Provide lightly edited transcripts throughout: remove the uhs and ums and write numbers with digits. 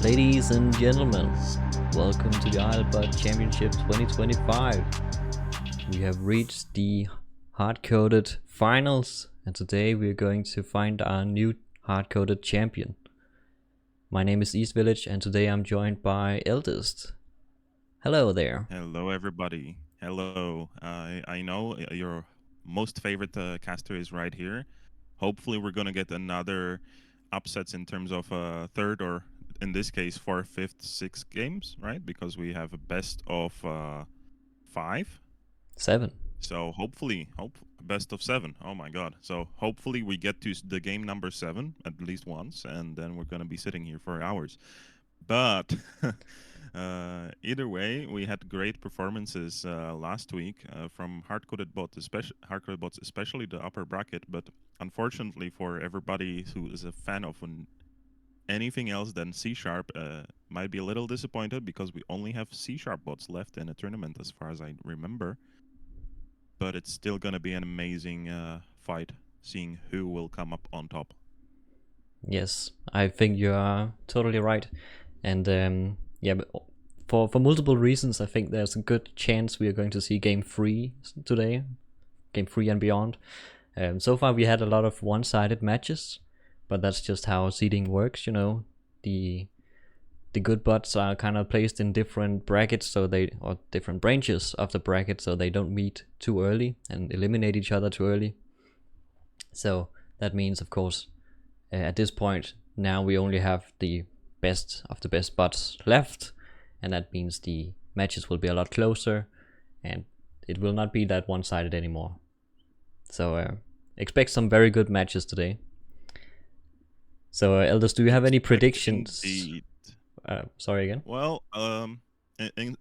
Ladies and gentlemen, welcome to the RLBot Championship 2025. We have reached the hard-coded finals, and today we are going to find our new hard-coded champion. My name is Eastvillage, and today I'm joined by Eldest. Hello there. Hello, everybody. Hello. I know your most favorite caster is right here. Hopefully, we're gonna get another upsets in terms of third or, in this case, fourth, fifth, sixth games, right? Because we have a best of 5. 7. So hopefully, best of 7. Oh my god. So hopefully we get to the game number 7 at least once, and then we're gonna be sitting here for hours. But either way, we had great performances last week from hardcoded bots, especially the upper bracket. But unfortunately, for everybody who is a fan of anything else than C#, might be a little disappointed because we only have C# bots left in a tournament, as far as I remember. But it's still gonna be an amazing fight, seeing who will come up on top. Yes, I think you are totally right. And yeah, but for multiple reasons, I think there's a good chance we are going to see Game 3 today. Game 3 and beyond. So far we had a lot of one-sided matches, but that's just how seeding works, you know. The good bots are kind of placed in different brackets, or different branches of the bracket, so they don't meet too early and eliminate each other too early. So that means, of course, at this point now we only have the best of the best bots left, and that means the matches will be a lot closer and it will not be that one-sided anymore. So expect some very good matches today. So Elders, do you have any predictions? Indeed. Sorry again? Well,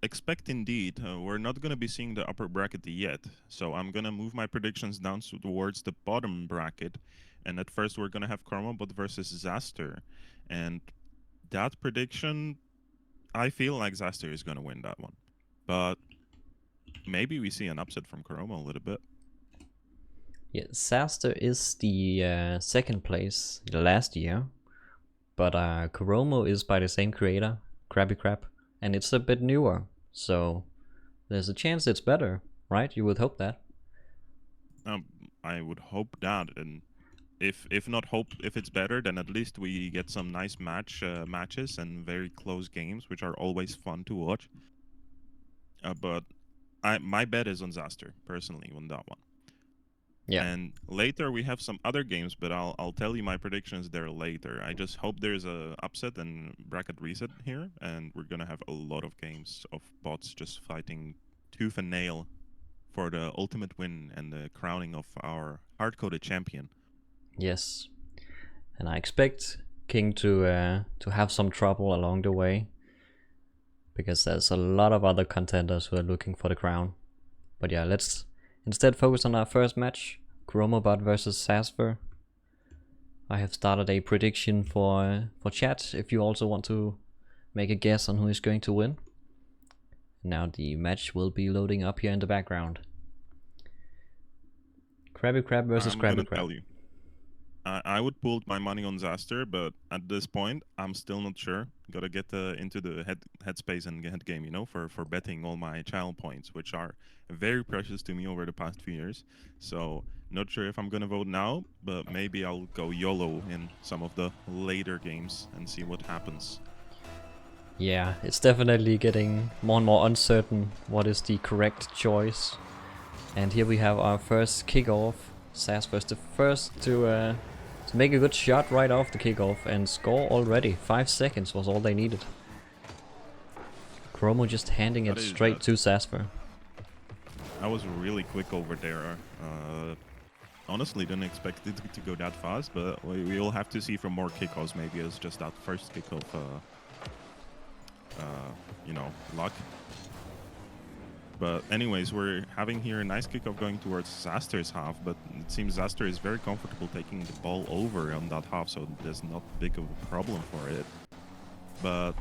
expect indeed. We're not going to be seeing the upper bracket yet, so I'm going to move my predictions down towards the bottom bracket. And at first, we're going to have KoromoBot versus Xasthur. And that prediction, I feel like Xasthur is going to win that one. But maybe we see an upset from Koromo a little bit. Yeah, Xasthur is the second place last year, but Koromo is by the same creator, Krabby Crab, and it's a bit newer, so there's a chance it's better, right? You would hope that. I would hope that, and if not hope if it's better, then at least we get some nice matches and very close games, which are always fun to watch. But my bet is on Xasthur, personally, on that one. Yeah. And later we have some other games, but I'll tell you my predictions there later. I just hope there's a upset and bracket reset here, and we're gonna have a lot of games of bots just fighting tooth and nail for the ultimate win and the crowning of our hard-coded champion. Yes, and I expect King to have some trouble along the way, because there's a lot of other contenders who are looking for the crown. But yeah, let's instead focus on our first match, KoromoBot versus Xasthur. I have started a prediction for chat if you also want to make a guess on who is going to win. Now the match will be loading up here in the background. Krabby Crab versus Krabby Crab. Tell you, I would put my money on Xasthur, but at this point, I'm still not sure. Gotta get into the headspace and head game, you know, for betting all my channel points, which are very precious to me over the past few years. So not sure if I'm gonna vote now, but maybe I'll go YOLO in some of the later games and see what happens. Yeah, it's definitely getting more and more uncertain what is the correct choice. And here we have our first kickoff. Xasthur was the first to make a good shot right off the kickoff and score already. 5 seconds was all they needed. Koromo just handing it straight to Xasthur. That was really quick over there. Honestly, didn't expect it to go that fast, but we'll have to see from more kickoffs. Maybe it's just that first kickoff, you know, luck. But anyways, we're having here a nice kickoff going towards Xasthur's half, but it seems Xasthur is very comfortable taking the ball over on that half, so there's not big of a problem for it. But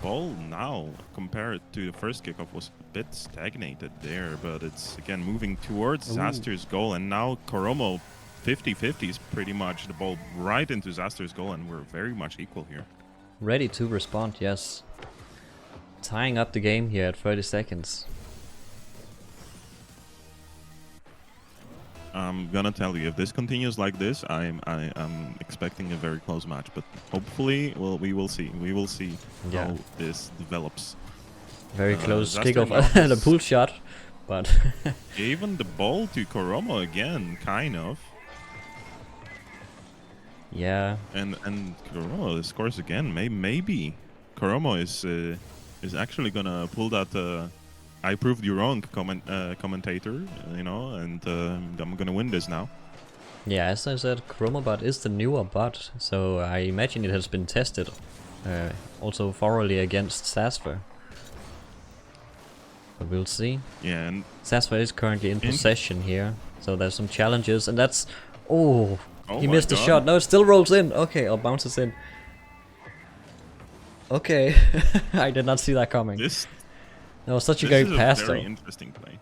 ball now, compared to the first kickoff, was a bit stagnated there, but it's again moving towards Xasthur's goal, and now Koromo 50-50 is pretty much the ball right into Xasthur's goal, and we're very much equal here. ready to respond, yes. Tying up the game here at 30 seconds. I'm gonna tell you, if this continues like this, I'm expecting a very close match. But hopefully, well, we will see. We will see how this develops. Very close Xasthur kickoff and a pull shot, but even the ball to Koromo again, kind of. Yeah. And Koromo scores again. Maybe Koromo is actually gonna pull that. I proved you wrong, commentator. You know, and I'm gonna win this now. Yeah, as I said, KoromoBot is the newer bot, so I imagine it has been tested also thoroughly against Xasthur. But we'll see. Yeah, and Xasthur is currently in possession here, so there's some challenges, and that's... Oh, he missed the shot. No, it still rolls in. Okay, or bounces in. Okay, I did not see that coming. That was such a great pass, though. Very interesting play.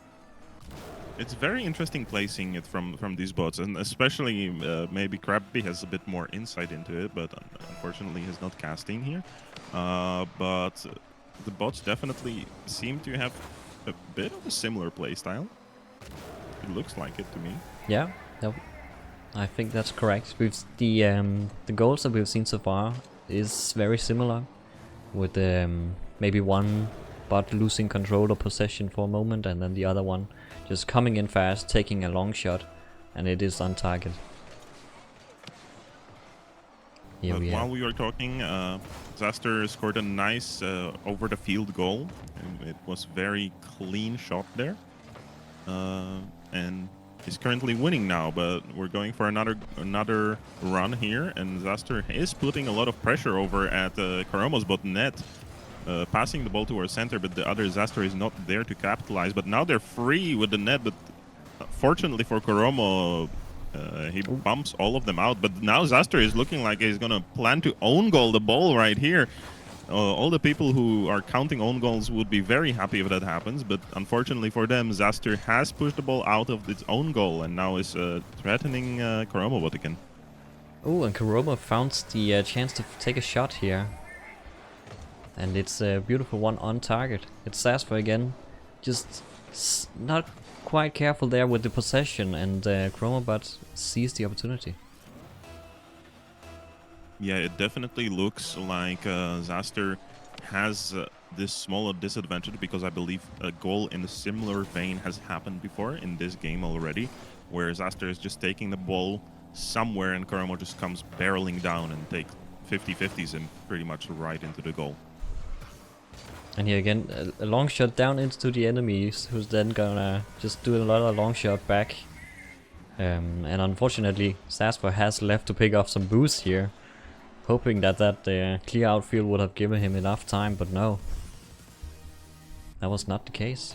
It's very interesting placing it from these bots, and especially maybe Krabby has a bit more insight into it, but unfortunately he's not casting here. But the bots definitely seem to have a bit of a similar playstyle. It looks like it to me. Yeah, no, I think that's correct. We've the goals that we've seen so far is very similar, with maybe one bot losing control or possession for a moment, and then the other one just coming in fast, taking a long shot, and it is on target. While we were talking, Xasthur scored a nice over the field goal. And it was very clean shot there, and he's currently winning now. But we're going for another run here, and Xasthur is putting a lot of pressure over at Koromo's bot net. Passing the ball to our center, but the other Xasthur is not there to capitalize. But now they're free with the net, but fortunately for Koromo, he bumps all of them out. But now Xasthur is looking like he's gonna plan to own goal the ball right here. All the people who are counting own goals would be very happy if that happens, but unfortunately for them, Xasthur has pushed the ball out of its own goal and now is threatening KoromoBot again. Oh, and Koromo found the chance to take a shot here. And it's a beautiful one on target. It's Xasthur again, just not quite careful there with the possession, and KoromoBot sees the opportunity. Yeah, it definitely looks like Xasthur has this smaller disadvantage, because I believe a goal in a similar vein has happened before in this game already, where Xasthur is just taking the ball somewhere and Koromo just comes barreling down and takes 50-50s and pretty much right into the goal. And here again, a long shot down into the enemies, who's then gonna just do another long shot back. And unfortunately, Xasthur has left to pick off some boost here, hoping that clear outfield would have given him enough time, but no. That was not the case.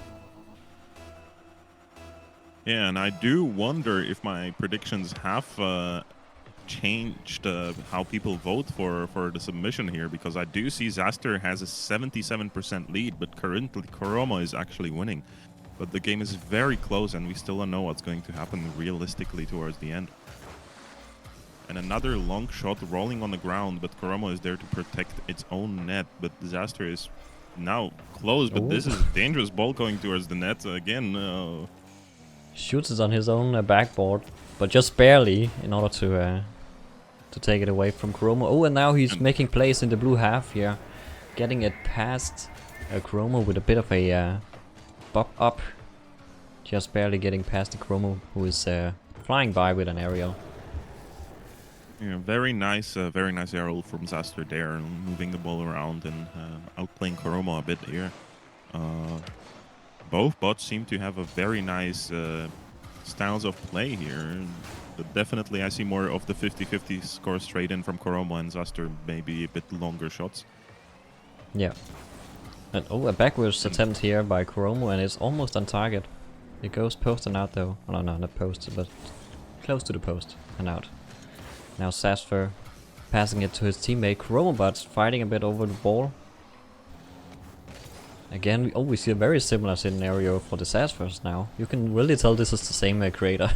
Yeah, and I do wonder if my predictions have changed how people vote for the submission here, because I do see Xasthur has a 77% lead, but currently Koromo is actually winning. But the game is very close and we still don't know what's going to happen realistically towards the end. And another long shot rolling on the ground, but Koromo is there to protect its own net, but Xasthur is now close, but this is a dangerous ball going towards the net again. Shoots it on his own backboard, but just barely in order to take it away from Koromo. Oh, and now he's making plays in the blue half here, getting it past Koromo with a bit of a bop up, just barely getting past the Koromo, who is flying by with an aerial. Yeah, very nice aerial from Xasthur there, moving the ball around and outplaying Koromo a bit here. Both bots seem to have a very nice styles of play here, but definitely I see more of the 50-50 score straight in from Koromo, and Xasthur maybe a bit longer shots. Yeah. And a backwards attempt here by Koromo, and it's almost on target. It goes post and out though. Oh, no, not post, but close to the post and out. Now Xasthur passing it to his teammate. KoromoBot fighting a bit over the ball. Again, we see a very similar scenario for the Xasthurs now. You can really tell this is the same creator.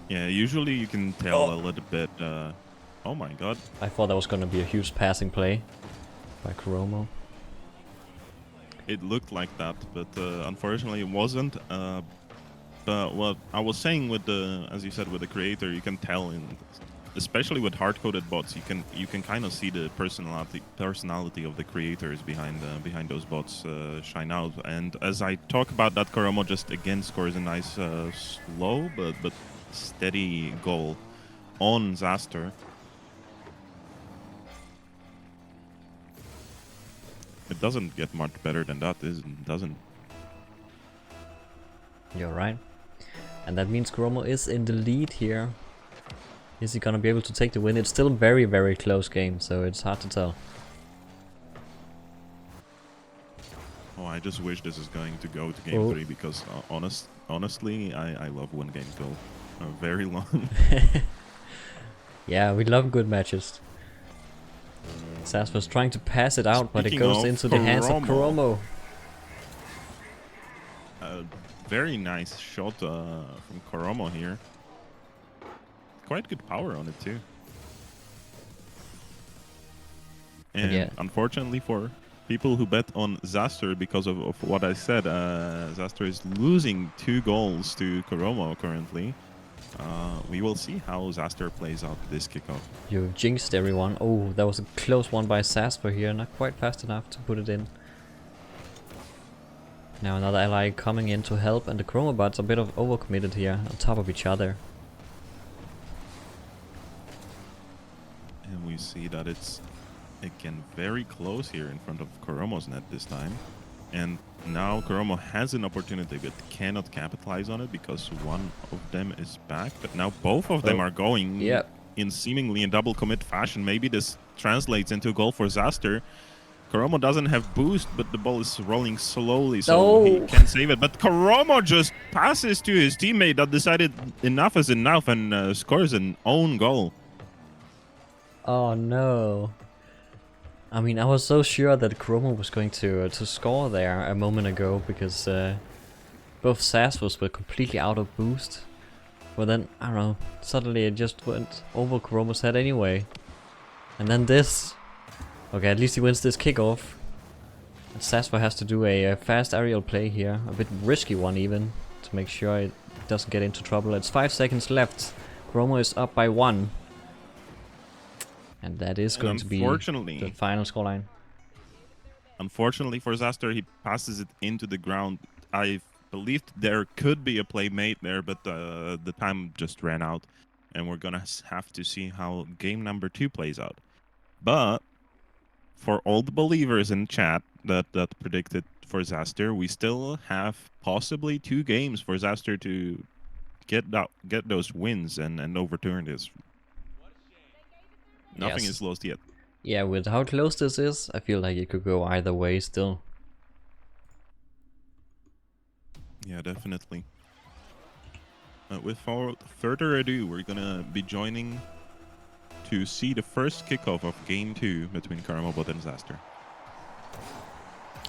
Yeah, usually you can tell a little bit Oh my god. I thought that was gonna be a huge passing play by Koromo. It looked like that, but unfortunately it wasn't. But what I was saying with the, as you said, with the creator, you can tell especially with hard-coded bots, you can kind of see the personality of the creators behind those bots shine out. And as I talk about that, Koromo just again scores a nice slow but steady goal on Xasthur. It doesn't get much better than that, doesn't. You're right. And that means Koromo is in the lead here. Is he gonna be able to take the win? It's still a very, very close game, so it's hard to tell. Oh, I just wish this is going to go to game 3 because honestly, I love when games go very long. Yeah, we love good matches. Xasthur's trying to pass it out, but it goes into the hands of Koromo. Very nice shot from Koromo here. Quite good power on it too. And yeah, unfortunately for people who bet on Xasthur because of what I said, Xasthur is losing 2 goals to Koromo currently. We will see how Xasthur plays out this kickoff. You jinxed everyone. Oh, that was a close one by Xasthur here, not quite fast enough to put it in. Now another ally coming in to help, and the KoromoBots are a bit of overcommitted here, on top of each other. And we see that it's again very close here in front of Koromo's net this time. And now Koromo has an opportunity but cannot capitalize on it because one of them is back. But now both of them are going in seemingly in double commit fashion. Maybe this translates into a goal for Xasthur. Koromo doesn't have boost, but the ball is rolling slowly, so he can save it. But Koromo just passes to his teammate that decided enough is enough and scores an own goal. Oh no. I mean, I was so sure that Koromo was going to score there a moment ago because both Xasthurs were completely out of boost. But then, I don't know, suddenly it just went over Koromo's head anyway. And then this. Okay, at least he wins this kickoff. And Xasthur has to do a fast aerial play here, a bit risky one even, to make sure it doesn't get into trouble. It's 5 seconds left. Koromo is up by 1. And that is going to be the final scoreline. Unfortunately for Xasthur, he passes it into the ground. I believed there could be a play made there, but the time just ran out. And we're gonna have to see how game number 2 plays out. But for all the believers in chat that predicted for Xasthur, we still have possibly 2 games for Xasthur to get those wins and overturn this. Nothing is lost yet. Yeah, with how close this is, I feel like it could go either way still. Yeah, definitely. Without further ado, we're gonna be joining to see the first kickoff of game 2 between KoromoBot and Xasthur.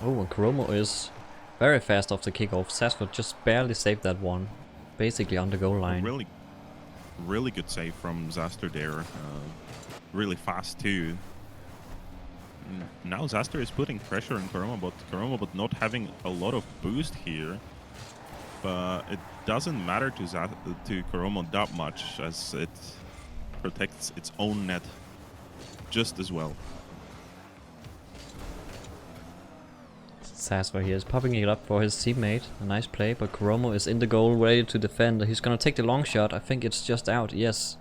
Oh, and Koromo is very fast off the kickoff. Xasthur just barely saved that one, basically on the goal line. Really good save from Xasthur there. Really fast too. Now Xasthur is putting pressure on KoromoBot. KoromoBot not having a lot of boost here, but it doesn't matter to Koromo that much as it protects its own net just as well. Xasthur here is popping it up for his teammate. A nice play, but Koromo is in the goal, ready to defend. He's gonna take the long shot. I think it's just out. Yes,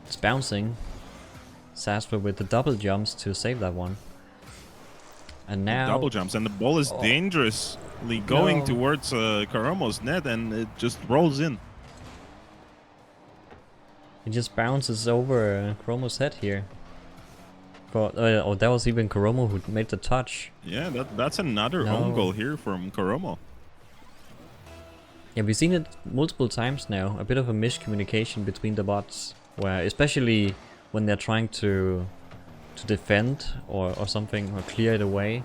it's bouncing. Xasthur with the double jumps to save that one. And now double jumps, and the ball is dangerously going towards Koromo's net, and it just rolls in. It just bounces over Koromo's head here. Oh, that was even Koromo who made the touch. Yeah, that's another own goal here from Koromo. Yeah, we've seen it multiple times now. A bit of a miscommunication between the bots, where especially when they're trying to defend or something, or clear it away,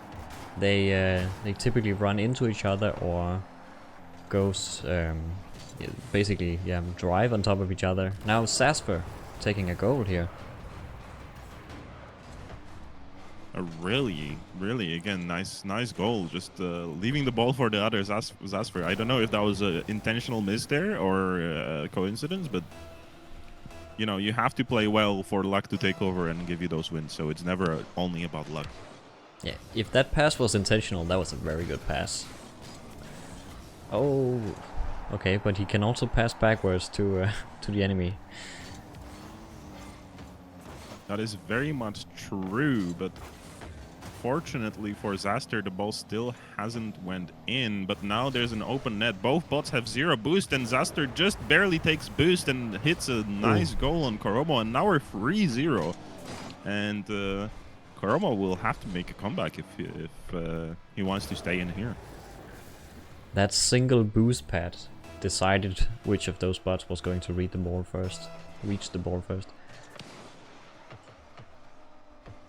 they typically run into each other or goes basically drive on top of each other. Now Xasthur taking a goal here. really, again, nice goal. Just leaving the ball for the other Xasthur. I don't know if that was an intentional miss there or a coincidence, but you know, you have to play well for luck to take over and give you those wins. So it's never only about luck. Yeah, if that pass was intentional, that was a very good pass. Oh, okay, but he can also pass backwards to the enemy. That is very much true, but fortunately for Xasthur, the ball still hasn't went in, but now there's an open net. Both bots have 0 boost, and Xasthur just barely takes boost and hits a nice goal on KoromoBot, and now we're 3-0. And KoromoBot will have to make a comeback if he wants to stay in here. That single boost pad decided which of those bots was going to reach the ball first.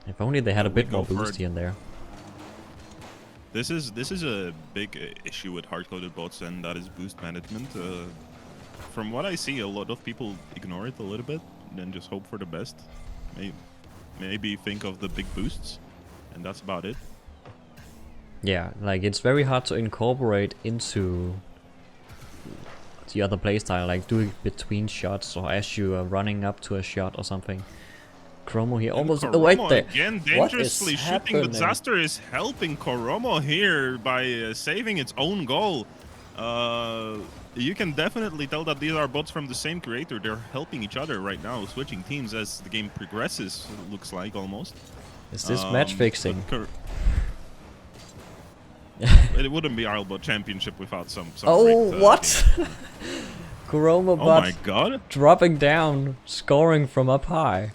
If only they had a bit more boost here and there. This is a big issue with hard-coded bots, and that is boost management. From what I see, a lot of people ignore it a little bit and then just hope for the best. Maybe think of the big boosts, and that's about it. Yeah, like it's very hard to incorporate into the other playstyle, like doing between shots or as you are running up to a shot or something. Chromo here almost right there. Again, dangerously shooting, but Xasthur is helping KoromoBot here by saving its own goal. You can definitely tell that these are bots from the same creator. They're helping each other right now, switching teams as the game progresses, it looks like almost. Is this match fixing? It wouldn't be RLBot Championship without some oh, what? KoromoBot oh my god. Dropping down, scoring from up high.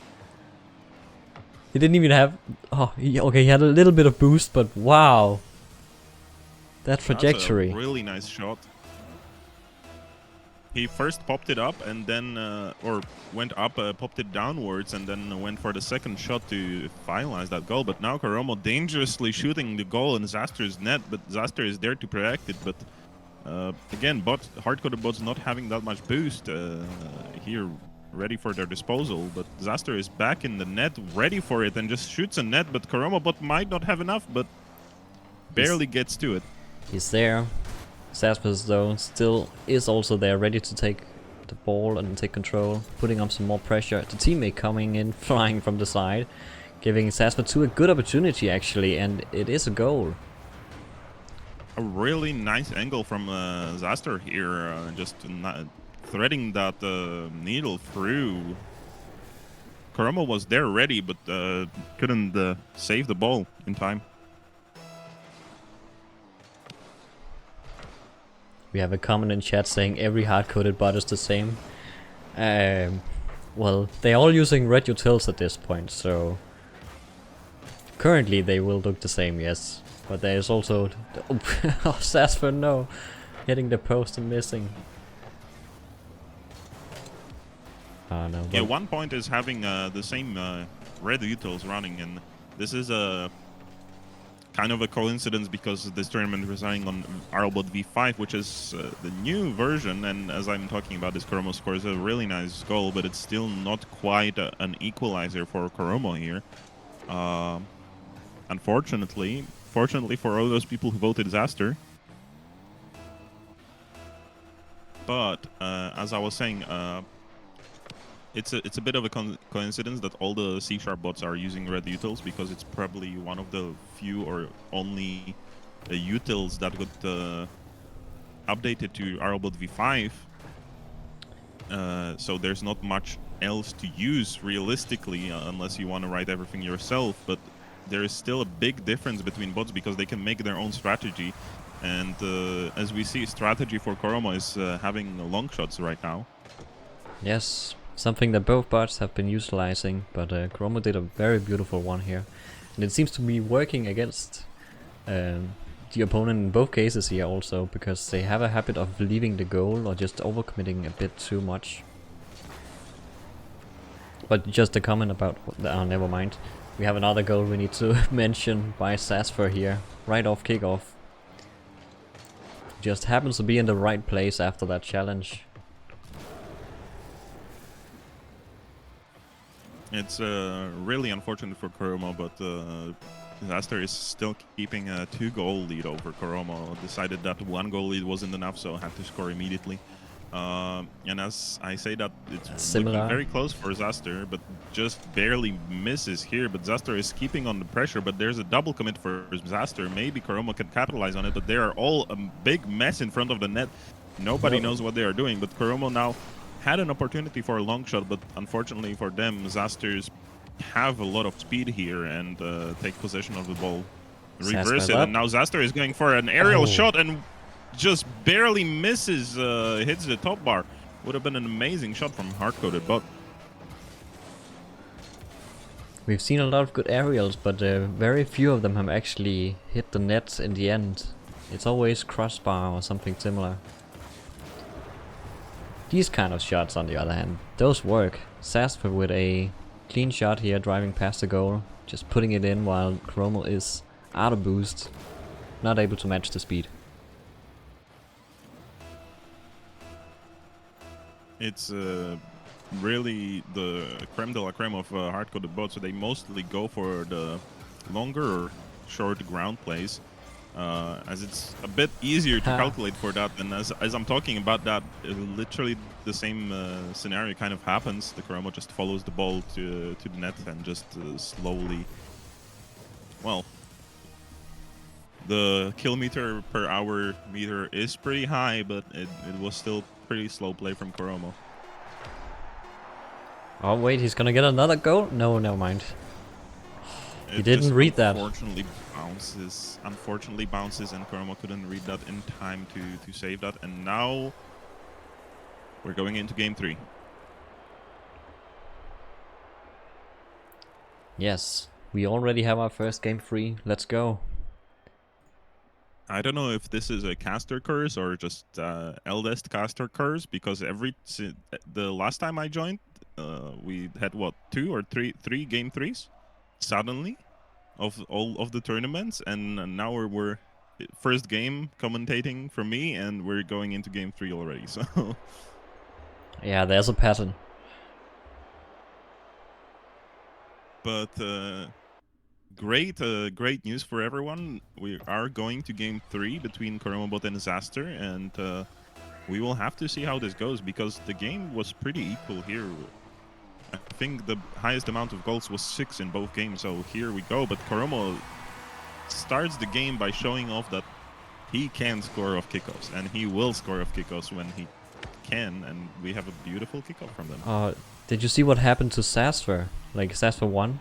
He didn't even have... Oh, okay, he had a little bit of boost, but wow. That trajectory. That's a really nice shot. He first popped it up and then... or went up, popped it downwards, and then went for the second shot to finalize that goal. But now KoromoBot dangerously shooting the goal in Xasthur's net, but Xasthur is there to protect it. But again, hard-coded bots not having that much boost here, ready for their disposal, but Xasthur is back in the net, ready for it, and just shoots a net, but KoromoBot might not have enough, but barely gets to it. He's there. Cerberus, though, still is also there, ready to take the ball and take control, putting up some more pressure. The teammate coming in, flying from the side, giving Cerberus a good opportunity, actually, and it is a goal. A really nice angle from Xasthur here, just threading that needle through. KoromoBot was there ready, but couldn't save the ball in time. We have a comment in chat saying every hard-coded bot is the same. Well, they're all using red utils at this point, so currently they will look the same, yes. But there is also... Oh, Xasthur, no! Hitting the post and missing. No, yeah, one point is having the same red utils running, and this is a kind of a coincidence because this tournament is running on RLBot V5, which is the new version, and as I'm talking about, this KoromoBot scores a really nice goal, but it's still not quite an equalizer for KoromoBot here. Unfortunately, fortunately for all those people who voted Xasthur. But as I was saying, it's a bit of a coincidence that all the C# bots are using red utils, because it's probably one of the few or only utils that got updated to RLBot V5. So there's not much else to use realistically, unless you want to write everything yourself. But there is still a big difference between bots because they can make their own strategy. And as we see, strategy for KoromoBot is having long shots right now. Yes. Something that both bots have been utilizing, but KoromoBot did a very beautiful one here. And it seems to be working against the opponent in both cases here also, because they have a habit of leaving the goal or just overcommitting a bit too much. But just a comment about... Oh, never mind. We have another goal we need to mention by Xasthur here, right off kickoff. Just happens to be in the right place after that challenge. It's really unfortunate for KoromoBot, but Xasthur is still keeping a 2-goal lead over Koromo. Decided that 1-goal lead wasn't enough, so had to score immediately. And as I say that, it's looking very close for Xasthur, but just barely misses here. But Xasthur is keeping on the pressure, but there's a double commit for Xasthur. Maybe Koromo can capitalize on it, but they are all a big mess in front of the net. Nobody knows what they are doing, but Koromo now had an opportunity for a long shot, but unfortunately for them, Xasthur's have a lot of speed here and take possession of the ball. Reverse it, and now Xasthur is going for an aerial shot and just barely misses, hits the top bar. Would have been an amazing shot from hardcoded, but we've seen a lot of good aerials, but very few of them have actually hit the net in the end. It's always crossbar or something similar. These kind of shots, on the other hand, those work. Xasthur with a clean shot here, driving past the goal, just putting it in while Koromo is out of boost, not able to match the speed. It's really the creme de la creme of hardcoded bots, so they mostly go for the longer or short ground plays, as it's a bit easier to calculate for that. And as I'm talking about that, literally the same scenario kind of happens. The Koromo just follows the ball to the net and just slowly, well, the kilometer per hour meter is pretty high, but it was still pretty slow play from Koromo. Oh wait, he's gonna get another goal? No, never mind. He didn't read that. Unfortunately bounces, and Koromo couldn't read that in time to save that. And now we're going into game 3. Yes, we already have our first game 3. Let's go. I don't know if this is a caster curse or just eldest caster curse, because the last time I joined, we had what, 2 or 3 game 3s suddenly of all of the tournaments, and now we're first game commentating for me, and we're going into game 3 already. So yeah, there's a pattern. But great news for everyone. We are going to game 3 between KoromoBot and Xasthur, and we will have to see how this goes, because the game was pretty equal here. I think the highest amount of goals was 6 in both games, so here we go. But Koromo starts the game by showing off that he can score off kickoffs, and he will score off kickoffs when he can, and we have a beautiful kickoff from them. Did you see what happened to Xasthur? Like, Xasthur won.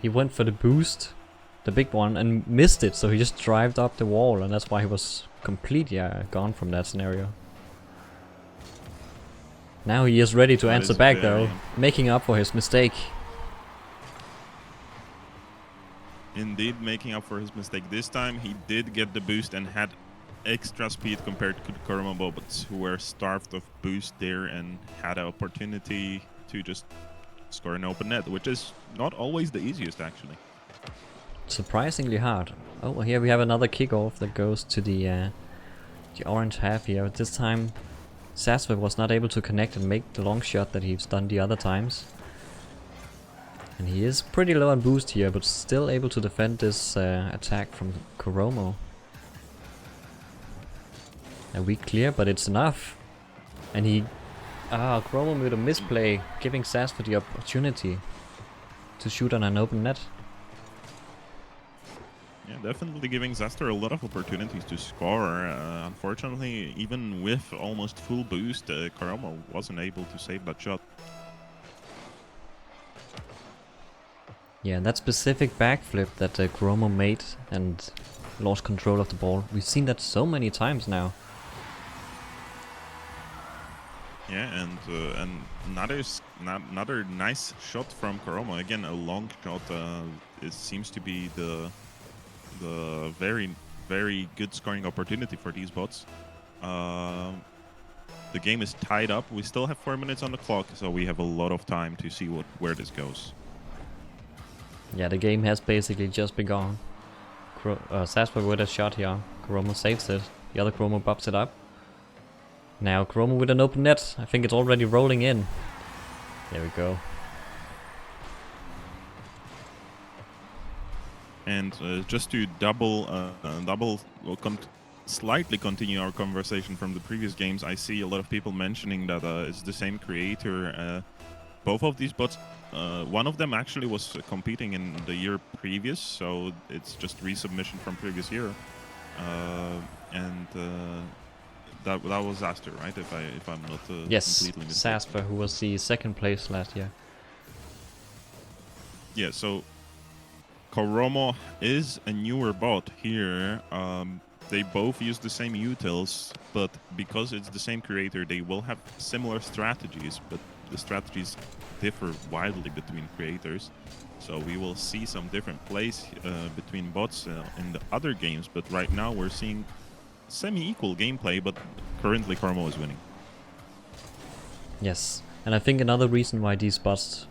He went for the boost, the big one, and missed it, so he just drived up the wall, and that's why he was completely gone from that scenario. Now he is ready to answer back though, making up for his mistake. Indeed, making up for his mistake. This time he did get the boost and had extra speed compared to the KoromoBots, who were starved of boost there and had an opportunity to just score an open net, which is not always the easiest actually. Surprisingly hard. Oh, here we have another kickoff that goes to the orange half here. This time Xasthur was not able to connect and make the long shot that he's done the other times. And he is pretty low on boost here, but still able to defend this attack from Koromo. A weak clear, but it's enough. And he... Koromo with a misplay, giving Xasthur the opportunity to shoot on an open net. Yeah, definitely giving Xasthur a lot of opportunities to score. Unfortunately, even with almost full boost, Koromo wasn't able to save that shot. Yeah, that specific backflip that Koromo made and lost control of the ball. We've seen that so many times now. Yeah, and another nice shot from Koromo. Again, a long shot. It seems to be the very, very good scoring opportunity for these bots. The game is tied up. We still have 4 minutes on the clock, so we have a lot of time to see where this goes. Yeah, the game has basically just begun. Xasthur with a shot here. Koromo saves it. The other Koromo bumps it up. Now Koromo with an open net. I think it's already rolling in. There we go. And just to slightly continue our conversation from the previous games, I see a lot of people mentioning that it's the same creator. Both of these bots, one of them actually was competing in the year previous, so it's just resubmission from previous year. And that was Xasthur, right? If I'm not Yes, completely mistaken. Xasthur, who was the second place last year. Yeah, so Koromo is a newer bot here. They both use the same utils, but because it's the same creator, they will have similar strategies, but the strategies differ widely between creators. So we will see some different plays between bots in the other games, but right now we're seeing semi-equal gameplay, but currently Koromo is winning. Yes, and I think another reason why these bots,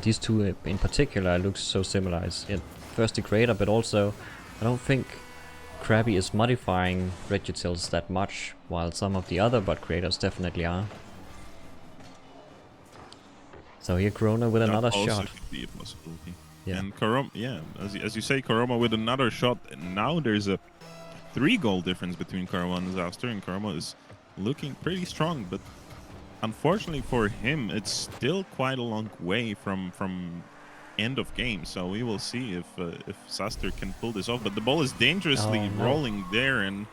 these two in particular, look so similar is first the creator, but also I don't think Krabby is modifying red utils that much, while some of the other bot creators definitely are. So here Corona with another shot. Could be a possibility. Yeah. And as you say, Koromo with another shot. And now there's a 3-goal difference between Koromo and Xasthur, and Koromo is looking pretty strong, but unfortunately for him, it's still quite a long way from end of game. So we will see if Xasthur can pull this off. But the ball is dangerously rolling there, and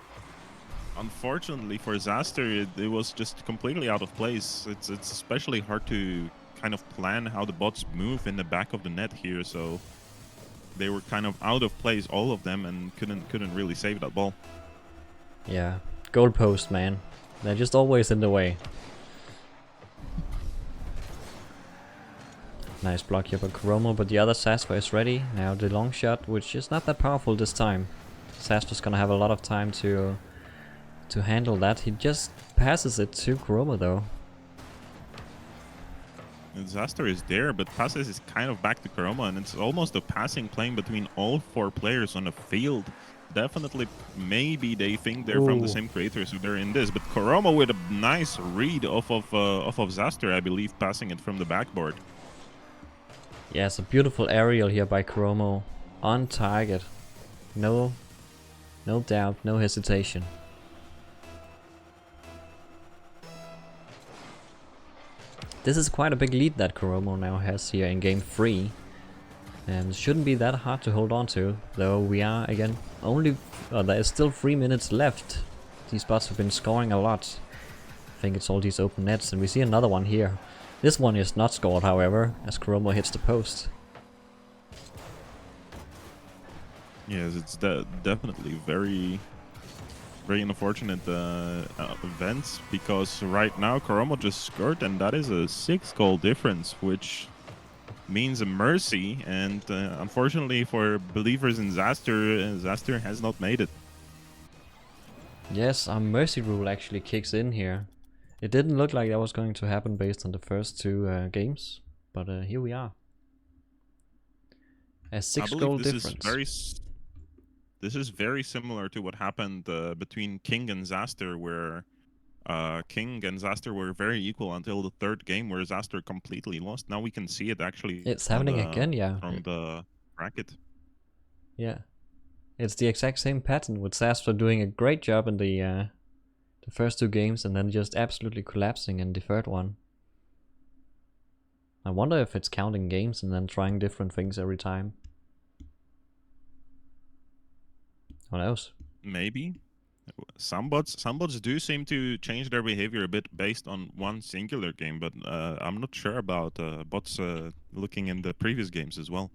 unfortunately for Xasthur, it was just completely out of place. It's especially hard to kind of plan how the bots move in the back of the net here. So they were kind of out of place, all of them, and couldn't really save that ball. Yeah, goalpost, man. They're just always in the way. Nice block here by Koromo, but the other Xasthur is ready. Now the long shot, which is not that powerful this time. Xasthur's gonna have a lot of time to handle that. He just passes it to Koromo though. Xasthur is there, but passes is kind of back to Koromo, and it's almost a passing plane between all 4 players on the field. Definitely, maybe they think they're from the same creator, so they're in this. But Koromo with a nice read off of Xasthur, I believe, passing it from the backboard. Yes, a beautiful aerial here by Koromo. On target. No doubt, no hesitation. This is quite a big lead that Koromo now has here in game 3. And shouldn't be that hard to hold on to, though we are again only... there is still 3 minutes left. These bots have been scoring a lot. I think it's all these open nets, and we see another one here. This one is not scored, however, as Koromo hits the post. Yes, it's definitely very unfortunate events, because right now Koromo just scored, and that is a 6-goal difference, which means a mercy, and unfortunately for believers in Xasthur, Xasthur has not made it. Yes, our mercy rule actually kicks in here. It didn't look like that was going to happen based on the first 2 games, but here we are. A 6-goal difference. This is very similar to what happened between King and Xasthur, where King and Xasthur were very equal until the 3rd game, where Xasthur completely lost. Now we can see it actually. It's happening again, yeah. From the bracket. Yeah, it's the exact same pattern, with Xasthur doing a great job in the first 2 games and then just absolutely collapsing in the 3rd one. I wonder if it's counting games and then trying different things every time. Who knows? Maybe. Some bots do seem to change their behavior a bit based on one singular game, but I'm not sure about bots looking in the previous games as well.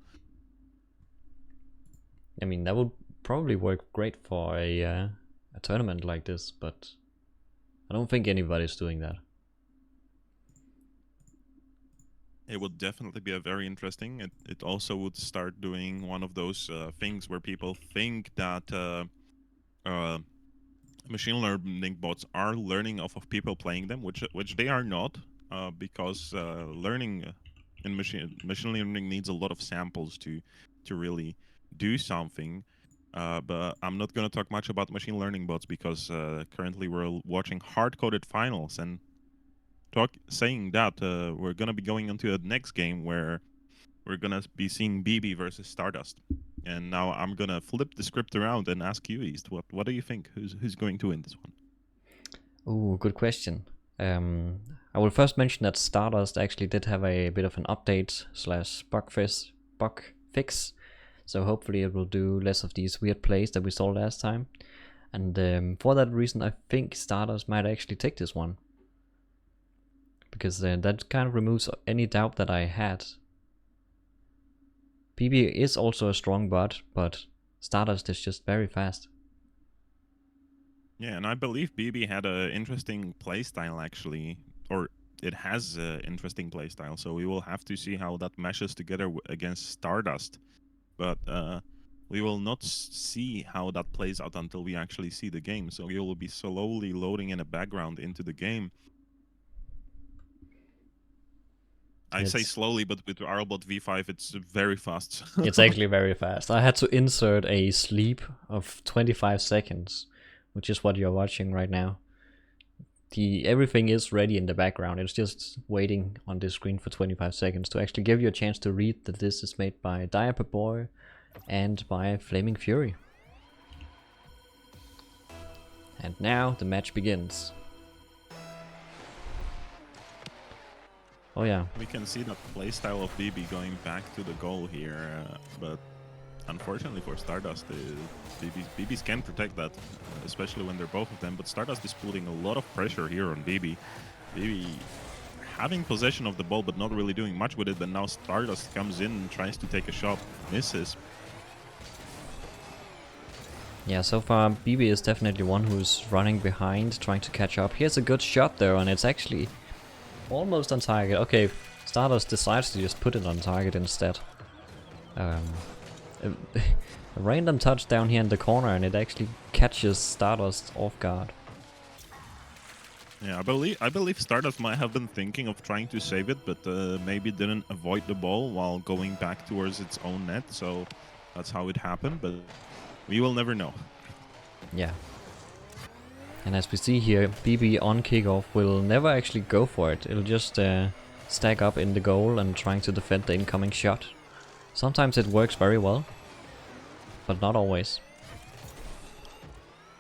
I mean, that would probably work great for a tournament like this, but I don't think anybody's doing that. It would definitely be a very interesting. It also would start doing one of those things where people think that machine learning bots are learning off of people playing them, which they are not, because learning in machine learning needs a lot of samples to really do something. But I'm not going to talk much about machine learning bots, because currently we're watching hard-coded finals, and saying that, we're going to be going into a next game where we're going to be seeing BB versus Stardust. And now I'm gonna flip the script around and ask you, East, what do you think? Who's going to win this one? Ooh, good question. I will first mention that Stardust actually did have a bit of an update / bug fix, so hopefully it will do less of these weird plays that we saw last time. And for that reason, I think Stardust might actually take this one, because that kind of removes any doubt that I had. BB is also a strong bot, but Stardust is just very fast. Yeah, and I believe BB had an interesting playstyle actually, or it has an interesting playstyle. So we will have to see how that meshes together against Stardust. But we will not see how that plays out until we actually see the game. So you will be slowly loading in a background into the game. I say slowly, but with RLBot V5, it's very fast. It's actually very fast. I had to insert a sleep of 25 seconds, which is what you're watching right now. Everything is ready in the background. It's just waiting on this screen for 25 seconds to actually give you a chance to read that this is made by diaperboy and by Flaming Fury. And now the match begins. Oh yeah. We can see the playstyle of BB going back to the goal here, but unfortunately for Stardust, BBs can protect that, especially when they're both of them, but Stardust is putting a lot of pressure here on BB. BB having possession of the ball, but not really doing much with it, but now Stardust comes in and tries to take a shot, misses. Yeah, so far BB is definitely one who's running behind, trying to catch up. Here's a good shot there, and it's actually almost on target. Okay, Stardust decides to just put it on target instead. A random touch down here in the corner, and it actually catches Stardust off guard. Yeah, I believe Stardust might have been thinking of trying to save it, but maybe didn't avoid the ball while going back towards its own net, so that's how it happened, but we will never know. Yeah. And as we see here, BB on kickoff will never actually go for it. It'll just stack up in the goal and trying to defend the incoming shot. Sometimes it works very well, but not always.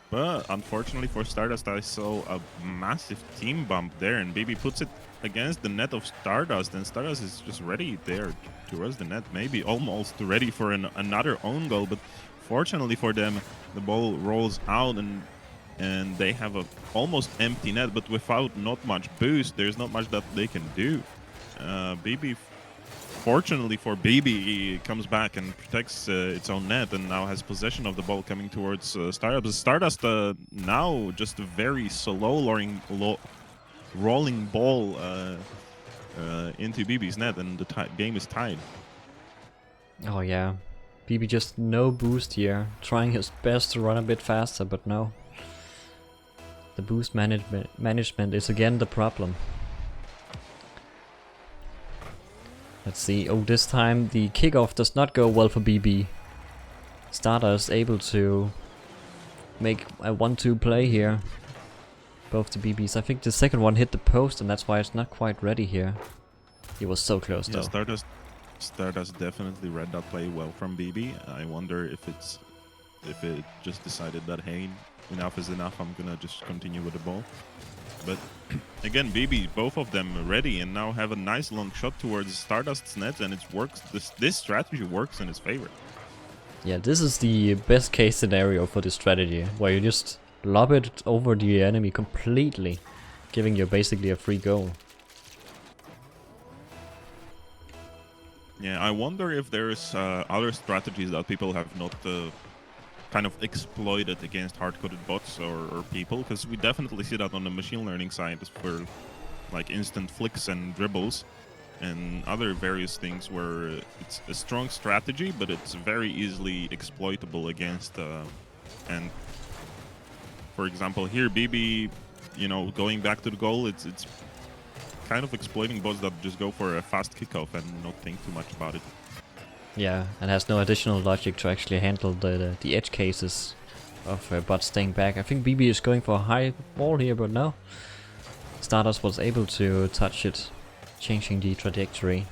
But unfortunately for Stardust, I saw a massive team bump there, and BB puts it against the net of Stardust, and Stardust is just ready there towards the net, maybe almost ready for another own goal, but fortunately for them, the ball rolls out and they have a almost empty net, but without not much boost, there's not much that they can do. BB, fortunately for BB, he comes back and protects its own net and now has possession of the ball coming towards Stardust. Stardust now just a very slow rolling ball into BB's net, and the game is tied. Oh yeah, BB just no boost here, trying his best to run a bit faster, but no. The boost management is again the problem. Let's see. Oh, this time the kickoff does not go well for BB. Stardust able to make a 1-2 play here. Both the BBs. I think the second one hit the post, and that's why it's not quite ready here. He was so close though. Stardust definitely read that play well from BB. I wonder if it just decided that, hey, enough is enough, I'm gonna just continue with the ball. But again, BB, both of them ready and now have a nice long shot towards Stardust's net, and it works. This strategy works in its favor. Yeah, this is the best case scenario for this strategy, where you just lob it over the enemy completely, giving you basically a free goal. Yeah, I wonder if there's other strategies that people have not kind of exploited against hard-coded bots or people, because we definitely see that on the machine learning side for like instant flicks and dribbles and other various things where it's a strong strategy, but it's very easily exploitable against and for example here BB, you know, going back to the goal, it's kind of exploiting bots that just go for a fast kickoff and not think too much about it. Yeah, and has no additional logic to actually handle the edge cases of bots staying back. I think BB is going for a high ball here, but no. Stardust was able to touch it, changing the trajectory.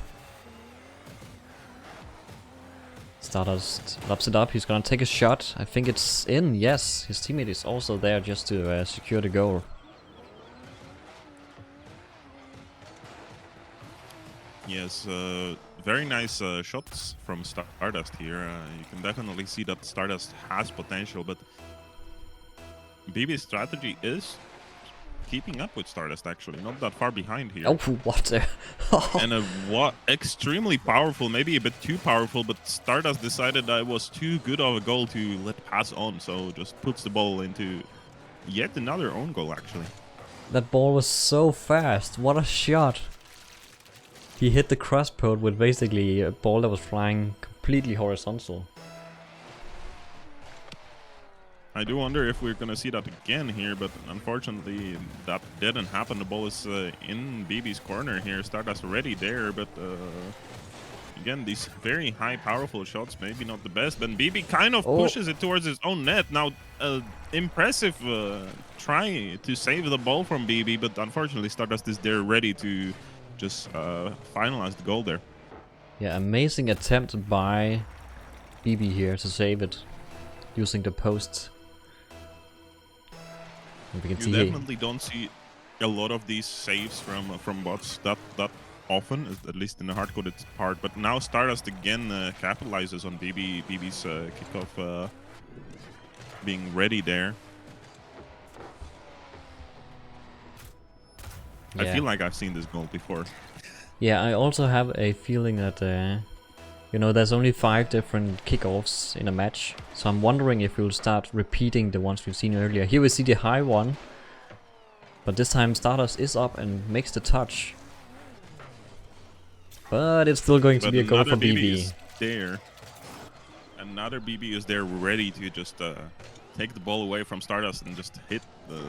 Stardust lobs it up. He's gonna take a shot. I think it's in. Yes, his teammate is also there just to secure the goal. Yes, very nice shots from Stardust here. You can definitely see that Stardust has potential, but BB's strategy is keeping up with Stardust, actually, not that far behind here. Oh, what? And what extremely powerful, maybe a bit too powerful, but Stardust decided that it was too good of a goal to let pass on, so just puts the ball into yet another own goal, actually. That ball was so fast. What a shot. He hit the crosspost with basically a ball that was flying completely horizontal. I do wonder if we're gonna see that again here, but unfortunately that didn't happen. The ball is in BB's corner here. Stardust already there, but again, these very high, powerful shots, maybe not the best. But BB kind of pushes it towards his own net. Now, impressive try to save the ball from BB, but unfortunately Stardust is there ready to just finalize the goal there. Yeah, amazing attempt by BB here to save it using the posts. You definitely don't see a lot of these saves from bots that often, at least in the hard-coded part. But now Stardust again capitalizes on BB's kickoff being ready there. Yeah. I feel like I've seen this goal before. Yeah, I also have a feeling that you know, there's only 5 different kickoffs in a match, so I'm wondering if we'll start repeating the ones we've seen earlier. Here we see the high one, but this time Stardust is up and makes the touch. But it's still going to be a goal for BB. Is there. Another BB is there ready to just take the ball away from Stardust and just hit the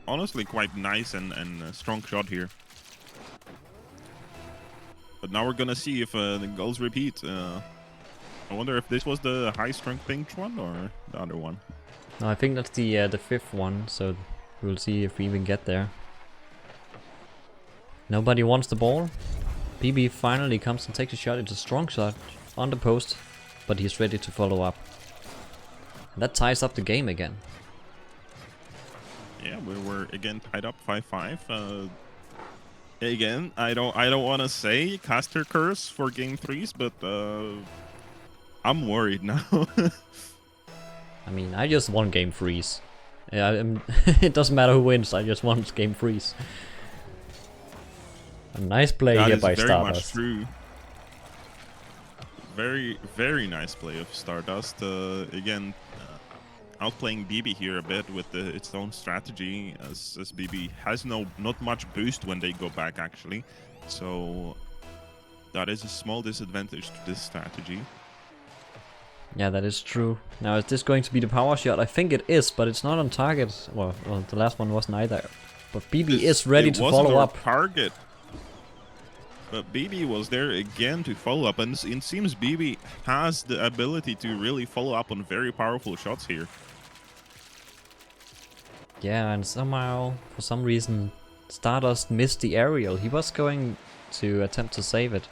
honestly quite nice and strong shot here. But now we're gonna see if the goals repeat. I wonder if this was the high strength pink one or the other one. No, I think that's the 5th one, so we'll see if we even get there. Nobody wants the ball. BB finally comes and takes a shot. It's a strong shot on the post, but he's ready to follow up. And that ties up the game again. Yeah, we're again tied up 5-5. Again, I don't want to say caster curse for game 3s, but I'm worried now. I mean, I just want game 3s. Yeah, it doesn't matter who wins. I just want game 3s. A nice play here by Stardust. Very much true. Very, very nice play of Stardust. Again, outplaying BB here a bit with its own strategy, as BB has not much boost when they go back, actually. So that is a small disadvantage to this strategy. Yeah, that is true. Now, is this going to be the power shot? I think it is, but it's not on target. Well, the last one wasn't either. But BB is ready to follow up. Target. But BB was there again to follow up, and it seems BB has the ability to really follow up on very powerful shots here. Yeah, and somehow, for some reason, Stardust missed the aerial. He was going to attempt to save it,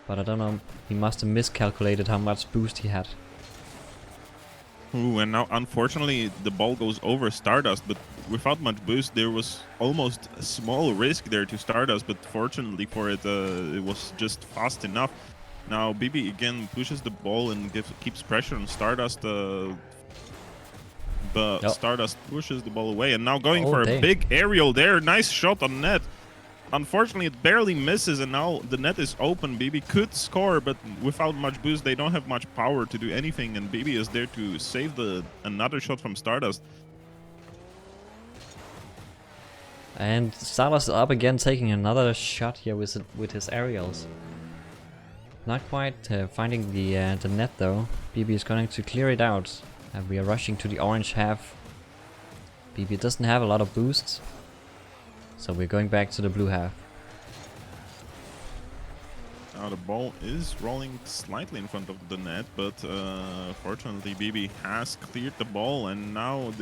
but I don't know, he must have miscalculated how much boost he had. Ooh, and now unfortunately the ball goes over Stardust, but without much boost there was almost a small risk there to Stardust, but fortunately for it, it was just fast enough. Now BB again pushes the ball and keeps pressure on Stardust, but Stardust pushes the ball away, and now going for a big aerial there. Nice shot on net. Unfortunately, it barely misses, and now the net is open. BB could score, but without much boost, they don't have much power to do anything, and BB is there to save another shot from Stardust. And Stardust up again, taking another shot here with his aerials. Not quite finding the net though. BB is going to clear it out. And we are rushing to the orange half. BB doesn't have a lot of boosts, so we're going back to the blue half. Now the ball is rolling slightly in front of the net, but fortunately BB has cleared the ball, and now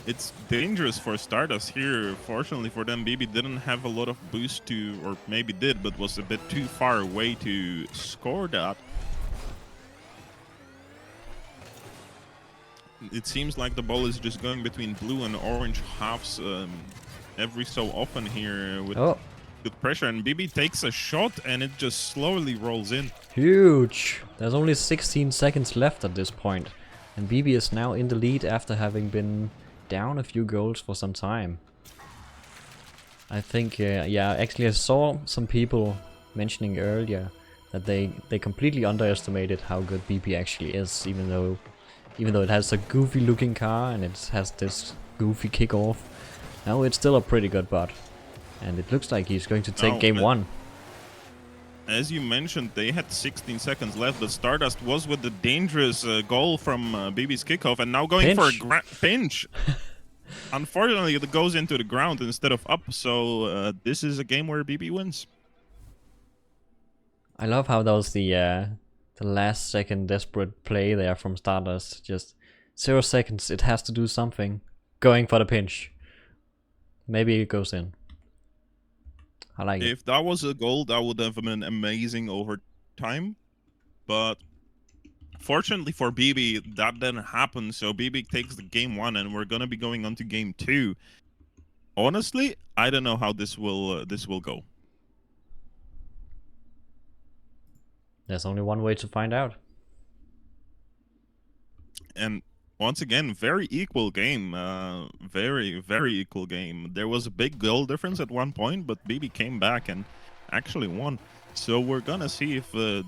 it's dangerous for Stardust here. Fortunately for them, BB didn't have a lot of boost to, or maybe did, but was a bit too far away to score that. it seems like the ball is just going between blue and orange halves every so often here with good pressure. And BB takes a shot and it just slowly rolls in. Huge! There's only 16 seconds left at this point. And BB is now in the lead after having been down a few goals for some time. I think, yeah, actually I saw some people mentioning earlier that they completely underestimated how good BB actually is, even though it has a goofy looking car and it has this goofy kickoff. Now it's still a pretty good bot. And it looks like he's going to take game 1. As you mentioned, they had 16 seconds left, but Stardust was with the dangerous goal from BB's kickoff and now going for a pinch. Unfortunately, it goes into the ground instead of up, so this is a game where BB wins. I love how that was the last second desperate play there from Stardust. Just 0 seconds, it has to do something. Going for the pinch. Maybe it goes in. I like it. If that was a goal, that would have been amazing over time. But fortunately for BB, that didn't happen. So BB takes the game 1, and we're gonna be going on to game 2. Honestly, I don't know how this will go. There's only one way to find out. And once again, very equal game. Very, very equal game. There was a big goal difference at one point, but BB came back and actually won. So we're gonna see if the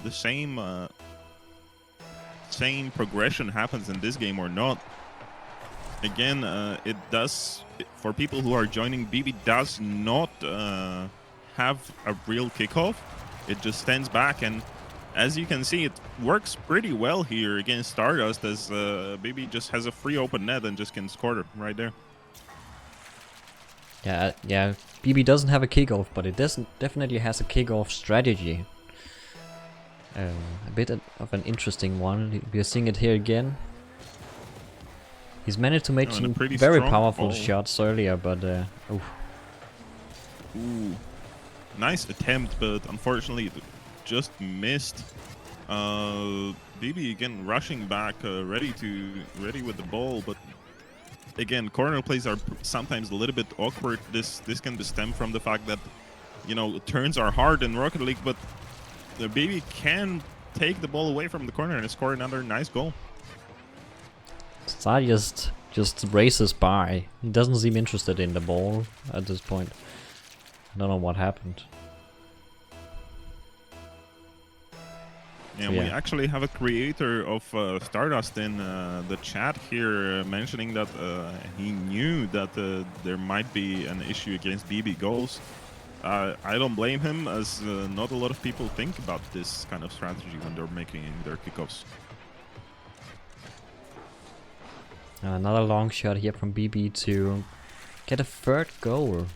same progression happens in this game or not. Again, it does, for people who are joining, BB does not have a real kickoff. It just stands back, and as you can see, it works pretty well here against Stardust, as BB just has a free open net and just can score it right there. Yeah, BB doesn't have a kickoff, but it definitely has a kickoff strategy. A bit of an interesting one. We are seeing it here again. He's managed to make some very powerful shots earlier, but ooh. Nice attempt, but unfortunately it just missed. BB again rushing back, ready with the ball, but again, corner plays are sometimes a little bit awkward. This can stem from the fact that, you know, turns are hard in Rocket League, but the BB can take the ball away from the corner and score another nice goal. Star just races by. He doesn't seem interested in the ball at this point. I don't know what happened. Yeah, we actually have a creator of Stardust in the chat here mentioning that he knew that there might be an issue against BB goals. I don't blame him, as not a lot of people think about this kind of strategy when they're making their kickoffs. Another long shot here from BB to get a third goal,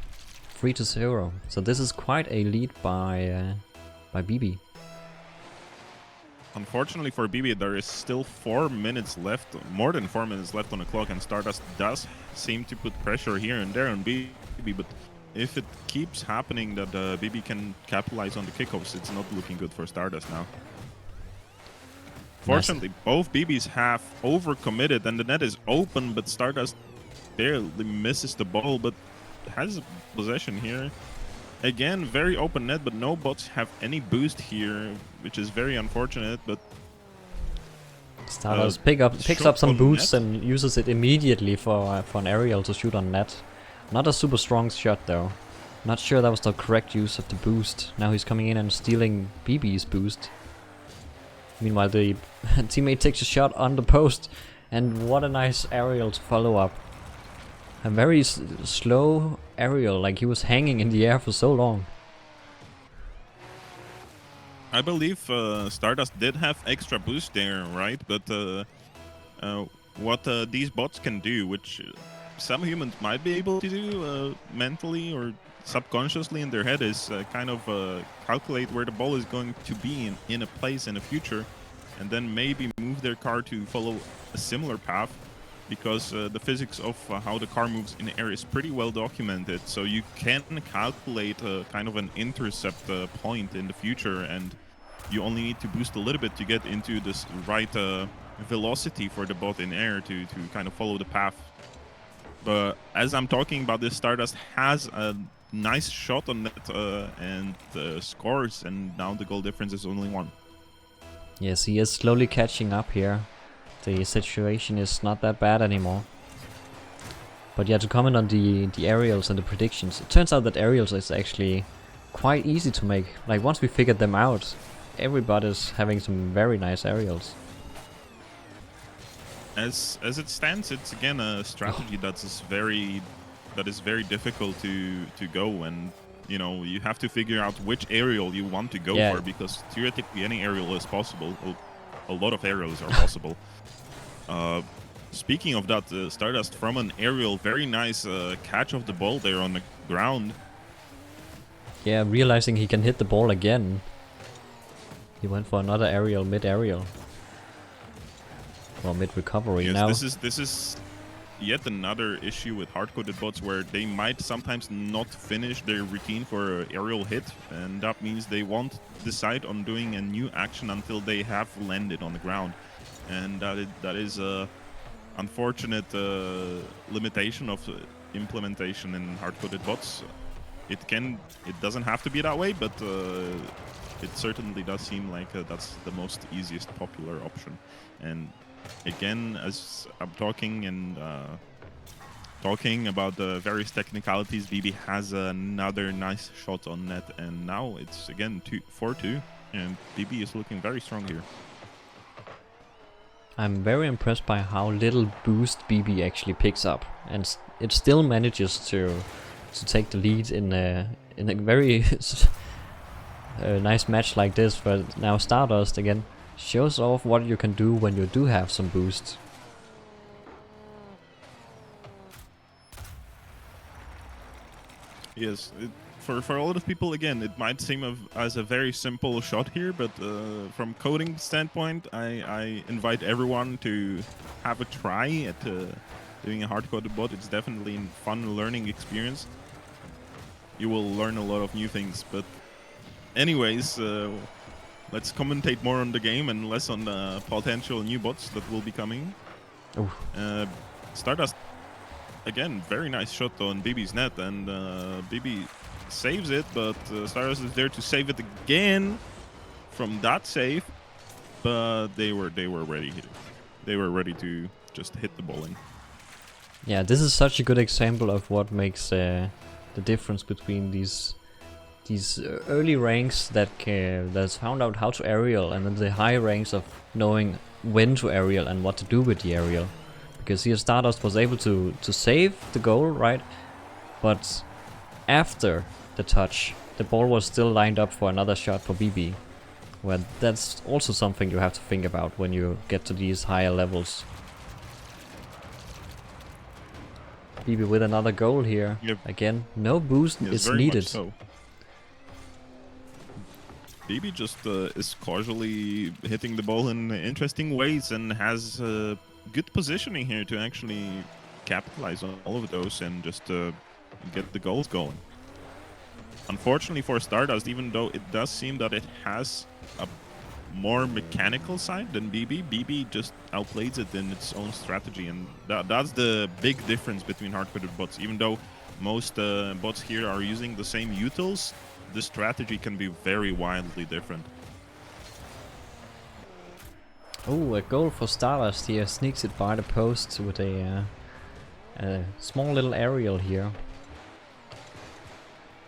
3-0. So this is quite a lead by BB. Unfortunately for BB, there is still 4 minutes left, more than 4 minutes left on the clock, and Stardust does seem to put pressure here and there on BB, but if it keeps happening that BB can capitalize on the kickoffs, it's not looking good for Stardust now. Fortunately, both BBs have overcommitted and the net is open, but Stardust barely misses the ball, but has possession here. Again, very open net, but no bots have any boost here, which is very unfortunate, but Stardust picks up some boost and uses it immediately for an aerial to shoot on net. Not a super strong shot though. Not sure that was the correct use of the boost. Now he's coming in and stealing BB's boost. Meanwhile, the teammate takes a shot on the post, and what a nice aerial to follow up. A very slow aerial, like he was hanging in the air for so long. I believe Stardust did have extra boost there, right? But what these bots can do, which some humans might be able to do mentally or subconsciously in their head, is kind of calculate where the ball is going to be in a place in the future, and then maybe move their car to follow a similar path, because the physics of how the car moves in the air is pretty well documented. So you can calculate kind of an intercept point in the future, and you only need to boost a little bit to get into this right velocity for the bot in air to kind of follow the path. But as I'm talking about this, Stardust has a nice shot on net and scores, and now the goal difference is only 1. Yes, he is slowly catching up here. The situation is not that bad anymore. But yeah, to comment on the aerials and the predictions, it turns out that aerials is actually quite easy to make. Like once we figured them out, everybody's having some very nice aerials. As it stands, it's again a strategy that is very difficult to go, and you know, you have to figure out which aerial you want to go for, because theoretically any aerial is possible. A lot of aerials are possible. Speaking of that, Stardust from an aerial, very nice catch of the ball there on the ground. Yeah, realizing he can hit the ball again. He went for another aerial, mid-aerial. Or mid-recovery. Yes, now. This is yet another issue with hard-coded bots, where they might sometimes not finish their routine for an aerial hit, and that means they won't decide on doing a new action until they have landed on the ground. And that is a unfortunate limitation of implementation in hard-coded bots. It doesn't have to be that way, but it certainly does seem like that's the most easiest popular option. And again, as I'm talking about the various technicalities, BB has another nice shot on net, and now it's again 4-2, and BB is looking very strong here. I'm very impressed by how little boost BB actually picks up, and it still manages to take the lead in a very nice match like this. But now Stardust again shows off what you can do when you do have some boost. Yes, for a lot of people, again, it might seem as a very simple shot here, but from coding standpoint, I invite everyone to have a try at doing a hard-coded bot. It's definitely a fun learning experience. You will learn a lot of new things, but anyways, let's commentate more on the game and less on the potential new bots that will be coming. Stardust, again, very nice shot on BB's net, and BB saves it, but Stardust is there to save it again from that save, but they were ready here. They were ready to just hit the ball in. Yeah, this is such a good example of what makes the difference between these early ranks that's found out how to aerial, and then the high ranks of knowing when to aerial and what to do with the aerial. Because here Stardust was able to save the goal, right? But after the touch, the ball was still lined up for another shot for BB. Well, that's also something you have to think about when you get to these higher levels. BB with another goal here. Yep. Again, no boost is needed. So. BB just is casually hitting the ball in interesting ways and has good positioning here to actually capitalize on all of those and just get the goals going. Unfortunately for Stardust, even though it does seem that it has a more mechanical side than BB, BB just outplays it in its own strategy, and that's the big difference between hard-coded bots. Even though most bots here are using the same utils, the strategy can be very wildly different. Oh, a goal for Stardust here, sneaks it by the post with a small little aerial here.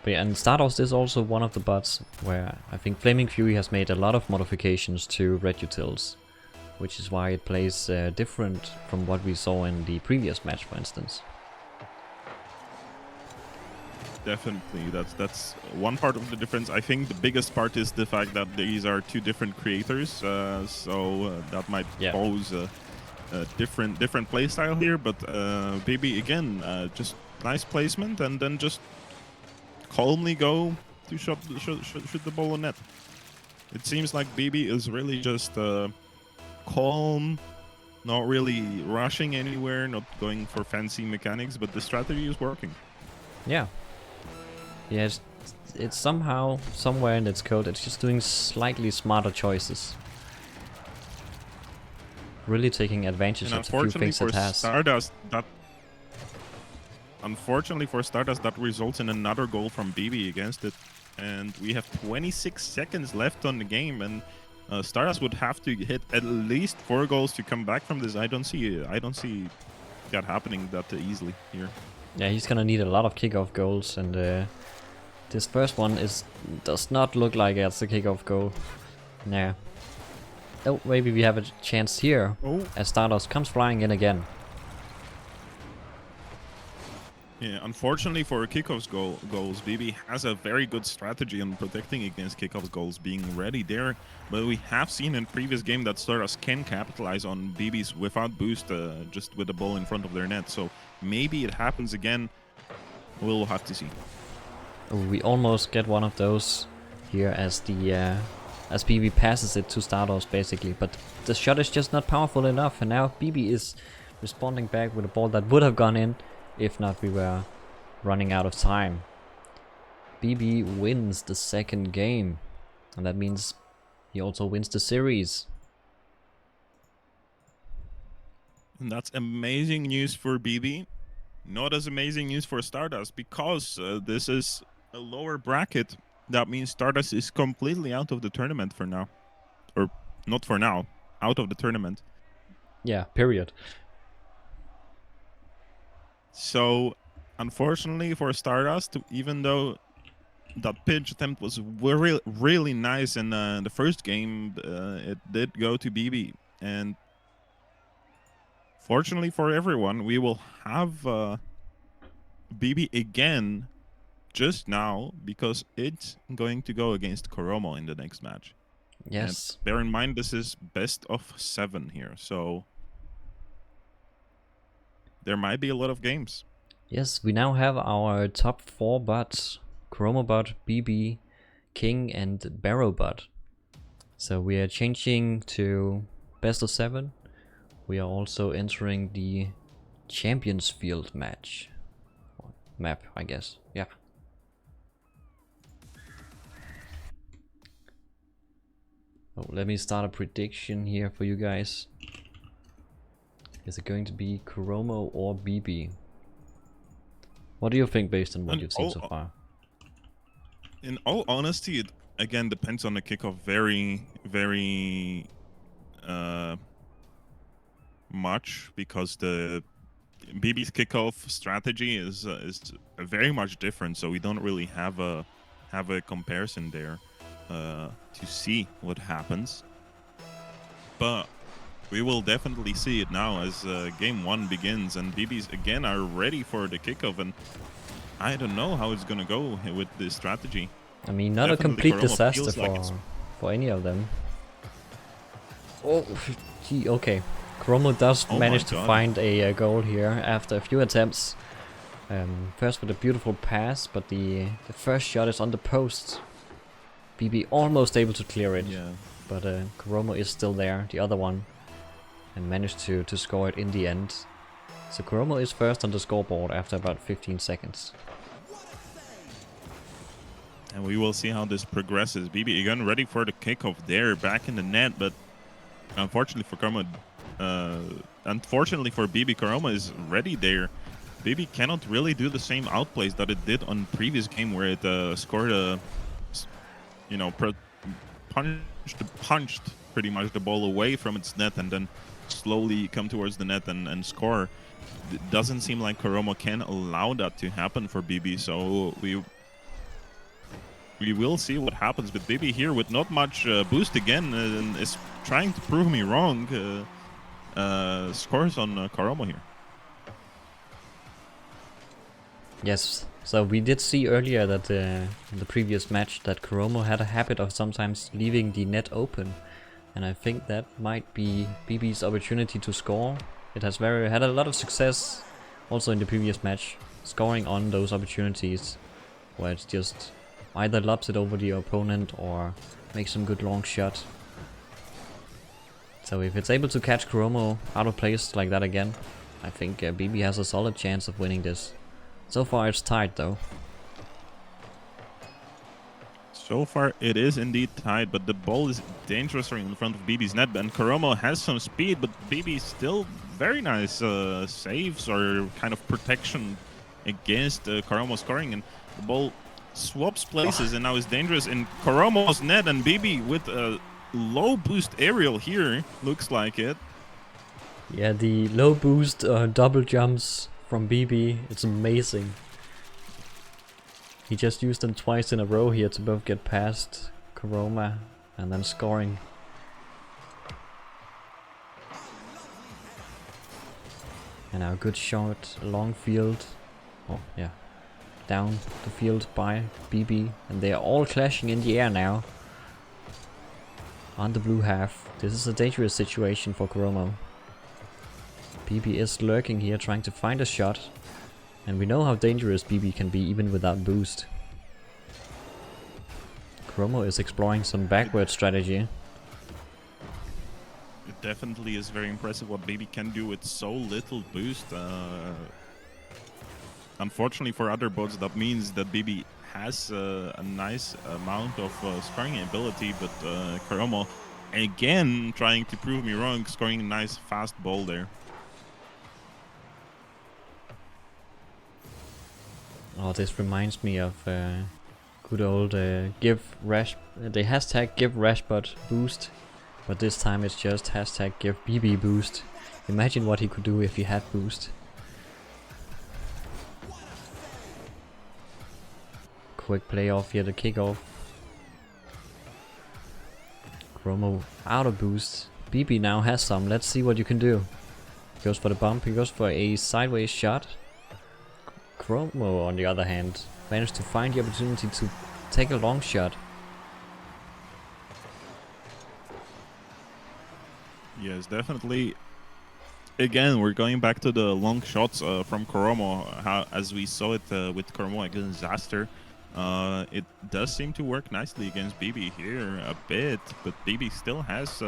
But yeah, and Stardust is also one of the bots where I think Flaming Fury has made a lot of modifications to red utils, which is why it plays different from what we saw in the previous match, for instance. Definitely, that's one part of the difference. I think the biggest part is the fact that these are two different creators, so that might pose a different playstyle here. But BB again, just nice placement, and then just calmly go to shoot the ball on net. It seems like BB is really just calm, not really rushing anywhere, not going for fancy mechanics, but the strategy is working. Yeah. Yeah, it's somehow, somewhere in its code, it's just doing slightly smarter choices. really taking advantage And of the few things it has. Unfortunately for Stardust, that results in another goal from BB against it. And we have 26 seconds left on the game, and Stardust would have to hit at least 4 goals to come back from this. I don't see that happening that easily here. Yeah, he's gonna need a lot of kickoff goals, and this first one does not look like it's a kickoff goal. Nah. Oh, maybe we have a chance here, as Stardust comes flying in again. Yeah, unfortunately for kickoffs goals, BB has a very good strategy on protecting against kickoffs goals, being ready there. But we have seen in previous game that Stardust can capitalize on BBs without boost, just with the ball in front of their net. So maybe it happens again. We'll have to see. We almost get one of those here as the as BB passes it to Stardust basically, but the shot is just not powerful enough, and now BB is responding back with a ball that would have gone in if not we were running out of time. BB wins the second game, and that means he also wins the series. And that's amazing news for BB. Not as amazing news for Stardust, because this is a lower bracket. That means Stardust is completely out of the tournament for now. Or not for now, out of the tournament. Yeah, period. So, unfortunately for Stardust, even though that pitch attempt was really nice in the first game, it did go to BB. And fortunately for everyone, we will have BB again just now, because it's going to go against Koromo in the next match. Yes. And bear in mind, this is best of 7 here, so there might be a lot of games. Yes, we now have our top 4 bots: KoromoBot, BB, King, and Berrobot. So we are changing to best of 7. We are also entering the Champions Field match. Map, I guess. Yeah. Oh, let me start a prediction here for you guys. Is it going to be Koromo or BB? What do you think based on what you've seen so far? In all honesty, it again depends on the kickoff very much, because the BB's kickoff strategy is very much different, so we don't really have a comparison there to see what happens. But we will definitely see it now as game 1 begins, and BBs again are ready for the kickoff, and I don't know how it's gonna go with this strategy. I mean, not definitely a complete disaster for any of them. Oh, gee, okay. Koromo does manage to find a goal here after a few attempts. First with a beautiful pass, but the first shot is on the post. BB almost able to clear it, yeah. But Koromo is still there, the other one, and managed to score it in the end. So Koromo is first on the scoreboard after about 15 seconds. And we will see how this progresses. BB again ready for the kickoff there, back in the net, but unfortunately for Koromo, unfortunately for BB, Koromo is ready there. BB cannot really do the same outplays that it did on previous game, where it scored a, you know, punched pretty much the ball away from its net and then slowly come towards the net and score. It doesn't seem like Koromo can allow that to happen for BB, so we will see what happens. But BB here with not much boost again is trying to prove me wrong. Scores on Koromo here. Yes, so we did see earlier that in the previous match that Koromo had a habit of sometimes leaving the net open, and I think that might be BB's opportunity to score. It has had a lot of success also in the previous match, scoring on those opportunities where it's just either lobs it over the opponent or makes some good long shot. So if it's able to catch Koromo out of place like that again, I think BB has a solid chance of winning this. So far it's tied though. So far, it is indeed tied, but the ball is dangerous in front of BB's net. And Koromo has some speed, but BB still very nice saves or kind of protection against Koromo scoring. And the ball swaps places and now is dangerous in Koromo's net. And BB with a low boost aerial here, looks like it. Yeah, the low boost double jumps from BB, it's amazing. He just used them twice in a row here to both get past Koromo and then scoring. And now a good shot along field. Oh yeah, down the field by BB, and they are all clashing in the air now. On the blue half. This is a dangerous situation for Koromo. BB is lurking here, trying to find a shot. And we know how dangerous BB can be even without boost. Koromo is exploring some backward strategy. It definitely is very impressive what BB can do with so little boost. Unfortunately for other bots, that means that BB has a nice amount of scoring ability, but Koromo again trying to prove me wrong, scoring a nice fast ball there. Oh, this reminds me of good old give rash. The hashtag give RLBot boost, but this time it's just hashtag give BB boost. Imagine what he could do if he had boost. Quick play off here, the kickoff. Koromo out of boost. BB now has some. Let's see what you can do. He goes for the bump. He goes for a sideways shot. Koromo, on the other hand, managed to find the opportunity to take a long shot. Yes, definitely. Again, we're going back to the long shots from Koromo, as we saw it with Koromo against Xasthur. It does seem to work nicely against BB here a bit, but BB still has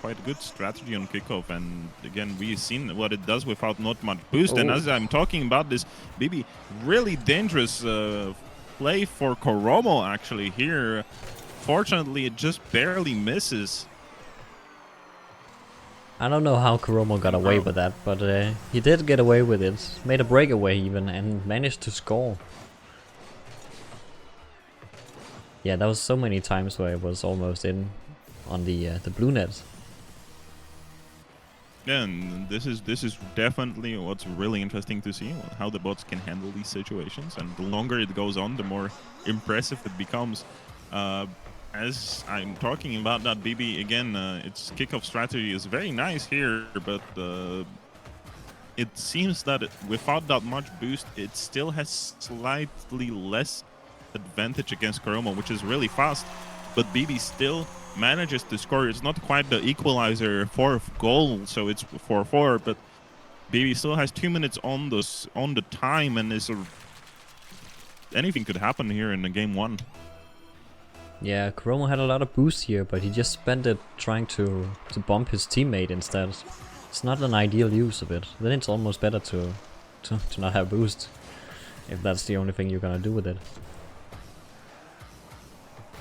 quite a good strategy on kickoff. And again, we've seen what it does without not much boost. And as I'm talking about this, BB really dangerous play for Koromo actually here. Fortunately, it just barely misses. I don't know how Koromo got away with that, but he did get away with it. Made a breakaway even and managed to score. Yeah, that was so many times where it was almost in on the blue net. Yeah, and this is definitely what's really interesting to see, how the bots can handle these situations. And the longer it goes on, the more impressive it becomes. As I'm talking about that, BB, again, its kickoff strategy is very nice here, but it seems that without that much boost, it still has slightly less advantage against Koromo, which is really fast, but BB still manages to score. It's not quite the equalizer fourth goal, so it's 4-4, but BB still has 2 minutes on the time, and anything could happen here in the game one. Yeah, Koromo had a lot of boost here, but he just spent it trying to bump his teammate instead. It's not an ideal use of it. Then it's almost better to not have boost, if that's the only thing you're gonna do with it.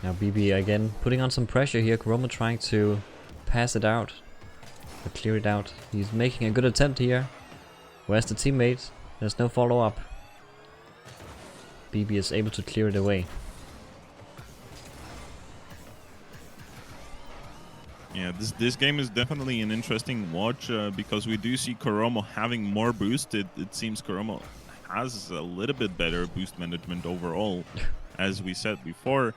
Now BB again putting on some pressure here. Koromo trying to pass it out, or clear it out. He's making a good attempt here. Where's the teammate? There's no follow-up. BB is able to clear it away. Yeah, this game is definitely an interesting watch because we do see Koromo having more boost. It seems Koromo has a little bit better boost management overall, as we said before.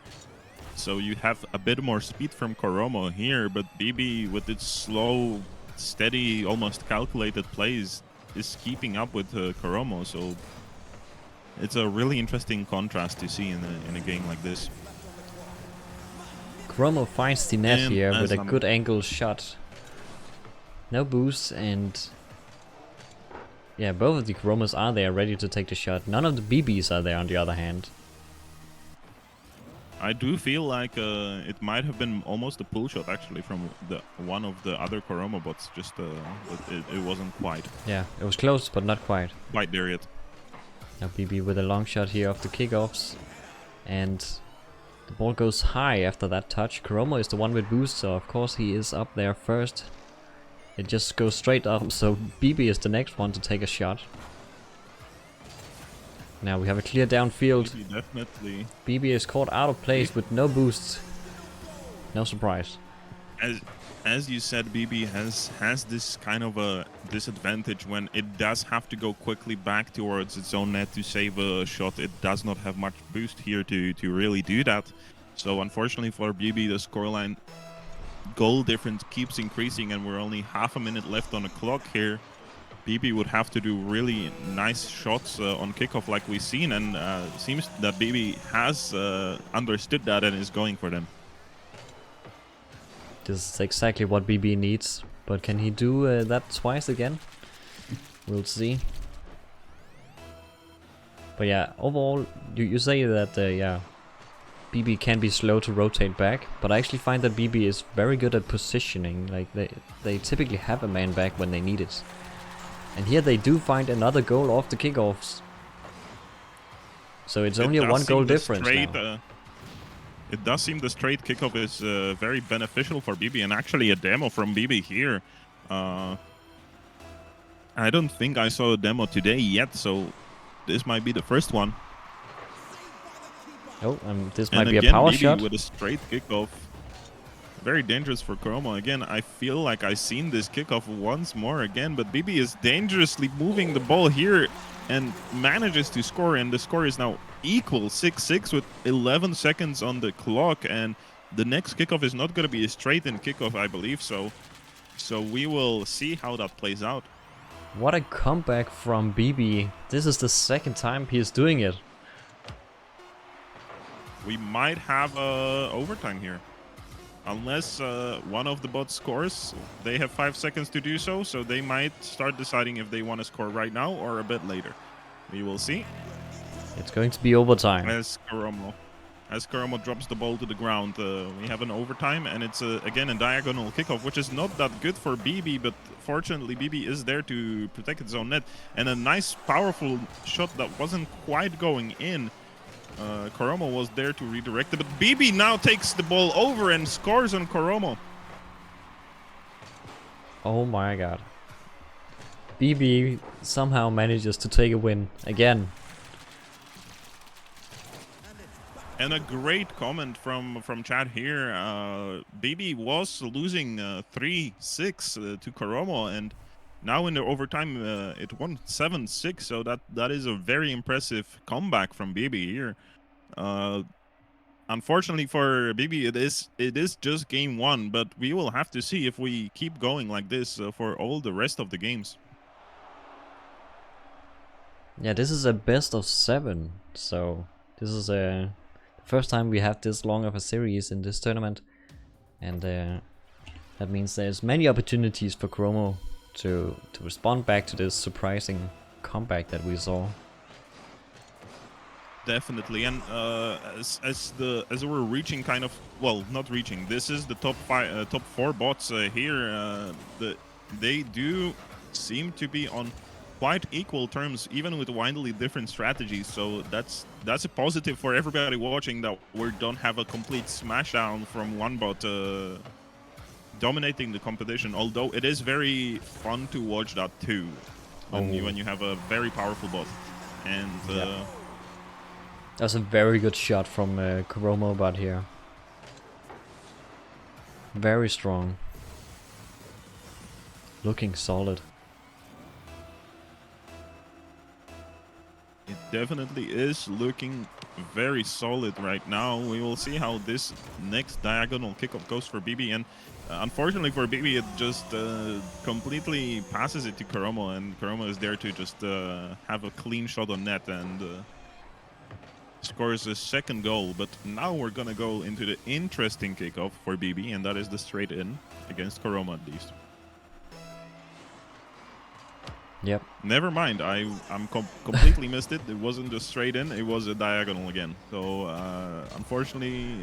So you have a bit more speed from Koromo here, but BB with its slow, steady, almost calculated plays is keeping up with Koromo. So it's a really interesting contrast to see in a game like this. Koromo finds the net here with a good angle shot. No boost, and yeah, both of the Koromos are there ready to take the shot. None of the BBs are there on the other hand. I do feel like it might have been almost a pull shot actually from one of the other KoromoBots, just it wasn't quite. Yeah, it was close but not quite. Quite there yet. Now BB with a long shot here off the kickoffs, and The ball goes high after that touch. Koromo is the one with boost, so of course he is up there first. It just goes straight up, so BB is the next one to take a shot. Now we have a clear downfield. BB definitely. BB is caught out of place with no boosts. No surprise. As you said, BB has this kind of a disadvantage when it does have to go quickly back towards its own net to save a shot. It does not have much boost here to really do that. So unfortunately for BB, the scoreline goal difference keeps increasing, and we're only half a minute left on the clock here. BB would have to do really nice shots on kickoff like we've seen, and seems that BB has understood that and is going for them. This is exactly what BB needs, but can he do that twice again? We'll see. But yeah, overall, you say that yeah, BB can be slow to rotate back, but I actually find that BB is very good at positioning. Like they typically have a man back when they need it. And here they do find another goal off the kickoffs. So it's only a 1 goal difference now. It does seem the straight kickoff is very beneficial for BB, and actually a demo from BB here. I don't think I saw a demo today yet, so this might be the first one. Oh, this might be a power BB shot. With a straight kickoff. Very dangerous for Koromo. Again, I feel like I've seen this kickoff once more again, but BB is dangerously moving the ball here and manages to score, and the score is now equal 6-6 with 11 seconds on the clock, and the next kickoff is not going to be a straight-in kickoff, I believe, so we will see how that plays out. What a comeback from BB. This is the second time he is doing it. We might have overtime here. Unless one of the bots scores, they have 5 seconds to do so, so they might start deciding if they want to score right now or a bit later. We will see. It's going to be overtime. As Koromo drops the ball to the ground, we have an overtime, and it's again a diagonal kickoff, which is not that good for BB, but fortunately BB is there to protect its own net. And a nice, powerful shot that wasn't quite going in. Koromo was there to redirect it, but BB now takes the ball over and scores on Koromo. Oh my god. BB somehow manages to take a win again. And a great comment from chat here. BB was losing 3-6 to Koromo, and now in the overtime it won 7-6. So that is a very impressive comeback from BB here. Unfortunately for BB, it is just game 1, but we will have to see if we keep going like this for all the rest of the games. Yeah, this is a best of 7, so this is the first time we have this long of a series in this tournament, and that means there's many opportunities for Koromo to respond back to this surprising comeback that we saw. Definitely, and as we're reaching kind of, well, not reaching, this is the top 4 bots here. They do seem to be on quite equal terms, even with widely different strategies. So that's a positive for everybody watching, that we don't have a complete smashdown from one bot dominating the competition. Although it is very fun to watch that too, when you have a very powerful bot. And that's a very good shot from KoromoBot here. Very strong. Looking solid. It definitely is looking very solid right now. We will see how this next diagonal kickoff goes for BB, and unfortunately for BB, it just completely passes it to Koromo, and Koromo is there to just have a clean shot on net and scores a second goal. But now we're gonna go into the interesting kickoff for BB, and that is the straight in against Koromo at least. Yep. Never mind, I'm completely missed it. It wasn't a straight in, it was a diagonal again. So unfortunately,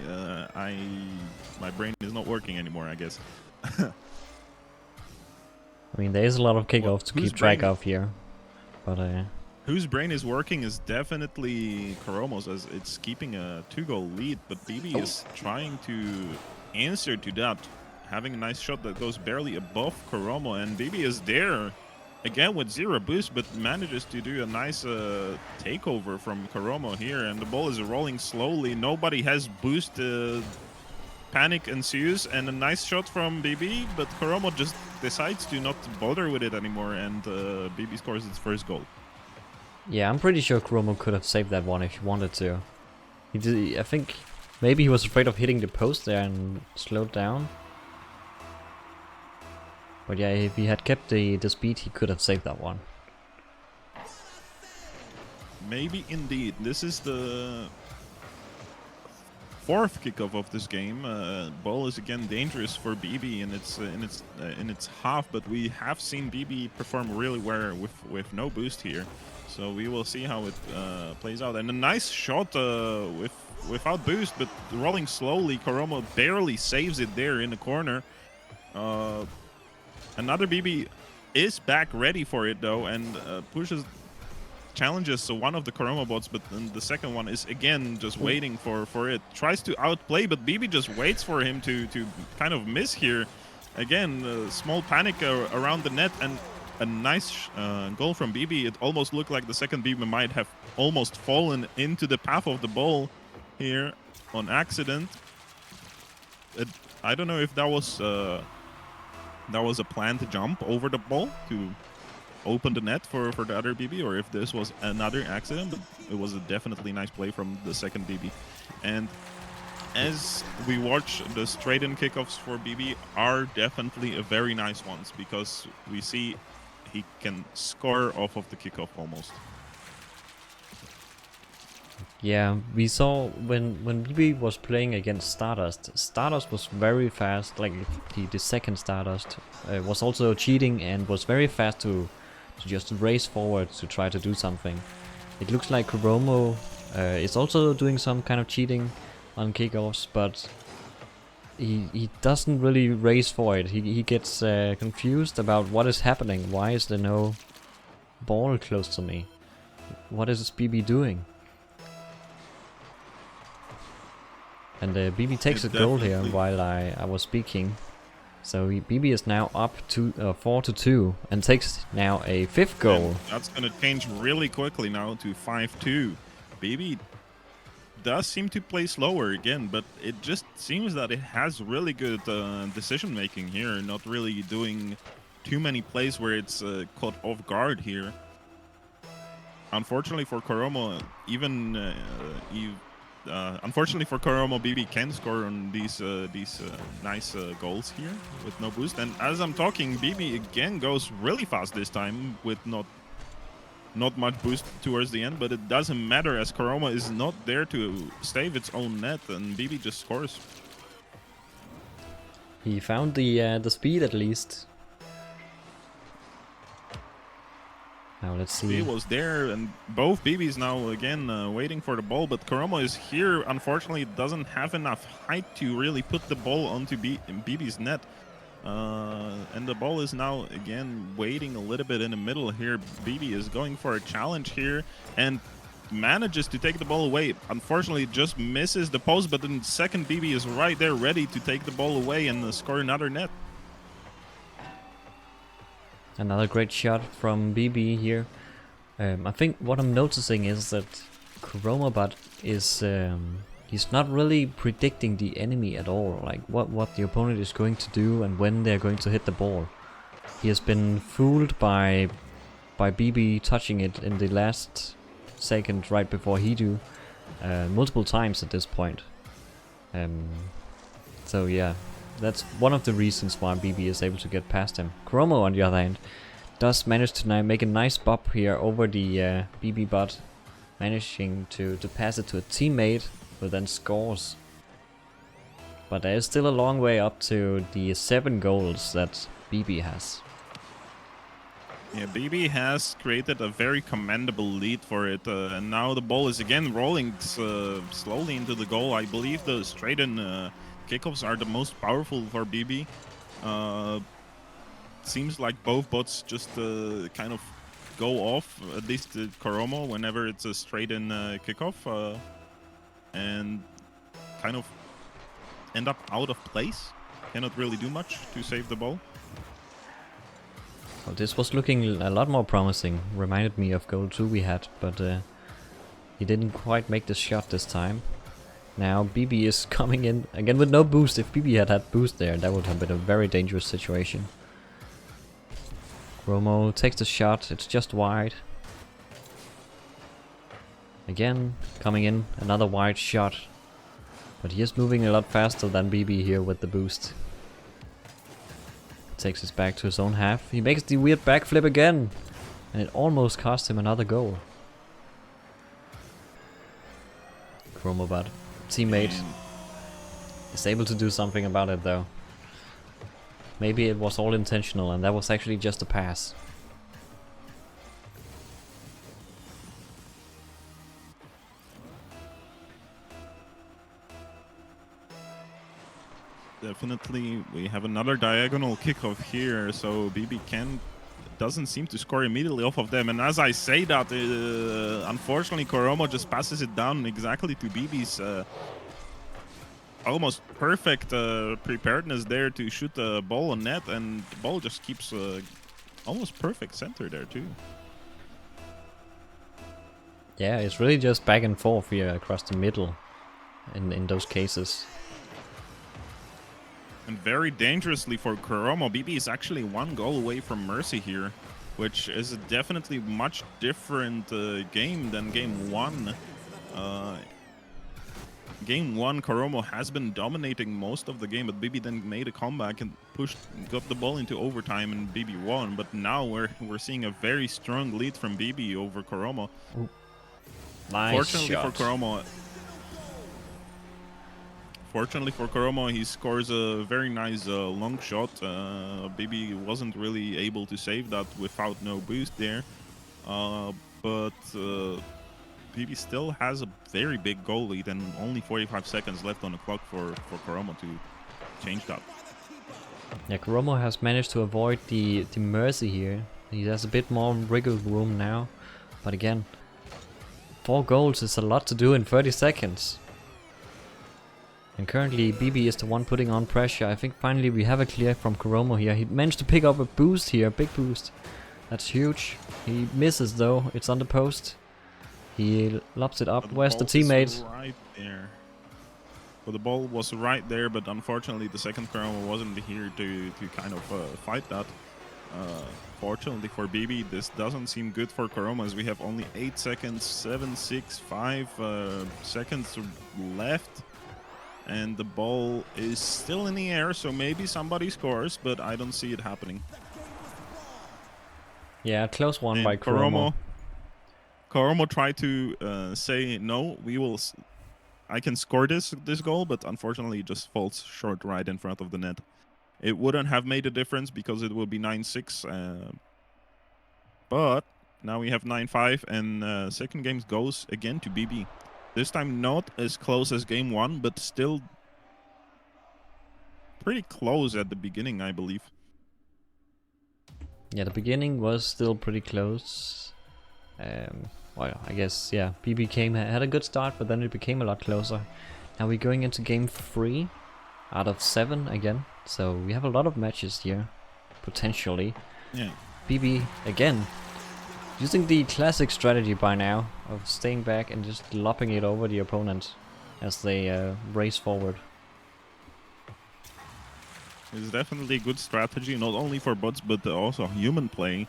my brain is not working anymore, I guess. I mean, there is a lot of kickoffs to keep track of here, but whose brain is working is definitely Koromo's, as it's keeping a 2-goal lead, but BB is trying to answer to that, having a nice shot that goes barely above Koromo, and BB is there again with 0 boost, but manages to do a nice takeover from Koromo here, and the ball is rolling slowly. Nobody has boost. Panic ensues, and a nice shot from BB, but Koromo just decides to not bother with it anymore, and BB scores its first goal. Yeah, I'm pretty sure Koromo could have saved that one if he wanted to. He did. I think maybe he was afraid of hitting the post there and slowed down. But yeah, if he had kept the speed, he could have saved that one. Maybe indeed. This is the 4th kickoff of this game. Ball is again dangerous for BB in its half, but we have seen BB perform really well with no boost here. So we will see how it plays out. And a nice shot without boost, but rolling slowly. Koromo barely saves it there in the corner. Another BB is back ready for it though, and challenges one of the KoromoBots, but then the second one is again just waiting for it. Tries to outplay, but BB just waits for him to kind of miss here. Again, small panic around the net, and a nice goal from BB. It almost looked like the second BB might have almost fallen into the path of the ball here on accident. I don't know if that was a planned jump over the ball to open the net for the other BB, or if this was another accident, but it was a definitely nice play from the second BB. And as we watch, the straight-in kickoffs for BB are definitely a very nice ones, because we see he can score off of the kickoff almost. Yeah, we saw when BB was playing against Stardust, Stardust was very fast, like the second Stardust was also cheating and was very fast to just race forward to try to do something. It looks like Koromo is also doing some kind of cheating on kickoffs, but he doesn't really race for it. He gets confused about what is happening. Why is there no ball close to me? What is BB doing? And BB takes a goal here while I was speaking. So BB is now up to 4-2 and takes now a 5th goal. And that's gonna change really quickly now to 5-2. BB does seem to play slower again, but it just seems that it has really good decision making here, not really doing too many plays where it's caught off guard here. Unfortunately for Koromo, unfortunately for Koromo, BB can score on these nice goals here with no boost. And as I'm talking, BB again goes really fast this time with not much boost towards the end, but it doesn't matter as Koromo is not there to save its own net, and BB just scores. He found the speed at least. Now let's see. He was there, and both BBs now again waiting for the ball, but Koromo is here. Unfortunately, doesn't have enough height to really put the ball onto BB's net. And the ball is now again waiting a little bit in the middle here. BB is going for a challenge here and manages to take the ball away. Unfortunately, just misses the post, but then second BB is right there ready to take the ball away and score another net. Another great shot from BB here. I think what I'm noticing is that KoromoBot is he's not really predicting the enemy at all, like what the opponent is going to do and when they're going to hit the ball. He has been fooled by BB touching it in the last second right before he do multiple times at this point. So yeah, that's one of the reasons why BB is able to get past him. Koromo, on the other hand, does manage to now make a nice bop here over the BB bot, managing to pass it to a teammate who then scores. But there is still a long way up to the 7 goals that BB has. Yeah, BB has created a very commendable lead for it, and now the ball is again rolling slowly into the goal. I believe the straight-in kickoffs are the most powerful for BB. Seems like both bots just kind of go off, at least Koromo, whenever it's a straight-in kickoff, and kind of end up out of place. Cannot really do much to save the ball. Well, this was looking a lot more promising. Reminded me of goal 2 we had, but he didn't quite make the shot this time. Now BB is coming in again with no boost. If BB had boost there, that would have been a very dangerous situation. Koromo takes the shot, it's just wide. Again, coming in, another wide shot. But he is moving a lot faster than BB here with the boost. Takes us back to his own half. He makes the weird backflip again. And it almost cost him another goal. KoromoBot, teammate, is able to do something about it though. Maybe it was all intentional and that was actually just a pass. Definitely, we have another diagonal kickoff here, so BB doesn't seem to score immediately off of them. And as I say that, unfortunately, Koromo just passes it down exactly to BB's almost perfect preparedness there to shoot the ball on net, and the ball just keeps almost perfect center there too. Yeah, it's really just back and forth here across the middle in those cases. And very dangerously for Koromo, BB is actually 1 goal away from Mercy here, which is definitely much different game than game 1. Game 1, Koromo has been dominating most of the game, but BB then made a comeback and got the ball into overtime, and BB won. But now we're seeing a very strong lead from BB over Koromo. Ooh. Nice Fortunately shot. Fortunately for Koromo, he scores a very nice long shot. BB wasn't really able to save that without no boost there. But BB still has a very big goal lead and only 45 seconds left on the clock for Koromo to change that. Yeah, Koromo has managed to avoid the Mercy here. He has a bit more wriggle room now. But again, 4 goals is a lot to do in 30 seconds. And currently BB is the one putting on pressure. I think finally we have a clear from Koromo here. He managed to pick up a boost here, big boost. That's huge. He misses though, it's on the post. He lobs it up. Where's the teammate? Right there. Well, the ball was right there, but unfortunately the second Koromo wasn't here to kind of fight that. Fortunately for BB, this doesn't seem good for Koromo, as we have only 8 seconds, 7, 6, 5 seconds left. And the ball is still in the air, so maybe somebody scores, but I don't see it happening. Yeah, close one and by Koromo. Koromo tried to say, no, I can score this goal, but unfortunately it just falls short right in front of the net. It wouldn't have made a difference because it would be 9-6. But now we have 9-5, and second game goes again to BB. This time not as close as game 1, but still pretty close at the beginning, I believe. Yeah, the beginning was still pretty close. Well, I guess, yeah, BB had a good start, but then it became a lot closer. Now we're going into game 3 out of 7 again. So we have a lot of matches here, potentially. Yeah. BB, again, using the classic strategy by now of staying back and just lopping it over the opponent as they race forward. It's definitely a good strategy, not only for bots but also human play.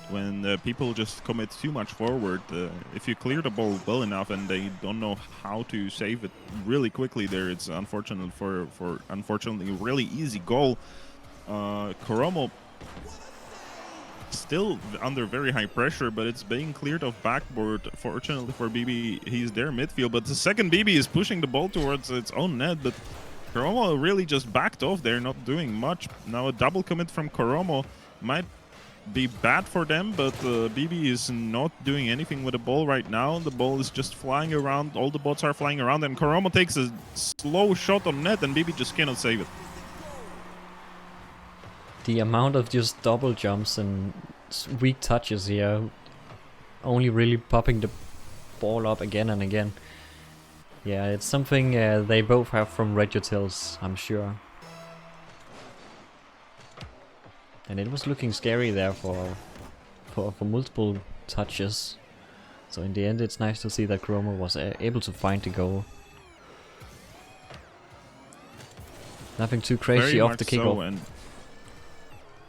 When people just commit too much forward, if you clear the ball well enough and they don't know how to save it really quickly there, it's unfortunate for unfortunately a really easy goal. Koromo still under very high pressure, but it's being cleared off backboard. Fortunately for BB, he's there midfield, but the second BB is pushing the ball towards its own net, but Koromo really just backed off there, not doing much. Now a double commit from Koromo might be bad for them, but BB is not doing anything with the ball right now. The ball is just flying around, all the bots are flying around, and Koromo takes a slow shot on net, and BB just cannot save it. the amount of just double jumps and weak touches here, only really popping the ball up again and again. Yeah, it's something they both have from Regutils, I'm sure. And it was looking scary there for multiple touches. So in the end, it's nice to see that Koromo was able to find the goal. Nothing too crazy Very off much the kickoff. so, and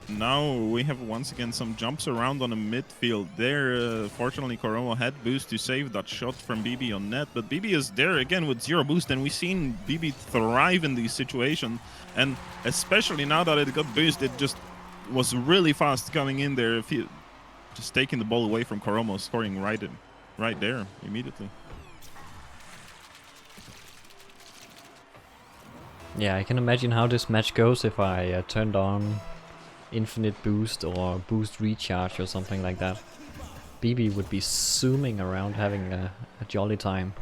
now we have once again some jumps around on the midfield. There, fortunately, Koromo had boost to save that shot from BB on net, but BB is there again with 0 boost, and we've seen BB thrive in these situations, and especially now that it got boost, it just was really fast coming in there. If he just taking the ball away from Koromo, scoring right there immediately. Yeah, I can imagine how this match goes if I turned on infinite boost or boost recharge or something like that. BB would be zooming around having a jolly time.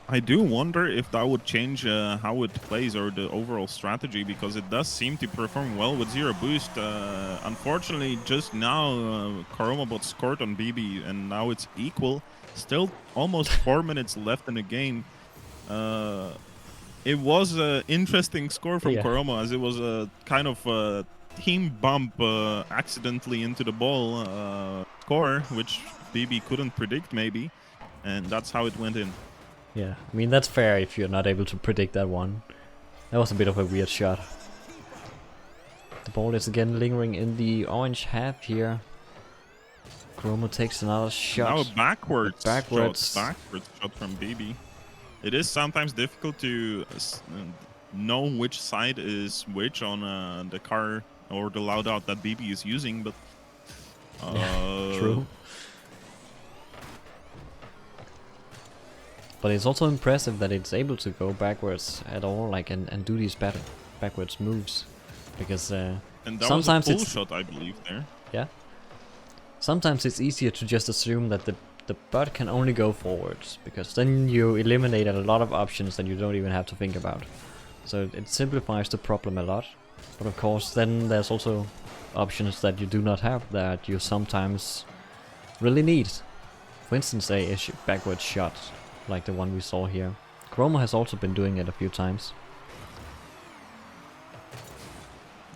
I do wonder if that would change how it plays or the overall strategy, because it does seem to perform well with 0 boost. Unfortunately, just now KoromoBot scored on BB, and now it's equal. Still almost 4 minutes left in the game. It was an interesting score from Koromo, as it was a kind of a team bump accidentally into the ball score, which BB couldn't predict maybe, and that's how it went in. Yeah, I mean that's fair if you're not able to predict that one. That was a bit of a weird shot. The ball is again lingering in the orange half here. Koromo takes another shot. Now a backwards shot from BB. It is sometimes difficult to know which side is which on the car or the loadout that BB is using, but true. But it's also impressive that it's able to go backwards at all, like and do these backwards moves, because and that sometimes was a pull it's shot, I believe, there. Yeah. Sometimes it's easier to just assume that the bot can only go forwards, because then you eliminate a lot of options that you don't even have to think about. So it simplifies the problem a lot. But of course then there's also options that you do not have that you sometimes really need. For instance, a backwards shot like the one we saw here. Koromo has also been doing it a few times.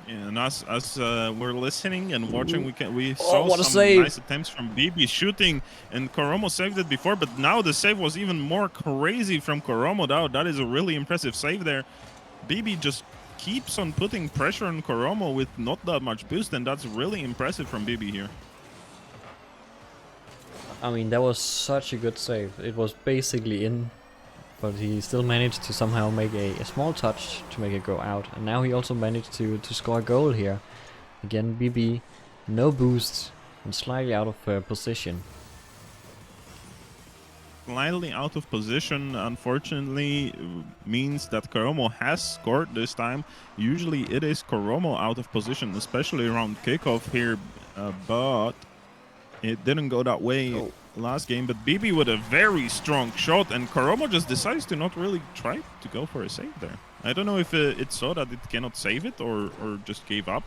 Yeah, and as we're listening and watching, we saw some save. nice attempts from BB shooting, and Koromo saved it before, but now the save was even more crazy from Koromo. That is a really impressive save there. BB just keeps on putting pressure on Koromo with not that much boost, and that's really impressive from BB here. I mean, that was such a good save. It was basically in, but he still managed to somehow make a small touch to make it go out. And now he also managed to score a goal here. Again, BB, no boost and slightly out of position. Slightly out of position, unfortunately, means that Koromo has scored this time. Usually it is Koromo out of position, especially around kickoff here, but it didn't go that way last game. But BB with a very strong shot, and Koromo just decides to not really try to go for a save there. I don't know if it saw that it cannot save it or just gave up.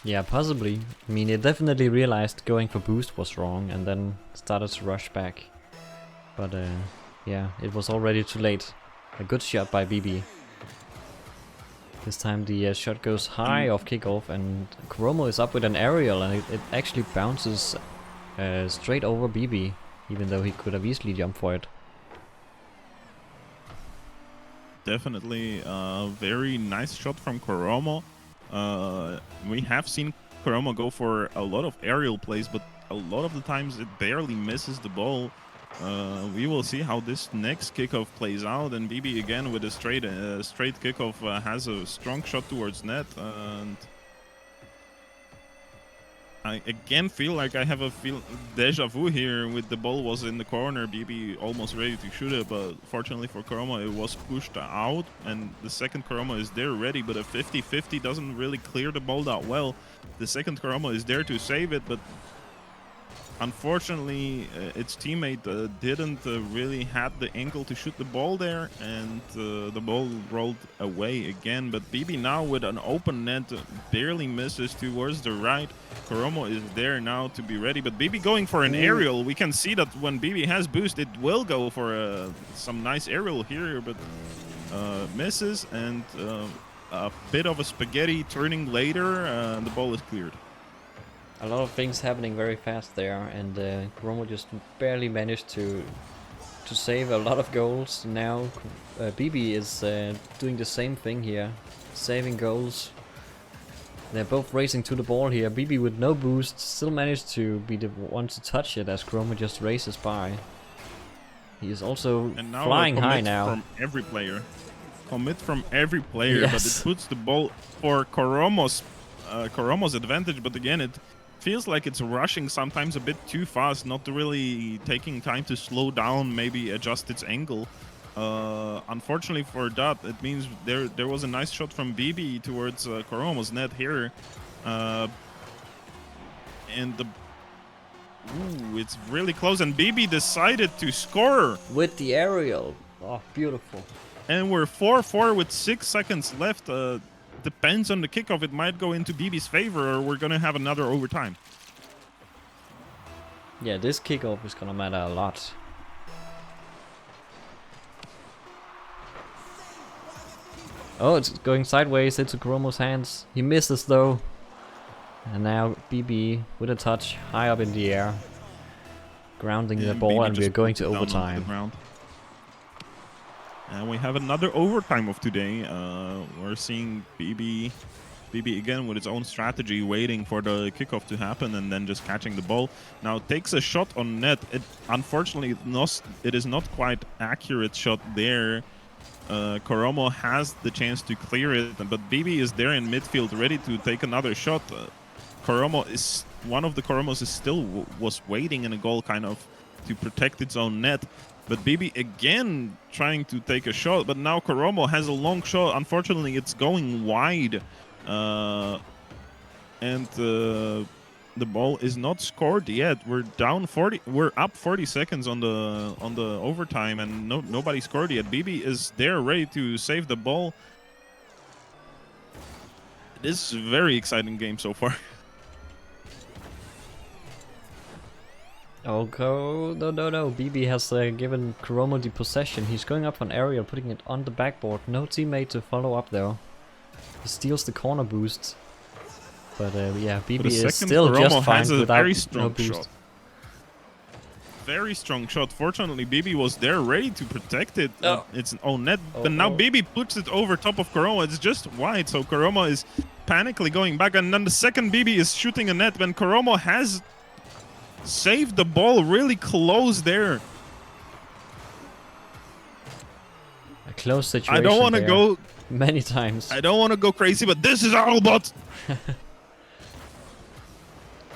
Yeah, possibly. I mean, it definitely realized going for boost was wrong and then started to rush back. But yeah, it was already too late. A good shot by BB. This time the shot goes high off kickoff, and Koromo is up with an aerial, and it actually bounces straight over BB, even though he could have easily jumped for it. Definitely a very nice shot from Koromo. We have seen Koromo go for a lot of aerial plays, but a lot of the times it barely misses the ball. We will see how this next kickoff plays out, and BB again with a straight kickoff has a strong shot towards net, and I again feel like I have a deja vu here with the ball was in the corner, BB almost ready to shoot it, but fortunately for Koromo it was pushed out, and the second Koromo is there ready, but a 50-50 doesn't really clear the ball that well. The second Koromo is there to save it, but unfortunately, its teammate didn't really have the angle to shoot the ball there, and the ball rolled away again. But BB now with an open net barely misses towards the right. Koromo is there now to be ready, but BB going for an aerial. We can see that when BB has boost, it will go for some nice aerial here, but misses, and a bit of a spaghetti turning later. The ball is cleared. A lot of things happening very fast there, and Koromo just barely managed to save a lot of goals. Now BB is doing the same thing here, saving goals. They're both racing to the ball here. BB with no boost still managed to be the one to touch it as Koromo just races by. He is also flying high now. From every player. Commit from every player, yes. But it puts the ball for Koromo's advantage. But again, it feels like it's rushing sometimes a bit too fast, not really taking time to slow down, maybe adjust its angle. Unfortunately for that, it means there was a nice shot from BB towards Koromo's net here. And it's really close, and BB decided to score with the aerial. Oh, beautiful. And we're 4-4 with 6 seconds left. Depends on the kickoff. It might go into BB's favor, or we're gonna have another overtime. Yeah, this kickoff is gonna matter a lot. Oh, it's going sideways into Koromo's hands. He misses though. And now BB with a touch high up in the air, grounding the ball, and we're going to overtime. And we have another overtime of today. We're seeing BB again with its own strategy, waiting for the kickoff to happen and then just catching the ball. Now takes a shot on net. Unfortunately, it is not quite accurate shot there. Koromo has the chance to clear it, but BB is there in midfield ready to take another shot. One of the Koromos is still was waiting in a goal kind of to protect its own net. But BB again trying to take a shot, but now Koromo has a long shot. Unfortunately, it's going wide, and the ball is not scored yet. We're down 40. We're up 40 seconds on the overtime, and nobody scored yet. BB is there, ready to save the ball. This is a very exciting game so far. Oh, no. BB has given Koromo the possession. He's going up on aerial, putting it on the backboard. No teammate to follow up though. He steals the corner boost. But yeah, BB is still just fine without no boost. Shot. Very strong shot. Fortunately, BB was there ready to protect it. It's an own net. But now BB puts it over top of Koromo. It's just wide, so Koromo is panically going back. And then the second BB is shooting a net when Koromo has saved the ball really close there. A close situation. I don't want to go many times. I don't want to go crazy, but this is RLBot.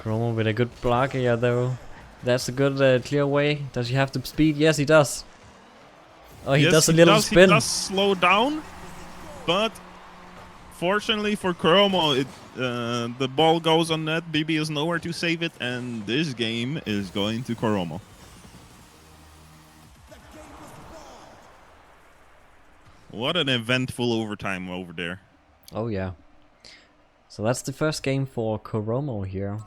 Koromo with a good block here though. That's a good clear way. Does he have the speed? Yes, he does. Oh, he does a little spin. He does slow down, but fortunately for Koromo, the ball goes on net. BB is nowhere to save it, and this game is going to Koromo. What an eventful overtime over there. Oh yeah. So that's the first game for Koromo here.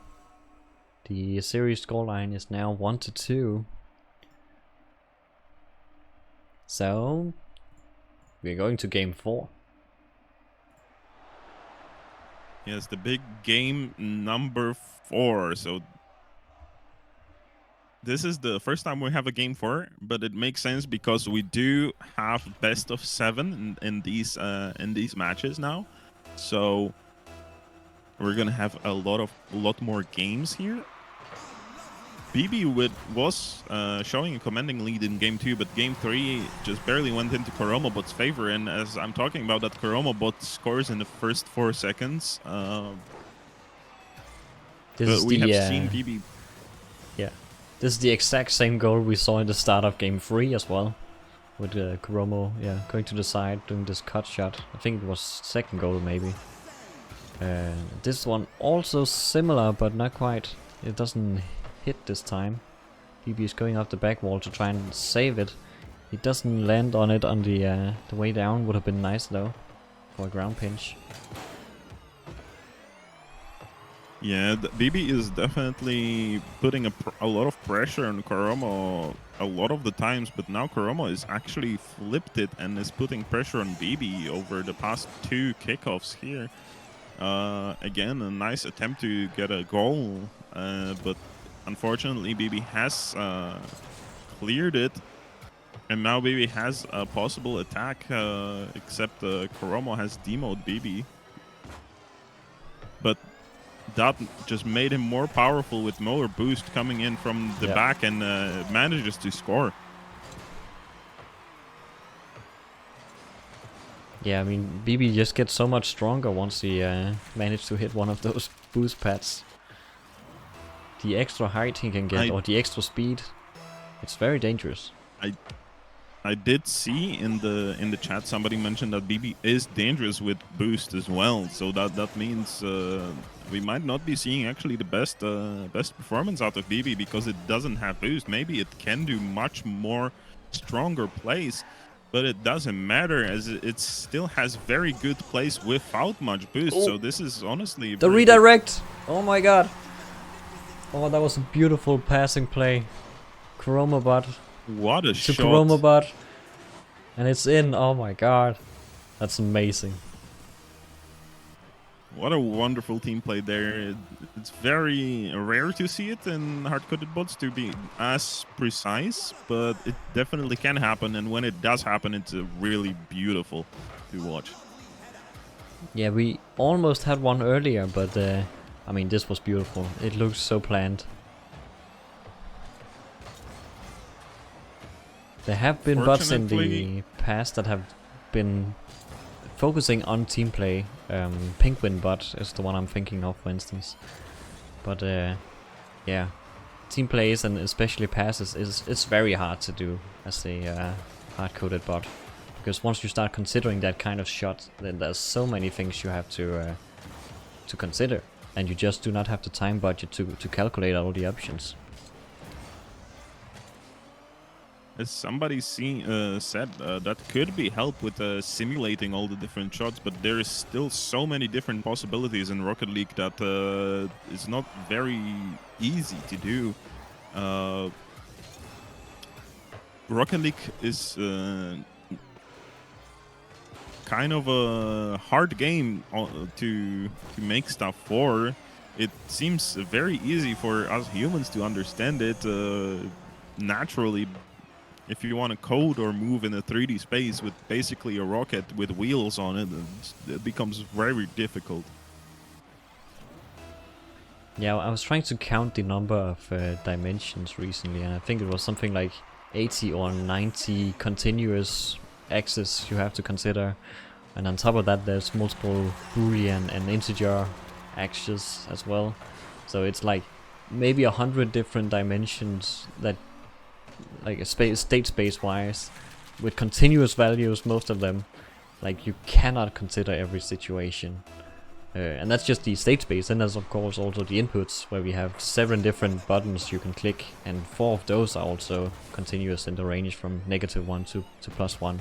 The series scoreline is now 1-2. So we're going to game 4. Yes, the big game number 4. So this is the first time we have a game 4, but it makes sense because we do have best of 7 in these matches now. So we're gonna have a lot more games here. BB was showing a commanding lead in game 2, but game 3 just barely went into KoromoBot's favor. And as I'm talking about that, KoromoBot scores in the first 4 seconds. But we have seen BB. Yeah, this is the exact same goal we saw in the start of game 3 as well, with Koromo, going to the side, doing this cut shot. I think it was second goal maybe. This one also similar, but not quite. It doesn't hit this time. BB is going up the back wall to try and save it. He doesn't land on it on the way down. Would have been nice though for a ground pinch. Yeah, BB is definitely putting a lot of pressure on Koromo a lot of the times, but now Koromo is actually flipped it and is putting pressure on BB over the past 2 kickoffs here. Again, a nice attempt to get a goal, but unfortunately BB has cleared it, and now BB has a possible attack, except Koromo has demoed BB. But that just made him more powerful with more boost coming in from the back, and manages to score. Yeah, I mean, BB just gets so much stronger once he managed to hit one of those boost pads. The extra height he can get, or the extra speed, it's very dangerous. I did see in the chat somebody mentioned that BB is dangerous with boost as well, so that means we might not be seeing actually the best performance out of BB because it doesn't have boost. Maybe it can do much more stronger plays, but it doesn't matter as it still has very good plays without much boost. So this is honestly the redirect. Oh my god! Oh, that was a beautiful passing play. KoromoBot. What a shot! To KoromoBot, and it's in. Oh my god, that's amazing. What a wonderful team play there. It's very rare to see it in hard-coded bots to be as precise, but it definitely can happen, and when it does happen, it's really beautiful to watch. Yeah, we almost had one earlier, but I mean, this was beautiful. It looks so planned. There have been bots in the past that have been focusing on team play. Penguin bot is the one I'm thinking of, for instance. But yeah, team plays and especially passes is very hard to do as a hard-coded bot, because once you start considering that kind of shot, then there's so many things you have to consider, and you just do not have the time budget to calculate all the options. As somebody said, that could be helped with simulating all the different shots, but there is still so many different possibilities in Rocket League that it's not very easy to do. Rocket League is kind of a hard game to make stuff for. It seems very easy for us humans to understand it naturally. If you want to code or move in a 3D space with basically a rocket with wheels on it, it becomes very difficult. Yeah, I was trying to count the number of dimensions recently, and I think it was something like 80 or 90 continuous axes you have to consider. And on top of that, there's multiple Boolean and integer axes as well. So it's like maybe 100 different dimensions that, like a state space wise, with continuous values, most of them. Like, you cannot consider every situation. And that's just the state space. Then there's of course also the inputs, where we have 7 different buttons you can click, and 4 of those are also continuous in the range from -1 to +1.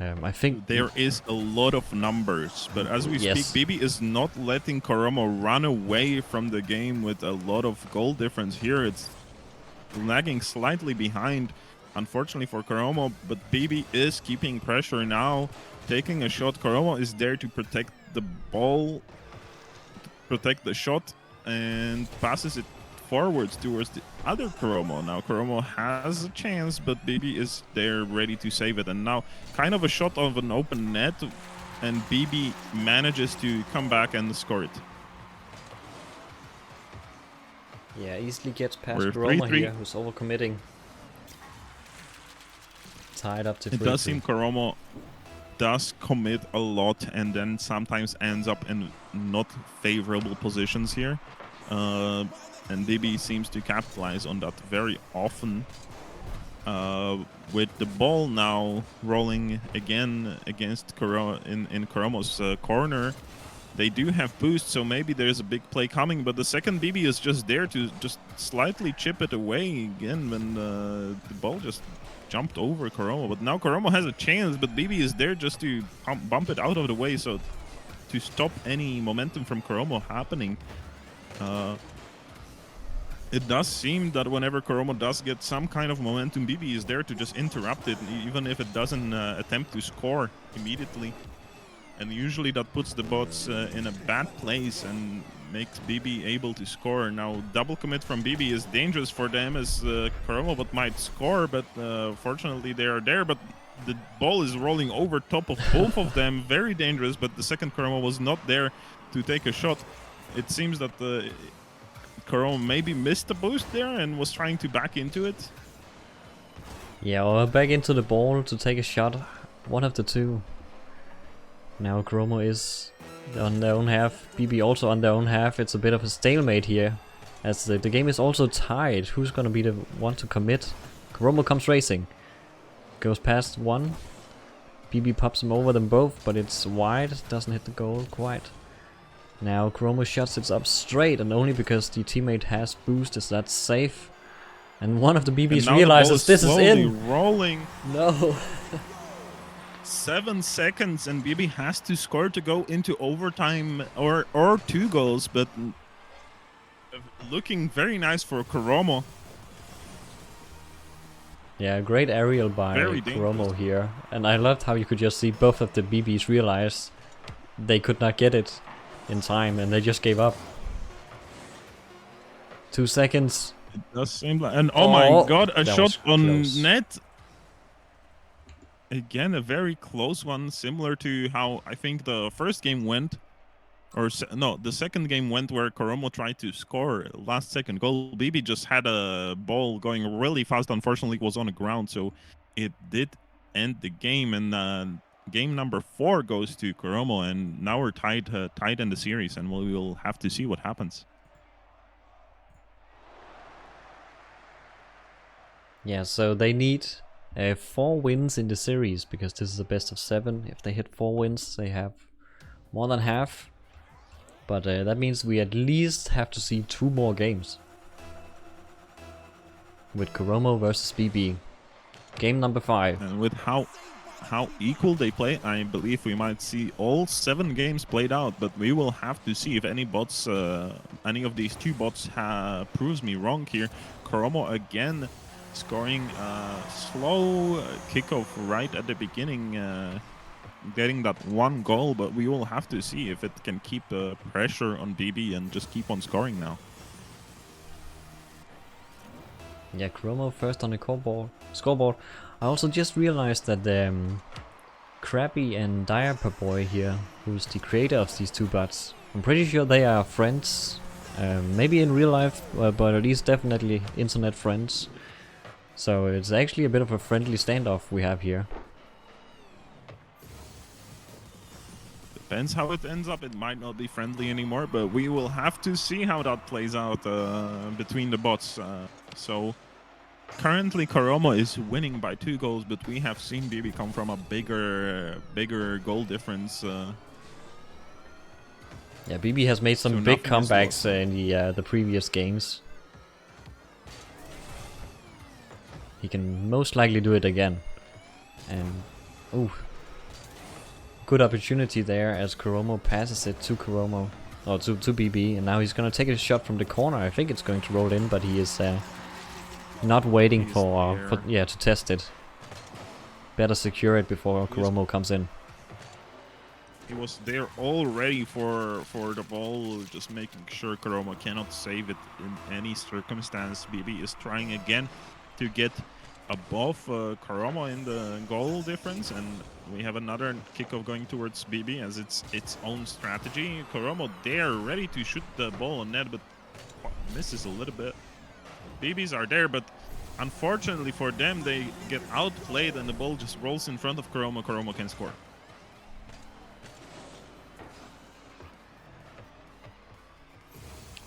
I think there is a lot of numbers, but as we speak, BB is not letting Koromo run away from the game with a lot of goal difference here. It's lagging slightly behind, unfortunately for Koromo, but BB is keeping pressure now, taking a shot. Koromo is there to protect the ball, protect the shot, and passes it forwards towards the other Koromo. Now Koromo has a chance, but BB is there ready to save it, and now kind of a shot of an open net, and BB manages to come back and score it. Yeah, easily gets past Berrobot here, who's overcommitting. Tied up to 3-3. It does seem Koromo does commit a lot and then sometimes ends up in not favorable positions here. And BB seems to capitalize on that very often. With the ball now rolling again against in Koromo's corner. They do have boost, so maybe there's a big play coming, but the second BB is just there to just slightly chip it away again when the ball just jumped over Koromo. But now Koromo has a chance, but BB is there just to bump it out of the way, so to stop any momentum from Koromo happening. It does seem that whenever Koromo does get some kind of momentum, BB is there to just interrupt it, even if it doesn't attempt to score immediately. And usually that puts the bots in a bad place and makes BB able to score. Now, double commit from BB is dangerous for them as KoromoBot might score, but fortunately they are there. But the ball is rolling over top of both of them. Very dangerous, but the second Koromo was not there to take a shot. It seems that Koromo maybe missed the boost there and was trying to back into it. Yeah, or back into the ball to take a shot. One of the two. Now Koromo is on their own half, BB also on their own half. It's a bit of a stalemate here, as the game is also tied. Who's gonna be the one to commit? Koromo comes racing, goes past one. BB pops him over them both, but it's wide, doesn't hit the goal quite. Now Koromo shots it up straight, and only because the teammate has boost is that safe. And one of the BBs realizes this is in. Rolling. No. 7 seconds and BB has to score to go into overtime or 2 goals, but looking very nice for Koromo. Yeah, great aerial by Koromo here. And I loved how you could just see both of the BBs realize they could not get it in time and they just gave up. 2 seconds. It does seem like, and oh my god, a shot on close. net. Again, a very close one, similar to how I think the first game went. Or no, the second game went where Koromo tried to score last second goal. BB just had a ball going really fast. Unfortunately, it was on the ground, so it did end the game. And game number 4 goes to Koromo, and now we're tied in the series, and we will have to see what happens. Yeah, so they need 4 wins in the series, because this is a best of 7. If they hit 4 wins, they have more than half. But that means we at least have to see 2 more games. With Koromo versus BB. Game number 5. And with how equal they play, I believe we might see all 7 games played out. But we will have to see if any bots, any of these 2 bots proves me wrong here. Koromo again scoring slow kickoff right at the beginning, getting that 1 goal, but we will have to see if it can keep the pressure on BB and just keep on scoring now. Yeah, Koromo first on the scoreboard. I also just realized that Krabby and diaperboy here, who's the creator of these 2 bots, I'm pretty sure they are friends. Maybe in real life, but at least definitely internet friends. So it's actually a bit of a friendly standoff we have here. Depends how it ends up. It might not be friendly anymore, but we will have to see how that plays out between the bots. So currently Koromo is winning by 2 goals, but we have seen BB come from a bigger goal difference. Yeah, BB has made some big comebacks in the previous games. He can most likely do it again. And ooh, good opportunity there as Koromo passes it to Koromo, or to BB, and now he's gonna take a shot from the corner. I think it's going to roll in, but he is not waiting to test it. Better secure it before Koromo comes in. He was there already for the ball, just making sure Koromo cannot save it in any circumstance. BB is trying again to get above Koromo in the goal difference, and we have another kickoff going towards BB as it's its own strategy. Koromo there, ready to shoot the ball on net, but misses a little bit. BBs are there, but unfortunately for them, they get outplayed and the ball just rolls in front of Koromo. Koromo can score.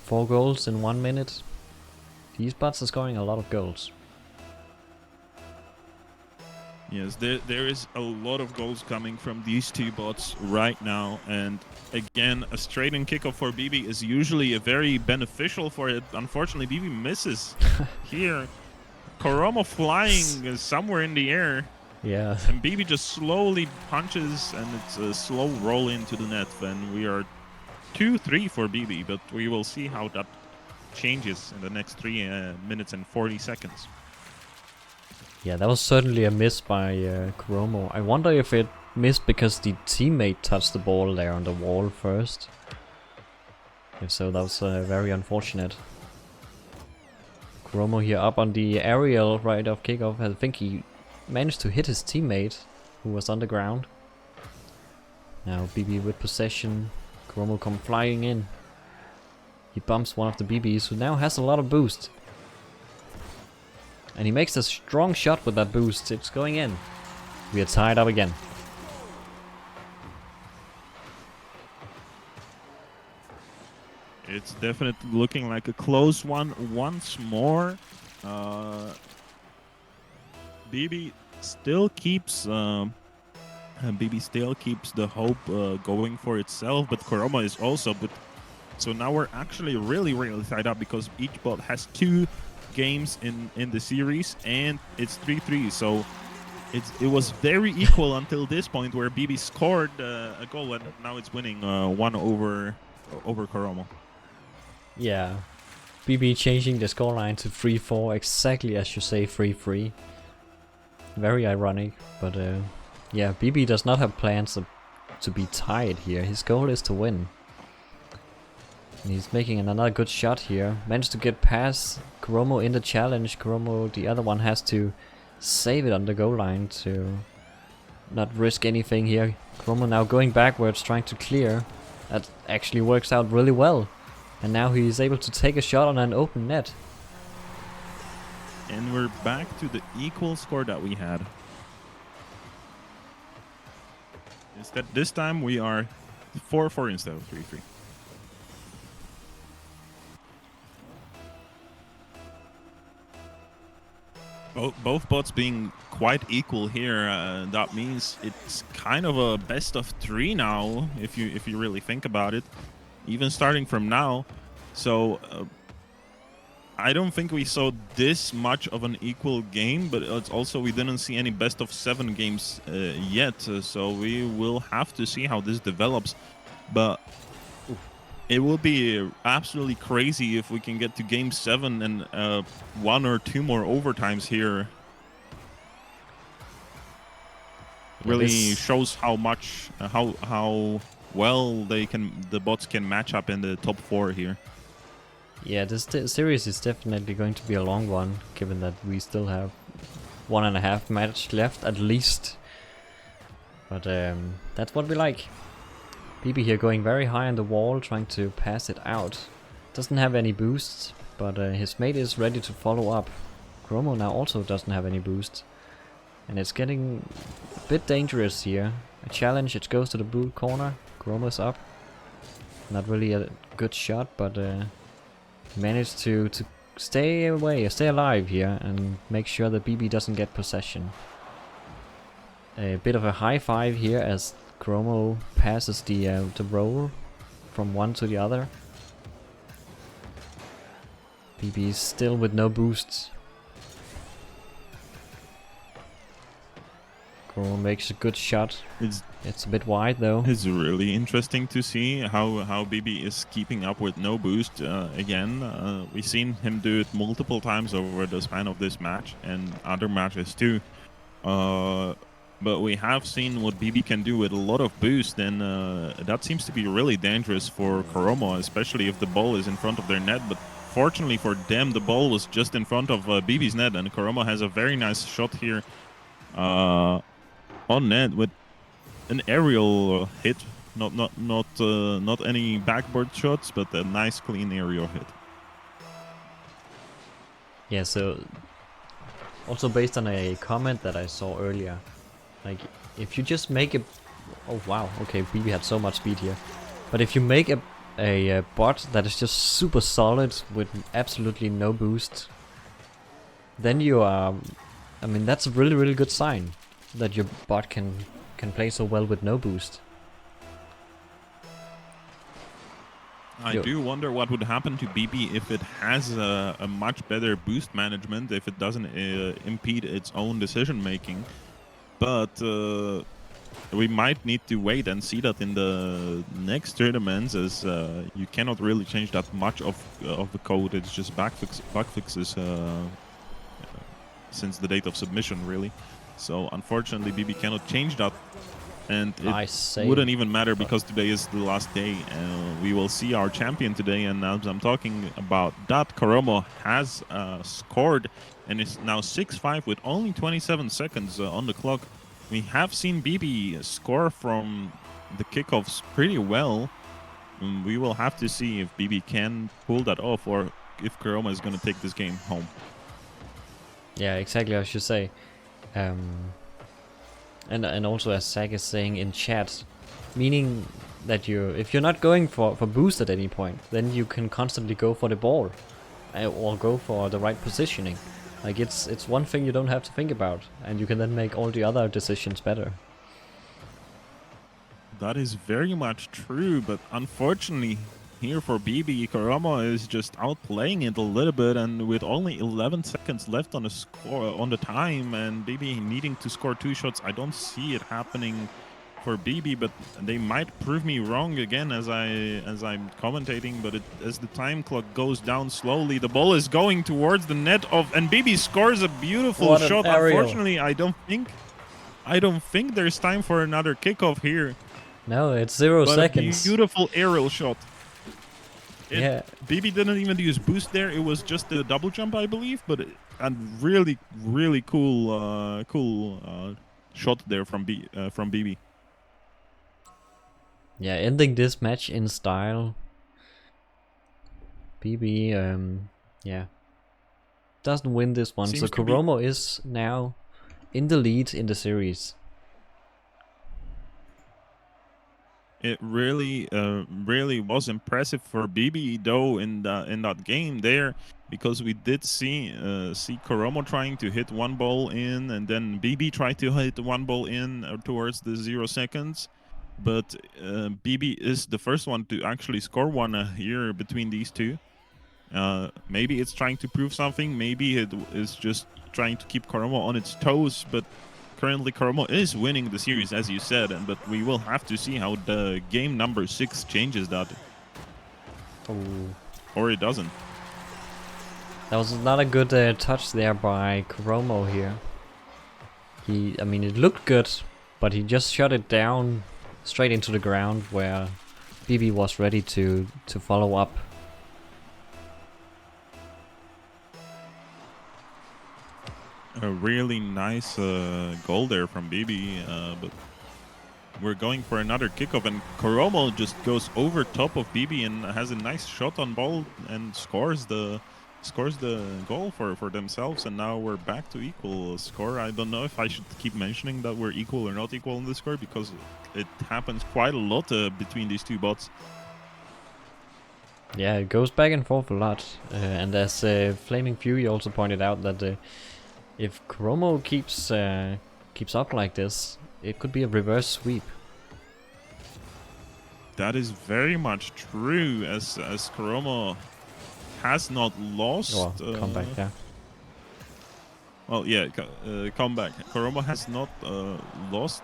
Four goals in 1 minute. These bots are scoring a lot of goals. Yes, there is a lot of goals coming from these two bots right now, and again, a straight-in kickoff for BB is usually a very beneficial for it. Unfortunately, BB misses here. Koromo flying somewhere in the air, Yeah. and BB just slowly punches, and it's a slow roll into the net, and we are 2-3 for BB, but we will see how that changes in the next 3 minutes and 40 seconds. Yeah, that was certainly a miss by Koromo. I wonder if it missed because the teammate touched the ball there on the wall first. If so, that was very unfortunate. Koromo here up on the aerial right of kickoff. I think he managed to hit his teammate who was on the ground. Now BB with possession. Koromo come flying in. He bumps one of the BBs who now has a lot of boost. And he makes a strong shot with that boost. It's going in. We are tied up again. It's definitely looking like a close one once more. BB still keeps the hope going for itself, but Koromo is also. But so now we're actually really tied up because each bot has 2 games in the series, and it's 3-3. So it was very equal until this point where BB scored a goal, and now it's winning 1 over Koromo. Yeah, BB changing the scoreline to 3-4 exactly as you say, 3-3. Very ironic, but yeah, BB does not have plans to be tied here. His goal is to win. And he's making another good shot here. Managed to get past Koromo in the challenge. Koromo, the other one, has to save it on the goal line to not risk anything here. Koromo now going backwards, trying to clear. That actually works out really well. And now he's able to take a shot on an open net. And we're back to the equal score that we had. Instead, this time we are 4-4 instead of 3-3. Both bots being quite equal here. That means it's kind of a best of 3 now, if you really think about it, even starting from now. So I don't think we saw this much of an equal game, but it's also we didn't see any best of 7 games yet. So we will have to see how this develops. But it will be absolutely crazy if we can get to game 7 and 1 or 2 more overtimes here. Really shows how much, how well the bots can match up in the top 4 here. Yeah, this series is definitely going to be a long one, given that we still have 1.5 match left at least. But that's what we like. BB here going very high on the wall, trying to pass it out. Doesn't have any boosts, but his mate is ready to follow up. Koromo now also doesn't have any boost. And it's getting a bit dangerous here. A challenge, it goes to the blue corner. Koromo's up. Not really a good shot, but managed to stay alive here and make sure that BB doesn't get possession. A bit of a high five here as Koromo passes the roll from one to the other. BB is still with no boosts. Koromo makes a good shot. It's a bit wide though. It's really interesting to see how BB is keeping up with no boost again. We've seen him do it multiple times over the span of this match and other matches too. But we have seen what BB can do with a lot of boost, and that seems to be really dangerous for Koromo, especially if the ball is in front of their net. But fortunately for them, the ball was just in front of BB's net, and Koromo has a very nice shot here on net with an aerial hit. Not any backboard shots, but a nice clean aerial hit. Yeah, so also based on a comment that I saw earlier, like if you just make a, oh wow, okay, BB had so much speed here, but if you make a bot that is just super solid with absolutely no boost, then you are, I mean, that's a really good sign. that your bot can play so well with no boost. I do wonder what would happen to BB if it has a much better boost management, if it doesn't impede its own decision making. But we might need to wait and see that in the next tournaments, as you cannot really change that much of the code. It's just bug fixes since the date of submission, really. So unfortunately, BB cannot change that. And it wouldn't even matter because today is the last day. We will see our champion today, and as I'm talking about that, Koromo has scored and is now 6-5 with only 27 seconds on the clock. We have seen BB score from the kickoffs pretty well. We will have to see if BB can pull that off or if Koromo is going to take this game home. Yeah, exactly, I should say. And also, as Zach is saying in chat, meaning that if you're not going for boost at any point, then you can constantly go for the ball or go for the right positioning. Like it's one thing you don't have to think about, and you can then make all the other decisions better. That is very much true, but unfortunately here for BB, Koromo is just outplaying it a little bit, and with only 11 seconds left on the score on the time, and BB needing to score 2 shots, I don't see it happening for BB. But they might prove me wrong again as I'm commentating. But as the time clock goes down slowly, the ball is going towards the net and BB scores a beautiful shot. Unfortunately, I don't think there's time for another kickoff here. No, it's 0 seconds. A beautiful aerial shot. Yeah, BB didn't even use boost there. It was just a double jump, I believe, but a really, really cool, shot there from BB. Yeah, ending this match in style. BB, yeah, doesn't win this one, so Koromo is now in the lead in the series. It really was impressive for BB though in that game there, because we did see Koromo trying to hit one ball in, and then BB tried to hit one ball in towards the 0 seconds. But BB is the first one to actually score one here between these two. Maybe it's trying to prove something. Maybe it is just trying to keep Koromo on its toes, but currently Koromo is winning the series, as you said, but we will have to see how the game number 6 changes that. Ooh. Or it doesn't. That was not a good touch there by Koromo here. I mean, it looked good, but he just shot it down straight into the ground where BB was ready to follow up. A really nice goal there from BB, but we're going for another kickoff, and Koromo just goes over top of BB and has a nice shot on ball and scores the goal for themselves, and now we're back to equal score. I don't know if I should keep mentioning that we're equal or not equal in the score, because it happens quite a lot between these two bots. Yeah, it goes back and forth a lot, and as Flaming Fury also pointed out, that if Koromo keeps up like this, it could be a reverse sweep. That is very much true, as Koromo has not lost. Comeback, yeah. Well, yeah, comeback. Koromo has not lost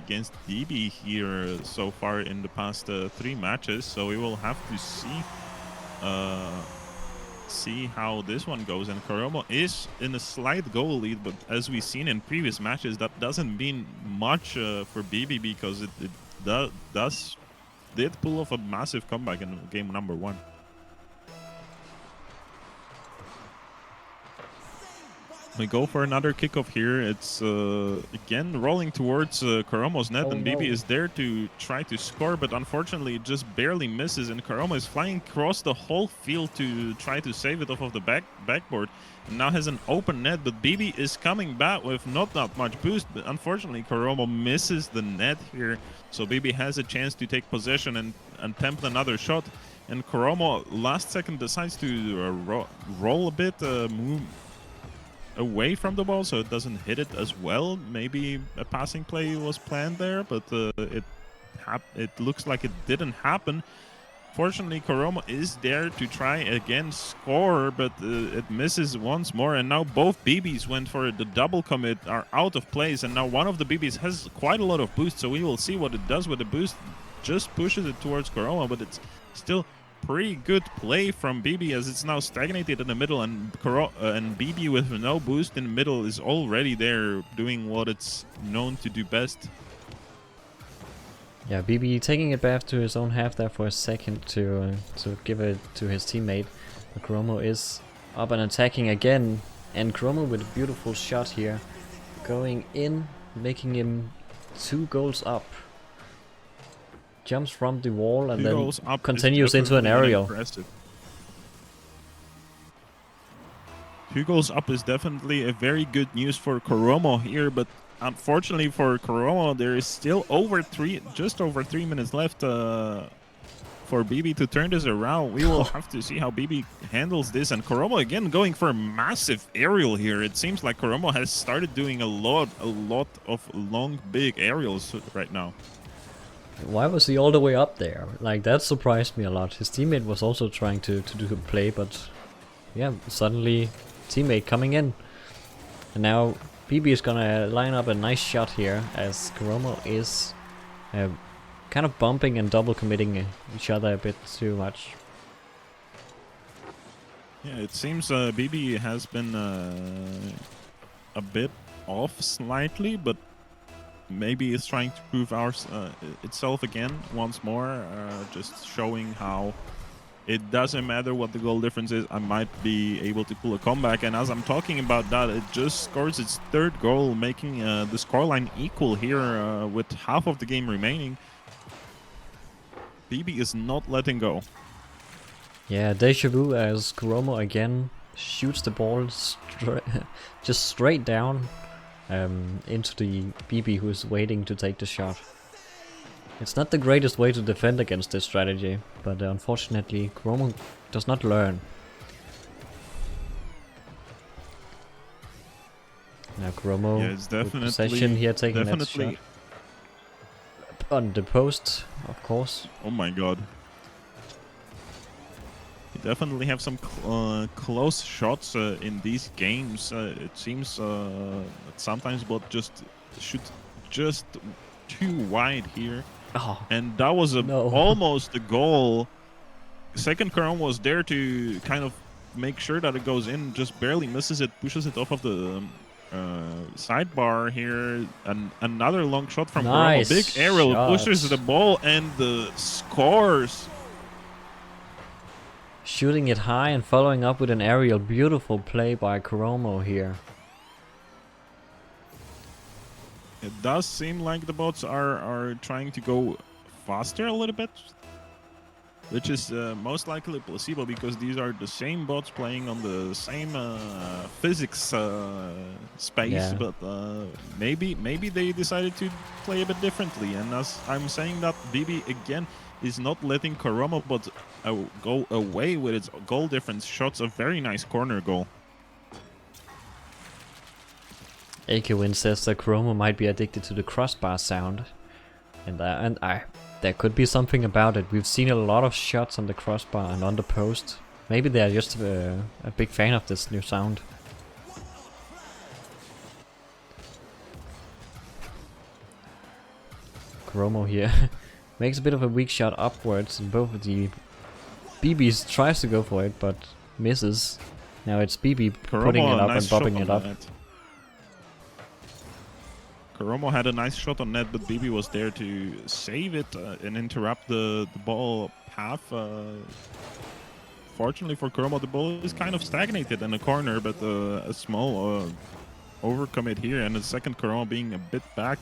against BB here so far in the past 3 matches, so we will have to see how this one goes. And Koromo is in a slight goal lead, but as we've seen in previous matches, that doesn't mean much for BB, because it did pull off a massive comeback in game number 1. We go for another kickoff here. It's again rolling towards Koromo's net, and BB is there to try to score, but unfortunately it just barely misses, and Koromo is flying across the whole field to try to save it off of the backboard, and now has an open net, but BB is coming back with not that much boost, but unfortunately Koromo misses the net here, so BB has a chance to take possession and attempt another shot, and Koromo last second decides to roll a bit, away from the ball so it doesn't hit it as well. Maybe a passing play was planned there, but it looks like it didn't happen. Fortunately, Koromo is there to try again score, but it misses once more. And now both BBs went for the double commit, are out of place. And now one of the BBs has quite a lot of boost, so we will see what it does with the boost. Just pushes it towards Koromo, but it's still pretty good play from BB as it's now stagnated in the middle. And BB with no boost in the middle is already there doing what it's known to do best. Yeah, BB taking it back to his own half there for a second to give it to his teammate. But Koromo is up and attacking again, and Koromo with a beautiful shot here, going in, making him 2 goals up. Jumps from the wall and then continues into an aerial. Impressive. 2 goals up is definitely a very good news for Koromo here, but unfortunately for Koromo, there is still just over 3 minutes left for BB to turn this around. We will have to see how BB handles this. And Koromo again going for a massive aerial here. It seems like Koromo has started doing a lot of long, big aerials right now. Why was he all the way up there? Like, that surprised me a lot. His teammate was also trying to do a play, but yeah, suddenly teammate coming in. And now BB is gonna line up a nice shot here as Koromo is kind of bumping and double committing each other a bit too much. Yeah, it seems BB has been a bit off slightly, but maybe it's trying to prove itself again once more, just showing how it doesn't matter what the goal difference is. I might be able to pull a comeback, and as I'm talking about that, it just scores its 3rd goal, making the scoreline equal here with half of the game remaining. BB is not letting go. Yeah, deja vu as Koromo again shoots the ball just straight down into the BB who is waiting to take the shot. It's not the greatest way to defend against this strategy, but unfortunately Koromo does not learn. Now Koromo with possession here, taking that shot. On the post, of course. Oh my god. You definitely have some close shots in these games. It seems that sometimes bot just shoot just too wide here. Oh, and that was almost a goal. Second Koromo was there to kind of make sure that it goes in, just barely misses it, pushes it off of the sidebar here. And another long shot from Koromo. Big aerial, pushes the ball and scores. Shooting it high and following up with an aerial. Beautiful play by Koromo here. It does seem like the bots are trying to go faster a little bit, which is most likely placebo because these are the same bots playing on the same physics space. Yeah. But maybe they decided to play a bit differently. And as I'm saying that, BB again is not letting KoromoBot go away with its goal difference shots. A very nice corner goal. AKWin says that Koromo might be addicted to the crossbar sound, and there could be something about it. We've seen a lot of shots on the crossbar and on the post. Maybe they're just a big fan of this new sound. Koromo here makes a bit of a weak shot upwards, and both of the BBs tries to go for it but misses. Now it's BB putting it up and bobbing it up. Koromo had a nice shot on net, but BB was there to save it and interrupt the ball path. Fortunately for Koromo, the ball is kind of stagnated in the corner, but a small overcommit here, and the second Koromo being a bit back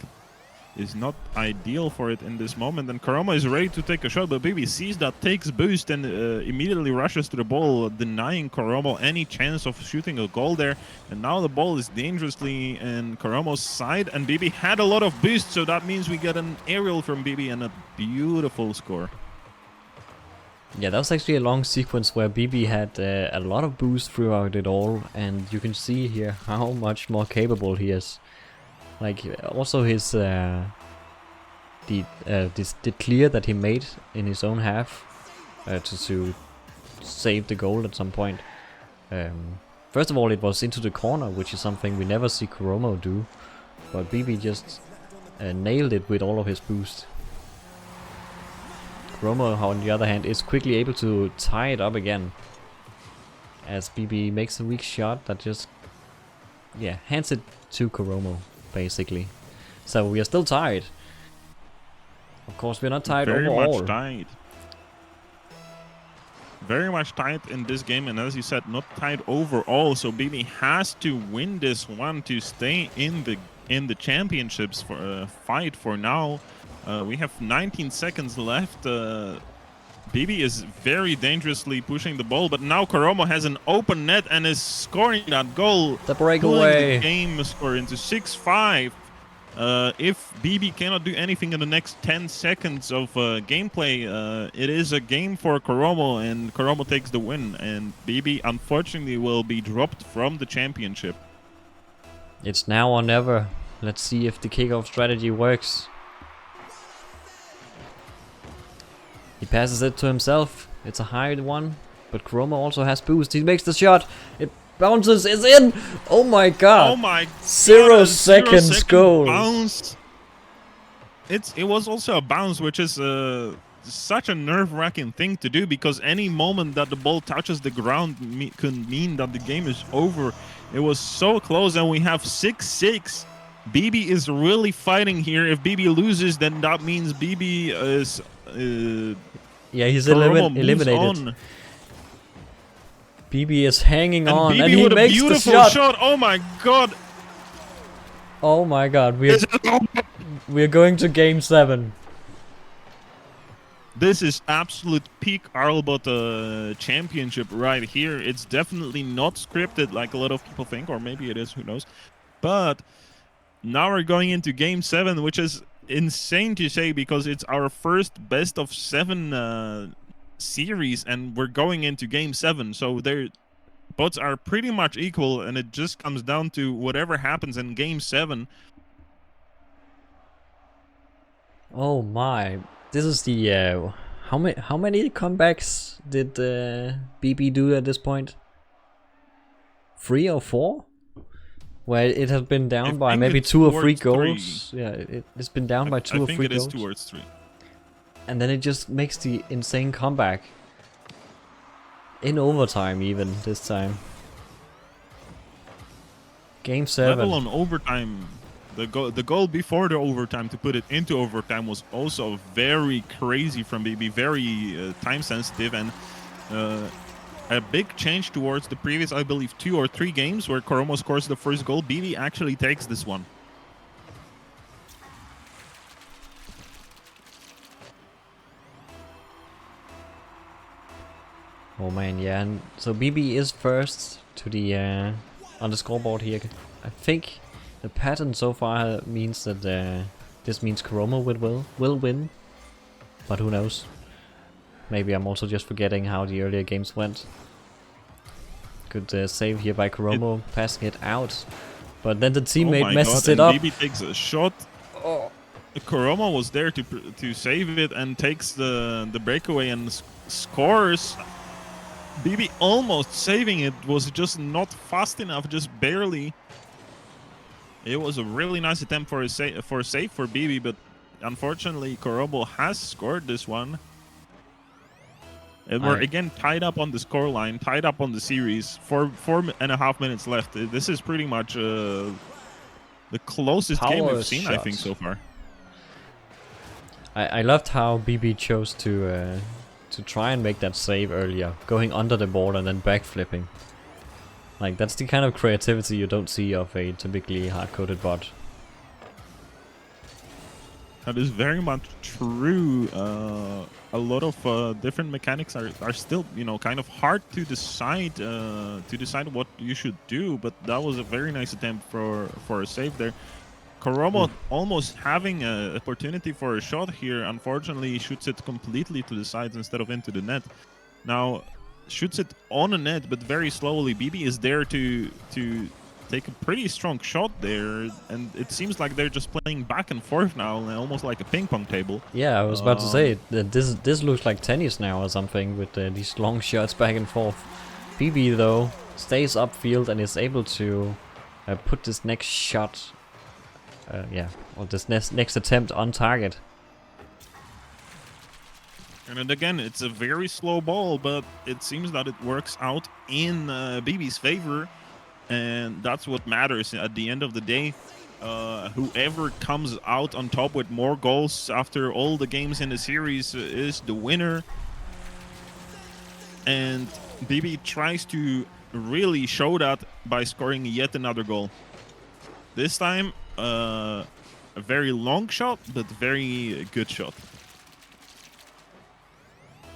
is not ideal for it in this moment. And Koromo is ready to take a shot, but BB sees that, takes boost, and immediately rushes to the ball, denying Koromo any chance of shooting a goal there. And now the ball is dangerously in Koromo's side, and BB had a lot of boost, so that means we get an aerial from BB and a beautiful score. Yeah, that was actually a long sequence where BB had a lot of boost throughout it all, and you can see here how much more capable he is. Like, also his the clear that he made in his own half to save the goal at some point. First of all, it was into the corner, which is something we never see Koromo do, but BB just nailed it with all of his boost. Koromo, on the other hand, is quickly able to tie it up again, as BB makes a weak shot that just, yeah, hands it to Koromo, basically. So we are still tied. Of course, we're not tied overall. Very much tied. Very much tied in this game, and as you said, not tied overall. So BB has to win this one to stay in the championships for fight for now. We have 19 seconds left. BB is very dangerously pushing the ball, but now Koromo has an open net and is scoring that goal. The breakaway. The game score into 6-5. If BB cannot do anything in the next 10 seconds of gameplay, it is a game for Koromo, and Koromo takes the win. And BB, unfortunately, will be dropped from the championship. It's now or never. Let's see if the kickoff strategy works. He passes it to himself. It's a high one, but Koromo also has boost. He makes the shot. It bounces. It's in. Oh my god. Oh my god. 0 seconds goal. Bounce. It was also a bounce, which is such a nerve-wracking thing to do, because any moment that the ball touches the ground could mean that the game is over. It was so close, and we have 6-6. BB is really fighting here. If BB loses, then that means BB is... yeah, he's eliminated. On. BB is hanging on, BB and he with makes a beautiful the shot. shot. Oh my god! Oh my god, we're going to game 7. This is absolute peak RLBot championship right here. It's definitely not scripted like a lot of people think, or maybe it is, who knows. But now we're going into game 7, which is insane to say, because it's our first best of 7 series, and we're going into game 7. So their bots are pretty much equal, and it just comes down to whatever happens in game 7. Oh my! This is the how many comebacks did BB do at this point? 3 or 4? Where it has been down by maybe 2 or 3 goals. 3. Yeah, it's been down by 2 or 3 goals. I think it is towards 3. And then it just makes the insane comeback. In overtime even, this time. Game 7. Level on overtime. The goal before the overtime to put it into overtime was also very crazy from BB. Very time sensitive, and a big change towards the previous, I believe, 2 or 3 games where Koromo scores the first goal. BB actually takes this one. Oh man, yeah. And so BB is first to the on the scoreboard here. I think the pattern so far means that this means Koromo will win, but who knows? Maybe I'm also just forgetting how the earlier games went. Good save here by Koromo, passing it out. But then the teammate messes it up. BB takes a shot. Oh. Koromo was there to save it and takes the breakaway and scores. BB almost saving it, was just not fast enough, just barely. It was a really nice attempt for a save for BB, but unfortunately Koromo has scored this one. And we're again tied up on the scoreline, tied up on the series. 4.5 minutes left. This is pretty much the closest game we've seen, I think, so far. I loved how BB chose to try and make that save earlier, going under the board and then backflipping. Like, that's the kind of creativity you don't see of a typically hard-coded bot. That is very much true. A lot of different mechanics are still, you know, kind of hard to decide what you should do. But that was a very nice attempt for a save there. Koromo almost having an opportunity for a shot here. Unfortunately, he shoots it completely to the sides instead of into the net. Now, shoots it on a net, but very slowly. BB is there to take a pretty strong shot there, and it seems like they're just playing back and forth now, almost like a ping pong table. Yeah, I was about to say that this looks like tennis now or something with these long shots back and forth. BB though stays upfield and is able to put this next shot, or this next attempt on target. And then again, it's a very slow ball, but it seems that it works out in BB's favor. And that's what matters at the end of the day. Whoever comes out on top with more goals after all the games in the series is the winner. And BB tries to really show that by scoring yet another goal. This time, a very long shot, but very good shot.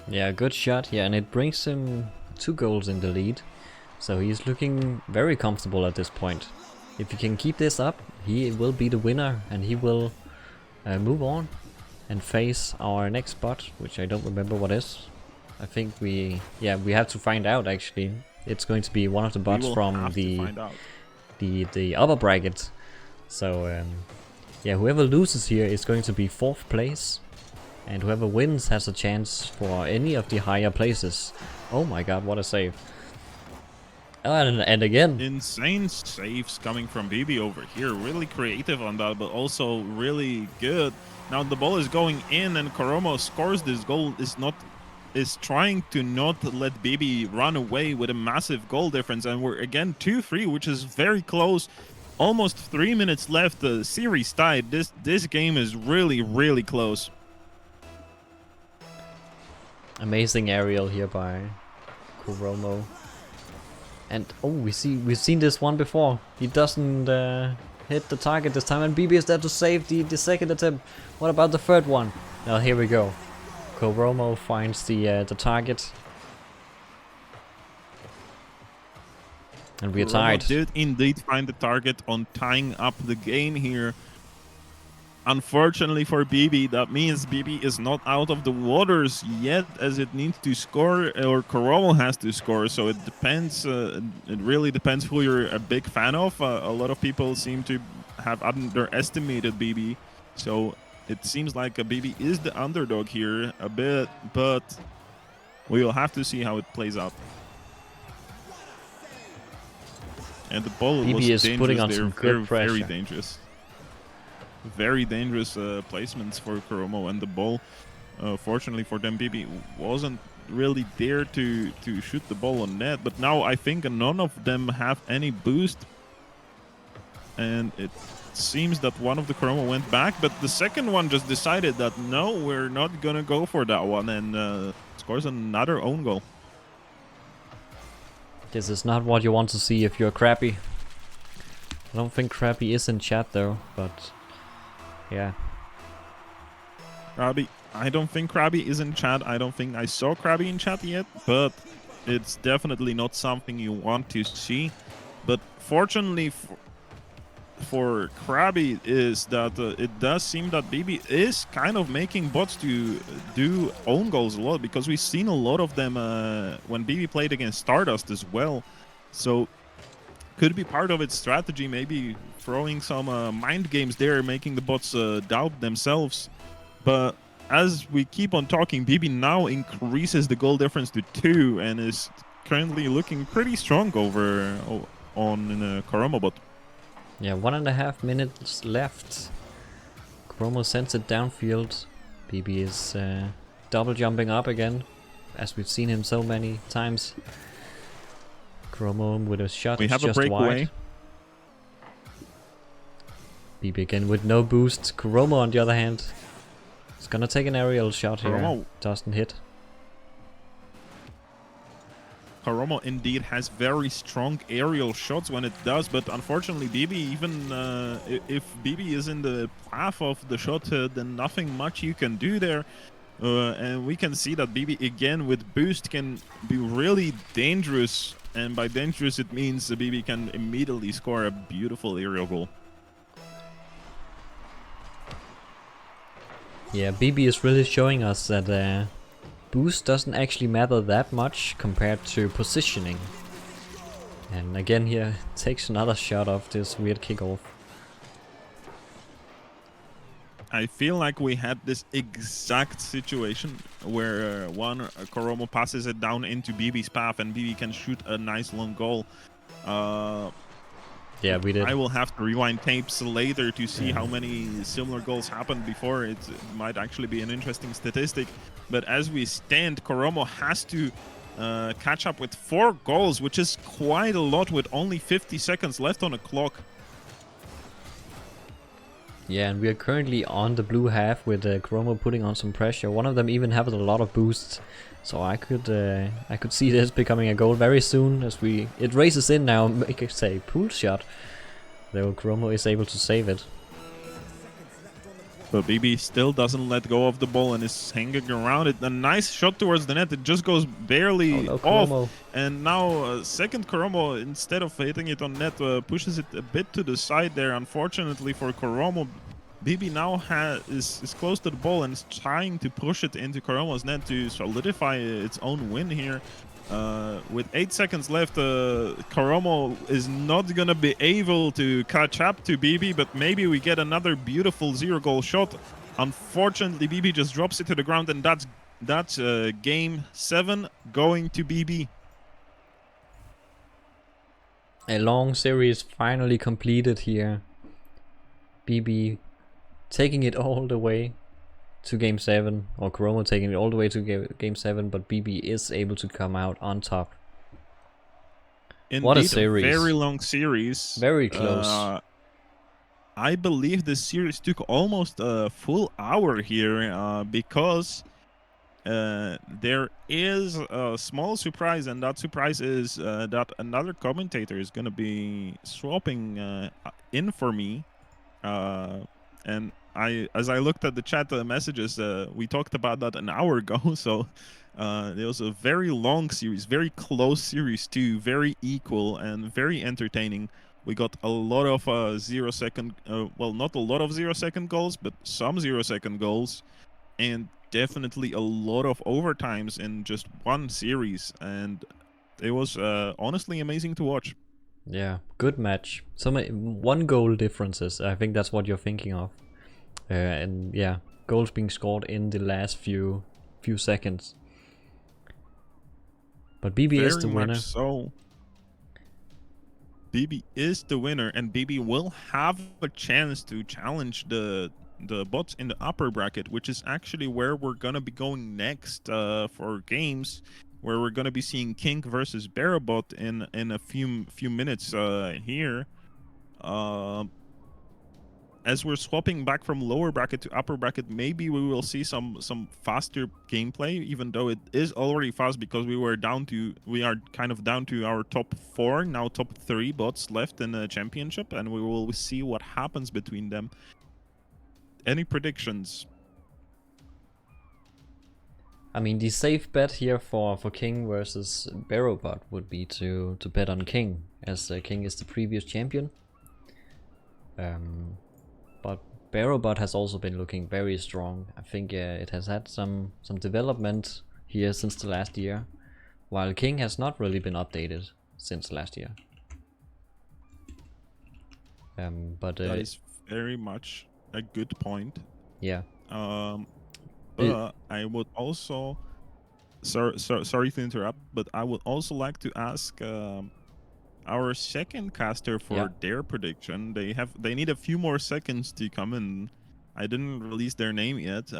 Yeah, good shot. Yeah, and it brings him 2 goals in the lead. So he's looking very comfortable at this point. If he can keep this up, he will be the winner, and he will move on and face our next bot, which I don't remember what is. I think we have to find out actually. It's going to be one of the bots from the upper bracket. So whoever loses here is going to be 4th place, and whoever wins has a chance for any of the higher places. Oh my god, what a save! And again, insane saves coming from BB over here. Really creative on that, but also really good. Now the ball is going in, and Koromo scores this goal. Is trying to not let BB run away with a massive goal difference, and we're again 2-3, which is very close. Almost 3 minutes left. The series tied. This game is really close. Amazing aerial here by Koromo. And oh, we've seen this one before. He doesn't hit the target this time, and BB is there to save the second attempt. What about the third one? Now here we go. Koromo finds the target, and we are tied. Did indeed find the target on tying up the game here. Unfortunately for BB, that means BB is not out of the waters yet, as it needs to score, or Koromo has to score. So it depends. It really depends who you're a big fan of. A lot of people seem to have underestimated BB. So it seems like BB is the underdog here a bit, but we will have to see how it plays out. And the ball BB was is putting on there, some good pressure. very dangerous. Very dangerous placements for Koromo, and the ball, fortunately for them, BB wasn't really there to shoot the ball on net. But now I think none of them have any boost, and it seems that one of the Koromo went back, but the second one just decided that no, we're not gonna go for that one, and scores another own goal. This is not what you want to see if you're Crappy. I don't think Crappy is in chat though, but yeah. Krabby, I don't think Krabby is in chat. I don't think I saw Krabby in chat yet, but it's definitely not something you want to see. But fortunately for Krabby is that it does seem that BB is kind of making bots to do own goals a lot, because we've seen a lot of them when BB played against Stardust as well. So could be part of its strategy, maybe throwing some mind games there, making the bots doubt themselves. But as we keep on talking, BB now increases the goal difference to 2 and is currently looking pretty strong over on KoromoBot. Yeah, 1.5 minutes left. Koromo sends it downfield. BB is double jumping up again, as we've seen him so many times. Koromo with a shot, we have just a breakaway. Wide. BB again with no boost. Koromo on the other hand is gonna take an aerial shot here. Doesn't hit. Koromo indeed has very strong aerial shots when it does, but unfortunately BB, even if BB is in the path of the shot, then nothing much you can do there. And we can see that BB again with boost can be really dangerous, and by dangerous it means BB can immediately score a beautiful aerial goal. Yeah, BB is really showing us that boost doesn't actually matter that much compared to positioning. And again here, takes another shot of this weird kickoff. I feel like we had this exact situation where Koromo passes it down into BB's path and BB can shoot a nice long goal. Yeah, we did. I will have to rewind tapes later to see how many similar goals happened before. It might actually be an interesting statistic. But as we stand, Koromo has to catch up with 4 goals, which is quite a lot with only 50 seconds left on the clock. Yeah, and we are currently on the blue half with Koromo putting on some pressure. One of them even has a lot of boosts, so I could see this becoming a goal very soon as it races in now. Make it say pool shot, though Koromo is able to save it. But BB still doesn't let go of the ball and is hanging around it. A nice shot towards the net. It just goes barely off. And now second Koromo, instead of hitting it on net, pushes it a bit to the side there. Unfortunately for Koromo, BB now is close to the ball and is trying to push it into Koromo's net to solidify its own win here. With 8 seconds left, Koromo is not gonna be able to catch up to BB, but maybe we get another beautiful 0-goal shot. Unfortunately, BB just drops it to the ground, and that's game 7 going to BB. A long series finally completed here. BB taking it all the way to game 7, or Koromo taking it all the way to game 7, but BB is able to come out on top. Indeed, what a series. Very long series. Very close. I believe this series took almost a full hour here because there is a small surprise, and that surprise is that another commentator is going to be swapping in for me. And as I looked at the chat messages, we talked about that an hour ago. So it was a very long series, very close series too, very equal and very entertaining. We got a lot of 0-second, well, not a lot of 0-second goals, but some 0-second goals, and definitely a lot of overtimes in just one series. And it was honestly amazing to watch. Yeah, good match. So many 1-goal differences. I think that's what you're thinking of. And yeah, goals being scored in the last few seconds. But BB is the winner. So BB is the winner, and BB will have a chance to challenge the bots in the upper bracket, which is actually where we're gonna be going next for games, where we're gonna be seeing King versus Berrobot in a few minutes here. As we're swapping back from lower bracket to upper bracket, maybe we will see some faster gameplay, even though it is already fast because we are kind of down to our top 4, now top 3 bots left in the championship, and we will see what happens between them. Any predictions? I mean, the safe bet here for King versus Berrobot would be to bet on King, as King is the previous champion. But Berrobot has also been looking very strong. I think it has had some development here since the last year, while King has not really been updated since last year. But that is very much a good point. Yeah. But I would also, sorry to interrupt, but I would also like to ask our second caster for their prediction. They need a few more seconds to come in. I didn't release their name yet.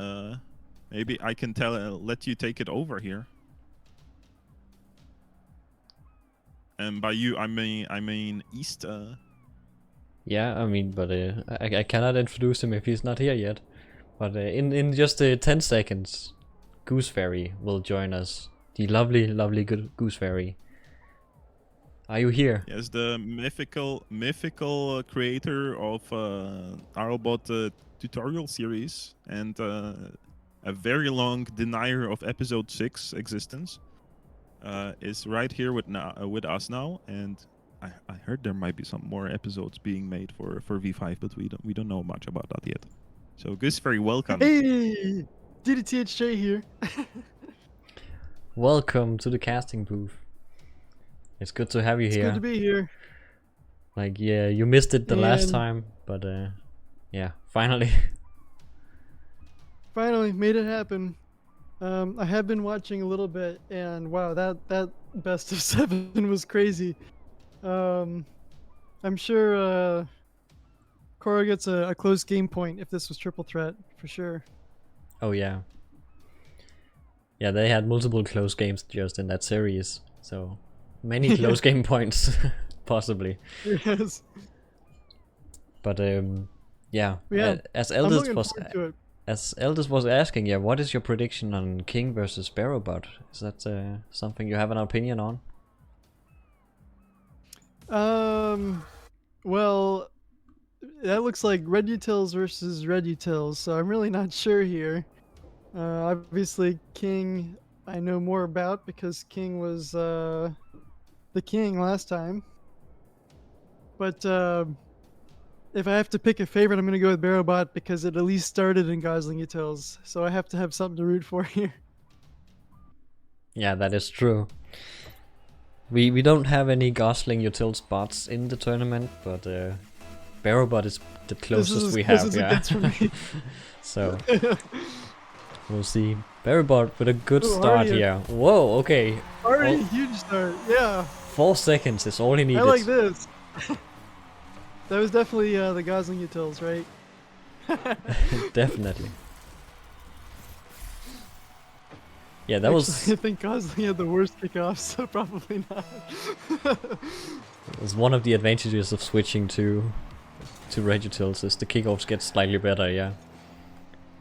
Maybe I can let you take it over here. And by you, I mean East. Yeah, I mean, but I cannot introduce him if he's not here yet. But in just 10 seconds, Goosefairy will join us. The lovely good Goosefairy. Are you here? Yes, the mythical creator of RLBot tutorial series and a very long denier of episode 6 existence is right here with us now, and I heard there might be some more episodes being made for V5, but we don't know much about that yet. So Goosefairy, welcome. Hey, DDTHJ here. Welcome to the casting booth. It's good to have you It's here. good to be here. Like, yeah, you missed it the last And- time, but yeah, finally. Finally made it happen. I have been watching a little bit, and wow, that best of 7 was crazy. I'm sure Koro gets a close game point if this was triple threat for sure. Oh yeah. Yeah, they had multiple close games just in that series, so many close game points, possibly. Yes. But yeah, Yeah, as I'm Eldest looking was forward to it. as Eldest was asking, yeah, what is your prediction on King versus Berrobot? Is that something you have an opinion on? Well, that looks like Red Utils versus Red Utils, so I'm really not sure here. Obviously, King I know more about because King was the king last time. But if I have to pick a favorite, I'm going to go with Berrobot because it at least started in Gosling Utils, so I have to have something to root for here. Yeah, that is true. We don't have any Gosling Utils bots in the tournament, but Berrobot is the closest we have, yeah. This for me. So we'll see. Berrobot with a good Ooh, start already here. Whoa, okay. Already a huge start, yeah. 4 seconds is all he needed. I like this. That was definitely the Gosling Utils, right? Definitely. Yeah, that Actually, was I think Gosling had the worst kickoffs, so probably not. was one of the advantages of switching to Red Utils is the kickoffs get slightly better, yeah.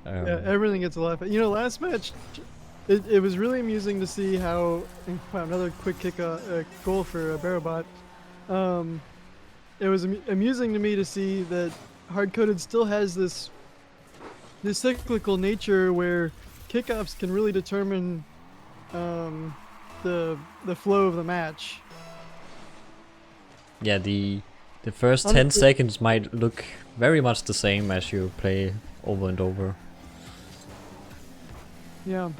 Yeah, everything gets a lot better. You know, last match, it was really amusing to see how. Wow, another quick kick goal for Berrobot. It was amusing to me to see that hardcoded still has this cyclical nature where kickoffs can really determine the flow of the match. Yeah, the first 10 seconds might look very much the same as you play over and over. Yeah.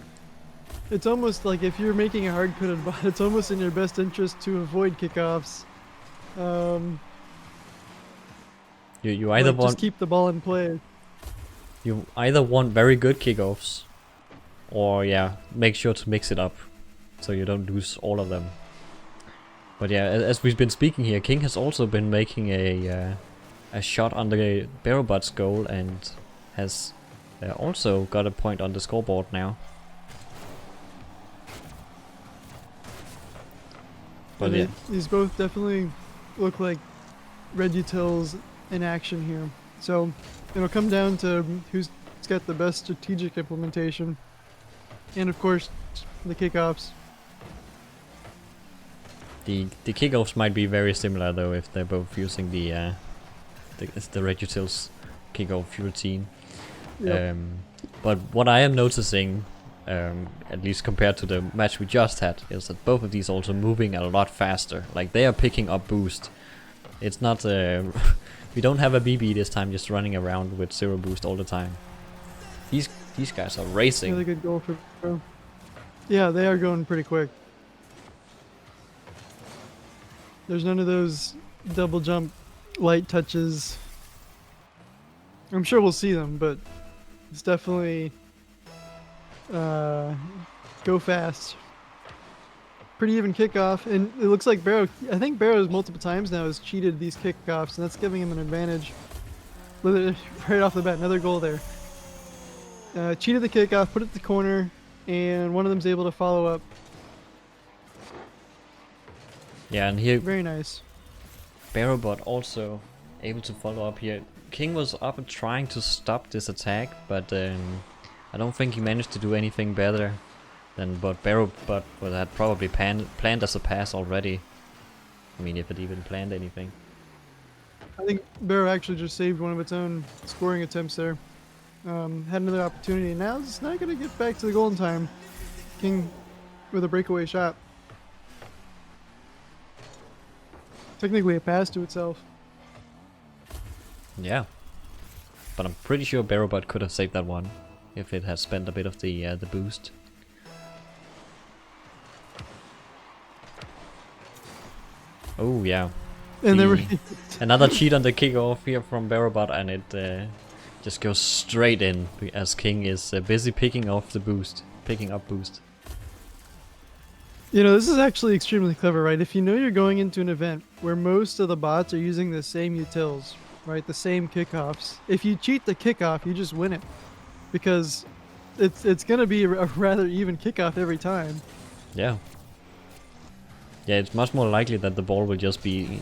It's almost like if you're making a hard-coded bot, it's almost in your best interest to avoid kickoffs. You either like want just keep the ball in play. you either want very good kickoffs, or yeah, make sure to mix it up so you don't lose all of them. But yeah, as we've been speaking here, King has also been making a shot on the Berrobot's goal and has also got a point on the scoreboard now. But yeah, These both definitely look like Red Utils in action here. So it'll come down to who's got the best strategic implementation, and of course, the kickoffs. the kickoffs might be very similar though if they're both using the Red Utils kickoff routine. Yep. But what I am noticing, at least compared to the match we just had, is that both of these also moving a lot faster. Like they are picking up boost. It's not we don't have a BB this time just running around with 0 boost all the time. These guys are racing. Really good goal for Bro. Yeah, they are going pretty quick. There's none of those double jump light touches. I'm sure we'll see them, but it's definitely go fast. Pretty even kickoff, and it looks like Berro, I think Berro's multiple times now has cheated these kickoffs, and that's giving him an advantage. Right off the bat, another goal there. Cheated the kickoff, put it to the corner, and one of them's able to follow up. Yeah, and here Very nice. Berrobot also able to follow up here. King was up and trying to stop this attack, but I don't think he managed to do anything better than what Berrobot had probably planned as a pass already. I mean, if it even planned anything. I think Berro actually just saved one of its own scoring attempts there. Had another opportunity, and now it's not going to get back to the goal in time. King with a breakaway shot. Technically a pass to itself. Yeah. But I'm pretty sure Berrobot could have saved that one if it had spent a bit of the boost. Oh yeah. And there were Another cheat on the kickoff here from Berrobot, and it just goes straight in as King is busy picking up boost. You know, this is actually extremely clever, right? If you know you're going into an event where most of the bots are using the same utils, right? The same kickoffs. If you cheat the kickoff, you just win it. Because it's going to be a rather even kickoff every time. Yeah. Yeah, it's much more likely that the ball will just be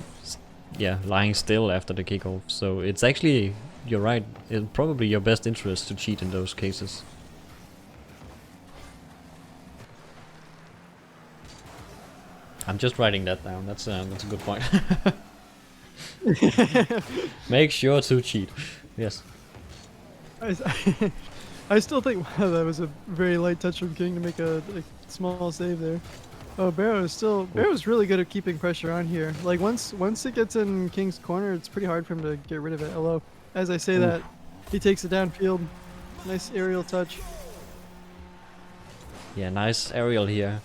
lying still after the kickoff. So it's actually, you're right, it's probably your best interest to cheat in those cases. I'm just writing that down. That's a good point. Make sure to cheat. Yes. I still think wow, that was a very light touch from King to make a small save there. Oh, Barrow's really good at keeping pressure on here. Like once it gets in King's corner, it's pretty hard for him to get rid of it. Although, as I say that, he takes it downfield. Nice aerial touch. Yeah, nice aerial here.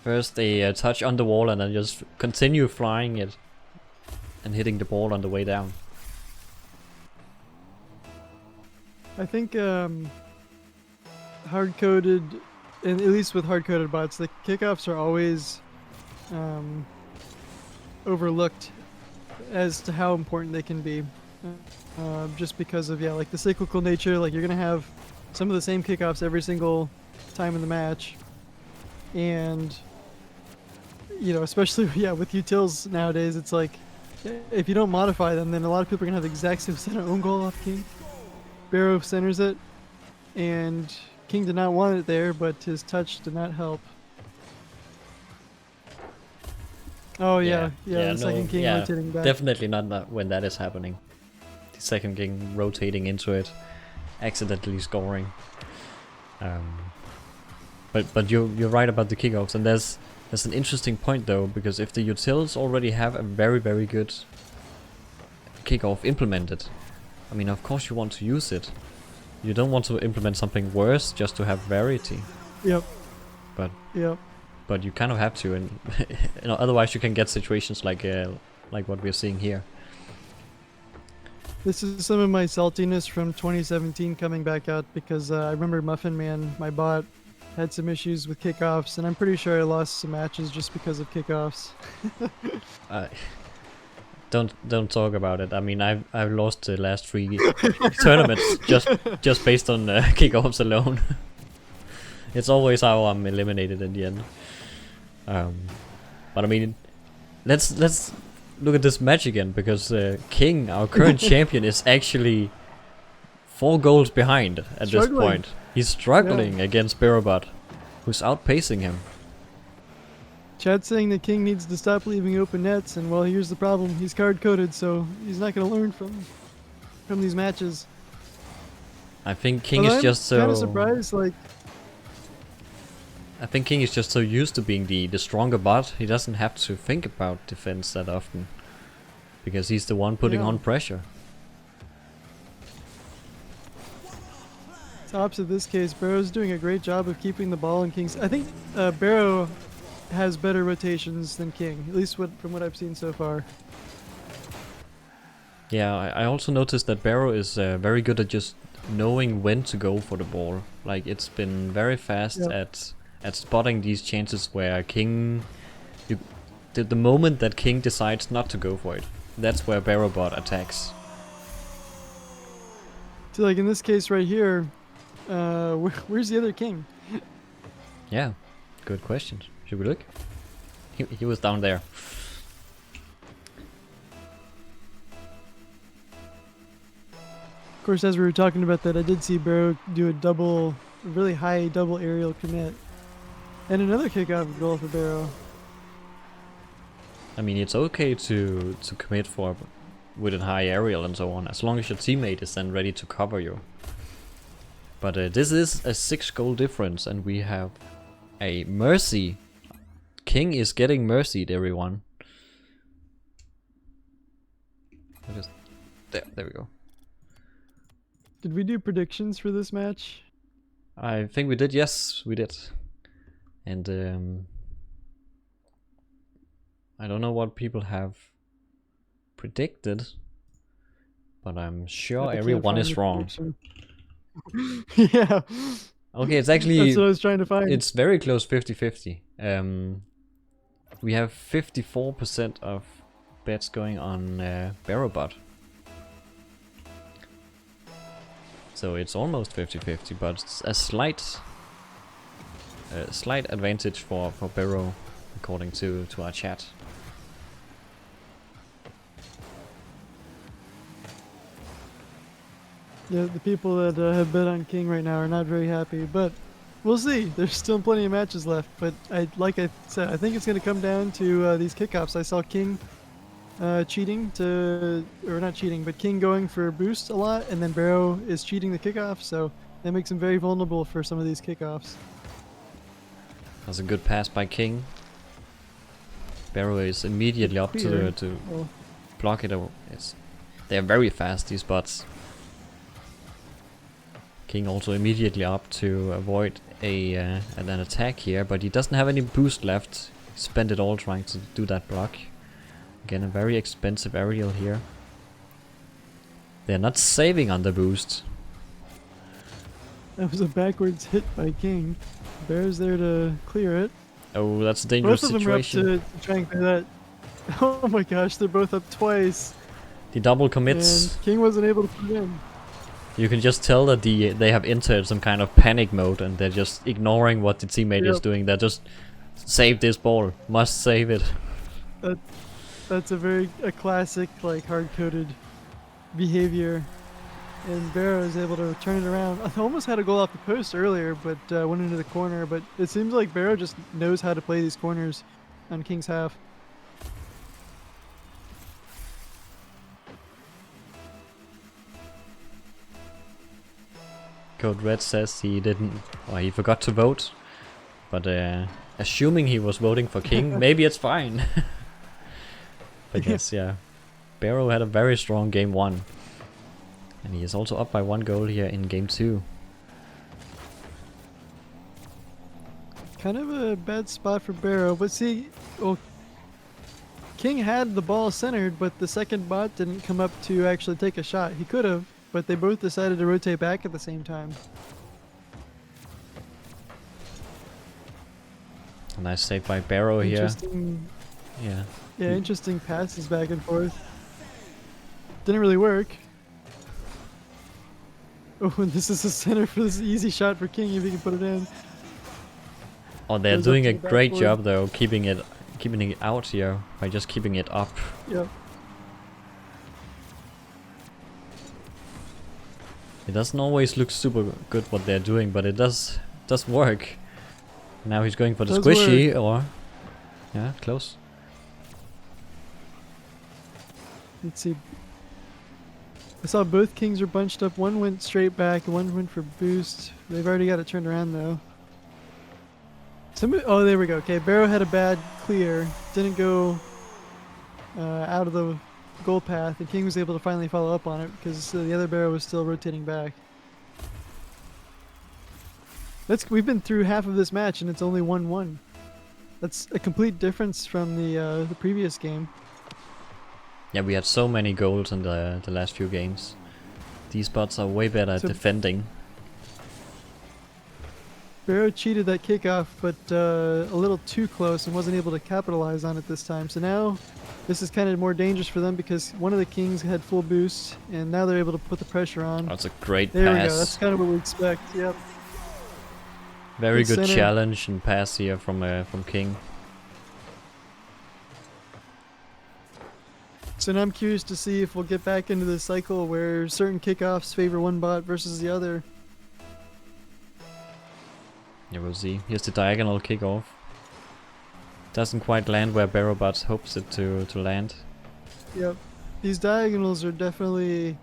First a touch on the wall and then just continue flying it and hitting the ball on the way down. I think hard-coded, and at least with hard-coded bots, the kickoffs are always overlooked as to how important they can be. Just because of like the cyclical nature, like you're gonna have some of the same kickoffs every single time in the match, and you know, especially with utils nowadays, it's like if you don't modify them, then a lot of people are gonna have the exact same center own goal off King. Berrow centers it, and King did not want it there, but his touch did not help. Oh the second King rotating back. Definitely not when that is happening. The second King rotating into it, accidentally scoring. But you're right about the kickoffs, and there's an interesting point though, because if the utils already have a very good kickoff implemented, I mean, of course you want to use it. You don't want to implement something worse just to have variety. Yep. But you kind of have to, and you know, otherwise you can get situations like what we're seeing here. This is some of my saltiness from 2017 coming back out, because I remember Muffin Man, my bot, had some issues with kickoffs, and I'm pretty sure I lost some matches just because of kickoffs. Don't talk about it. I mean, I've lost the last 3 tournaments just based on kickoffs alone. It's always how I'm eliminated in the end. But I mean, let's look at this match again, because King, our current champion, is actually 4 goals behind at this point. He's struggling against Berrobot, who's outpacing him. Chad's saying that King needs to stop leaving open nets, and well, here's the problem: he's card-coded, so he's not going to learn from these matches. I think King is just so. I'm kind of surprised, like. I think King is just so used to being the stronger bot, he doesn't have to think about defense that often, because he's the one putting on pressure. Tops of this case, Barrow's doing a great job of keeping the ball in King's. I think Berrow has better rotations than King, at least from what I've seen so far. Yeah, I also noticed that Berrow is very good at just knowing when to go for the ball. Like, it's been very fast at spotting these chances where King... The moment that King decides not to go for it, that's where Berrobot attacks. So like in this case right here, where's the other King? Yeah, good question. Should we look? He was down there. Of course, as we were talking about that, I did see Berrow do a really high double aerial commit. And another kickoff goal for Berrow. I mean, it's okay to commit with a high aerial and so on, as long as your teammate is then ready to cover you. But this is a 6-goal difference, and we have a mercy. King is getting mercied, everyone. There we go. Did we do predictions for this match? I think we did. Yes, we did. And I don't know what people have predicted, but I'm sure I can't everyone find is the wrong. prediction. Yeah. Okay, it's actually That's what I was trying to find. it's very close 50-50. We have 54% of bets going on Berrobot. So it's almost 50-50, but it's a slight advantage for Berro, according to our chat. Yeah, the people that have bet on King right now are not very happy, but we'll see. There's still plenty of matches left, but like I said, I think it's going to come down to these kickoffs. I saw King cheating or not cheating, but King going for boost a lot, and then Berro is cheating the kickoff, so that makes him very vulnerable for some of these kickoffs. That's a good pass by King. Berro is immediately up to block it. They're very fast, these bots. King also immediately up to avoid an attack here, but he doesn't have any boost left. He spent it all trying to do that block. Again, a very expensive aerial here. They're not saving on the boost. That was a backwards hit by King. Bear's there to clear it. Oh, that's a dangerous Both of them situation. are up to try and clear that. Oh my gosh, they're both up twice. The double commits. And King wasn't able to put it in. You can just tell that they have entered some kind of panic mode and they're just ignoring what the teammate is doing. They're just save this ball, must save it. That's a classic like hard-coded behavior, and Berro is able to turn it around. I almost had a goal off the post earlier, but went into the corner. But it seems like Berro just knows how to play these corners on King's half. CodeRed says he forgot to vote, but assuming he was voting for King, maybe it's fine. But yes, yeah. Berro had a very strong game 1. And he is also up by 1 goal here in game 2. Kind of a bad spot for Berro, but see, well, King had the ball centered, but the second bot didn't come up to actually take a shot. He could have, but they both decided to rotate back at the same time. A nice save by Berro here. Yeah. Yeah, interesting passes back and forth. Didn't really work. Oh, and this is the center for this easy shot for King if he can put it in. Oh, they're doing a great job though, keeping it out here by just keeping it up. Yep. It doesn't always look super good what they're doing, but it does work. Now he's going for the squishy, or yeah, close. Let's see. I saw both Kings are bunched up. One went straight back, and one went for boost. They've already got it turned around though. Oh, there we go. Okay, Berro had a bad clear. Didn't go out of the goal path, and King was able to finally follow up on it because the other Berro was still rotating back. We've been through half of this match, and it's only 1-1. That's a complete difference from the previous game. Yeah, we had so many goals in the last few games. These bots are way better at defending. Berro cheated that kickoff, but a little too close and wasn't able to capitalize on it this time. So now this is kind of more dangerous for them because one of the Kings had full boost, and now they're able to put the pressure on. That's a great there pass. There we go. That's kind of what we expect. Yep. Very good challenge and pass here from King. So now I'm curious to see if we'll get back into the cycle where certain kickoffs favor one bot versus the other. Yeah, we'll see. Here's the diagonal kickoff. Doesn't quite land where Berrobot hopes it to land. Yep. These diagonals are definitely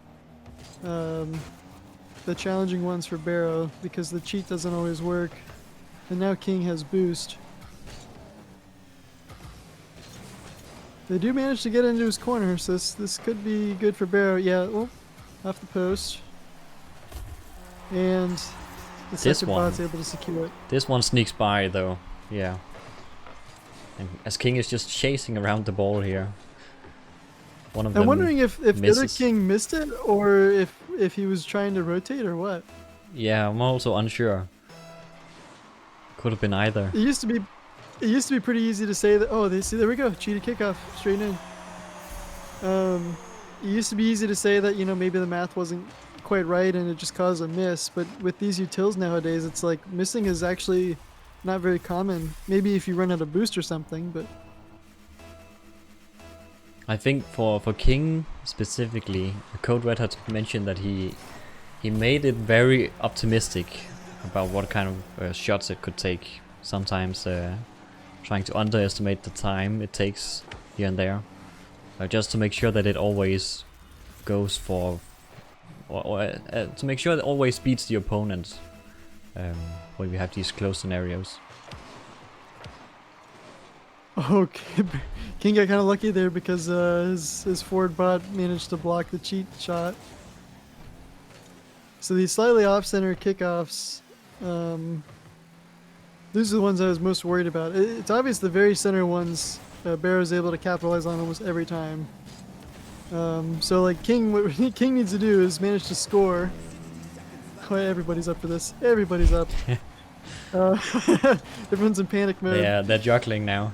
the challenging ones for Berro because the cheat doesn't always work. And now King has boost. They do manage to get into his corner, so this could be good for Berro. Yeah, oh, off the post. And the This second one. bot's able to secure it. This one sneaks by though, yeah. And as King is just chasing around the ball here. One of them I'm wondering if the other misses. king missed it, or if he was trying to rotate, or what. Yeah, I'm also unsure. Could have been either. It used to be pretty easy to say that. Oh, there we go, cheated kickoff straight in. It used to be easy to say that, you know, maybe the math wasn't quite right and it just caused a miss, but with these utils nowadays, it's like missing is actually not very common. Maybe if you run out of boost or something, but I think for King specifically, CodeRed had mentioned that he made it very optimistic about what kind of shots it could take. Sometimes trying to underestimate the time it takes here and there, just to make sure that it always goes for, or to make sure it always beats the opponent when we have these close scenarios. okay, King got kind of lucky there because his forward bot managed to block the cheat shot. So these slightly off-center kickoffs, these are the ones I was most worried about. It's obvious the very center ones Berro's able to capitalize on almost every time. So like King, what King needs to do is manage to score. Oh, everybody's up for this. Everybody's up. Everyone's in panic mode. Yeah, they're juggling now.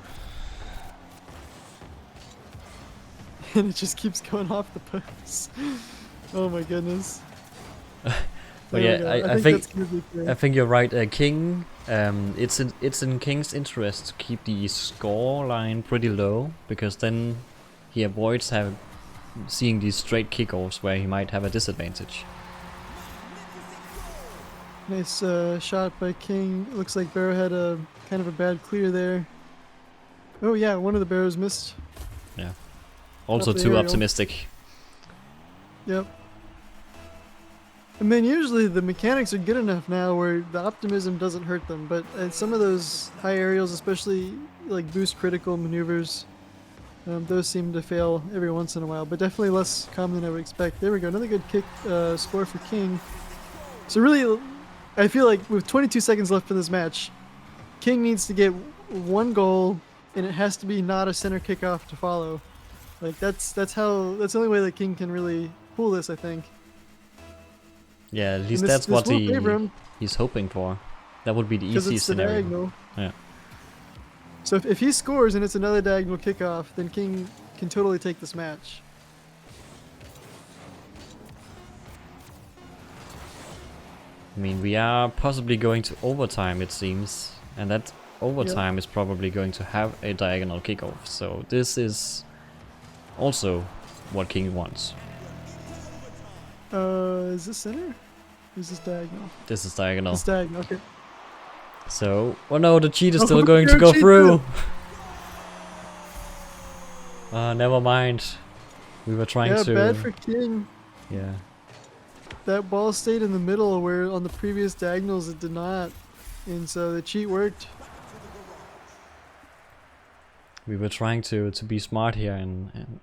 And it just keeps going off the post. Oh my goodness. But There we yeah, go. I think that's gonna be clear. I think you're right. King, it's in King's interest to keep the score line pretty low, because then he avoids seeing these straight kickoffs where he might have a disadvantage. Nice shot by King. Looks like Berro had a kind of a bad clear there. Oh yeah, one of the Berros missed. Yeah. Also Up the too aerial. optimistic. Yep. I mean, usually the mechanics are good enough now where the optimism doesn't hurt them, but some of those high aerials, especially like boost critical maneuvers, those seem to fail every once in a while, but definitely less common than I would expect. There we go, another good kick score for King. So really, I feel like with 22 seconds left in this match, King needs to get one goal, and it has to be not a center kickoff to follow. Like that's the only way that King can really pull this, I think. Yeah, at least And that's this what will favor him he's hoping for. That would be the because easiest it's the scenario. diagonal. Yeah. So if he scores and it's another diagonal kickoff, then King can totally take this match. I mean, we are possibly going to overtime, it seems, and that overtime is probably going to have a diagonal kickoff. So this is also what King wants. Is this center? Or is this diagonal? This is diagonal. It's diagonal, okay. So, oh no, the cheat is still Oh, going to no, go cheat through. Never mind. We were trying Yeah, to. bad for King. Yeah. That ball stayed in the middle where on the previous diagonals it did not. And so the cheat worked. We were trying to be smart here and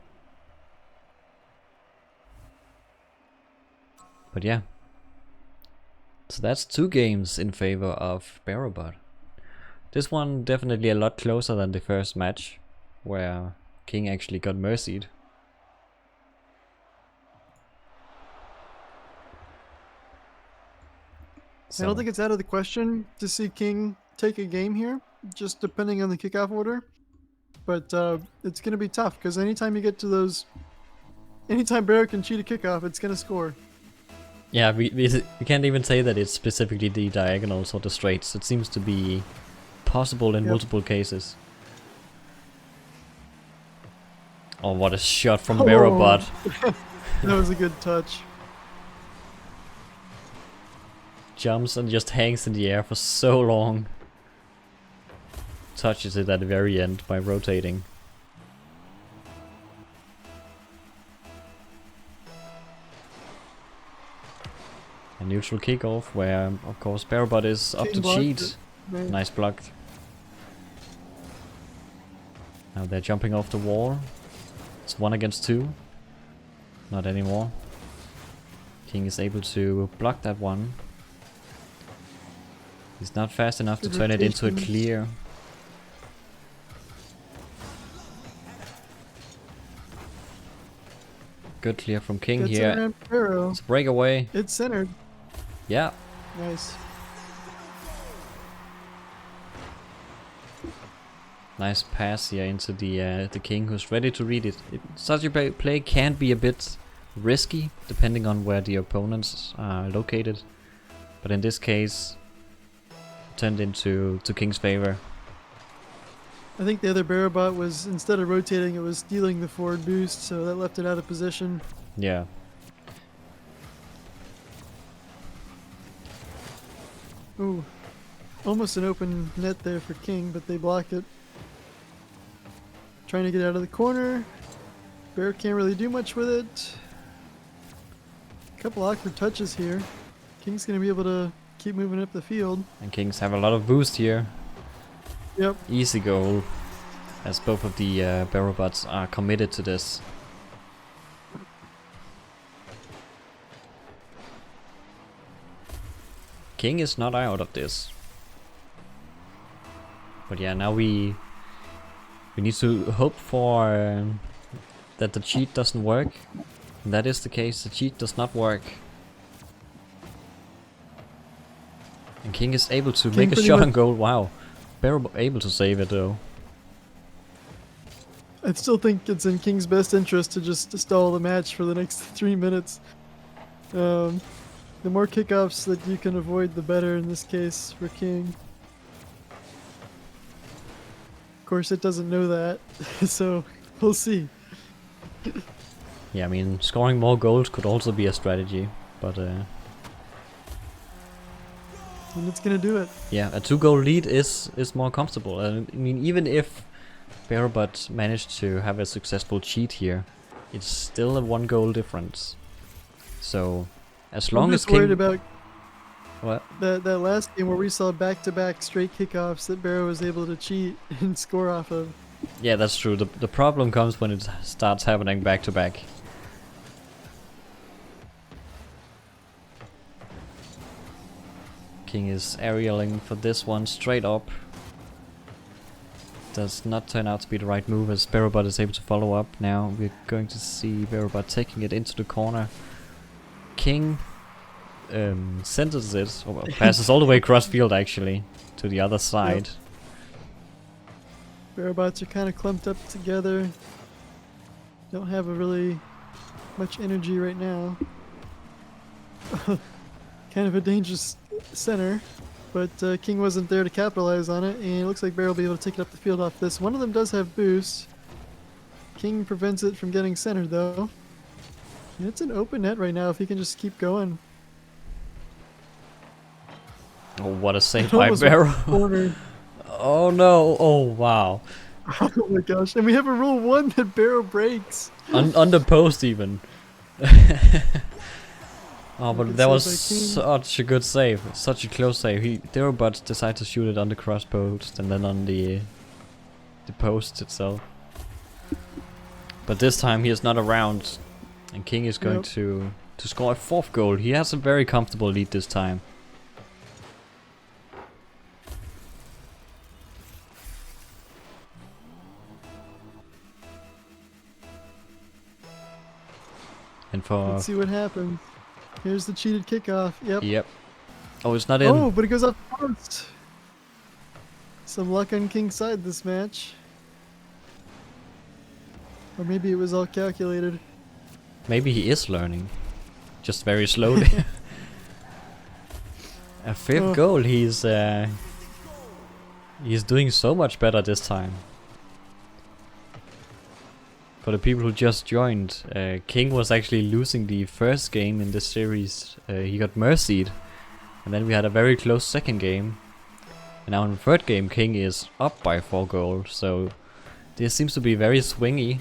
but yeah. So that's 2 games in favor of Berrobot. This one definitely a lot closer than the first match, where King actually got mercied. I don't think it's out of the question to see King take a game here, just depending on the kickoff order. But it's going to be tough, because anytime you get to those... Anytime Berro can cheat a kickoff, it's going to score. Yeah, we can't even say that it's specifically the diagonals or the straights. It seems to be possible in multiple cases. Oh, what a shot from Berrobot. That was a good touch. Jumps and just hangs in the air for so long. Touches it at the very end by rotating. A neutral kickoff where, of course, Berrobot is up to cheat. Nice block. Now they're jumping off the wall. It's 1 against 2. Not anymore. King is able to block that one. He's not fast enough to Good turn it into a rotation. clear. Good clear from King Gets it here. around Berro. It's a breakaway. It's centered. Yeah. Nice. Nice pass here into the King, who's ready to read it. Such a play can be a bit risky, depending on where the opponents are located. But in this case, turned into King's favor. I think the other Berrobot was, instead of rotating, it was stealing the forward boost, so that left it out of position. Yeah. Ooh. Almost an open net there for King, but they block it. Trying to get out of the corner. Bear can't really do much with it. A couple awkward touches here. King's going to be able to keep moving up the field. And Kings have a lot of boost here. Yep. Easy goal, as both of the Berrobots are committed to this. King is not out of this. But yeah, now we need to hope for that the cheat doesn't work. If that is the case, the cheat does not work. And King is able to make a shot on goal. Wow. Berrobot able to save it though. I still think it's in King's best interest to just stall the match for the next 3 minutes. The more kickoffs that you can avoid, the better in this case for King. Of course, it doesn't know that, so we'll see. Yeah, I mean, scoring more goals could also be a strategy, but And it's gonna do it. yeah, a 2-goal lead is more comfortable. I mean, even if Berrobot managed to have a successful cheat here, it's still a 1-goal difference. So, as long as King... worried about What? that last game where we saw back-to-back straight kickoffs that Berro was able to cheat and score off of. Yeah, that's true. The problem comes when it starts happening back to back. King is aerialing for this one straight up. Does not turn out to be the right move as Berrobot is able to follow up. Now we're going to see Berrobot taking it into the corner. King centers it, or passes all the way across field actually, to the other side. Berrobots are kind of clumped up together. Don't have a really much energy right now. Kind of a dangerous center, but King wasn't there to capitalize on it, and it looks like Berro will be able to take it up the field off this. One of them does have boost. King prevents it from getting centered though. And it's an open net right now if he can just keep going. Oh, what a save It by almost went Berro. corner. Oh no, oh wow. Oh my gosh, and we have a rule 1 that Berro breaks. On the post even. Oh, but Good that was save by King. such a good save, such a close save. Berrobot decided to shoot it on the cross post and then on the post itself. But this time he is not around, and King is going to score a 4th goal. He has a very comfortable lead this time. And for Let's see what happens. Here's the cheated kickoff. Yep. yep. Oh, it's not in. Oh, but it goes off the post. Some luck on King's side this match. Or maybe it was all calculated. Maybe he is learning, just very slowly. A 5th goal. He's doing so much better this time. For the people who just joined, King was actually losing the first game in this series. He got mercied, and then we had a very close second game. And now in the 3rd game, King is up by 4 goals. So this seems to be very swingy.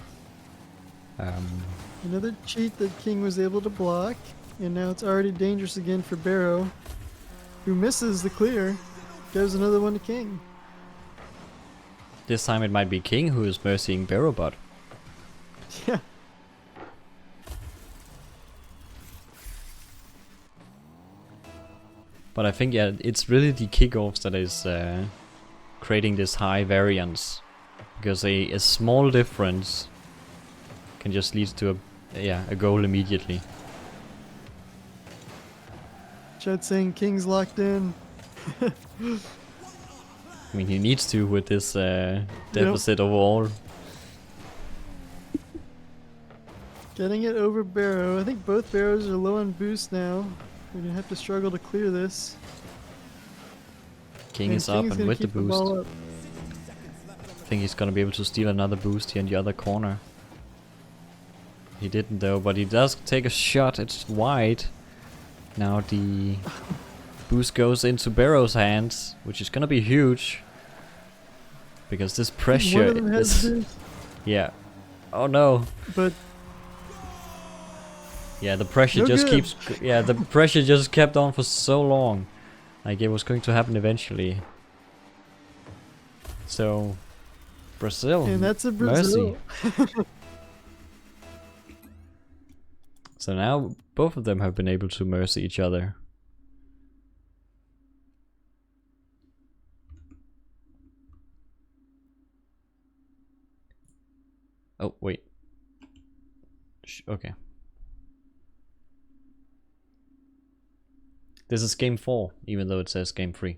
Another cheat that King was able to block, and now it's already dangerous again for Berro, who misses the clear. Gives another one to King. This time it might be King who is mercying Berrobot. Yeah. But I think, yeah, it's really the kickoffs that is creating this high variance. Because a small difference can just lead to a goal immediately. Chat saying King's locked in. I mean, he needs to with this deficit overall. Getting it over Berro. I think both Barrows are low on boost now. We're gonna have to struggle to clear this. King And is up King's and gonna with the keep ball boost. up. I think he's gonna be able to steal another boost here in the other corner. He didn't though, but he does take a shot. It's wide. Now the boost goes into Barrow's hands, which is gonna be huge. Because this pressure One of them has is... boost, Yeah. Oh no. but Yeah, the pressure No just good. keeps... Yeah, the pressure just kept on for so long. Like it was going to happen eventually. So... Brazil. and that's a Mercy. Brazil. So now both of them have been able to mercy each other. Oh, wait. Okay. This is game 4, even though it says game 3.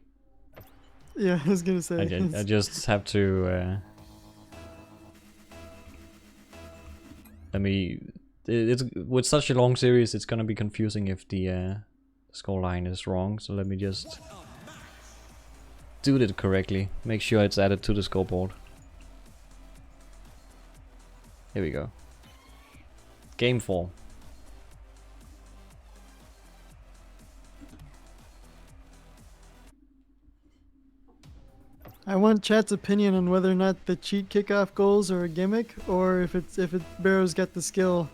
Yeah, I was gonna say. I just have to... Let me... It's with such a long series, it's gonna be confusing if the scoreline is wrong. So let me just do it correctly. Make sure it's added to the scoreboard. Here we go. Game 4. I want chat's opinion on whether or not the cheat kickoff goals are a gimmick or if Barrow's got the skill.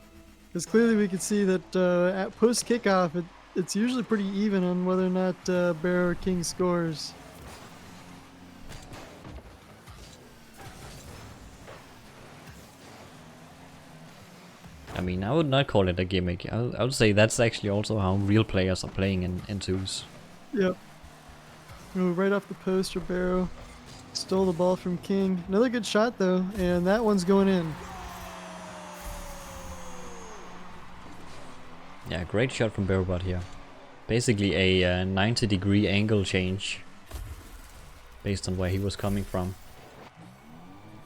Because clearly we could see that at post kickoff it's usually pretty even on whether or not Barrow or King scores. I mean, I would not call it a gimmick. I would say that's actually also how real players are playing in twos. Yep. Right off the post, Barrow stole the ball from King. Another good shot though, and that one's going in. Yeah, great shot from Berrobot here. Basically a 90-degree angle change based on where he was coming from.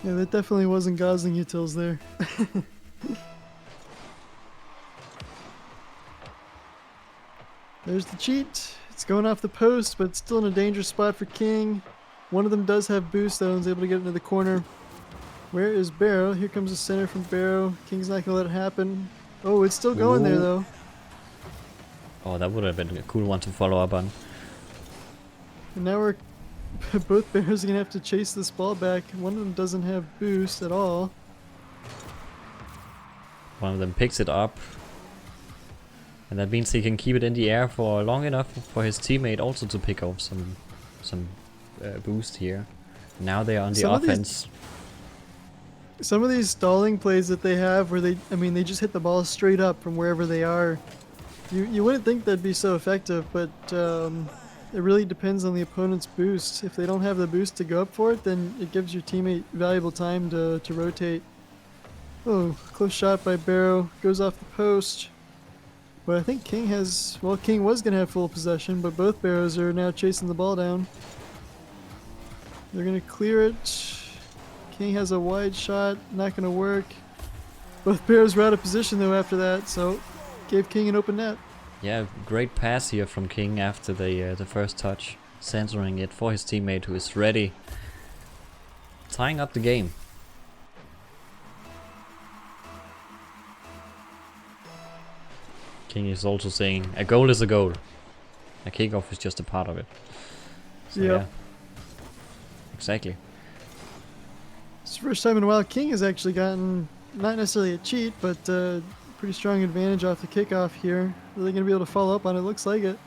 Yeah, that definitely wasn't Gosling utils there. There's the cheat. It's going off the post, but it's still in a dangerous spot for King. One of them does have boost though and is able to get into the corner. Where is Barrow? Here comes the center from Barrow. King's not gonna let it happen. Oh, it's still going there Ooh. though. Oh, that would have been a cool one to follow up on. And now we're both Barrows are gonna have to chase this ball back. One of them doesn't have boost at all. One of them picks it up. And that means he can keep it in the air for long enough for his teammate also to pick off some boost here. Now they are on the offense. Some of these stalling plays that they have where they just hit the ball straight up from wherever they are. You wouldn't think that'd be so effective, but it really depends on the opponent's boost. If they don't have the boost to go up for it, then it gives your teammate valuable time to rotate. Oh, close shot by Barrow. Goes off the post. But I think King has... Well, King was going to have full possession, but both Barrows are now chasing the ball down. They're going to clear it. King has a wide shot. Not going to work. Both Barrows were out of position, though, after that, so gave King an open net. Yeah, great pass here from King after the first touch. Centering it for his teammate who is ready. Tying up the game. King is also saying a goal is a goal. A kickoff is just a part of it. So, Yep. yeah. Exactly. It's the first time in a while King has actually gotten, not necessarily a cheat, but pretty strong advantage off the kickoff here. Are they going to be able to follow up on it? Looks like it.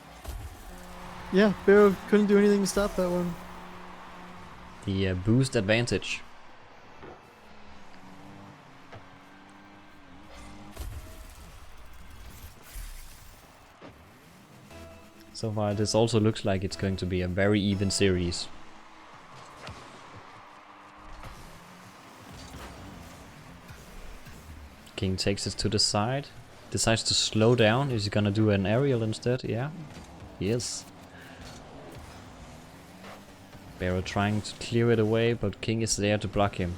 Yeah, Barrow couldn't do anything to stop that one. The boost advantage. So far, this also looks like it's going to be a very even series. King takes it to the side. Decides to slow down. Is he gonna do an aerial instead? Yeah, he is. Berro trying to clear it away, but King is there to block him.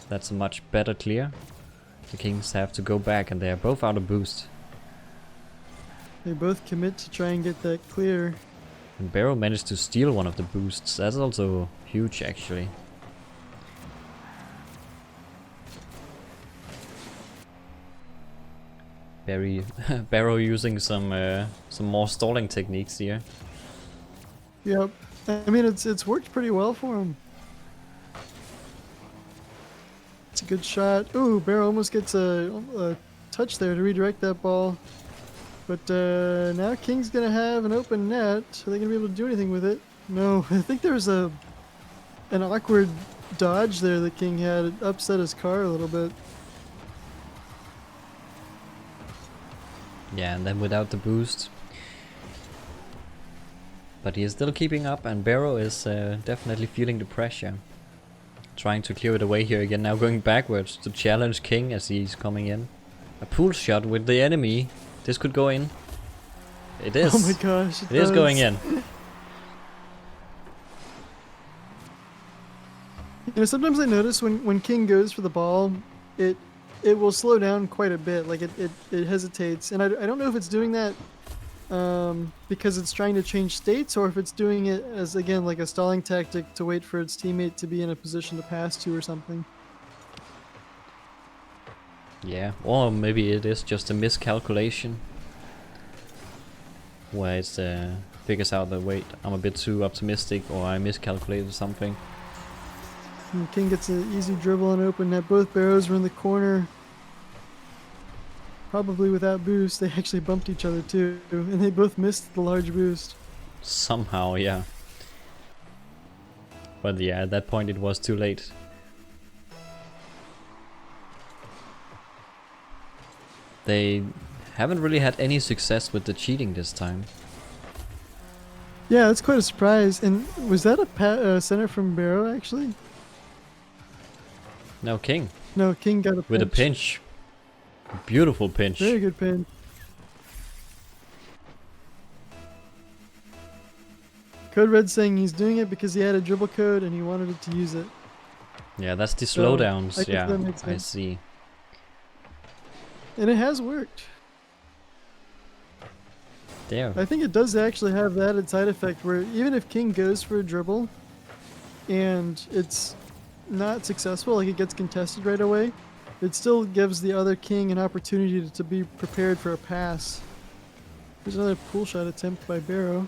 That's a much better clear. The Kings have to go back and they are both out of boost. They both commit to try and get that clear. And Berro managed to steal one of the boosts. That's also huge actually. Berro using some more stalling techniques here. Yep. I mean, it's worked pretty well for him. It's a good shot. Ooh, Berro almost gets a touch there to redirect that ball. But now King's gonna have an open net. Are they gonna be able to do anything with it? No. I think there was an awkward dodge there that King had. It upset his car a little bit. Yeah, and then without the boost. But he is still keeping up, and Berro is definitely feeling the pressure. Trying to clear it away here again, now going backwards to challenge King as he's coming in. A pool shot with the enemy. This could go in. It is. Oh my gosh. It is going in. You know, sometimes I notice when King goes for the ball, it will slow down quite a bit. Like it hesitates, and I don't know if it's doing that because it's trying to change states, or if it's doing it as, again, like a stalling tactic to wait for its teammate to be in a position to pass to or something. Yeah, or maybe it is just a miscalculation. Where it figures out that, wait, I'm a bit too optimistic, or I miscalculated something. And King gets an easy dribble and open net. Both Berros were in the corner. Probably without boost. They actually bumped each other too, and they both missed the large boost. Somehow, yeah. But yeah, at that point it was too late. They haven't really had any success with the cheating this time. Yeah, that's quite a surprise. And was that a center from Berro, actually? No, King. No, King got a pinch. With a pinch. Beautiful pinch. Very good pinch. CodeRed saying he's doing it because he had a dribble code and he wanted it to use it. Yeah, that's the So, slowdowns. I guess Yeah, that makes I sense. see. And it has worked. There. I think it does actually have the added side effect where even if King goes for a dribble and it's not successful, like it gets contested right away, it still gives the other King an opportunity to be prepared for a pass. There's another pool shot attempt by Berro.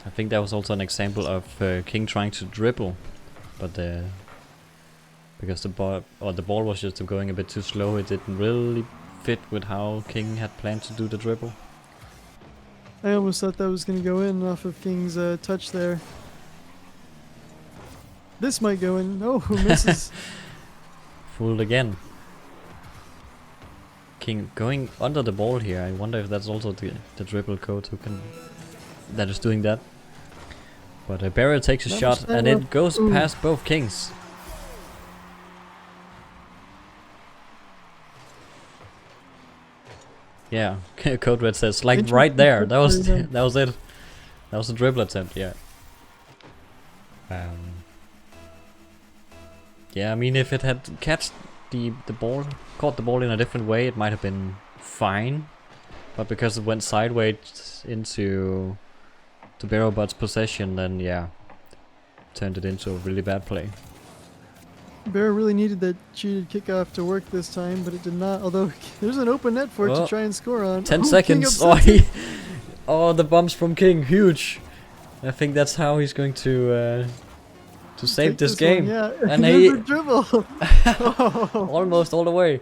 I think that was also an example of King trying to dribble, but because the ball was just going a bit too slow, it didn't really fit with how King had planned to do the dribble. I almost thought that was going to go in off of King's touch there. This might go in. Oh, who misses? Fooled again. King going under the ball here. I wonder if that's also the dribble code that is doing that. But Berro takes a That shot was and better. it goes Ooh. past both Kings. Yeah, CodeRed says like Interesting right there. That was very nice. that was it. That was a dribble attempt. Yeah. Yeah, I mean, if it had caught the ball in a different way, it might have been fine. But because it went sideways into Berrobot's possession, then yeah, turned it into a really bad play. Berro really needed that cheated kickoff to work this time, but it did not. Although there's an open net for it Oh. to try and score on. 10 Oh, King seconds. Oh, upsets it. oh, the bumps from King, huge. I think that's how he's going to save Take this one, game. yeah. And There's he a dribble. Oh. almost all the way.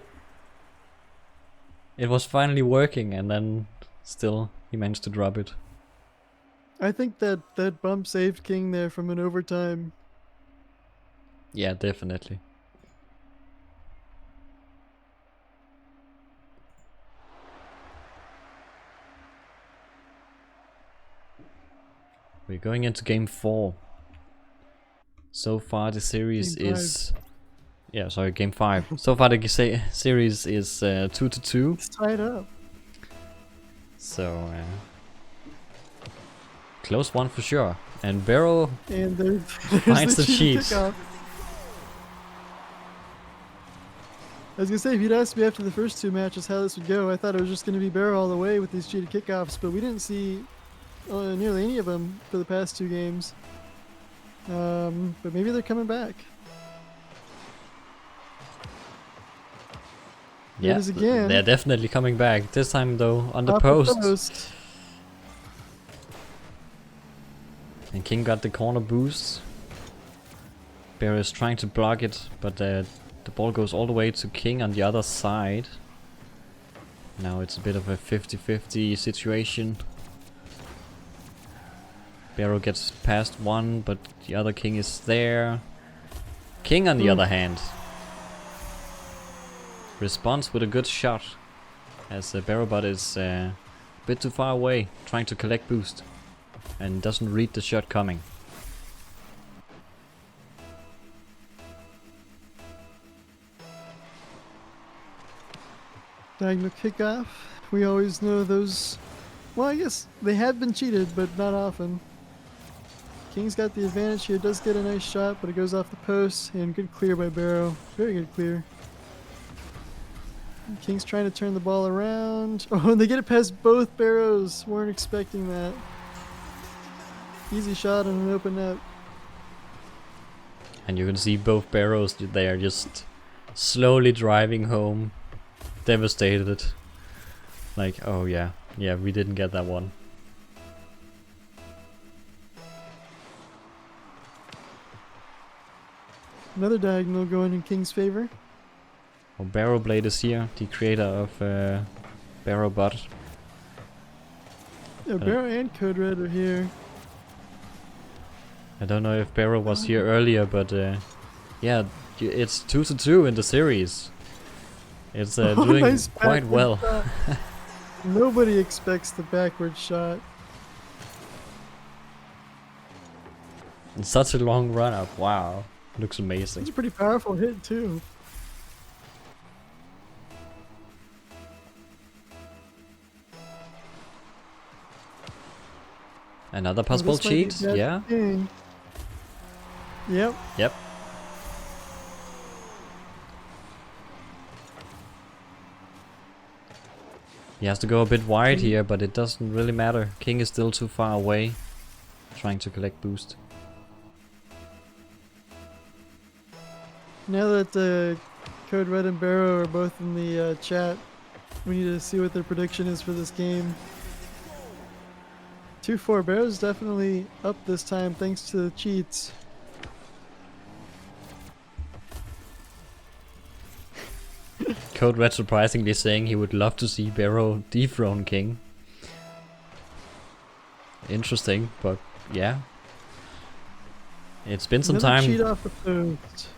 It was finally working, and then still he managed to drop it. I think that bump saved King there from an overtime. Yeah, definitely. We're going into game 4. So far the series Game is... Yeah, sorry, game 5. So far the series is 2-2. It's tied up. So... close one for sure. And Berro And there's finds the cheated cheat. kickoff. I was gonna say, if you'd asked me after the first 2 matches how this would go, I thought it was just gonna be Berro all the way with these cheated kickoffs, but we didn't see nearly any of them for the past 2 games. But maybe they're coming back. Yeah, It is again. they're definitely coming back. This time though, on the Off post. And King got the corner boost. Berro is trying to block it, but the ball goes all the way to King on the other side. Now it's a bit of a 50-50 situation. Berro gets past one, but the other King is there. King on the other hand responds with a good shot, as Berrobot is a bit too far away, trying to collect boost, and doesn't read the shot coming. Diagonal kickoff. We always know those. Well, I guess they have been cheated, but not often. King's got the advantage here. Does get a nice shot, but it goes off the post. And good clear by Berro. Very good clear. King's trying to turn the ball around. Oh, and they get it past both Berros. Weren't expecting that. Easy shot on an open net. And you can see both Berros, they are just slowly driving home, devastated. Like, oh yeah, we didn't get that one. Another diagonal going in King's favor. Well, Berroblade is here, the creator of Berrobot. Yeah, Berro and CodeRed are here. I don't know if Berro was here earlier, but yeah, it's 2-2 in the series. It's doing Nice quite backward well. shot. Nobody expects the backward shot. It's such a long run up. Wow, looks amazing. It's a pretty powerful hit too. Another possible This might be cheat, a bad yeah. thing. Yep. Yep. He has to go a bit wide here, but it doesn't really matter. King is still too far away, trying to collect boost. Now that CodeRed and Berro are both in the chat, we need to see what their prediction is for this game. 2-4. Berro's definitely up this time thanks to the cheats. CodeRed surprisingly saying he would love to see Berro dethrone King. Interesting, but yeah. It's been some Another time. cheat off the post.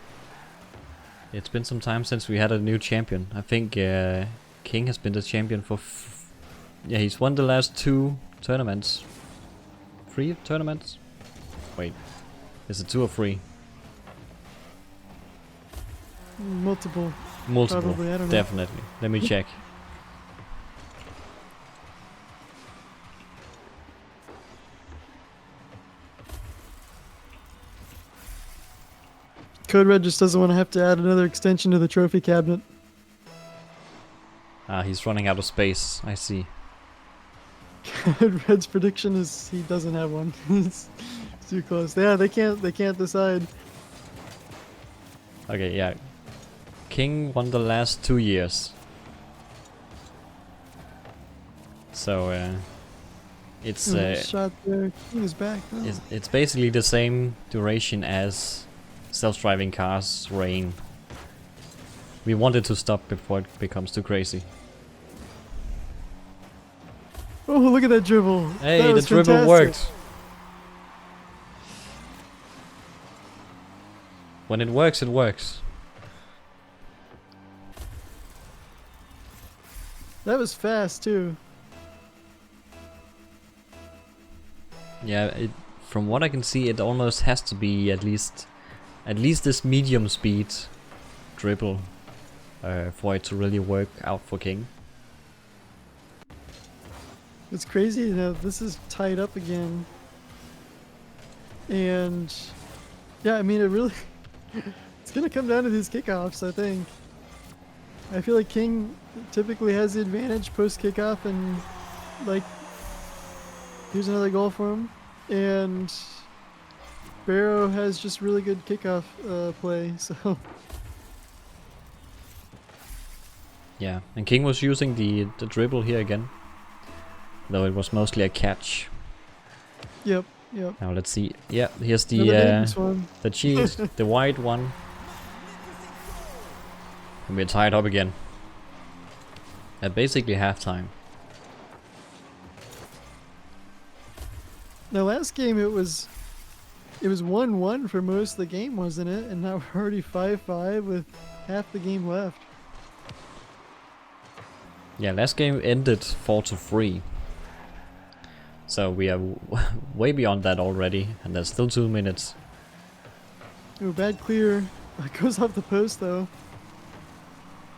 It's been some time since we had a new champion. I think King has been the champion for... yeah, he's won the last 2 tournaments. 3 tournaments? Wait, is it 2 or 3? Multiple. Multiple, Probably, I don't know. definitely. Let me check. CodeRed just doesn't want to have to add another extension to the trophy cabinet. Ah, he's running out of space, I see. CodeRed's prediction is he doesn't have one. It's too close. Yeah, they can't decide. Okay, yeah. King won the last 2 years. So, it's Shot there. King is back. Oh. it's basically the same duration as self-driving cars reign. We want it to stop before it becomes too crazy. Oh, look at that dribble. Hey, That the was dribble fantastic. worked. When it works, it works. That was fast too. Yeah, from what I can see, it almost has to be at least this medium speed dribble for it to really work out for King. It's crazy, you know, this is tied up again. And yeah, I mean, it really, it's going to come down to these kickoffs, I think. I feel like King typically has the advantage post kickoff, and like, here's another goal for him. And Berro has just really good kickoff play, so. Yeah, and King was using the dribble here again, though it was mostly a catch. Yep, yep. Now let's see. Yeah, here's the cheese, the white one. And we're tied up again. At basically halftime. Now last game it was 1-1 for most of the game, wasn't it? And now we're already 5-5 with half the game left. Yeah, last game ended 4-3. So we are way beyond that already, and there's still 2 minutes. Ooh, bad clear. It goes off the post though.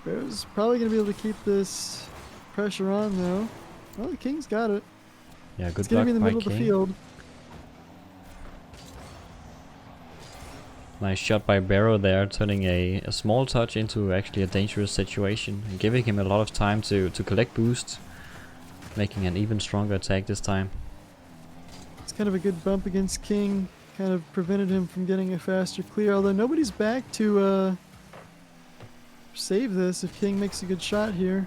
Bear's probably gonna be able to keep this pressure on though. Well, the King's got it. Yeah, good It's gonna luck be in the by middle of the King. field. Nice shot by Berro there, turning a small touch into actually a dangerous situation, and giving him a lot of time to collect boost, making an even stronger attack this time. It's kind of a good bump against King. Kind of prevented him from getting a faster clear, although nobody's back to save this if King makes a good shot here.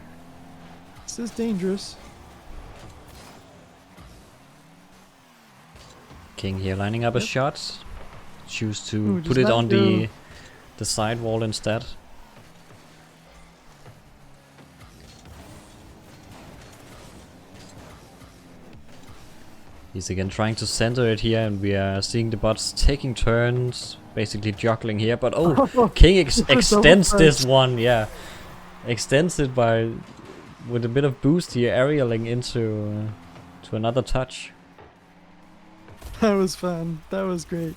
This is dangerous. King here lining up a shot. Choose to Ooh, put does it not on go. the side wall instead. He's again trying to center it here, and we are seeing the bots taking turns, basically juggling here. But oh, King extends this one, yeah, extends it by with a bit of boost here, aerialing into to another touch. That was fun. That was great.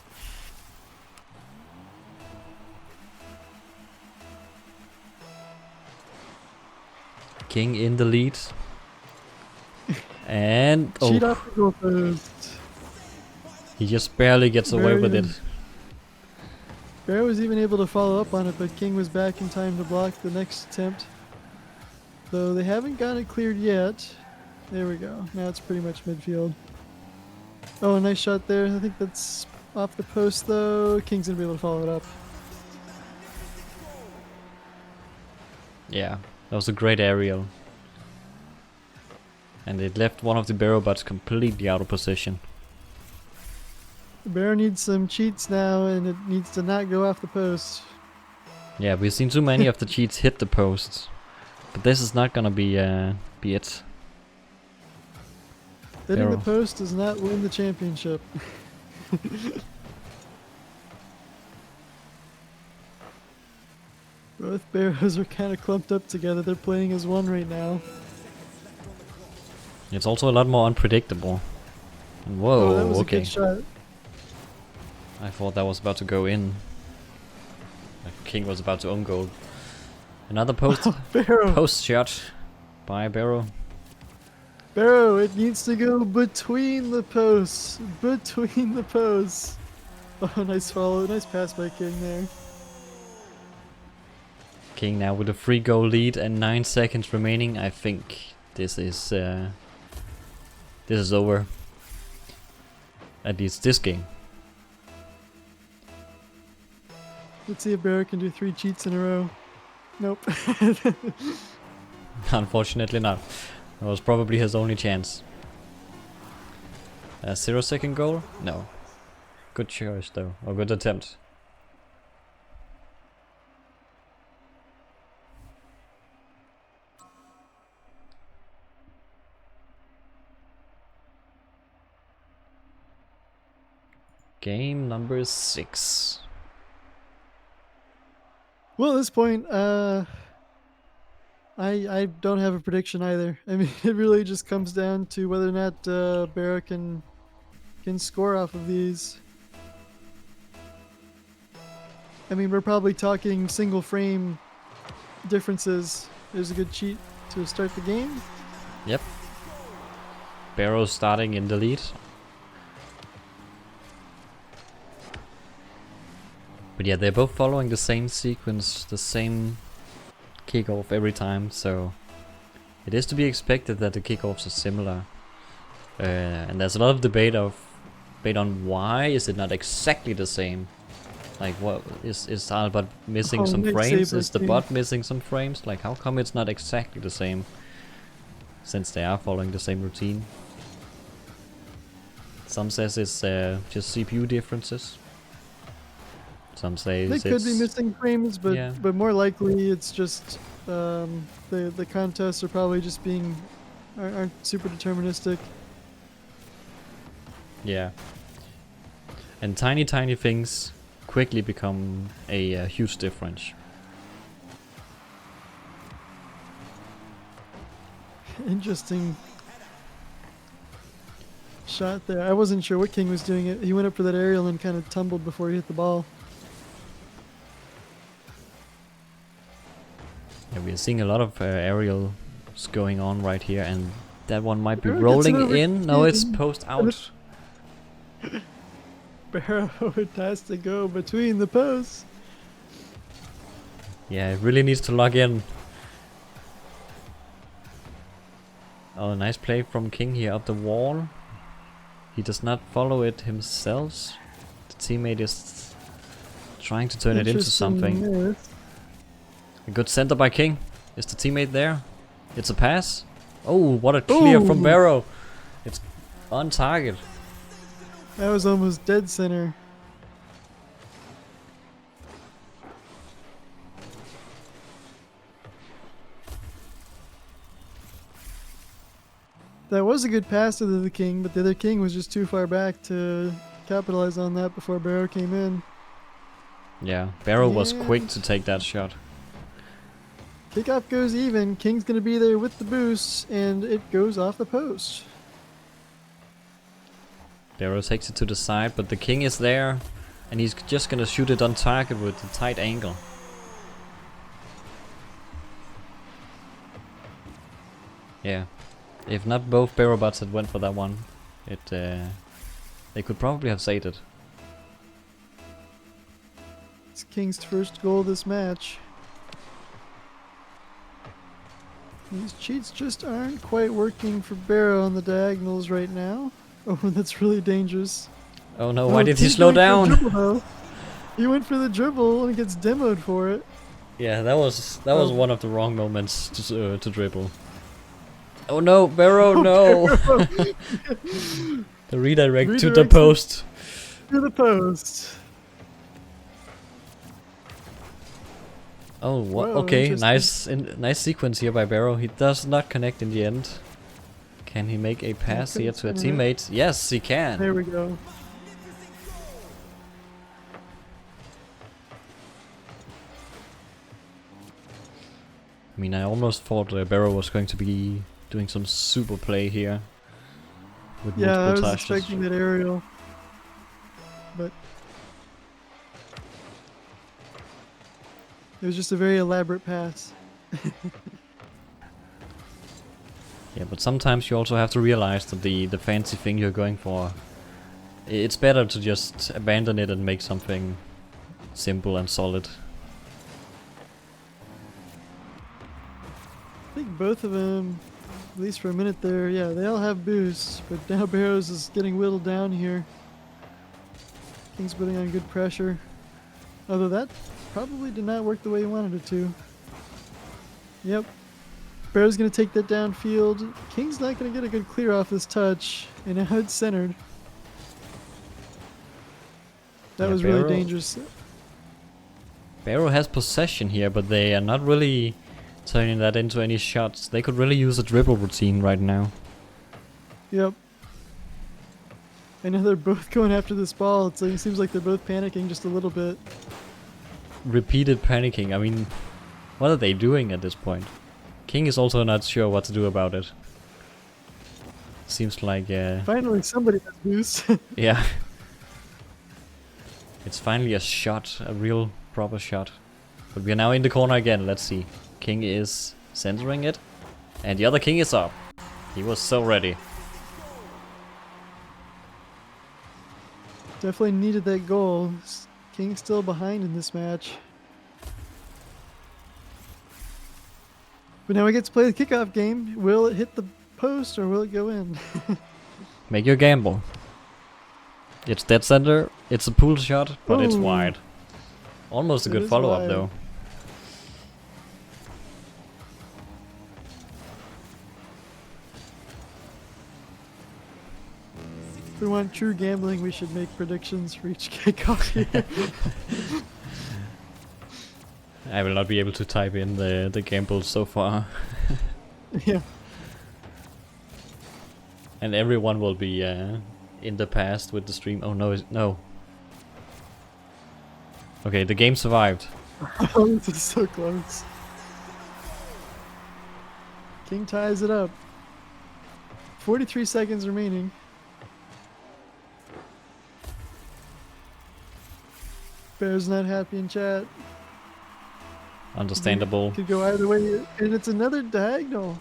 King in the lead. And Cheat oh, off the goal post. he just barely gets away with it. Bear was even able to follow up on it, but King was back in time to block the next attempt. Though they haven't got it cleared yet. There we go. Now it's pretty much midfield. Oh, a nice shot there. I think that's off the post though. King's gonna be able to follow it up. Yeah, that was a great aerial. And it left one of the Berrobots completely out of position. The Bear needs some cheats now, and it needs to not go off the post. Yeah, we've seen too many of the cheats hit the posts. But this is not gonna be it. Hitting the Berro. post does not win the championship. Both Barrows are kind of clumped up together. They're playing as one right now. It's also a lot more unpredictable. And whoa, Oh, that was a okay. good shot. I thought that was about to go in. King was about to own goal. Another post Barrow. post shot by Berro. Barrow, it needs to go between the posts. Between the posts. Oh, nice follow. Nice pass by King there. King now with a 3-goal lead and 9 seconds remaining. I think this is over. At least this game. Let's see if Barrow can do 3 cheats in a row. Nope. Unfortunately not. That was probably his only chance. A 0-second goal? No. Good choice though, or good attempt. Game number 6. Well, at this point, I don't have a prediction either. I mean, it really just comes down to whether or not Barrow can can score off of these. I mean, we're probably talking single frame differences. There's a good cheat to start the game. Yep. Berro starting in the lead. But yeah, they're both following the same sequence, the same kickoff every time, so it is to be expected that the kickoffs are similar. And there's a lot of debate on why is it not exactly the same. Like, what is RLBot missing some frames? Is the bot missing some frames? Like, how come it's not exactly the same? Since they are following the same routine. Some says it's just CPU differences. Some say they could be missing frames, but yeah. but more likely it's just the contests are probably just aren't super deterministic. Yeah. And tiny things quickly become a huge difference. Interesting shot there. I wasn't sure what King was doing. He went up for that aerial and kind of tumbled before he hit the ball. Yeah, we're seeing a lot of aerials going on right here, and that one might be rolling in. No, it's post out. Berrobot has to go between the posts. Yeah, it really needs to log in. Oh, nice play from King here up the wall. He does not follow it himself. The teammate is trying to turn it into something. Yes. A good center by King. Is the teammate there? It's a pass. Oh, what a clear from Berro. It's on target. That was almost dead center. That was a good pass to the King, but the other King was just too far back to capitalize on that before Berro came in. Yeah, Berro was quick to take that shot. Kickoff goes even. King's going to be there with the boost, and it goes off the post. Berro takes it to the side, but the King is there, and he's just going to shoot it on target with a tight angle. Yeah. If not both Berrobots had went for that one, they could probably have saved it. It's King's first goal of this match. These cheats just aren't quite working for Berro on the diagonals right now. Oh, that's really dangerous. Oh no, why did he slow down? He went for the dribble and gets demoed for it. Yeah, that was one of the wrong moments to dribble. Oh no, Berro, no! The redirect to the post. To the post. Oh, okay, nice sequence here by Berro. He does not connect in the end. Can he make a pass here to a teammate? Yes, he can. There we go. I mean, I almost thought Berro was going to be doing some super play here. With I was touches. expecting that aerial. But it was just a very elaborate pass. Yeah, but sometimes you also have to realize that the fancy thing you're going for, it's better to just abandon it and make something simple and solid. I think both of them, at least for a minute there, yeah, they all have boosts, but now Berro's is getting whittled down here. King's putting on good pressure. Although that probably did not work the way he wanted it to. Yep. Berro's going to take that downfield. King's not going to get a good clear off this touch, and now it's centered. That was really dangerous. Berro has possession here, but they are not really turning that into any shots. They could really use a dribble routine right now. Yep. I know they're both going after this ball. It's like, it seems like they're both panicking just a little bit. Repeated panicking. I mean, what are they doing at this point? King is also not sure what to do about it. Seems like Finally, somebody has boost. yeah. It's finally a shot, a real proper shot. But we are now in the corner again. Let's see. King is centering it, and the other king is up. He was so ready. Definitely needed that goal. King's still behind in this match. But now we get to play the kickoff game. Will it hit the post or will it go in? Make your gamble. It's dead center. It's a pool shot, but it's Ooh. wide. Almost a It good is follow-up wide. though. If we want true gambling, we should make predictions for each kickoff here. I will not be able to type in the gambles so far. Yeah. And everyone will be in the past with the stream. Oh no, no. Okay, the game survived. Oh, this is so close. King ties it up. 43 seconds remaining. Bear's not happy in chat. Understandable. Could go either way, and it's another diagonal.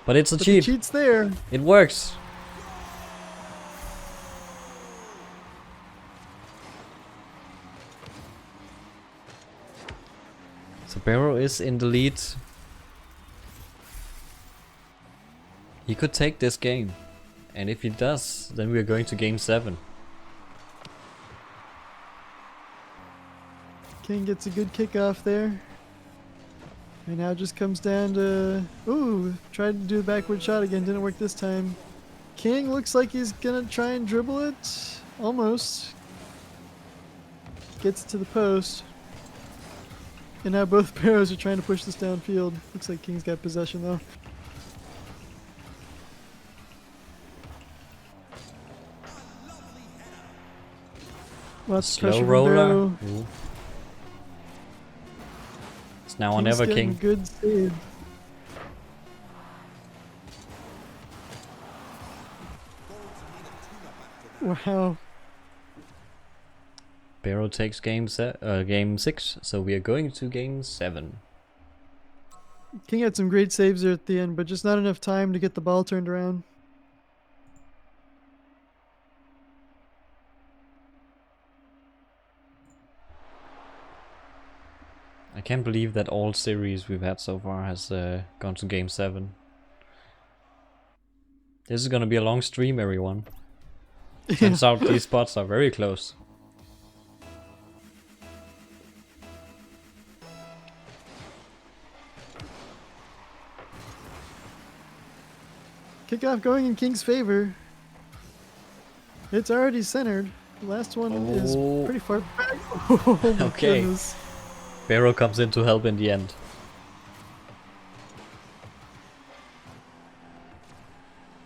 But it's a But cheat. the cheat's there. It works. So Berro is in the lead. He could take this game. And if he does, then we are going to game 7. King gets a good kickoff there. And now it just comes down to... Ooh, tried to do the backward shot again. Didn't work this time. King looks like he's gonna try and dribble it. Almost. Gets it to the post. And now both Barrows are trying to push this downfield. Looks like King's got possession though. Lots of Slow pressure from roller. Barrow. Ooh. It's now or King's never, getting King. good save. Wow. Berro takes game 6, so we are going to game 7. King had some great saves there at the end, but just not enough time to get the ball turned around. I can't believe that all series we've had so far has gone to game 7. This is gonna be a long stream, everyone. Turns out these spots are very close. Kickoff going in King's favor. It's already centered. The last one is Oh. pretty far back. Oh my Okay. goodness. Berro comes in to help in the end.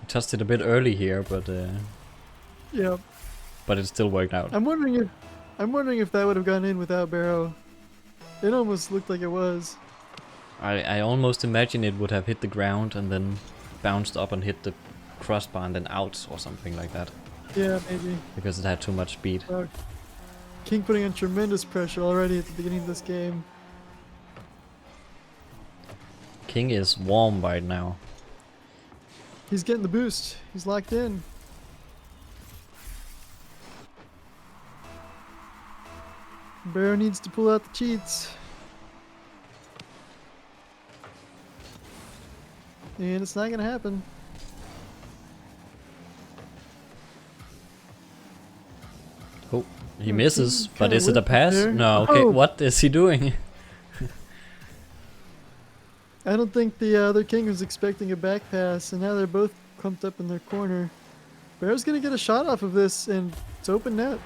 Touched it a bit early here, but Yeah. it still worked out. I'm wondering if that would have gone in without Barrow. It almost looked like it was. I almost imagine it would have hit the ground and then bounced up and hit the crossbar and then out or something like that, Yeah, maybe. because it had too much speed. King putting on tremendous pressure already at the beginning of this game. King is warm right now. He's getting the boost. He's locked in. Barrow needs to pull out the cheats. And it's not gonna happen. Oh, he Oh, misses, King but kinda is it a whipped pass? there. No, okay, Oh! what is he doing? I don't think the other King was expecting a back pass, and now they're both clumped up in their corner. Barrow's gonna get a shot off of this, and it's open net.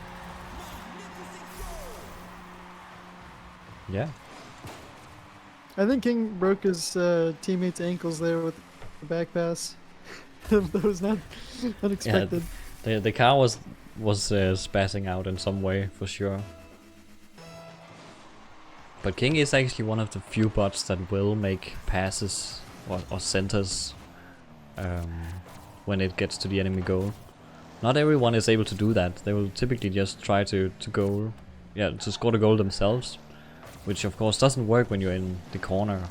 Yeah. I think King broke his teammate's ankles there with the back pass. That was not unexpected. The car was spazzing out in some way for sure. But King is actually one of the few bots that will make passes or centers when it gets to the enemy goal. Not everyone is able to do that. They will typically just try to go, yeah, to score the goal themselves, which of course doesn't work when you're in the corner.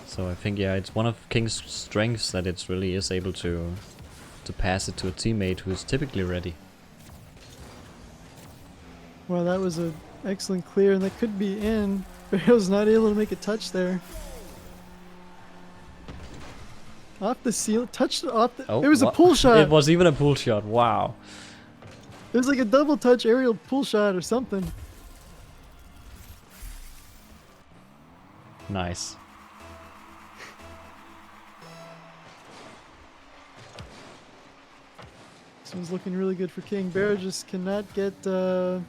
So I think, yeah, it's one of King's strengths that it really is able to pass it to a teammate who is typically ready. Well, that was an excellent clear, and that could be in. Barrow's not able to make a touch there. Off the seal, touched off the. Oh, it was a pull shot. It was even a pull shot. Wow. It was like a double touch aerial pull shot or something. Nice. This one's looking really good for King. Barrow just cannot get the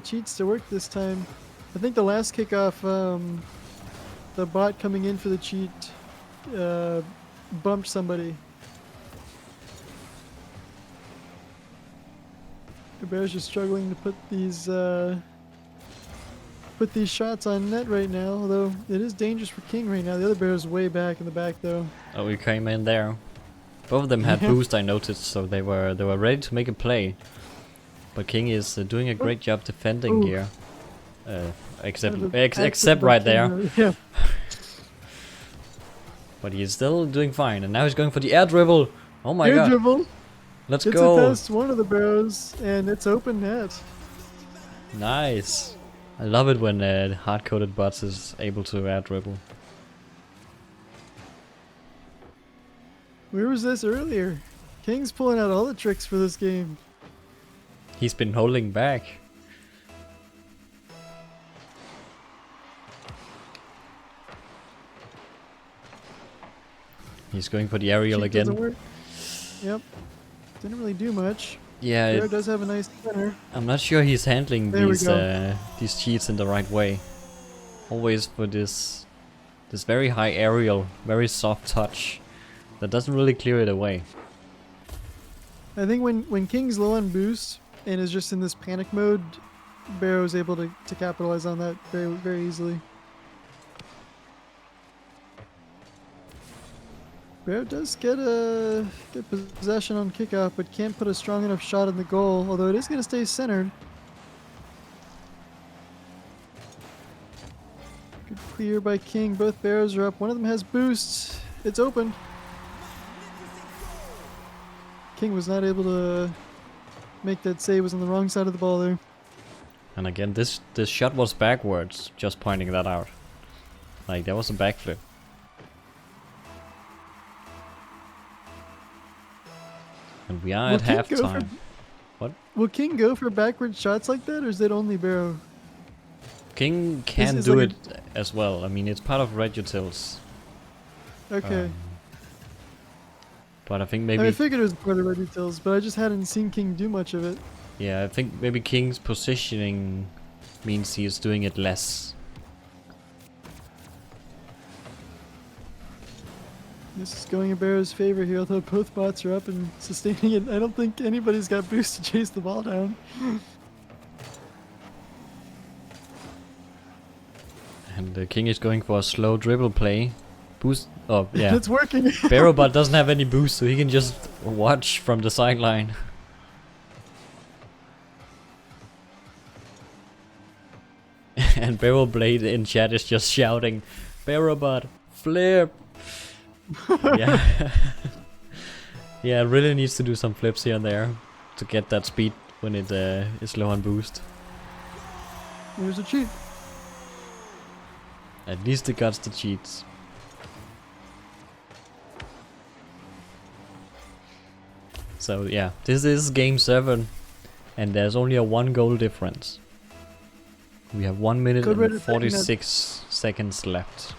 cheats to work this time. I think the last kickoff, the bot coming in for the cheat bumped somebody. Barrow's just struggling to put these shots on net right now, although it is dangerous for King right now. The other Barrow's way back in the back though. Oh, we came in there. Both of them had boost, I noticed, so they were ready to make a play. But King is doing a great job defending here. Except right there. Yeah. But he's still doing fine, and now he's going for the air dribble. Oh my god. Dribble. Let's It's go. a past one of the Barrows, and it's open net. Nice. I love it when hard-coded bots is able to air dribble. Where was this earlier? King's pulling out all the tricks for this game. He's been holding back. He's going for the aerial Cheat doesn't again. work. Yep. Didn't really do much. Yeah, Barrow does have a nice center. I'm not sure he's handling There we these cheats in the right way. Always for this very high aerial, very soft touch that doesn't really clear it away. I think when King's low on boost and is just in this panic mode, Barrow's able to capitalize on that very, very easily. Barrow does get possession on kickoff, but can't put a strong enough shot in the goal, although it is going to stay centered. Good clear by King. Both Barrows are up. One of them has boost. It's open. King was not able to make that save. Was on the wrong side of the ball there. And again, this shot was backwards, just pointing that out. Like, that was a backflip. And we are at halftime. What? Will King go for backward shots like that, or is it only Barrow? King can is do like it as well. I mean, it's part of red utils. Okay. But I think I maybe... figured it was part of Red Details, but I just hadn't seen King do much of it. Yeah, I think maybe King's positioning means he is doing it less. This is going in Barrow's favor here, although both bots are up and sustaining it. I don't think anybody's got boost to chase the ball down. And the King is going for a slow dribble play. Boost. Oh, yeah. It's working. Berrobot doesn't have any boost, so he can just watch from the sideline. And Berroblade in chat is just shouting, Berrobot, flip! Yeah. Yeah, it really needs to do some flips here and there to get that speed when it is low on boost. There's a cheat. At least it got the cheats. So yeah, this is game 7 and there's only a 1 goal difference. We have 1 minute CodeRed and 46 seconds left.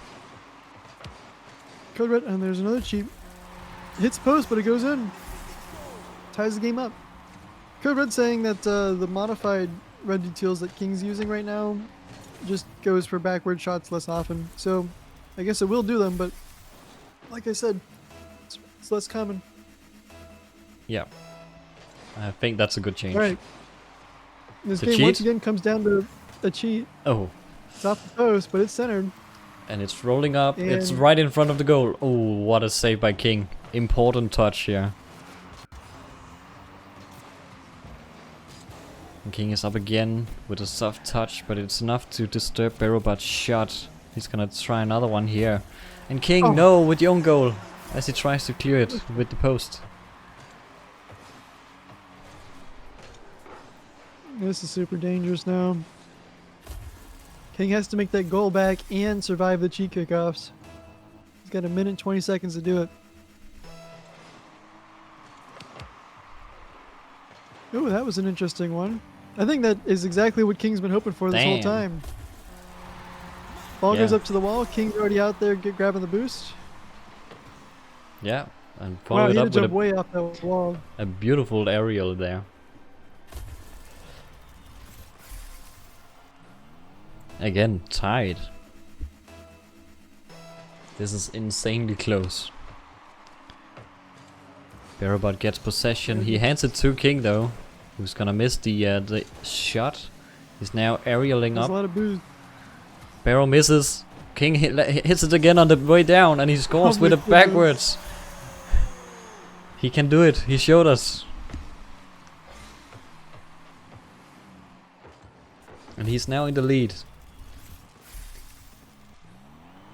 CodeRed, and there's another cheat. Hits post, but it goes in. Ties the game up. CodeRed saying that the modified red details that King's using right now just goes for backward shots less often. So I guess it will do them, but like I said, it's less common. Yeah, I think that's a good change. All right. This The game cheat? once again comes down to a cheat. Oh, It's off the post, but it's centered. And it's rolling up. It's And- right in front of the goal. Oh, what a save by King. Important touch here. And King is up again with a soft touch, but it's enough to disturb Berrobot's shot. He's gonna try another one here. And King, Oh. no, with the own goal. As he tries to clear it with the post. This is super dangerous now. King has to make that goal back and survive the cheat kickoffs. He's got a minute 20 seconds to do it. Oh, that was an interesting one. I think that is exactly what King's been hoping for this whole Damn. time. Ball goes Yeah. up to the wall. King's already out there grabbing the boost. Yeah, and Wow, follow he it had to up with jump way off that wall. a beautiful aerial there. Again, tied. This is insanely close. Berrobot gets possession. He hands it to King though, who's gonna miss the shot. He's now aerialing There's a up. lot of boost. Berro misses. King hits it again on the way down, and he scores Oh with my it backwards. He can do it. He showed us. And he's now in the lead.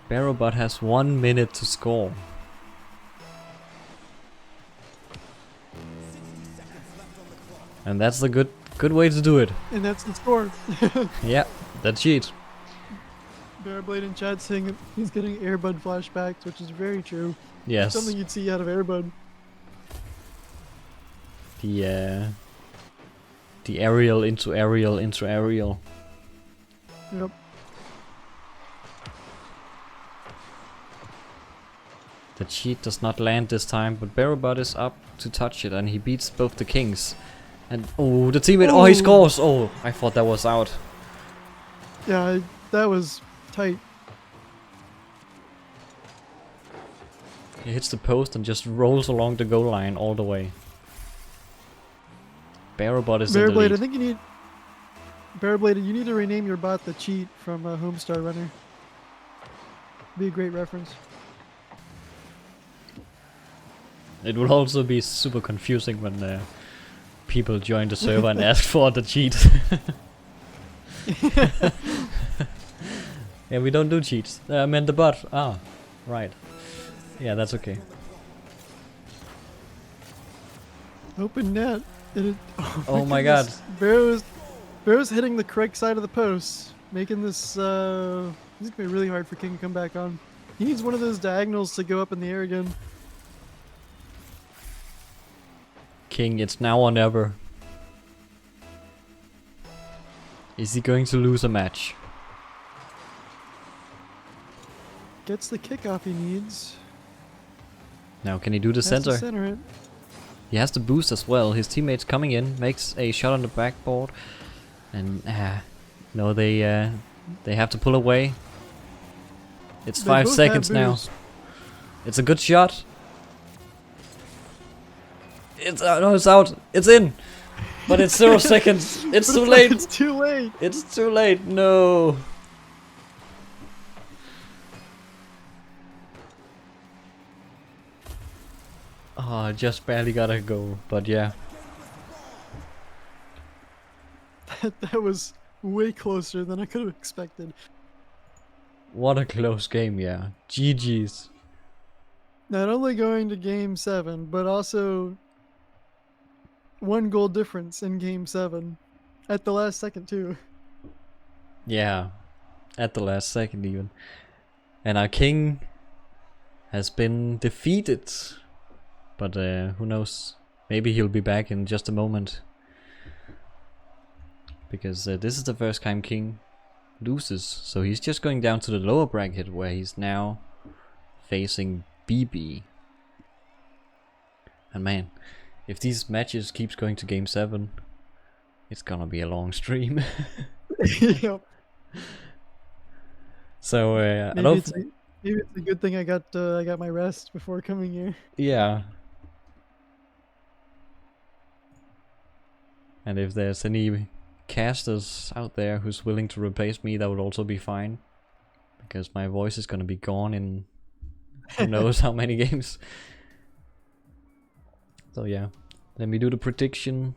Berrobot has 1 minute to score. And that's a good way to do it. And that's the score. Yeah, that's cheat. Berroblade in chat saying he's getting Airbud flashbacks, which is very true. Yes. Something you'd see out of Airbud. The aerial into aerial into aerial. Yep. The cheat does not land this time, but Berrobot is up to touch it, and he beats both the kings. And oh, the teammate! Oh, he Ooh. scores! Oh, I thought that was out. Yeah, that was tight. He hits the post and just rolls along the goal line all the way. Berrobot is in the Berroblade, lead. I think you need... Berroblade, you need to rename your bot the Cheat from Homestar Runner. Be a great reference. It will also be super confusing when people join the server and ask for the cheat. Yeah, we don't do cheats. I meant the bot. Ah, right. Yeah, that's okay. Open net. Oh my god. Barrow's hitting the correct side of the post, making this, this is gonna be really hard for King to come back on. He needs one of those diagonals to go up in the air again. King, it's now or never. Is he going to lose a match? Gets the kickoff he needs. Now, can he do the Has to center? center it. He has the boost as well. His teammate's coming in, makes a shot on the backboard, and no, they have to pull away. It's They 5 both seconds have now. boost. It's a good shot. It's no, it's out. It's in, but it's 0 seconds. It's too late. It's too late. It's too late. No. Oh, I just barely got a goal, but yeah. That was way closer than I could have expected. What a close game, yeah. GG's. Not only going to game 7, but also 1 goal difference in game 7. At the last second too. Yeah, at the last second even. And our king has been defeated. But who knows? Maybe he'll be back in just a moment. Because this is the first time King loses. So he's just going down to the lower bracket where he's now facing BB. And man, if these matches keeps going to game 7, it's gonna be a long stream. Yep. So I Maybe don't. maybe it's a good thing I got my rest before coming here. Yeah. And if there's any casters out there who's willing to replace me, that would also be fine. because my voice is gonna be gone in who knows how many games. So yeah, let me do the prediction.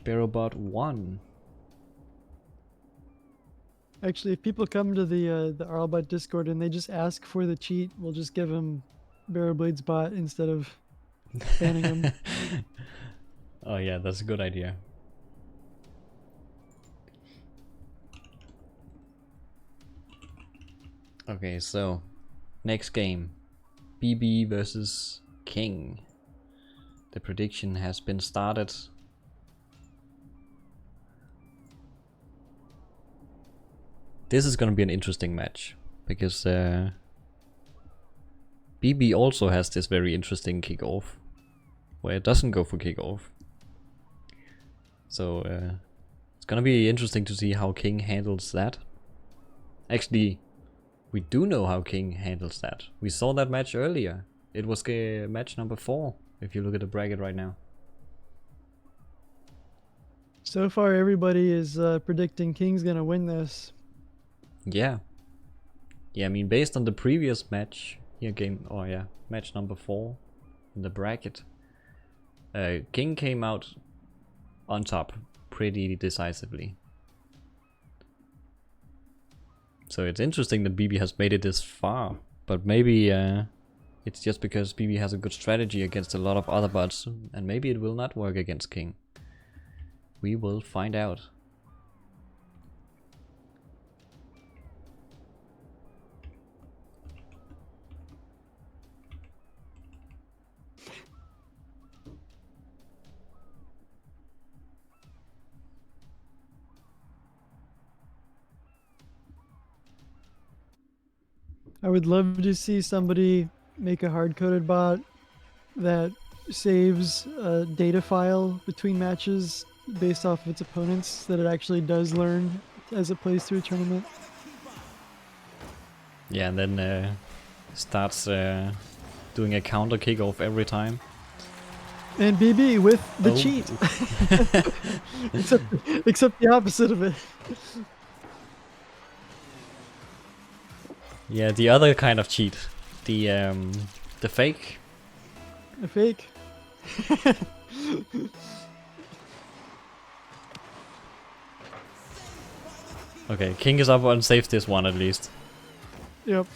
Berrobot 1. Actually, if people come to the RLBot Discord and they just ask for the cheat, we'll just give them Berroblade's bot instead of banning him. Oh yeah, that's a good idea. Okay, so next game, BB versus King. The prediction has been started. This is gonna be an interesting match because BB also has this very interesting kickoff where it doesn't go for kickoff. So it's gonna be interesting to see how King handles that. Actually, we do know how King handles that. We saw that match earlier. It was match number 4, if you look at the bracket right now. So far, everybody is predicting King's gonna win this. Yeah. Yeah, I mean, based on the previous match, here match number 4 in the bracket, King came out on top pretty decisively. So it's interesting that BB has made it this far, but maybe it's just because BB has a good strategy against a lot of other bots, and maybe it will not work against King. We will find out. I would love to see somebody make a hard-coded bot that saves a data file between matches based off of its opponents that it actually does learn as it plays through a tournament. Yeah, and then starts doing a counter kickoff every time. And BB with the cheat. except the opposite of it. Yeah, the other kind of cheat. The fake. A fake. Okay, King is up and saves this one at least. Yep.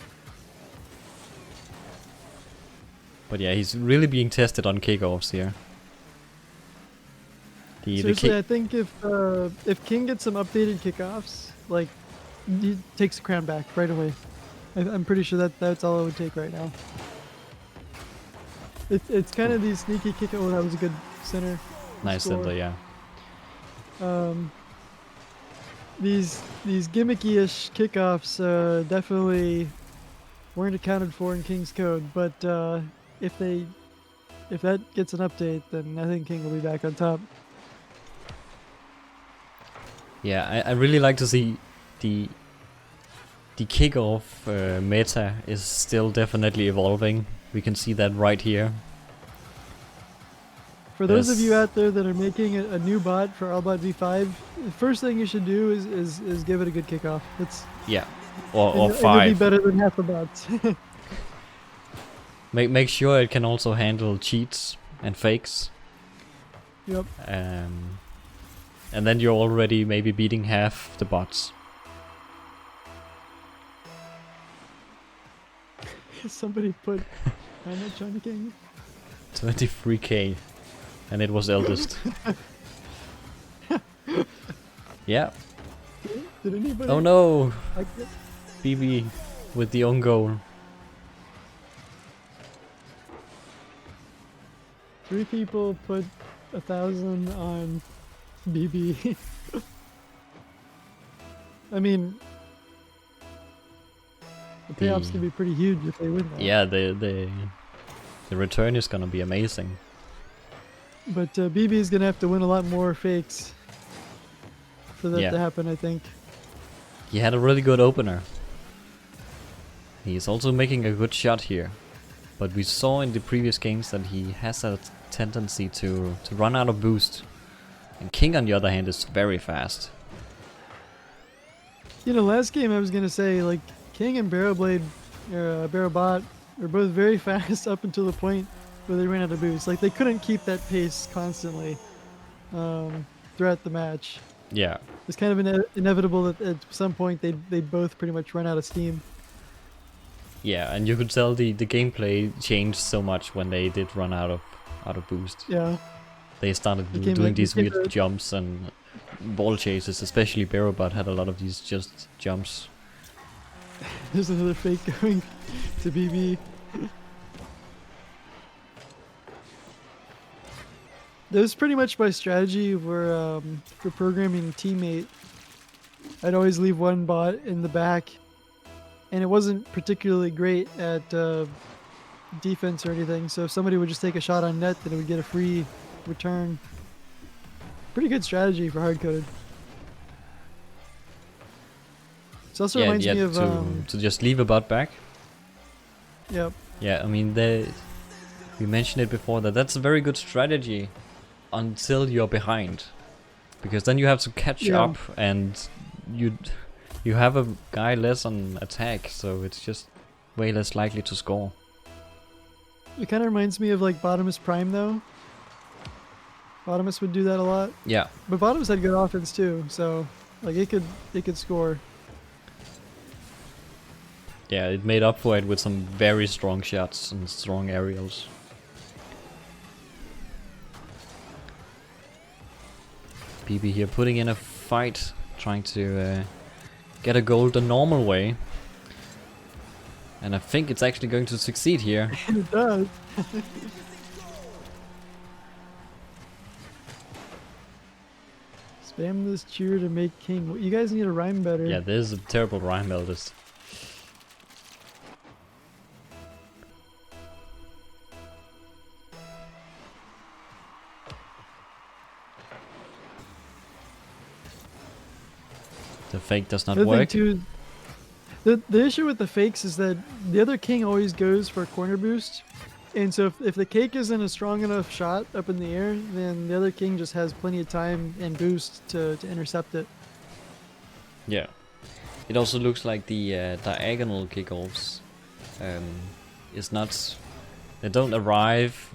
But yeah, he's really being tested on kickoffs here. Seriously, I think if King gets some updated kickoffs, like, he takes the crown back right away. I'm pretty sure that's all it would take right now. It's kind of these sneaky kick. Oh, that was a good center. Nice score. center, yeah. These gimmicky-ish kickoffs definitely weren't accounted for in King's code, but if that gets an update, then I think King will be back on top. Yeah, I really like to see the kickoff meta is still definitely evolving. We can see that right here. For those of you out there that are making a new bot for RLBot V5, the first thing you should do is give it a good kickoff. Yeah, or 5. It'll be better than half the bots. Make sure it can also handle cheats and fakes. Yep. And then you're already maybe beating half the bots. Somebody put how much on King? 23k, and it was eldest. Yeah. Did anybody? Oh no! Like it? BB with the own goal. 3 people put 1,000 on BB. I mean, the payoffs can be pretty huge if they win that. Yeah, the return is gonna be amazing. But BB is gonna have to win a lot more fakes for that to happen, I think. He had a really good opener. He's also making a good shot here. But we saw in the previous games that he has a tendency to run out of boost. And King, on the other hand, is very fast. You know, last game I was gonna say like King and Berroblade, Berrobot were both very fast up until the point where they ran out of boost. Like they couldn't keep that pace constantly throughout the match. Yeah. It's kind of inevitable that at some point they'd both pretty much run out of steam. Yeah, and you could tell the gameplay changed so much when they did run out of boost. Yeah. They started doing these weird jumps and ball chases, especially Berrobot had a lot of these just jumps. There's another fake going to BB. That was pretty much my strategy for programming teammate. I'd always leave one bot in the back, and it wasn't particularly great at defense or anything, so if somebody would just take a shot on net, then it would get a free return. Pretty good strategy for hardcoded. This also reminds me of to just leave a bot back. Yep. Yeah, I mean we mentioned it before that's a very good strategy until you're behind, because then you have to catch up and you have a guy less on attack, so it's just way less likely to score. It kind of reminds me of like Bottomus Prime though. Bottomus would do that a lot. Yeah. But Bottomus had good offense too, so like it could score. Yeah, it made up for it with some very strong shots and strong aerials. BB here putting in a fight, trying to get a goal the normal way. And I think it's actually going to succeed here. It does. Spam this cheer to make king. You guys need to rhyme better. Yeah, this is a terrible rhyme, Eldest. The fake does not work. Too, the issue with the fakes is that the other king always goes for a corner boost, and so if the cake isn't a strong enough shot up in the air, then the other king just has plenty of time and boost to intercept it. Yeah. It also looks like the diagonal kickoffs is not... They don't arrive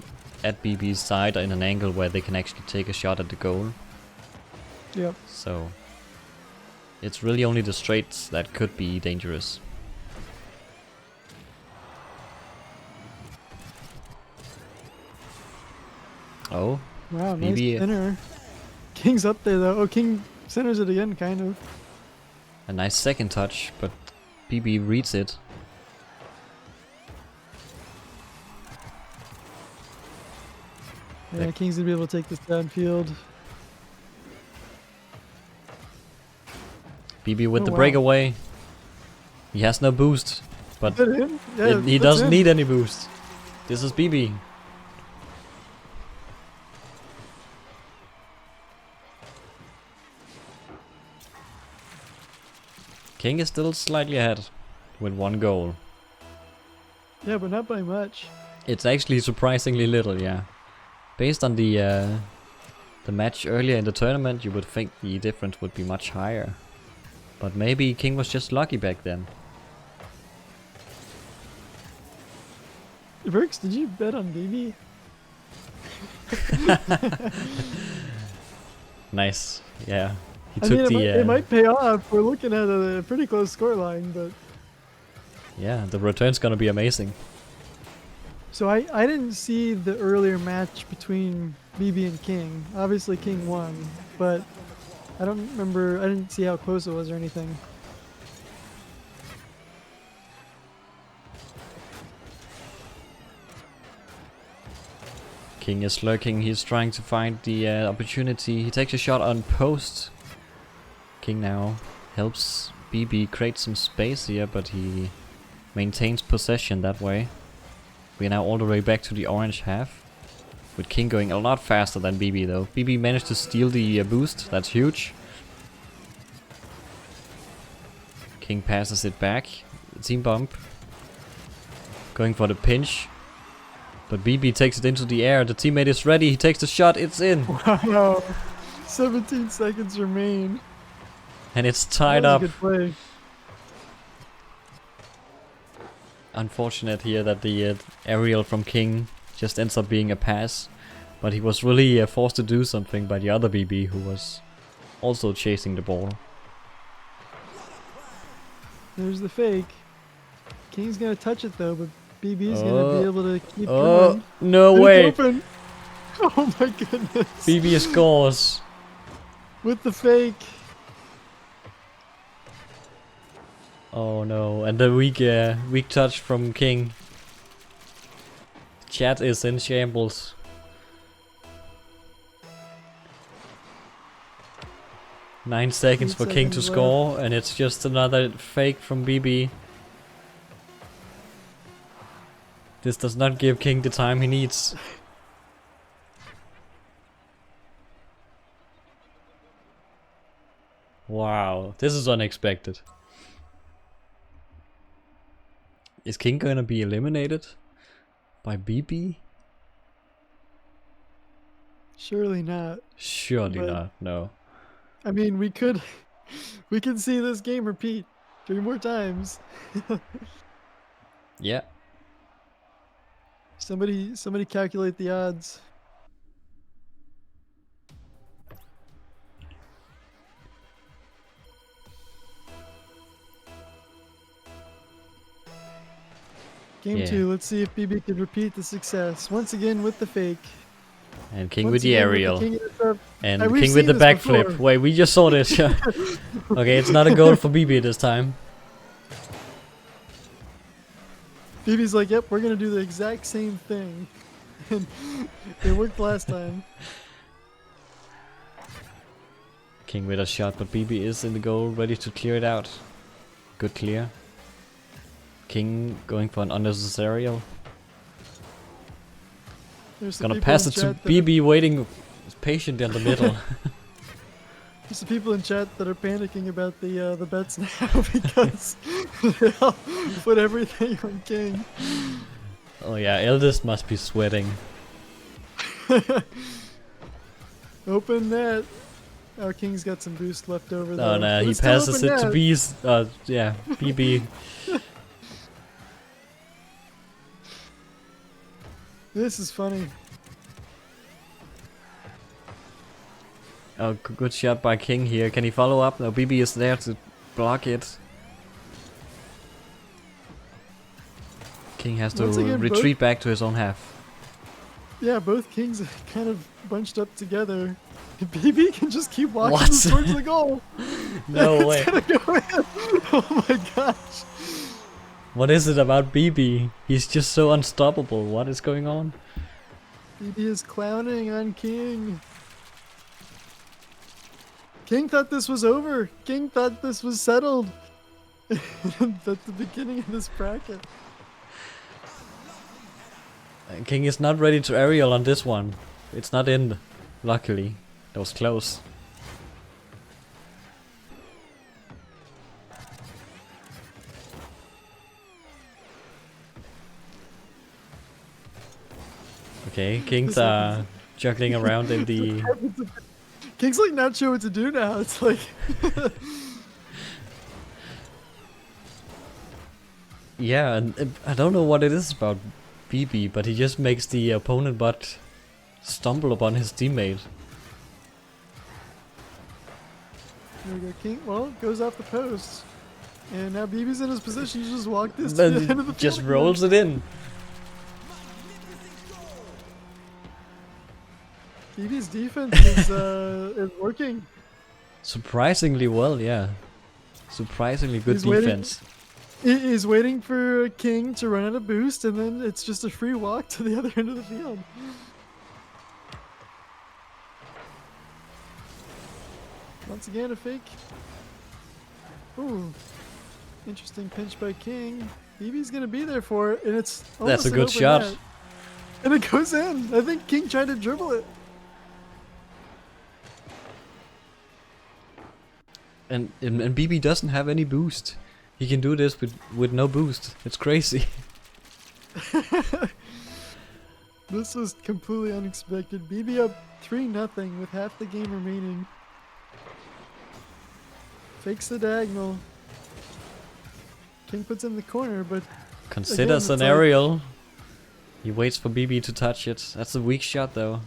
at BB's side in an angle where they can actually take a shot at the goal. Yep. So it's really only the straights that could be dangerous. Oh. Wow, BB nice center. King's up there though. Oh, King centers it again, kind of. A nice second touch, but BB reads it. Yeah, King's gonna be able to take this downfield. BB with the breakaway. He has no boost, but yeah, he doesn't need any boost. This is BB. King is still slightly ahead with one goal. Yeah, but not by much. It's actually surprisingly little, yeah. Based on the match earlier in the tournament, you would think the difference would be much higher. But maybe King was just lucky back then. Verx, did you bet on BB? Nice, yeah. He I took mean, it might pay off. We're looking at a pretty close scoreline, but... Yeah, the return's gonna be amazing. So I didn't see the earlier match between BB and King. Obviously King won, but I don't remember, I didn't see how close it was or anything. King is lurking, he's trying to find the opportunity. He takes a shot on post. King now helps BB create some space here, but he maintains possession that way. We are now all the way back to the orange half, with King going a lot faster than BB though. BB managed to steal the boost, that's huge. King passes it back, team bump. Going for the pinch. But BB takes it into the air, the teammate is ready, he takes the shot, it's in! Wow, 17 seconds remain. And it's That tied was a up. good play. Unfortunate here that the aerial from King just ends up being a pass. But he was really forced to do something by the other BB who was also chasing the ball. There's the fake. King's gonna touch it though, but BB's gonna be able to keep Oh, going. no And way! it's open. Oh my goodness. BB scores! With the fake. Oh no, and the weak touch from King. Chat is in shambles. Nine seconds 8 for King to seconds score, and it's just another fake from BB. This does not give King the time he needs. Wow, this is unexpected. Is King gonna be eliminated by BB? Surely not. Surely But- not, no. I mean, we could see this game repeat 3 more times. Yeah. Somebody calculate the odds. Game Yeah. 2, let's see if BB can repeat the success. Once again with the fake. And King Once with the again with aerial. king intercept. And Hey, we've King with the seen this backflip. before. Wait, we just saw this. Okay, it's not a goal for BB this time. BB's like, yep, we're gonna do the exact same thing. And it worked last time. King with a shot, but BB is in the goal, ready to clear it out. Good clear. King going for an unnecessary aerial. There's some Gonna people pass in it to chat that BB, waiting patiently in the middle. There's some people in chat that are panicking about the bets now because they all put everything on King. Oh yeah, Eldest must be sweating. Open net. Oh, King's got some boost left over there. Oh no, he passes it to B's. Yeah, BB. This is funny. Oh, good shot by King here. Can he follow up? No, BB is there to block it. King has to Once again, retreat back to his own half. Yeah, both Kings are kind of bunched up together. BB can just keep walking What? towards the goal. No way. It's gonna go in. Oh my gosh. What is it about BB? He's just so unstoppable. What is going on? BB is clowning on King. King thought this was over. King thought this was settled. At the beginning of this bracket. King is not ready to aerial on this one. It's not in, luckily. That was close. Okay, Kings are juggling around in the... King's like not sure what to do now. It's like Yeah, and I don't know what it is about BB, but he just makes the opponent bot stumble upon his teammate. there we go. King goes off the post. And now BB's in his position to just walk this to the Then end of the just field. rolls it in. BB's defense is working. Surprisingly well, yeah. Surprisingly good He's waiting- defense. He's waiting for King to run out of boost, and then it's just a free walk to the other end of the field. Once again, a fake. Ooh. Interesting pinch by King. BB's gonna be there for it, and it's That's almost a an good open shot. net. And it goes in. I think King tried to dribble it. And BB doesn't have any boost. He can do this with no boost. It's crazy. This was completely unexpected. BB up 3-0 with half the game remaining. Fakes the diagonal. King puts in the corner, but Considers again, an it's like- aerial. He waits for BB to touch it. That's a weak shot though.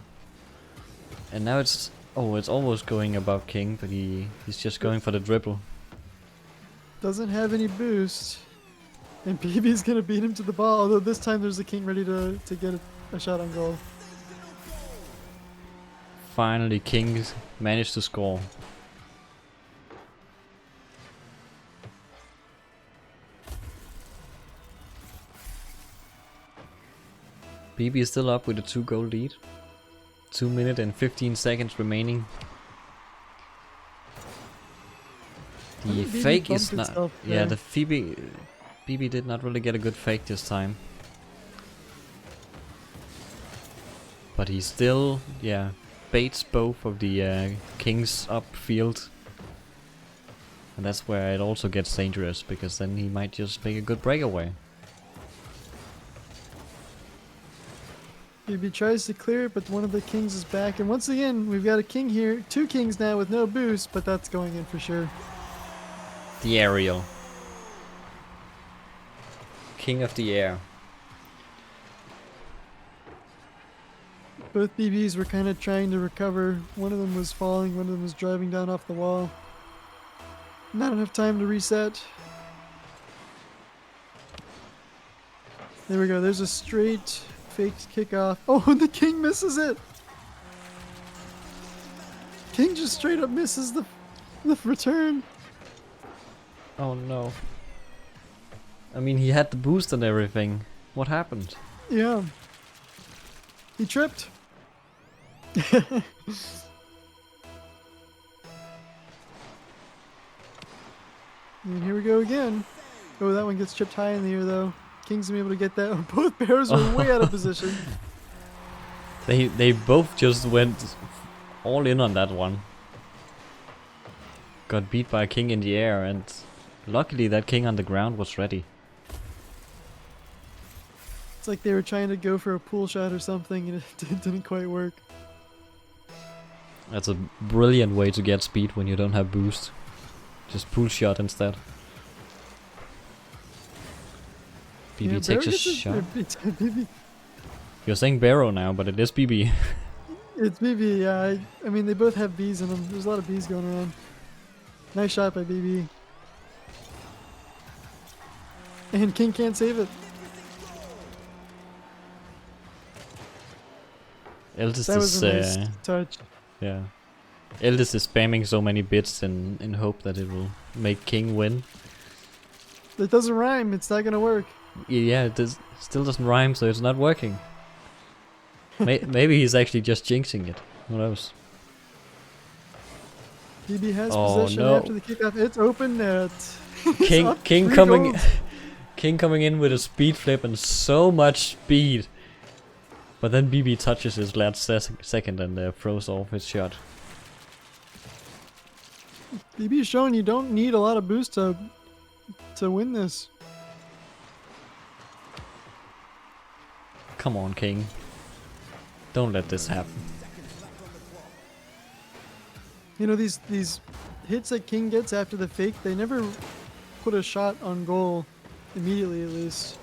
And now it's it's almost going above King, but he's just going for the dribble. doesn't have any boost. And BB's gonna beat him to the ball, although this time there's a king ready to get a shot on goal. Finally, King managed to score. BB is still up with a 2-goal lead. 2 minutes and 15 seconds remaining. The BB fake is bumped not. itself Yeah, there. the BB did not really get a good fake this time. But he still, baits both of the kings upfield. And that's where it also gets dangerous, because then he might just make a good breakaway. BB tries to clear it, but one of the kings is back. And once again, we've got a king here. 2 kings now with no boost, but that's going in for sure. The aerial. King of the air. Both BBs were kind of trying to recover. One of them was falling, one of them was driving down off the wall. Not enough time to reset. There we go. There's a straight faked kickoff. Oh, and the king misses it. King just straight up misses the return. Oh no. I mean, he had the boost and everything. What happened? Yeah. He tripped. And here we go again. Oh, that one gets chipped high in the air though. King's gonna be able to get that. Oh, both bears are way out of position. They both just went all in on that one. Got beat by a king in the air, and luckily that king on the ground was ready. It's like they were trying to go for a pool shot or something and it didn't quite work. That's a brilliant way to get speed when you don't have boost. Just pull shot instead. BB Yeah, takes Berro a gets his- shot. BB. You're saying Berro now, but it is BB. It's BB, yeah. I mean, they both have Bs in them. There's a lot of Bs going around. Nice shot by BB. And King can't save it. Eldest That was is a nice touch. yeah. Eldest is spamming so many bits in hope that it will make King win. It doesn't rhyme. It's not gonna work. Yeah, it still doesn't rhyme, so it's not working. Maybe he's actually just jinxing it. Who knows? BB has Oh, possession no. after the kickoff. It's open net. King up King 3 coming goals. King coming in with a speed flip and so much speed. But then BB touches his last second and throws off his shot. BB's showing you don't need a lot of boost to win this. Come on, King. Don't let this happen. You know, these hits that King gets after the fake, they never put a shot on goal immediately, at least.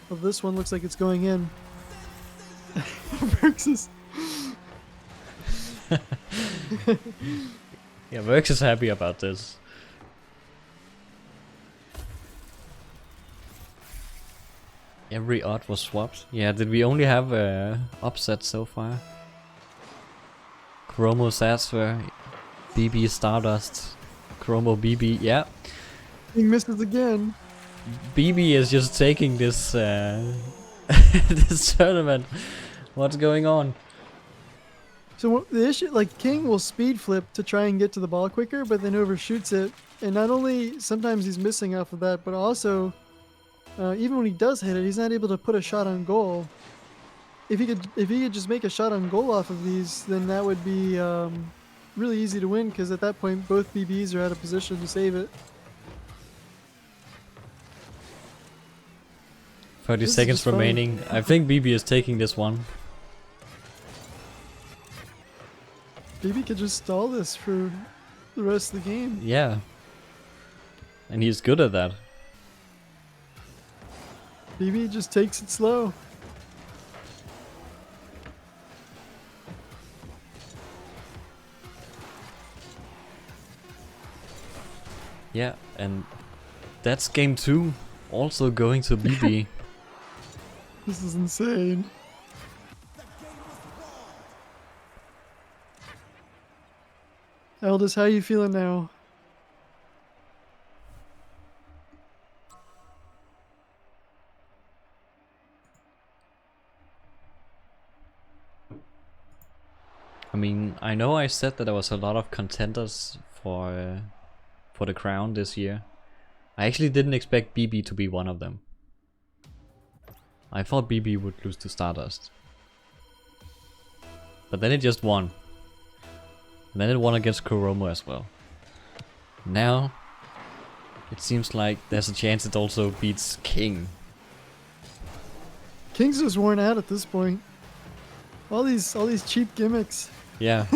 Well, this one looks like it's going in. Verx is... Yeah, Verx is happy about this. Every odd was swapped. Yeah, did we only have upset so far? Xasthur, BB Stardust, BB. Yeah, King misses again. BB is just taking this this tournament. What's going on? So the issue, like, King will speed flip to try and get to the ball quicker, but then overshoots it. And not only sometimes he's missing off of that, but also even when he does hit it, he's not able to put a shot on goal. If he could just make a shot on goal off of these, then that would be really easy to win, because at that point both BBs are out of position to save it. 30 This is seconds just fun. remaining. I think BB is taking this one. BB could just stall this for the rest of the game. Yeah. And he's good at that. BB just takes it slow. Yeah, and that's game 2. Also going to BB. This is insane. Eldest, how you feeling now? I mean, I know I said that there was a lot of contenders for the crown this year. I actually didn't expect BB to be one of them. I thought BB would lose to Stardust. But then it just won. And then it won against Koromo as well. Now, it seems like there's a chance it also beats King. King's just worn out at this point. All these cheap gimmicks. Yeah.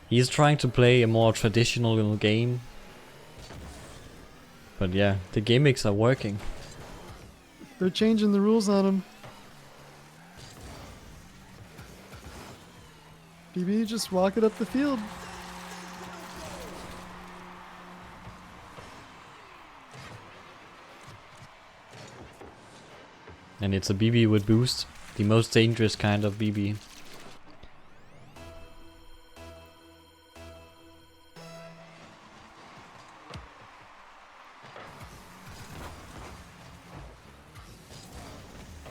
He's trying to play a more traditional game. But yeah, the gimmicks are working. They're changing the rules on him. BB just walk it up the field. And it's a BB with boost. The most dangerous kind of BB.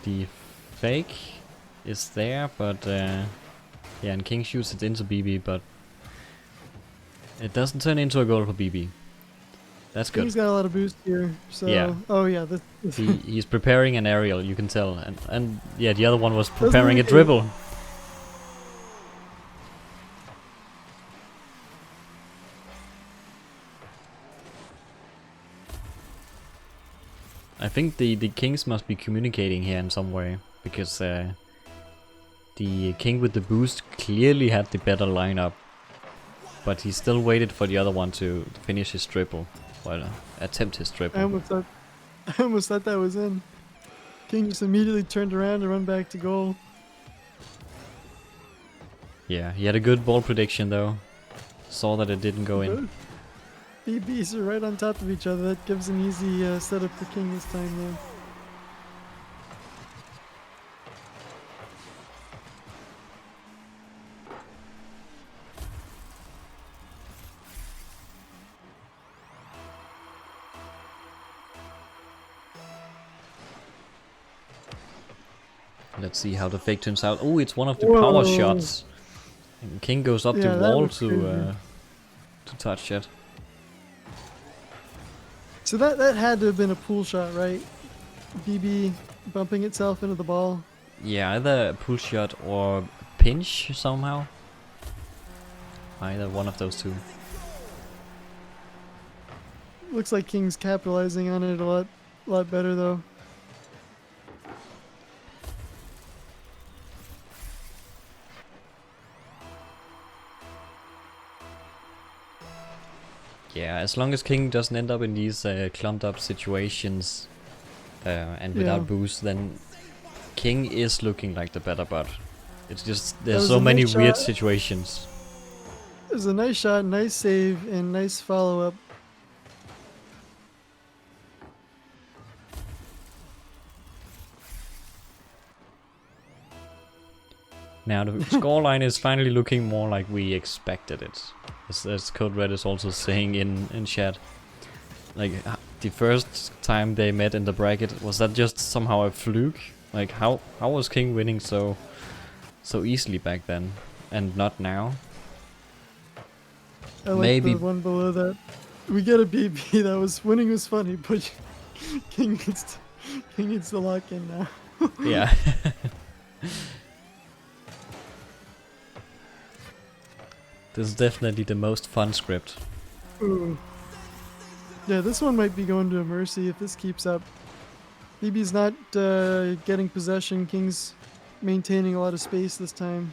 The fake is there, but yeah, and King shoots it into BB, but it doesn't turn into a goal for BB. That's good. King's got a lot of boost here, so Yeah. oh yeah, He's preparing an aerial, you can tell, and yeah, the other one was preparing a he? dribble. I think the kings must be communicating here in some way, because the king with the boost clearly had the better lineup, but he still waited for the other one to finish his triple, well, attempt his I triple. almost thought that was in. King just immediately turned around to run back to goal. Yeah, he had a good ball prediction though. Saw that it didn't go in. BBs are right on top of each other. That gives an easy setup for King this time though. Let's see how the fake turns out. Oh, it's one of the power Whoa. shots. And King goes up Yeah, the that wall looks crazy. to touch it. So that had to have been a pool shot, right? BB bumping itself into the ball. Yeah, either a pull shot or pinch somehow. Either one of those two. Looks like King's capitalizing on it a lot better though. Yeah, as long as King doesn't end up in these clumped up situations and without Yeah. boost, then King is looking like the better bot. It's just That there's was so a many nice weird shot. situations. It was a nice shot, nice save, and nice follow up. Now the scoreline is finally looking more like we expected it. As CodeRed is also saying in chat. Like the first time they met in the bracket, was that just somehow a fluke? Like how was King winning so easily back then and not now? I like Maybe. the one below that. We get a BB. That was winning was funny, but King needs to lock in now. Yeah. This is definitely the most fun script. Ooh. Yeah, this one might be going to a mercy if this keeps up. BB's not getting possession. King's maintaining a lot of space this time.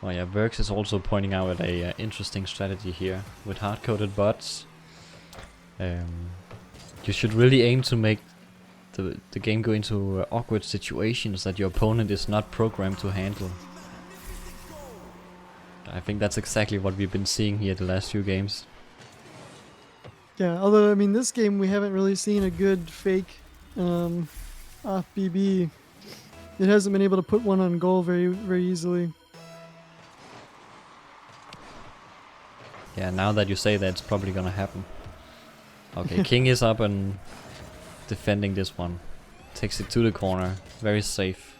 Oh yeah, Verx is also pointing out a interesting strategy here with hard-coded bots. You should really aim to make the game go into awkward situations that your opponent is not programmed to handle. I think that's exactly what we've been seeing here the last few games. Yeah, although, I mean, this game we haven't really seen a good fake off BB. It hasn't been able to put one on goal very easily. Yeah, now that you say that, it's probably gonna happen. Okay, King is up and defending this one. Takes it to the corner, very safe.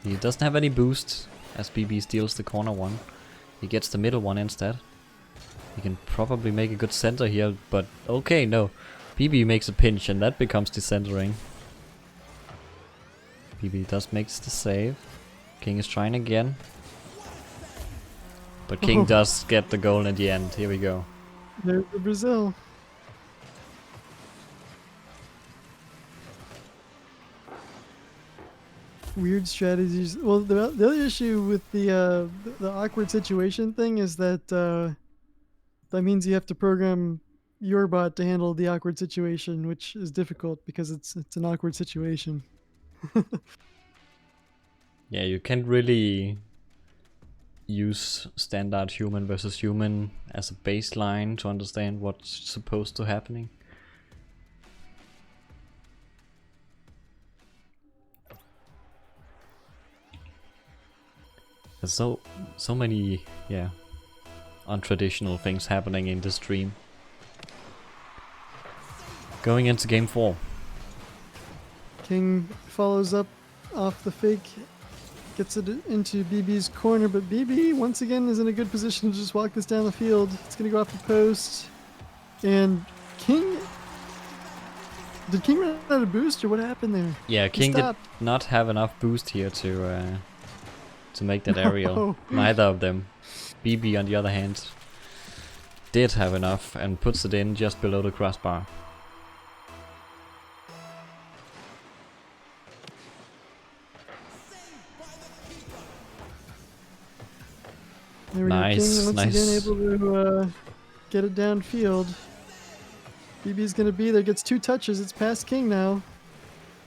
He doesn't have any boost as BB steals the corner one. He gets the middle one instead. He can probably make a good center here, but okay, no. BB makes a pinch and that becomes decentering. BB does makes the save. King is trying again. But King does get the goal in the end. Here we go. There's the Brazil. Weird strategies. Well, the other issue with the awkward situation thing is that that means you have to program your bot to handle the awkward situation, which is difficult because it's an awkward situation. Yeah, you can't really use standard human versus human as a baseline to understand what's supposed to happening. There's so many, yeah, untraditional things happening in this stream. Going into game 4. King follows up off the fake, gets it into BB's corner, but BB once again is in a good position to just walk this down the field. It's gonna go off the post, and King. Did King run out of boost, or what happened there? Yeah, King did not have enough boost here to make that aerial. No. Neither of them. BB, on the other hand, did have enough and puts it in just below the crossbar. There we go. King once nice. again able to get it downfield. BB's gonna be there, gets 2 touches, it's past King now.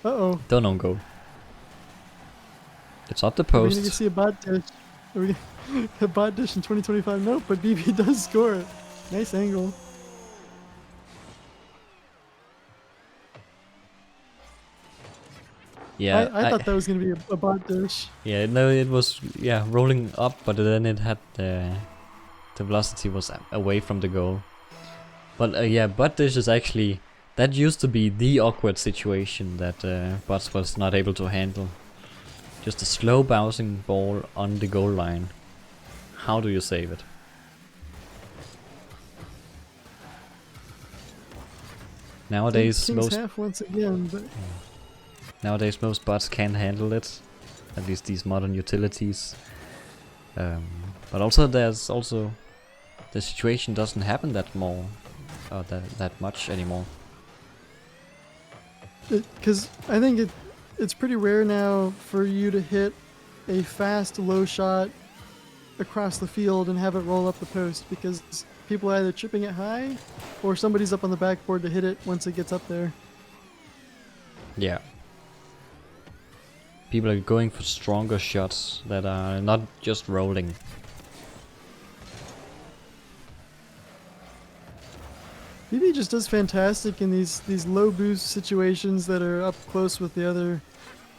Uh-oh. Don't on go. It's up the Are we post. gonna see a bot dish? Are we a bot dish in 2025? Nope, but BB does score it. Nice angle. Yeah, I thought that was gonna be a bot dish. yeah, no, it was rolling up, but then it had the velocity was away from the goal. But yeah, butt dish is actually, that used to be the awkward situation that Bots was not able to handle. Just a slow bouncing ball on the goal line. How do you save it? Nowadays King's most half once again, but nowadays most bots can handle it, at least these modern utilities. But also there's also the situation doesn't happen that much anymore. because I think it's pretty rare now for you to hit a fast low shot across the field and have it roll up the post, because people are either chipping it high or somebody's up on the backboard to hit it once it gets up there. Yeah. People are going for stronger shots that are not just rolling. BB just does fantastic in these low boost situations that are up close with the other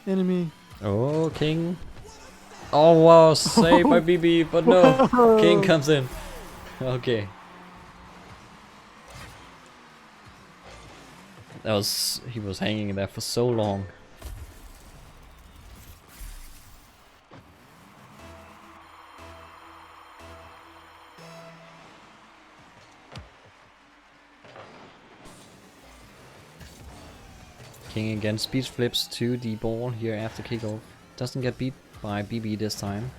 enemy. Oh, King. Oh wow, saved by BB, but no, Whoa. King comes in. Okay. He was hanging there for so long. King again speed flips to the ball here after kickoff. Doesn't get beat by BB this time.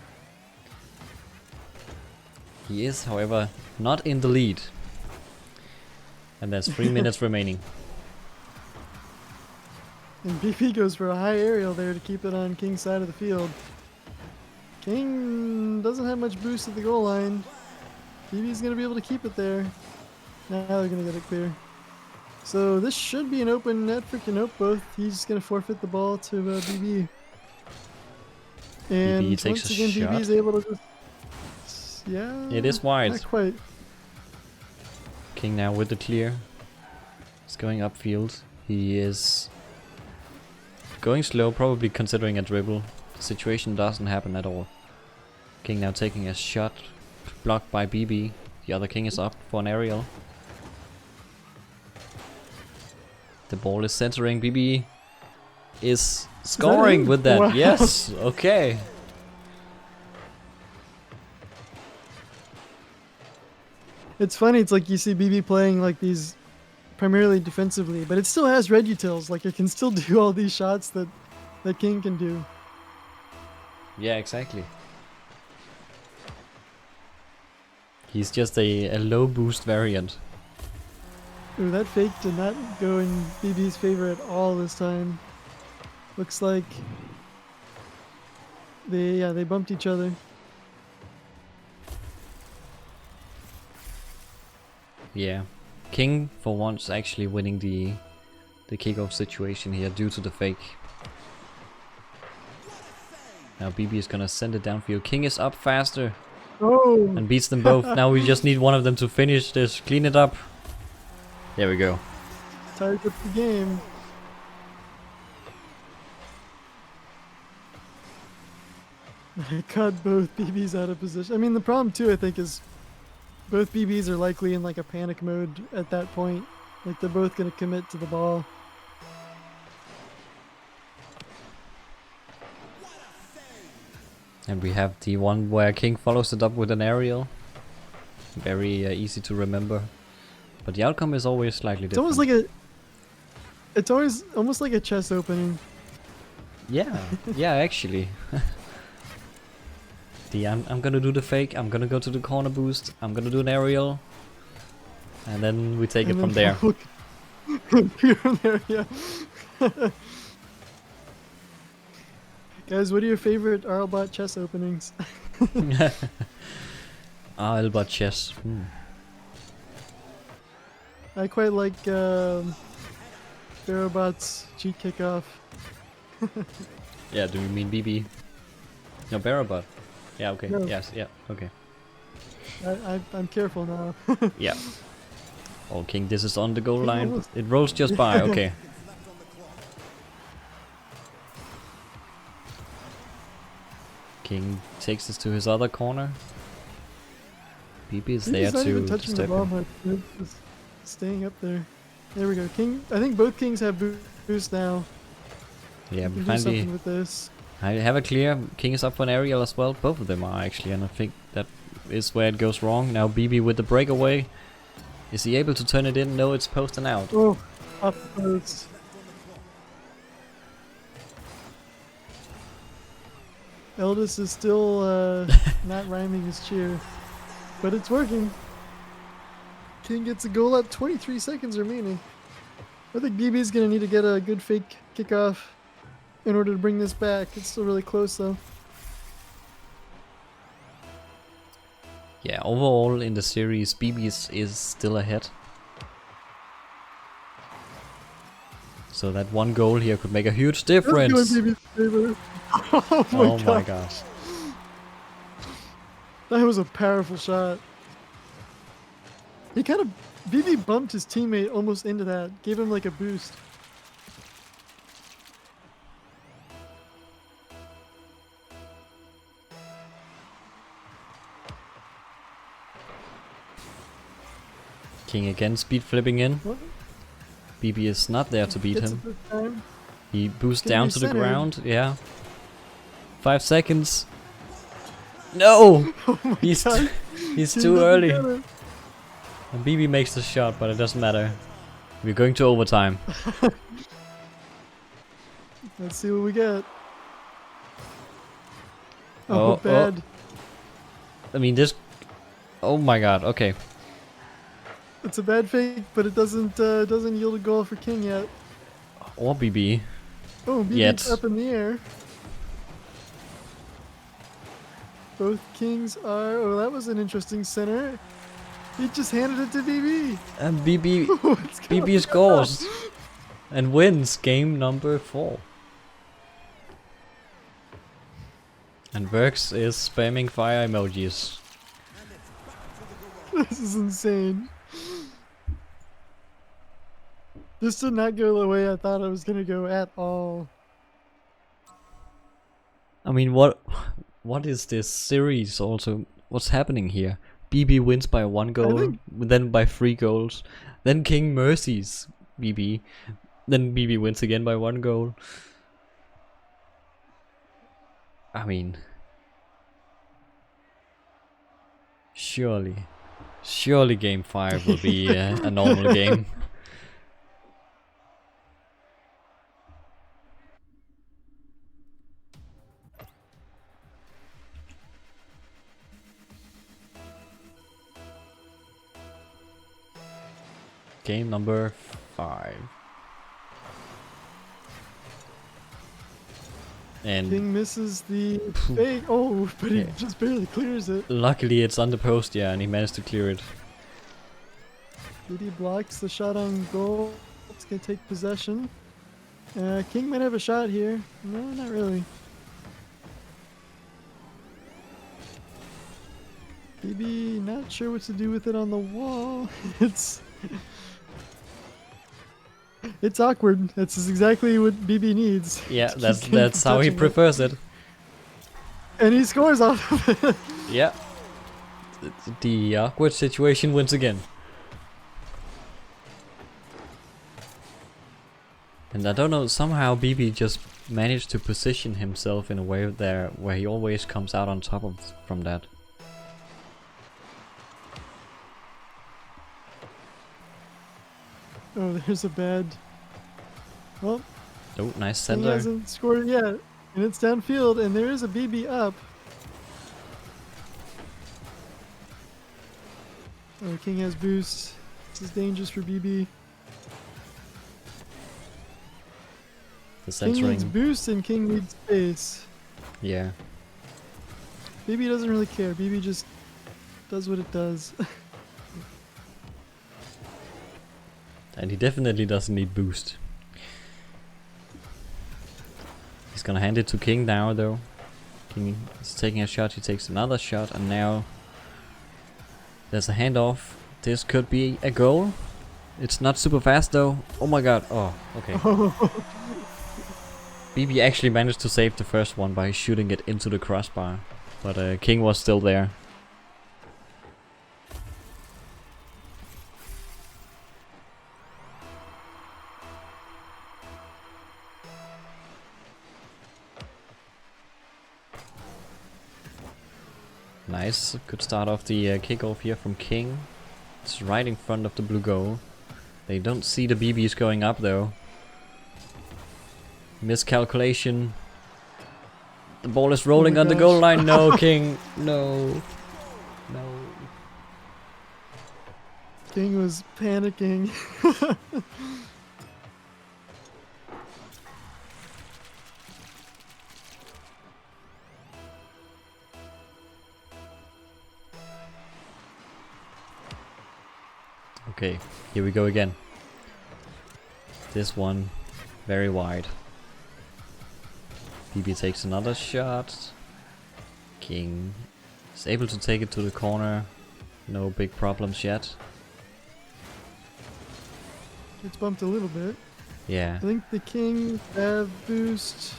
He is, however, not in the lead. And there's 3 minutes remaining. And BB goes for a high aerial there to keep it on King's side of the field. King doesn't have much boost at the goal line. BB's gonna be able to keep it there. Now they're gonna get it clear. So this should be an open net for Both. He's gonna forfeit the ball to BB. And BB takes once a again, shot. BB's able to just, yeah. It is wide. Not quite. King now with the clear. He's going upfield. He is going slow, probably considering a dribble. The situation doesn't happen at all. King now taking a shot, blocked by BB. The other King is up for an aerial. The ball is centering. BB is scoring in? with that. Wow. Yes, okay. It's funny, it's like you see BB playing like these primarily defensively, but it still has red utils. Like it can still do all these shots that King can do. Yeah, exactly. He's just a low boost variant. Ooh, that fake did not go in BB's favor at all this time. Looks like they bumped each other. Yeah. King for once actually winning the kickoff situation here due to the fake. Now BB is gonna send it downfield. King is up faster Oh! and beats them both. Now we just need one of them to finish this, clean it up. There we go. Tied up the game. I cut both BBs out of position. I mean, the problem too, I think, is both BBs are likely in like a panic mode at that point. Like they're both gonna commit to the ball. And we have the one where King follows it up with an aerial. Very easy to remember. But the outcome is always slightly It's different. almost like it's always almost like a chess opening. Yeah, yeah, actually. I'm gonna do the fake, I'm gonna go to the corner boost, I'm gonna do an aerial. And then we take it from there. From there, yeah. Guys, what are your favorite RLBot chess openings? RLBot chess. I quite like Berrobot's cheat kickoff. Yeah, do you mean BB? No, Berrobot. Yeah, okay. No. Yes, yeah, okay. I'm careful now. Yeah. Oh, King, this is on the goal King line. almost- It rolls just by, okay. King takes this to his other corner. BB is there He's not even to touching the step ball in. much. He's just staying up there. There we go. King. I think both Kings have boost now. Yeah, We but can do something finally with this. I have a clear. King is up for an aerial as well. Both of them are actually, and I think that is where it goes wrong. Now BB with the breakaway. Is he able to turn it in? No, it's post and out. Oh, up post. Eldest is still not rhyming his cheer, but it's working. King gets a goal at 23 seconds remaining. I think BB's gonna need to get a good fake kickoff in order to bring this back. It's still really close though. Yeah, overall in the series, BB is still ahead. So that one goal here could make a huge difference. Let's go in BB's favor. Oh my gosh. That was a powerful shot. He kind of BB bumped his teammate almost into that, gave him like a boost. King again speed flipping in. What? BB is not there to beat Gets him. it this time. He boosts Can down be to the centered. ground. Yeah. 5 seconds. No! Oh my He's god. he's King too doesn't early. get it. And BB makes the shot, but it doesn't matter. We're going to overtime. Let's see what we get. Oh, Oh, bad. I mean this. Oh my god. Okay. It's a bad fake, but it doesn't yield a goal for King yet. Or BB. Oh, BB's Yet. up in the air. Both kings are. Oh, that was an interesting center. He just handed it to BB. And BB What's going BB scores and wins game number 4. And Verx is spamming fire emojis. This is insane. This did not go the way I thought it was gonna go at all. I mean, what is this series also? What's happening here? BB wins by 1 goal, then by 3 goals, then King mercies BB, then BB wins again by 1 goal. I mean, surely game 5 will be a normal game. Game number 5. And King misses the fake. Oh, but he Yeah. just barely clears it. luckily it's on the post, yeah, and he managed to clear it. BB blocks the shot on goal. It's gonna take possession. King might have a shot here. No, not really. BB not sure what to do with it on the wall. It's awkward. That's exactly what BB needs. Yeah, to that's keep King that's from how he touching it. prefers it. And he scores off of it. Yeah. The awkward situation wins again. And I don't know, somehow BB just managed to position himself in a way there where he always comes out on top of from that. Oh, there's a bad. Well, Oh, nice King center. hasn't scored yet, and it's downfield, and there is a BB up. Oh, King has boost. This is dangerous for BB. The King needs centering. boost, and King needs space. Yeah. BB doesn't really care. BB just does what it does. And he definitely doesn't need boost. He's gonna hand it to King now though. King is taking a shot, he takes another shot, and now there's a handoff. This could be a goal. It's not super fast though. Oh my god. Oh, okay. BB actually managed to save the first one by shooting it into the crossbar. But King was still there. Nice, good start off the kickoff here from King. It's right in front of the blue goal. They don't see the BBs going up though. Miscalculation. The ball is rolling on the goal gosh. line. No, King. No. No. King was panicking. Okay, here we go again. This one, very wide. BB takes another shot. King is able to take it to the corner. No big problems yet. It's bumped a little bit. Yeah. I think the King have boost.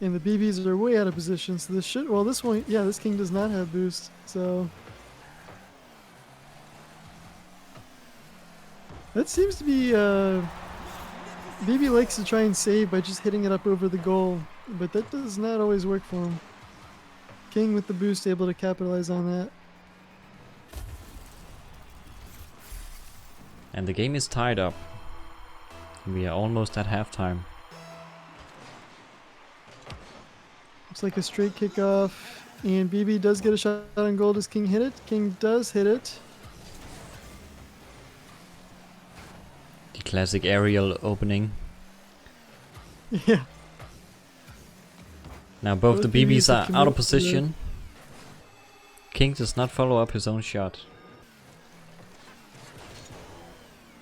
And the BBs are way out of position, so this should. Well, this one. Yeah, this King does not have boost, so. That seems to be. BB likes to try and save by just hitting it up over the goal, but that does not always work for him. King with the boost able to capitalize on that. And the game is tied up. We are almost at halftime. Looks like a straight kickoff, and BB does get a shot on goal. Does King hit it? King does hit it. The classic aerial opening. Yeah. Now both the BBs BBs have are out committed of to the- position. King does not follow up his own shot.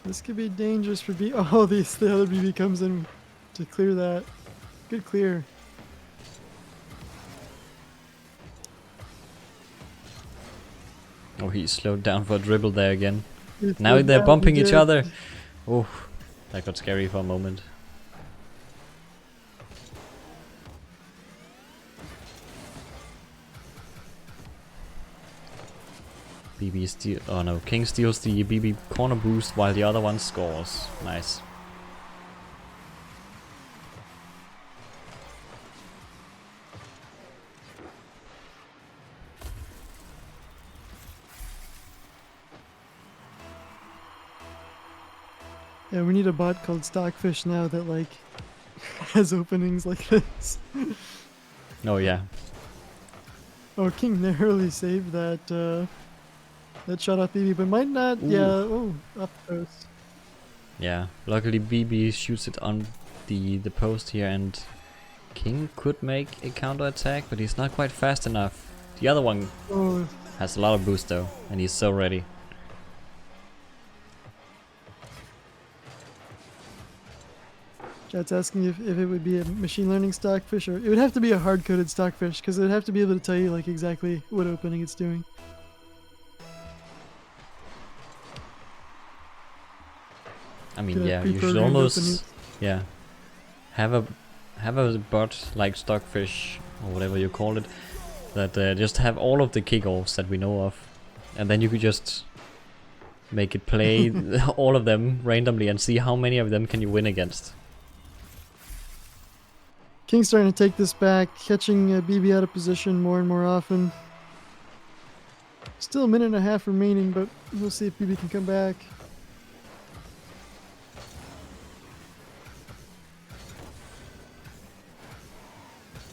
This could be dangerous for B. Oh, the other BB comes in to clear that. Good clear. Oh, he slowed down for a dribble there again. It's Now like they're that, bumping he each did. other. Oh, that got scary for a moment. BB steal. Oh no, King steals the BB corner boost while the other one scores. Nice. Yeah, we need a bot called Stockfish now that like has openings like this. Oh yeah. Oh, King narrowly saved that that shot off BB, but might not. Ooh. Yeah. Oh, up post. Yeah. Luckily BB shoots it on the post here, and King could make a counter attack, but he's not quite fast enough. The other one Oh, has a lot of boost though, and he's so ready. chat's asking if it would be a machine learning Stockfish, or it would have to be a hard-coded Stockfish because it would have to be able to tell you like exactly what opening it's doing. I mean, Could yeah, have you should pre-programmed almost, openings. yeah, have a bot like Stockfish or whatever you call it, that just have all of the kickoffs that we know of, and then you could just make it play all of them randomly and see how many of them can you win against. King's starting to take this back, catching BB out of position more and more often. Still a minute and a half remaining, but we'll see if BB can come back.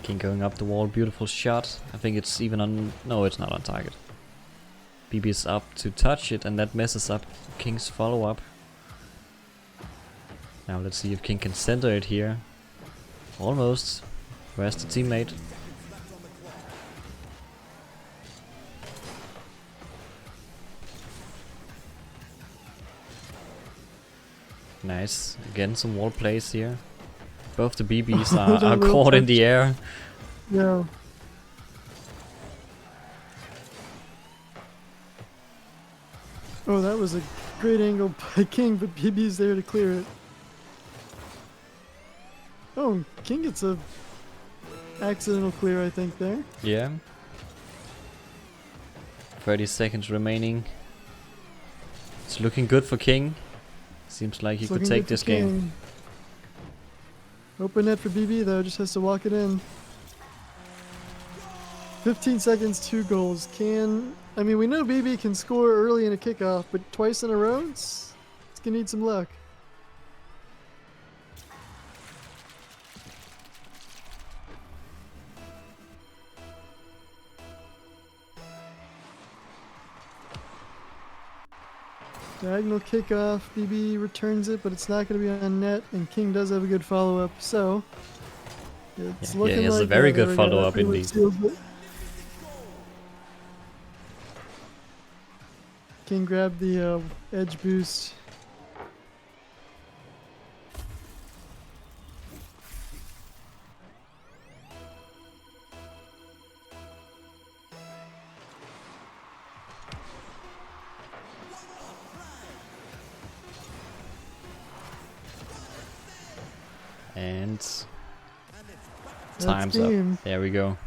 King going up the wall, beautiful shot. I think it's even on, no, it's not on target. BB is up to touch it, and that messes up King's follow-up. Now let's see if King can center it here. Almost. Where's the teammate? Nice. Again, some wall plays here. Both the BBs are That little caught in touch. the air. Yeah. Oh, that was a great angle by King, but BB's there to clear it. Oh, King gets a accidental clear, I think, there. Yeah. 30 seconds remaining. It's looking good for King. Seems like he It's could looking take good for this game. King. Open net for BB, though, just has to walk it in. 15 seconds, 2 goals. I mean, we know BB can score early in a kickoff, but twice in a row? It's gonna need some luck. Diagonal kickoff, BB returns it, but it's not going to be on net, and King does have a good follow-up, so it's Yeah, looking he has a like very there good we go, that follow-up pretty much indeed. seals it. King grabbed the edge boost. And That's time's game. up. There we go.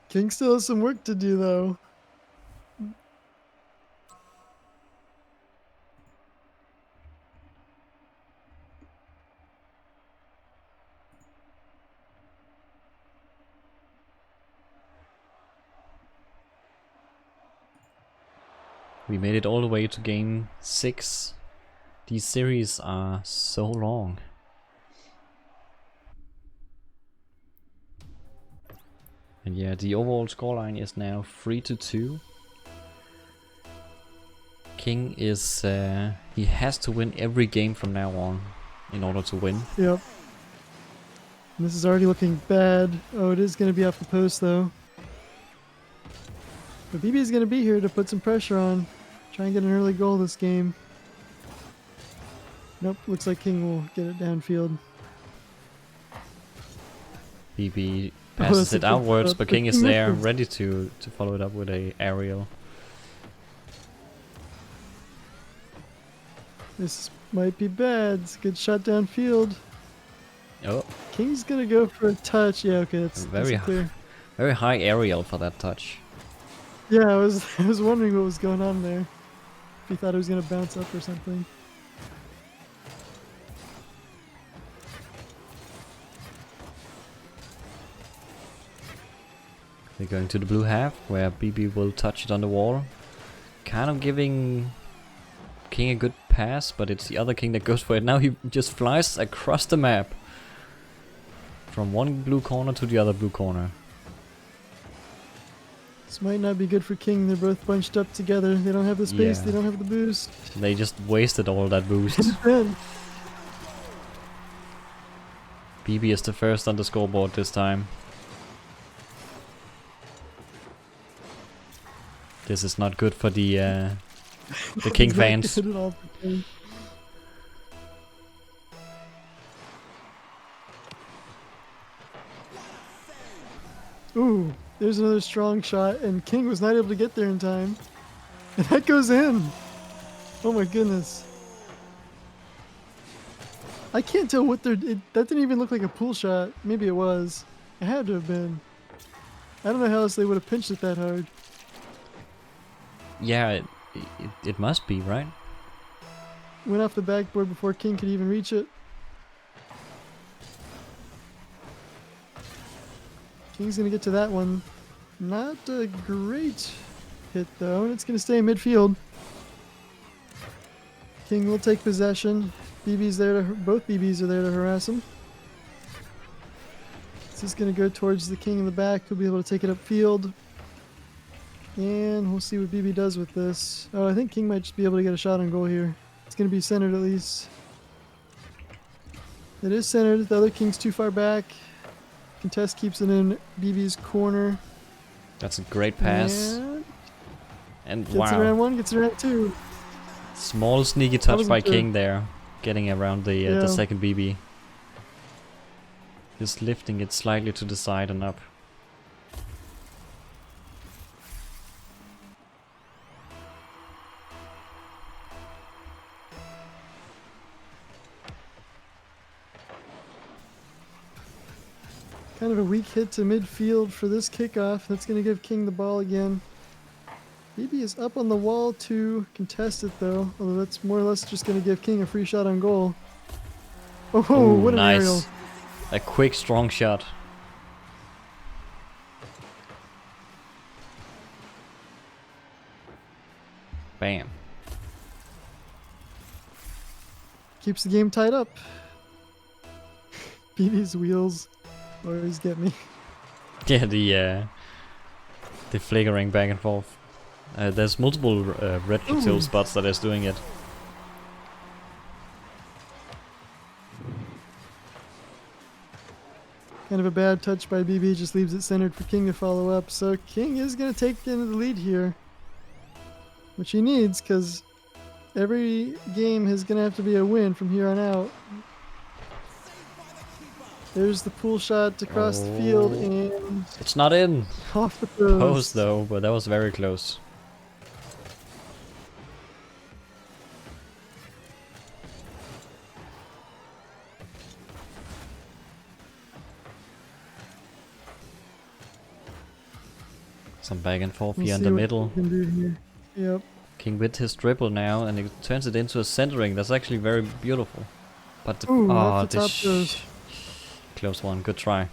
King still has some work to do, though. We made it all the way to game 6. These series are so long. And yeah, the overall scoreline is now 3-2. King is, he has to win every game from now on in order to win. Yep. And this is already looking bad. Oh, it is going to be off the post though. But BB is going to be here to put some pressure on. Try and get an early goal this game. Nope, looks like King will get it downfield. BB passes that's it a good outwards, shot, but but King is King there, misses. ready to follow it up with a aerial. This might be bad. It's a good shot downfield. Oh, King's gonna go for a touch. Yeah, okay, that's very clear. very high aerial for that touch. Yeah, I was wondering what was going on there. If he thought it was gonna bounce up or something. We're going to the blue half, where BB will touch it on the wall. Kind of giving King a good pass, but it's the other King that goes for it. Now he just flies across the map. From one blue corner to the other blue corner. This might not be good for King. They're both bunched up together. They don't have the space. Yeah. They don't have the boost. They just wasted all that boost. Then BB is the first on the scoreboard this time. This is not good for the King it's not fans. good at all for King. Ooh, there's another strong shot, and King was not able to get there in time. And that goes in. Oh my goodness. I can't tell what they're... that didn't even look like a pool shot. Maybe it was. It had to have been. I don't know how else they would have pinched it that hard. Yeah, it must be, right? Went off the backboard before King could even reach it. King's gonna get to that one. Not a great hit though, and it's gonna stay in midfield. King will take possession. BB's there to both BBs are there to harass him. This is gonna go towards the King in the back. He'll be able to take it upfield. And we'll see what BB does with this. Oh, I think King might just be able to get a shot on goal here. It's gonna be centered at least. It is centered. The other King's too far back. Contest keeps it in BB's corner. That's a great pass. And Gets it around one, gets it around two. Small sneaky touch wasn't by sure. King there. Getting around the Yeah. second BB. Just lifting it slightly to the side and up. Kind of a weak hit to midfield for this kickoff. That's going to give King the ball again. BB is up on the wall to contest it though, although that's more or less just going to give King a free shot on goal. Oh, Ooh, what an nice. aerial. A quick, strong shot. Bam. Keeps the game tied up. BB's wheels always get me. Yeah, the flickering back and forth. There's multiple red kill spots that is doing it. Kind of a bad touch by BB, just leaves it centered for King to follow up. So King is going to take into the lead here, which he needs because every game is going to have to be a win from here on out. There's the pool shot across the field and It's not in. off the post. Post though, but that was very close. Some back and forth We'll here in see the what middle. he can do here. Yep. King with his dribble now, and he turns it into a centering. That's actually very beautiful. But the, Ooh, oh, off the top this goes. close one. Good try.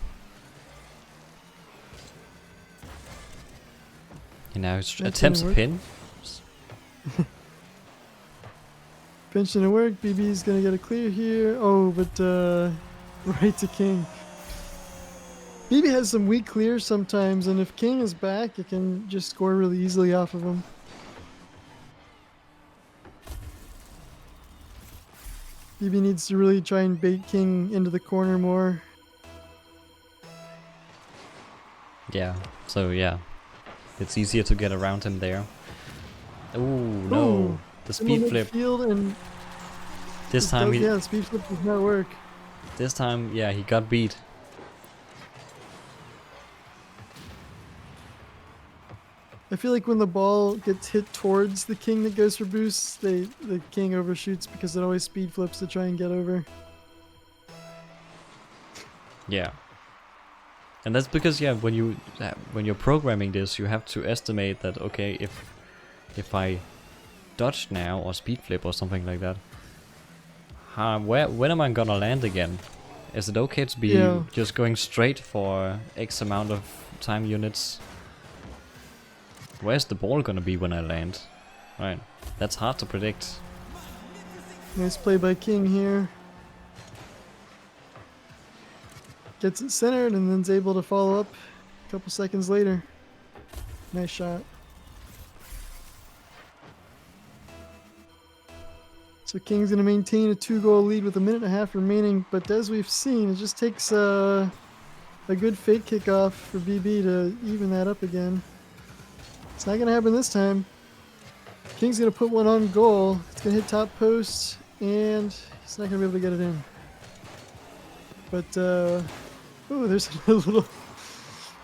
He now attempts a work. pin. Pinch didn't work. BB's going to get a clear here. Oh, but right to King. BB has some weak clears sometimes, and if King is back, it can just score really easily off of him. BB needs to really try and bait King into the corner more. Yeah, so yeah, it's easier to get around him there. Ooh, no, Ooh, the similar speed flip. midfield, and This time yeah, the speed flip does not work. This time, yeah, he got beat. I feel like when the ball gets hit towards the king that goes for boosts, the king overshoots because it always speed flips to try and get over. Yeah. And that's because, yeah, when you're programming this, you have to estimate that, okay, if I dodge now or speed flip or something like that, when am I gonna land again? Is it okay to be just going straight for X amount of time units? Where's the ball gonna be when I land? Right, that's hard to predict. Nice play by King here. Gets it centered and then's able to follow up a couple seconds later. Nice shot. So King's going to maintain a 2-goal lead with 1.5 minutes remaining, but as we've seen, it just takes a good fake kickoff for BB to even that up again. It's not going to happen this time. King's going to put one on goal. It's going to hit top post, and he's not going to be able to get it in. But, oh, there's a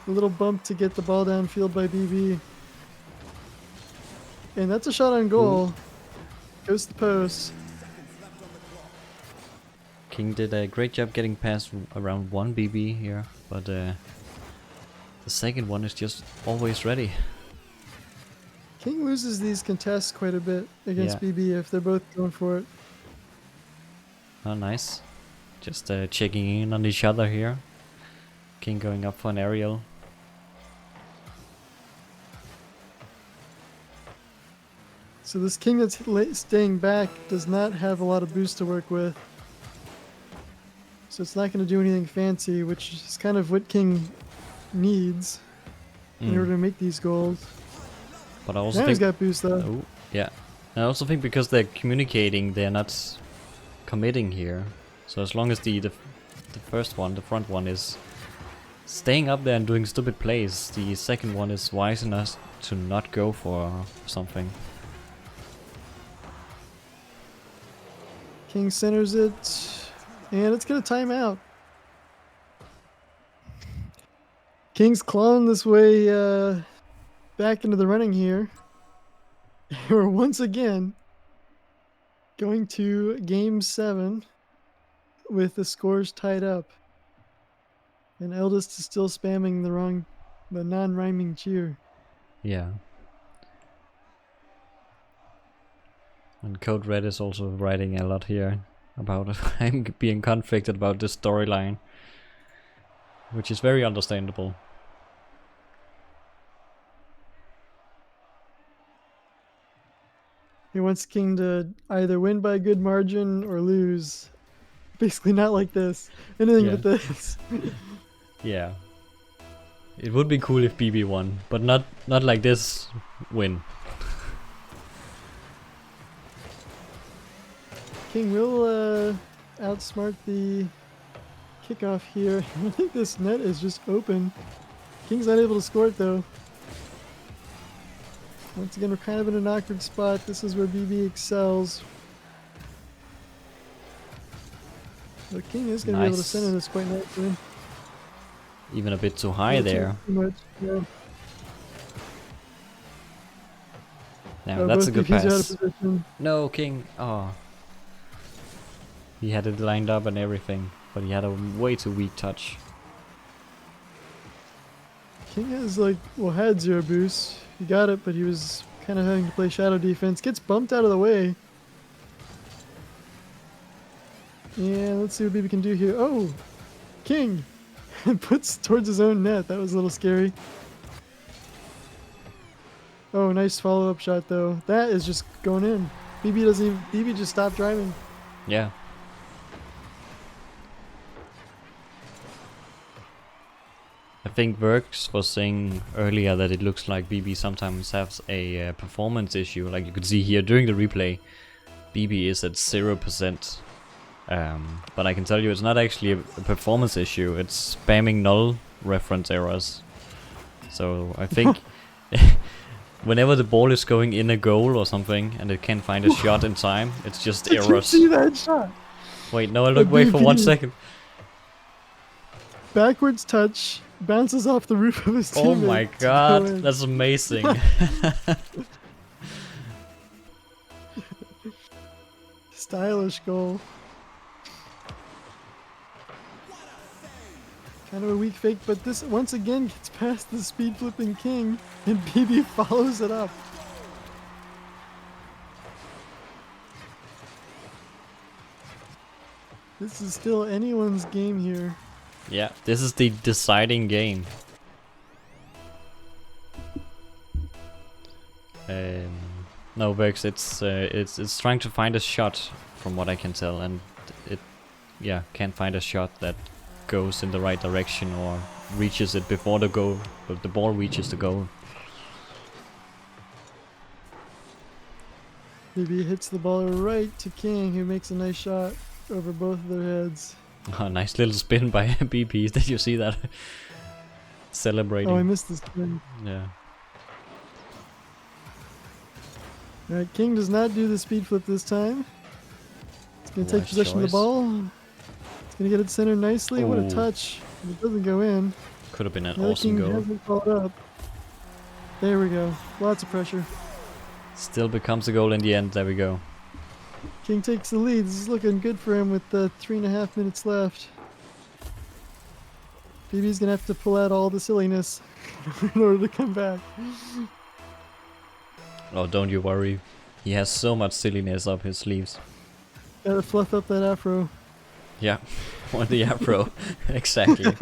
little bump to get the ball downfield by BB. And that's a shot on goal. Goes to the post. King did a great job getting past around 1 BB here, but the second one is just always ready. King loses these contests quite a bit against BB if they're both going for it. Oh, nice. Just checking in on each other here. King going up for an aerial. So this King that's staying back does not have a lot of boost to work with. So it's not going to do anything fancy, which is kind of what King needs in order to make these goals. But I also now think he's got boost though. Oh, yeah. I also think because they're communicating, they're not committing here. So as long as the first one, the front one, is staying up there and doing stupid plays, the second one is wise enough to not go for something. King centers it, and it's going to time out. King's clawing this way back into the running here. We're once again going to Game 7 with the scores tied up. And Eldest is still spamming the non-rhyming cheer. Yeah. And CodeRed is also writing a lot here about I'm being conflicted about this storyline, which is very understandable. He wants King to either win by a good margin or lose. Basically not like this. Anything but this. Yeah. It would be cool if BB won, but not like this win. King will outsmart the kickoff here. I think this net is just open. King's not able to score it though. Once again, we're kind of in an awkward spot. This is where BB excels. The King is going to be able to center this quite nicely. Even a bit too high there. Too much, yeah. Now that's a good BB's pass. out of position. No, King. Oh. He had it lined up and everything, but he had a way too weak touch. King has had 0 boost. He got it, but he was kind of having to play shadow defense. Gets bumped out of the way. Yeah, let's see what BB can do here. Oh! King! Puts towards his own net. That was a little scary. Oh, nice follow-up shot though. That is just going in. BB just stopped driving. Yeah. I think Verx was saying earlier that it looks like BB sometimes has a performance issue. Like you could see here during the replay, BB is at 0%. But I can tell you it's not actually a performance issue, it's spamming null reference errors. So I think whenever the ball is going in a goal or something and it can't find a shot in time, it's just Did you errors. see that shot? Wait, no, look, wait for 1 second. Backwards touch, bounces off the roof of his teammate. Oh my to go god, in. that's amazing. Stylish goal. Kind of a weak fake, but this once again gets past the speed flipping king, and BB follows it up. This is still anyone's game here. Yeah, this is the deciding game. No, Vex, it's trying to find a shot, from what I can tell, and it, yeah, can't find a shot that goes in the right direction or reaches it before the goal, but the ball reaches the goal. BB hits the ball right to King, who makes a nice shot over both of their heads. Oh, nice little spin by BP. Did you see that? Celebrating. Oh, I missed this spin. Yeah. Alright, King does not do the speed flip this time. He's going to take Wise possession of the choice. ball. He's going to get it centered nicely. What a Ooh. touch. It doesn't go in. Could have been an The other awesome King goal. hasn't followed up. There we go. Lots of pressure. Still becomes a goal in the end. There we go. King takes the lead. This is looking good for him with 3.5 minutes left. BB's going to have to pull out all the silliness in order to come back. Oh, don't you worry. He has so much silliness up his sleeves. Gotta fluff up that afro. Yeah, or the afro. Exactly.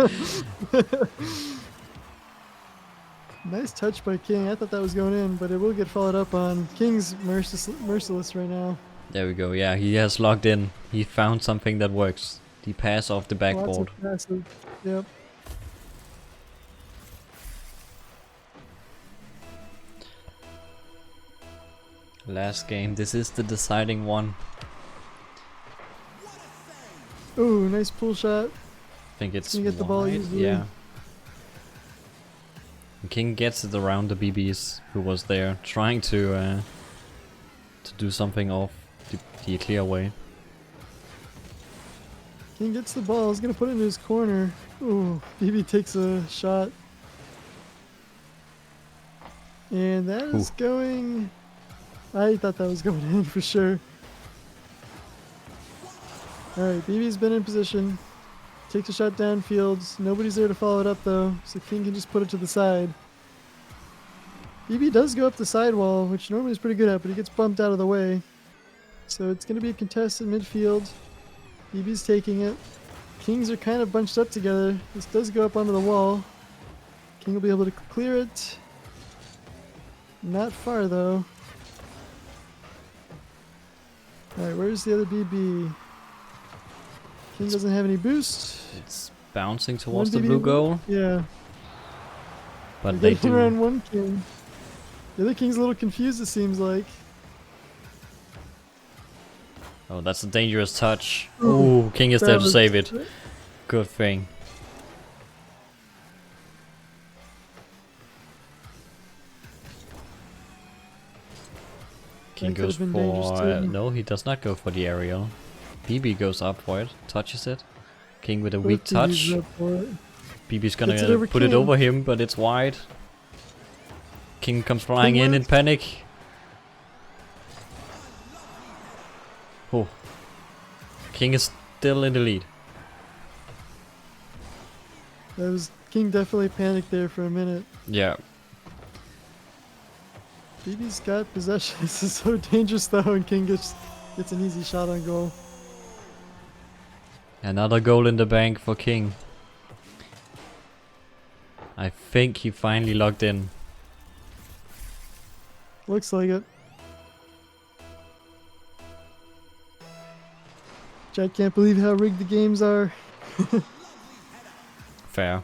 Nice touch by King. I thought that was going in, but it will get followed up on. King's merciless right now. There we go. Yeah, he has logged in. He found something that works. The pass off the Lots backboard. of passes. Yep. Last game. This is the deciding one. Ooh, nice pull shot. I think it's Gonna get the ball wide, easily. yeah. And King gets it around the BBs who was there, trying to do something off the clear way. King gets the ball. He's gonna put it in his corner. Ooh, BB takes a shot. And that is going... I thought that was going in for sure. Alright, BB's been in position. Takes a shot downfield. Nobody's there to follow it up though, so King can just put it to the side. BB does go up the sidewall, which normally is pretty good at, but he gets bumped out of the way. So it's going to be a contest in midfield. BB's taking it. Kings are kind of bunched up together. This does go up onto the wall. King will be able to clear it. Not far though. Alright, where's the other BB? King doesn't have any boost. It's bouncing towards the BB blue left. goal, Yeah. but They're they getting around do. one King. The other King's a little confused, it seems like. Oh, that's a dangerous touch. Ooh, Ooh, King is that there to was- save it. Good thing. King That could goes have been dangerous for... too. no, he does not go for the aerial. BB goes up for it, touches it. King with a Both weak BBs touch. up for it. BB's gonna Gets it over put it King. over him, but it's wide. King comes flying in wins. panic. Oh. King is still in the lead. That was King definitely panicked there for a minute. Yeah. BB's got possession. This is so dangerous though, and King gets an easy shot on goal. Another goal in the bank for King. I think he finally logged in. Looks like it. I can't believe how rigged the games are. Fair.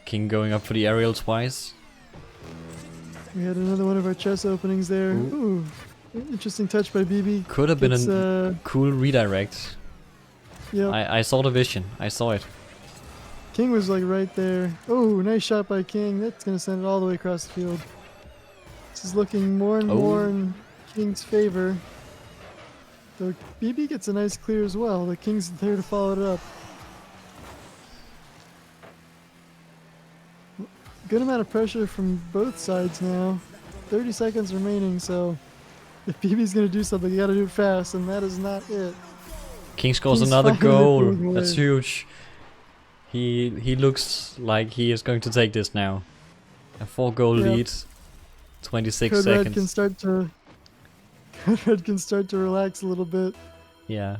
King going up for the aerial twice. We had another one of our chess openings there. Ooh. Ooh, interesting touch by BB. Could have been Gets, a cool redirect. Yep. I saw the vision. I saw it. King was like right there. Oh, nice shot by King. That's gonna send it all the way across the field. This is looking more and more in King's favor. The BB gets a nice clear as well. The King's there to follow it up. Good amount of pressure from both sides now. 30 seconds remaining, so if BB's gonna do something, you gotta do it fast, and that is not it. King scores King's another finally goal. pulling away. That's huge. He looks like he is going to take this now. A 4-goal Yeah. lead. 26 CodeRed seconds. can start to CodeRed can start to relax a little bit. Yeah.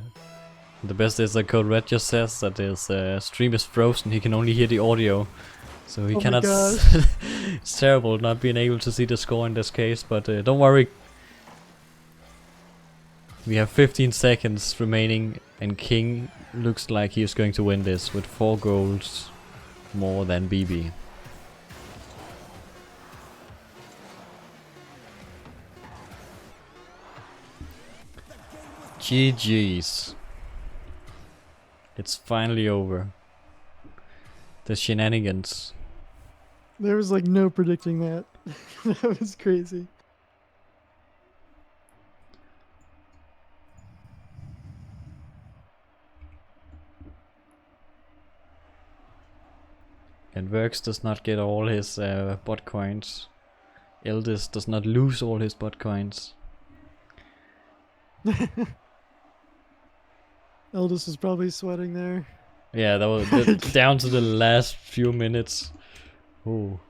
The best is that CodeRed just says that his stream is frozen. He can only hear the audio. So he Oh my cannot... gosh. It's terrible not being able to see the score in this case, but don't worry. We have 15 seconds remaining and King looks like he is going to win this with 4 goals more than BB. GG's. It's finally over. The shenanigans. There was like no predicting that. That was crazy. And Verx does not get all his bot coins. Eldest does not lose all his bot coins. Eldest is probably sweating there. Yeah, that was down to the last few minutes. Oh,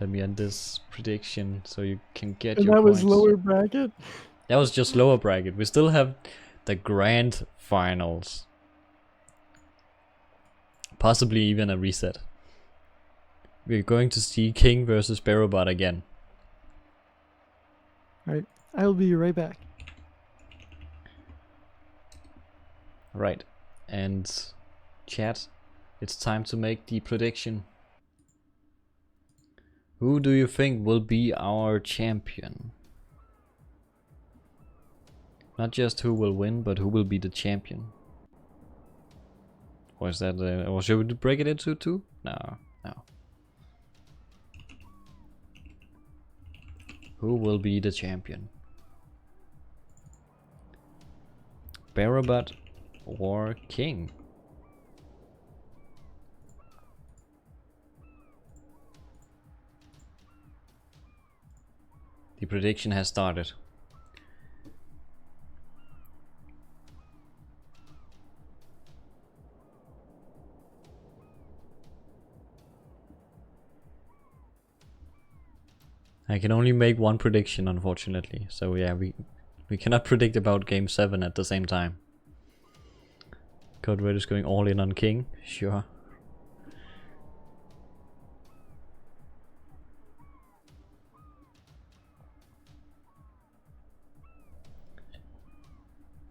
let me end this prediction so you can get And your that points. was lower bracket. That was just lower bracket. We still have the grand finals. Possibly even a reset. We're going to see King versus Berrobot again. Right. I'll be right back. Right. And chat, it's time to make the prediction. Who do you think will be our champion? Not just who will win, but who will be the champion. Or is that, or should we break it into two? No, no. Who will be the champion? Berrobot or King? The prediction has started. I can only make one prediction, unfortunately. So yeah, we cannot predict about game 7 at the same time. CodeRed is going all in on King, sure.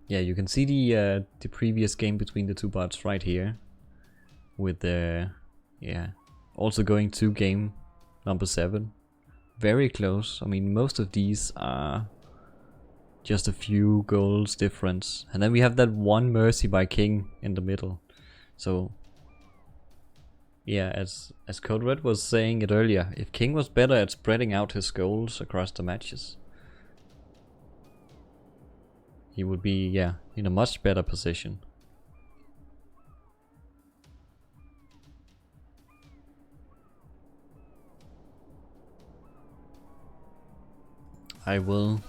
Yeah, you can see the previous game between the two bots right here, with the also going to game number 7. Very close. I mean, most of these are just a few goals difference, and then we have that one mercy by King in the middle. So yeah, as CodeRed was saying it earlier, if King was better at spreading out his goals across the matches, he would be in a much better position. I will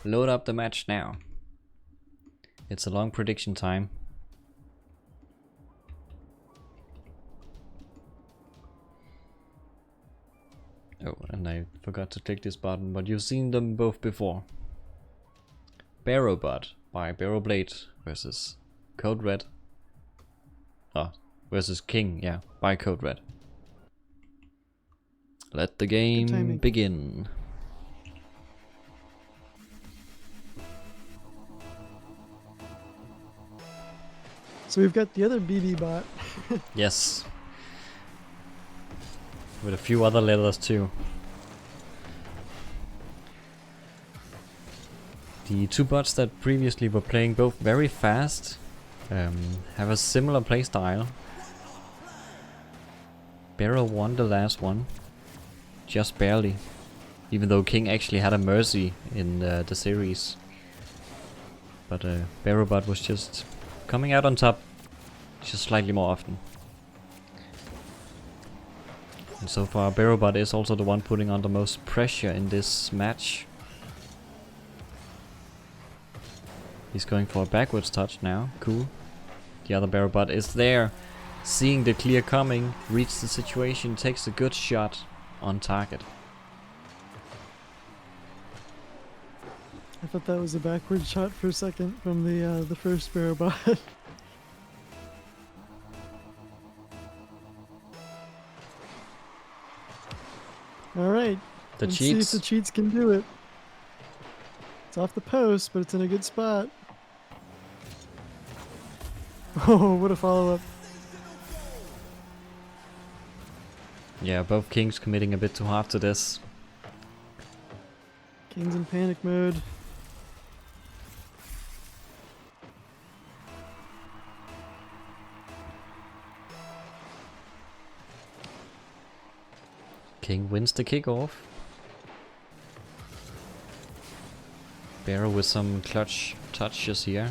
load up the match now. It's a long prediction time. Oh, and I forgot to click this button, but you've seen them both before. Berrobot by Berroblade versus CodeRed. Oh, versus King, yeah, by CodeRed. Let the game begin. So we've got the other BB bot. Yes. With a few other letters too. The two bots that previously were playing both very fast have a similar playstyle. Berro won the last one. Just barely. Even though King actually had a mercy in the series. But Berrobot was just coming out on top just slightly more often. And so far Berrobot is also the one putting on the most pressure in this match. He's going for a backwards touch now, cool. The other Berrobot is there, seeing the clear coming, reads the situation, takes a good shot on target. I thought that was a backward shot for a second from the first Berrobot. All right. The Let's cheats. see if the cheats can do it. It's off the post, but it's in a good spot. Oh, what a follow-up. Yeah, both Kings committing a bit too hard to this. King's in panic mode. King wins the kickoff. Berro with some clutch touches here.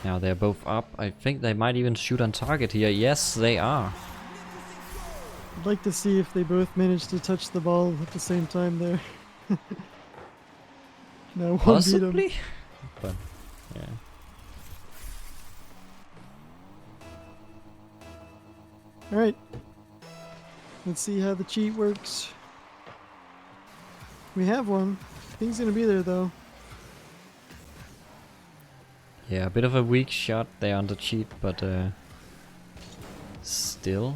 Now they're both up. I think they might even shoot on target here. Yes, they are. I'd like to see if they both manage to touch the ball at the same time there. No, one beat 'em. Possibly? But, yeah. Alright. Let's see how the cheat works. We have one. King's gonna be there though. Yeah, a bit of a weak shot there on the cheat, but still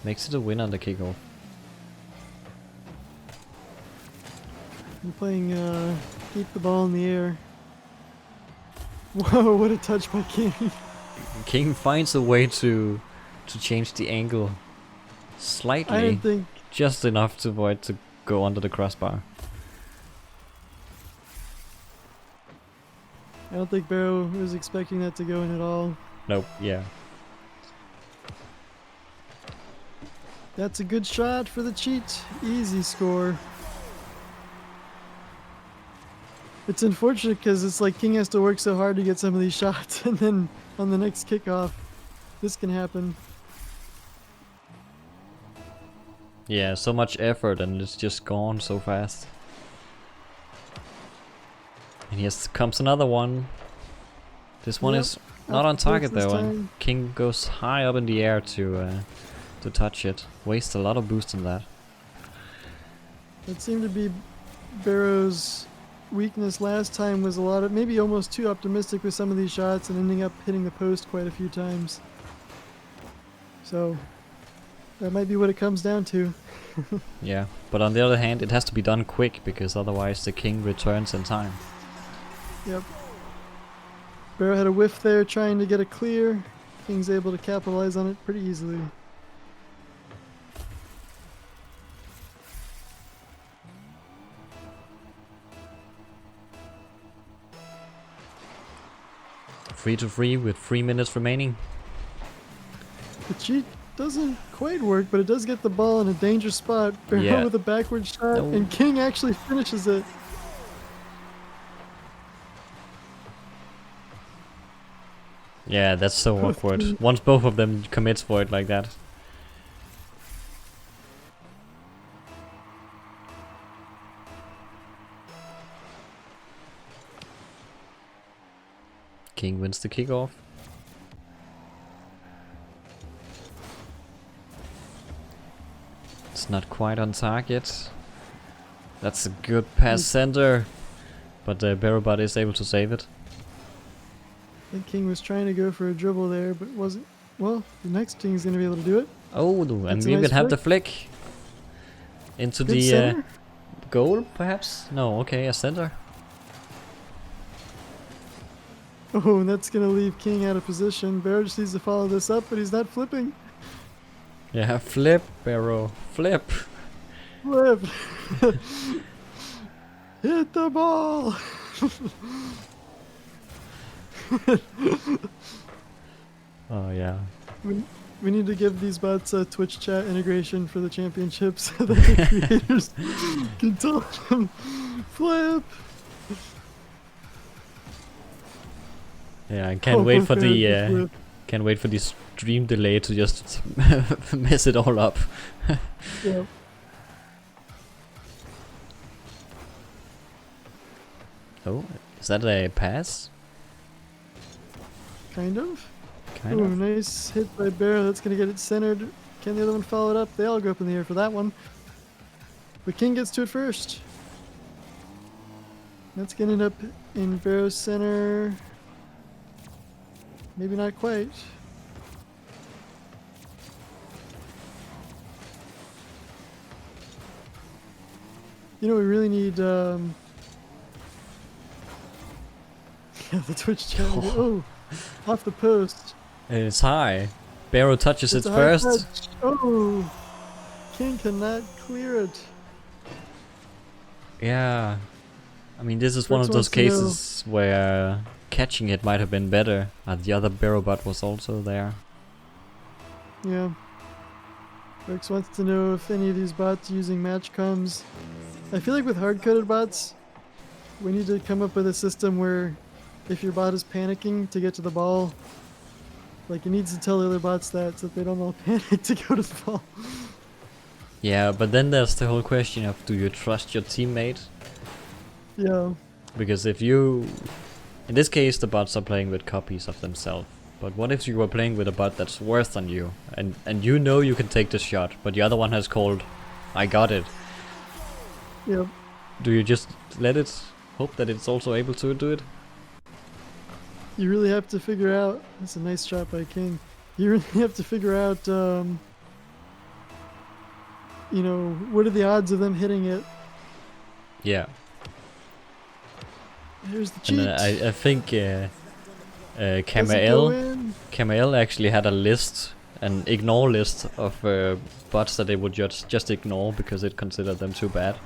makes it a win on the kickoff. I'm playing keep the ball in the air. Whoa, what a touch by King. King finds a way to change the angle I slightly, didn't think just enough to avoid to go under the crossbar. Berro was expecting that to go in at all. Nope, yeah. That's a good shot for the cheat. Easy score. It's unfortunate because it's like King has to work so hard to get some of these shots, and then on the next kickoff, this can happen. Yeah, so much effort and it's just gone so fast. And here comes another one. This one Yep, is not on up target close this though, and time. King goes high up in the air to touch it. Waste a lot of boost on that. It seemed to be Berro's weakness last time, was a lot of maybe almost too optimistic with some of these shots and ending up hitting the post quite a few times. So that might be what it comes down to. Yeah, but on the other hand, it has to be done quick because otherwise the King returns in time. Yep. Berro had a whiff there trying to get a clear. King's able to capitalize on it pretty easily. Free to free with 3 minutes remaining. The cheat doesn't quite work, but it does get the ball in a dangerous spot. Berro Yeah. with a backward shot, No. and King actually finishes it. Yeah, that's so Both awkward. teams- Once both of them commits for it like that. King wins the kickoff. It's not quite on target. That's a good pass center, but Berrobot is able to save it. I think King was trying to go for a dribble there, but wasn't. Well, the next King's going to be able to do it. Oh, and That's a we nice even have the flick. flick into Good the center. goal, perhaps? No, okay, a center. Oh, and that's going to leave King out of position. Berro just needs to follow this up, but he's not flipping. Yeah, flip, Berro, flip. Flip. Hit the ball. Oh yeah. We need to give these bots a Twitch chat integration for the championship so that the creators can tell them flip. Yeah, I can't Oh, wait poor for fan, the flip. can't wait for the stream delay to just mess it all up. Yeah. Oh, is that a pass? Kind of. Kind Ooh, of. nice hit by Bear. That's gonna get it centered. Can the other one follow it up? They all go up in the air for that one. But King gets to it first. That's gonna end up in Barrow's center. Maybe not quite. You know, we really need, yeah, the Twitch chat. Oh, off the post. It's high. Barrow touches It's it a high first. touch. Oh, King cannot clear it. Yeah. I mean, this is one Brooks of those wants to know- cases where catching it might have been better. The other Berrobot was also there. Yeah. Rex wants to know if any of these bots using match comes. I feel like with hard-coded bots, we need to come up with a system where if your bot is panicking to get to the ball, like it needs to tell the other bots that so that they don't all panic to go to the ball. Yeah, but then there's the whole question of, do you trust your teammate? Yeah. Because if you... In this case, the bots are playing with copies of themselves. But what if you were playing with a bot that's worse than you? And you know you can take the shot, but the other one has called, I got it. Yep. Do you just let it, hope that it's also able to do it? You really have to figure out. That's a nice shot by King. You really have to figure out, you know, what are the odds of them hitting it? Yeah. Here's the cheat. And I think Doesn't go Kamael in. actually had a list, an ignore list of bots that they would just ignore because it considered them too bad.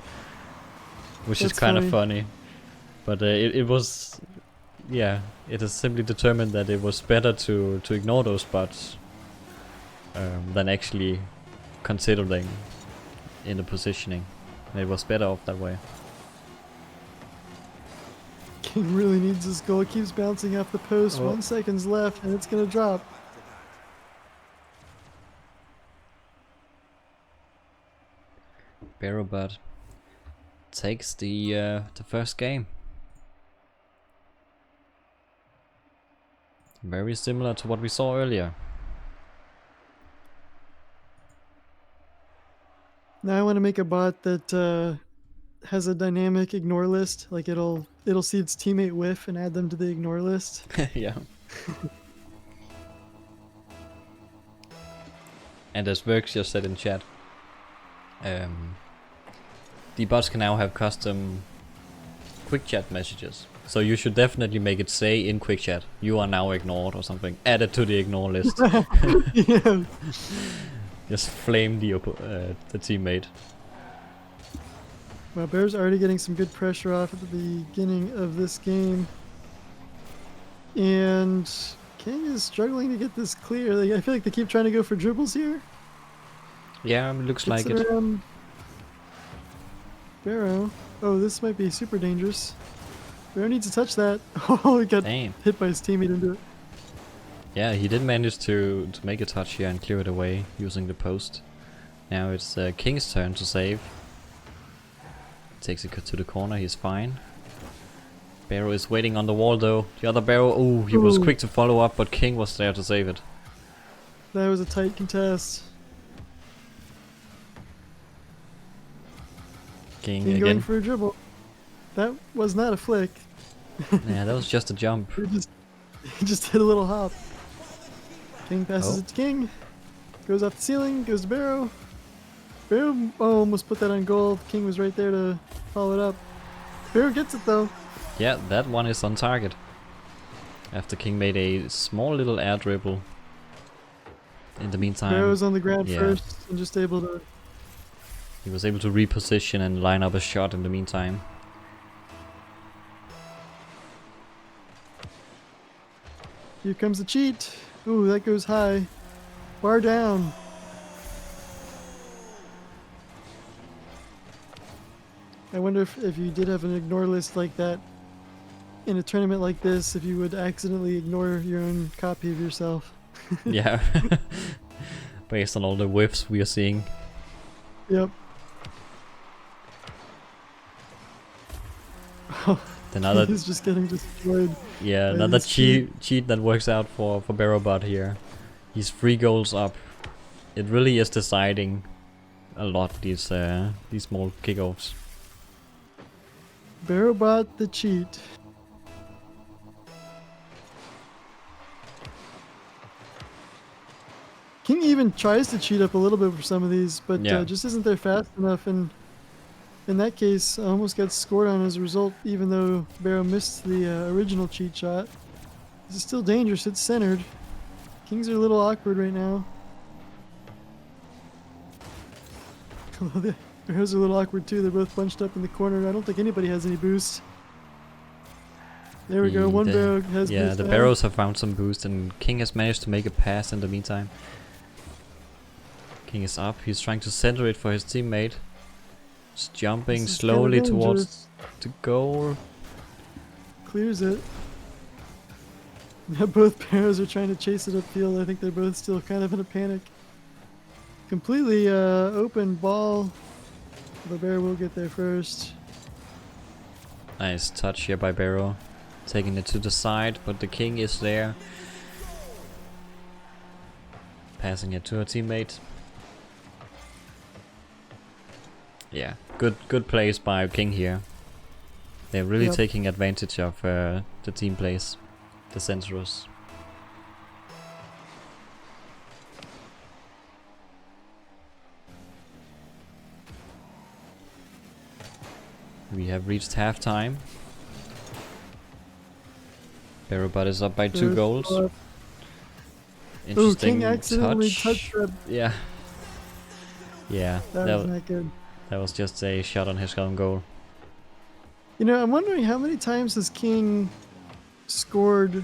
Which is That's kind of funny. But it was... Yeah, it is simply determined that it was better to ignore those bots than actually consider them in the positioning. And it was better off that way. King really needs this goal. It keeps bouncing off the post. Oh. 1 second's left, and it's gonna drop. Berrobot takes the first game. Very similar to what we saw earlier. Now I want to make a bot that has a dynamic ignore list. Like it'll see its teammate whiff and add them to the ignore list. Yeah. And as Verx just said in chat, the bots can now have custom quick chat messages. So you should definitely make it say in quick chat, you are now ignored or something. Add it to the ignore list. Yeah. Just flame the teammate. Well, Bear's already getting some good pressure off at the beginning of this game. And King is struggling to get this clear. I feel like they keep trying to go for dribbles here. Yeah, looks like Gets it. around Barrow. Oh, this might be super dangerous. Barrow needs to touch that. Oh, he got Damn. hit by his teammate into it. Yeah, he did manage to make a touch here and clear it away using the post. Now it's King's turn to save. Takes it to the corner, he's fine. Barrow is waiting on the wall though. The other Barrow, oh, he was Ooh. quick to follow up, but King was there to save it. That was a tight contest. King King going again. for a dribble. That was not a flick. Yeah, that was just a jump. He just hit a little hop. King passes Oh. it to King. Goes off the ceiling, goes to Barrow. Barrow almost put that on goal. King was right there to follow it up. Barrow gets it though. Yeah, that one is on target. After King made a small little air dribble. In the meantime, Barrow's on the ground yeah. first and just able to. he was able to reposition and line up a shot in the meantime. Here comes the cheat. Ooh, that goes high. Bar down. I wonder if you did have an ignore list like that in a tournament like this, if you would accidentally ignore your own copy of yourself. Yeah. Based on all the whiffs we are seeing. Yep. Another, He's just getting destroyed. yeah, by another this cheat. cheat that works out for Berrobot here. He's 3 goals up. It really is deciding a lot, these small kickoffs. Berrobot the cheat. King even tries to cheat up a little bit for some of these, but Yeah. just isn't there fast enough, and in that case almost got scored on as a result, even though Berro missed the original cheat shot. This is still dangerous, it's centered. Kings are a little awkward right now. The Berros are a little awkward too, they're both bunched up in the corner. I don't think anybody has any boost. There we go, one Berro has Yeah, boost the now. Barrows have found some boost and King has managed to make a pass in the meantime. King is up, he's trying to center it for his teammate. Just jumping This is slowly kinda towards dangerous. the goal. Clears it. Now both Barrows are trying to chase it upfield. I think they're both still kind of in a panic. Completely open ball. The Barrow will get there first. Nice touch here by Berro. Taking it to the side, but the King is there. Passing it to a teammate. Yeah, good plays by King here. They're really Yep. taking advantage of the team plays, the Cerberus. We have reached halftime. Berrobot is up by 2 First goals. ball up. Ooh, Interesting King accidentally touch. touched that. Yeah. Yeah, That was not good. that was just a shot on his own goal. You know, I'm wondering how many times has King scored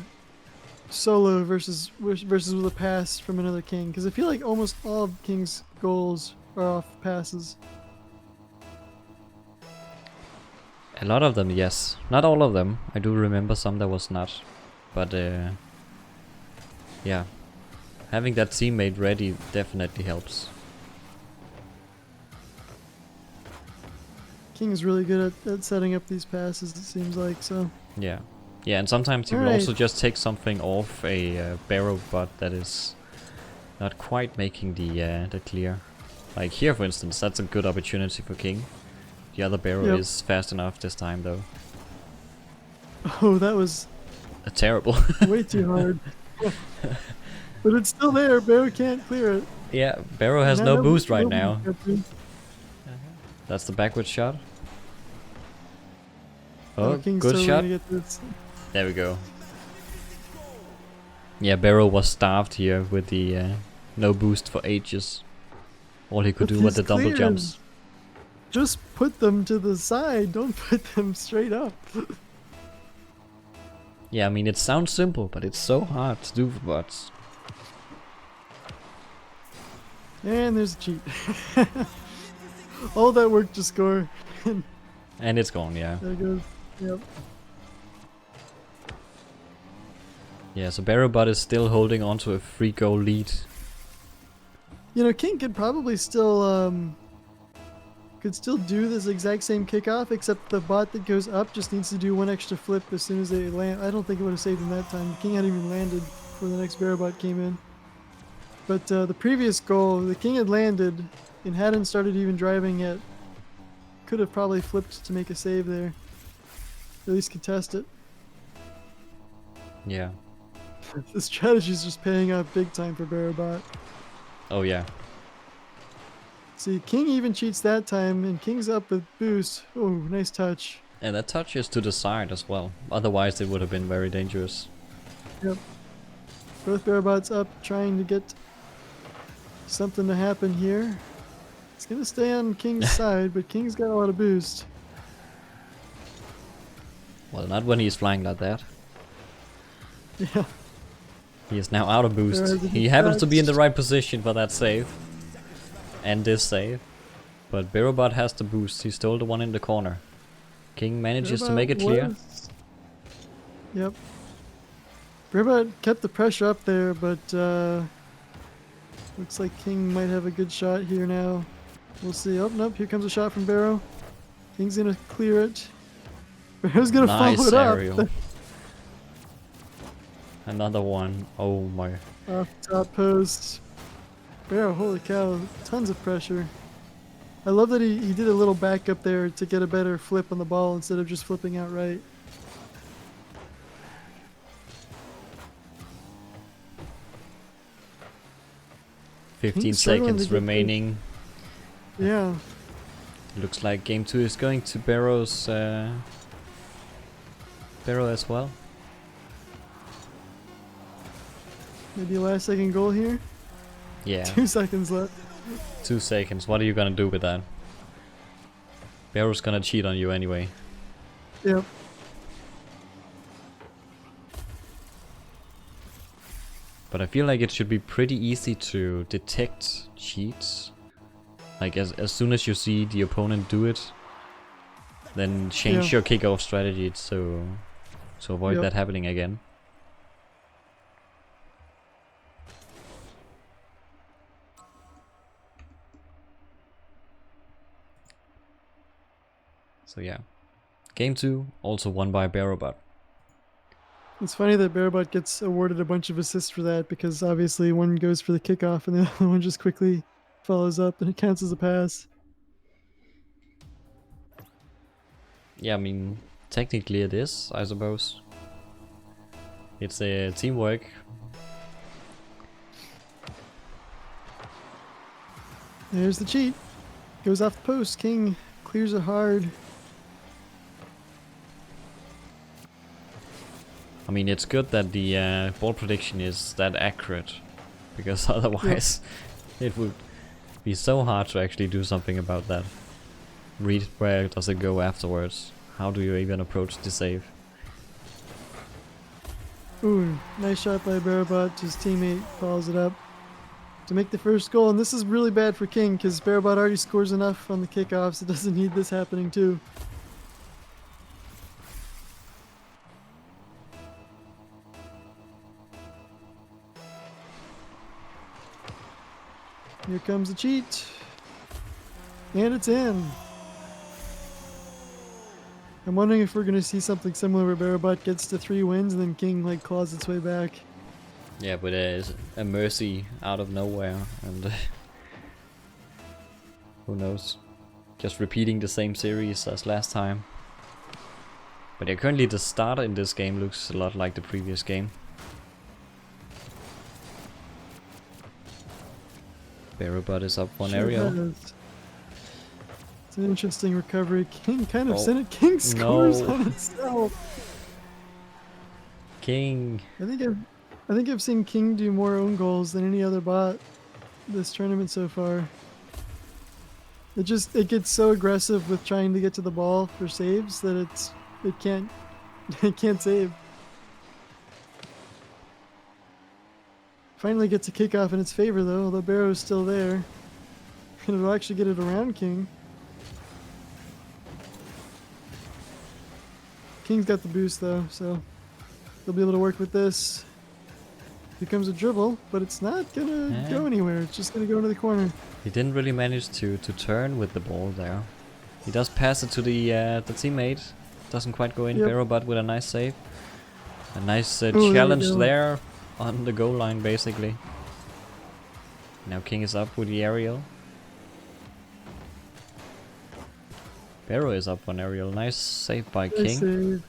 solo versus with a pass from another King? Because I feel like almost all of King's goals are off passes. A lot of them, yes. Not all of them. I do remember some that was not. But yeah. Having that teammate ready definitely helps. King is really good at setting up these passes, it seems like, so. Yeah. Yeah, and sometimes you will Alright. also just take something off a Berrobot that is not quite making the clear. Like here, for instance, that's a good opportunity for King. The other Berro Yep. is fast enough this time, though. Oh, that was Terrible. way too hard. But it's still there, Barrow can't clear it. Yeah, Berro has Now no boost right nobody now. got boost. That's the backward shot. Oh, King's good totally shot. gonna get this. There we go. Yeah, Berro was starved here with the no boost for ages. All he could But do was these the double clears, jumps. Just put them to the side, don't put them straight up. Yeah, I mean, it sounds simple, but it's so hard to do for bots. And there's a cheat. All that work to score. And it's gone, yeah. There goes. Yep. Yeah, so Berrobot is still holding on to a 3-goal lead. You know, King could probably still do this exact same kickoff, except the bot that goes up just needs to do one extra flip as soon as they land. I don't think it would have saved him that time. King hadn't even landed before the next Berrobot came in. But the previous goal, the King had landed and hadn't started even driving yet. Could have probably flipped to make a save there. At least contest it. Yeah. The strategy is just paying off big time for Berrobot. Oh, yeah. See, King even cheats that time, and King's up with boost. Oh, nice touch. And that touch is to the side as well. Otherwise, it would have been very dangerous. Yep. Both Berrobots up, trying to get something to happen here. It's gonna stay on King's side, but King's got a lot of boost. Well, not when he's flying like that. Yeah. He is now out of boost. There are the He happens to be in the defense. right position for that save. And this save. But Berrobot has the boost. He stole the one in the corner. King manages to make it clear. Yep. Berrobot kept the pressure up there, but looks like King might have a good shot here now. We'll see. Oh, nope. Here comes a shot from Berro. King's going to clear it. Berro's going to Nice follow it aerial. up. Another one. Oh my. Off top post. Berro, holy cow. Tons of pressure. I love that he did a little back up there to get a better flip on the ball instead of just flipping outright. Fifteen King's struggling to seconds get remaining. Yeah. Looks like game 2 is going to Berro's Berro as well. Maybe a last second goal here. Yeah. 2 seconds left. 2 seconds. What are you gonna do with that? Berro's gonna cheat on you anyway. Yep. But I feel like it should be pretty easy to detect cheats. Like as soon as you see the opponent do it, then change your kickoff strategy to avoid that happening again. So yeah, game 2 also won by Berrobot. It's funny that Berrobot gets awarded a bunch of assists for that because obviously one goes for the kickoff and the other one just quickly follows up and it counts as a pass. Yeah, I mean, technically it is, I suppose. It's a teamwork. There's the cheat. Goes off the post. King clears it hard. I mean, it's good that the ball prediction is that accurate, because otherwise it would be so hard to actually do something about that. Read where does it go afterwards. How do you even approach the save? Ooh, nice shot by Berrobot. His teammate follows it up to make the first goal. And this is really bad for King because Berrobot already scores enough on the kickoffs. It doesn't need this happening too. Here comes the cheat. And it's in. I'm wondering if we're going to see something similar where Berrobot gets to 3 wins and then King like claws its way back. Yeah, but there's a mercy out of nowhere, and who knows? Just repeating the same series as last time. But yeah, currently the starter in this game looks a lot like the previous game. Berrobot is up one aerial. Has. It's an interesting recovery. King kind of sent it. King scores on itself. King. I think I've seen King do more own goals than any other bot this tournament so far. It gets so aggressive with trying to get to the ball for saves that it can't save. Finally gets a kickoff in its favor though, although Berro's still there. And it'll actually get it around King. King's got the boost though, so they'll be able to work with this. Here comes a dribble, but it's not gonna go anywhere. It's just gonna go into the corner. He didn't really manage to turn with the ball there. He does pass it to the teammate. Doesn't quite go in. Berrobot with a nice save. A nice challenge there on the goal line, basically. Now King is up with the aerial. Berro is up on aerial. Nice save by King. Save.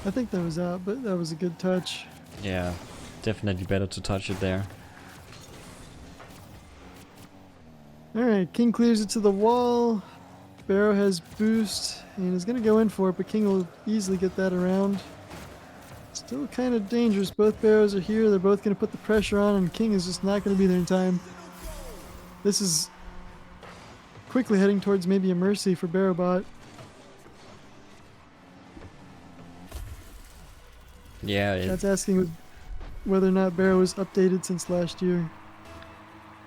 I think that was out, but that was a good touch. Yeah, definitely better to touch it there. Alright, King clears it to the wall. Berro has boost and is going to go in for it, but King will easily get that around. Still kind of dangerous. Both Berros are here. They're both going to put the pressure on, and King is just not going to be there in time. This is quickly heading towards maybe a mercy for Berrobot. Yeah, That's asking whether or not Barrow was updated since last year.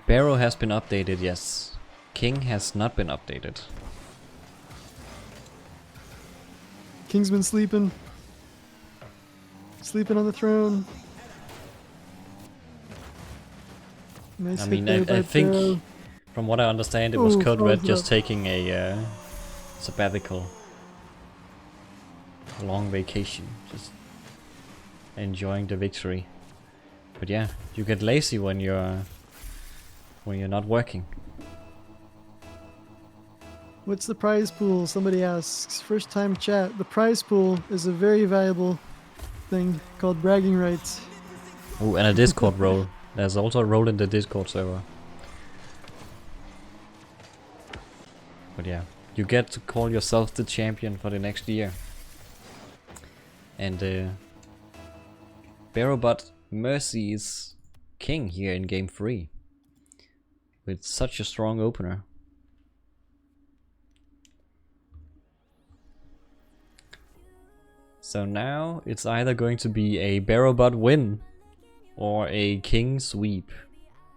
Berro has been updated, yes. King has not been updated. King's been sleeping. Sleeping on the throne. Nice I hit mean, there by I think, Barrow. from what I understand, it was Ooh, CodeRed follows just up. taking a sabbatical. Long vacation. Just enjoying the victory. But yeah, you get lazy when you're not working. What's the prize pool? Somebody asks. First time chat. The prize pool is a very valuable thing called bragging rights. Oh, and a Discord role. There's also a role in the Discord server. But yeah, you get to call yourself the champion for the next year. And Berrobot mercies King here in game 3. With such a strong opener. So now it's either going to be a Berrobot win or a King sweep.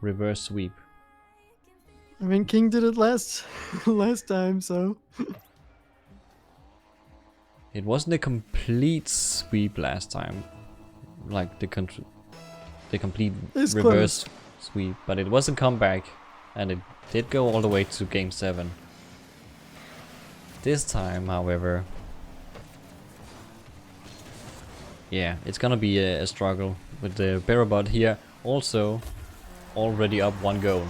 Reverse sweep. I mean, King did it last time, so It wasn't a complete sweep last time. Like the complete it's reverse close. sweep. But it was a comeback. And it did go all the way to game 7. This time, however... Yeah, it's gonna be a struggle with the Berrobot here. Also, already up 1 goal.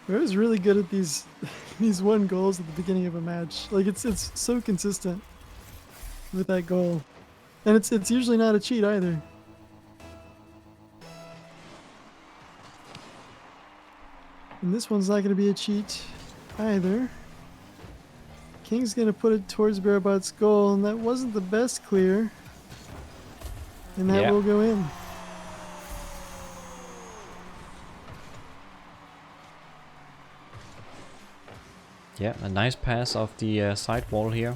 Barrow's really good at these these 1 goals at the beginning of a match. Like it's so consistent with that goal, and it's usually not a cheat either. And this one's not going to be a cheat either. King's going to put it towards Berrobot's goal, and that wasn't the best clear. And that will go in. Yeah, a nice pass off the side wall here.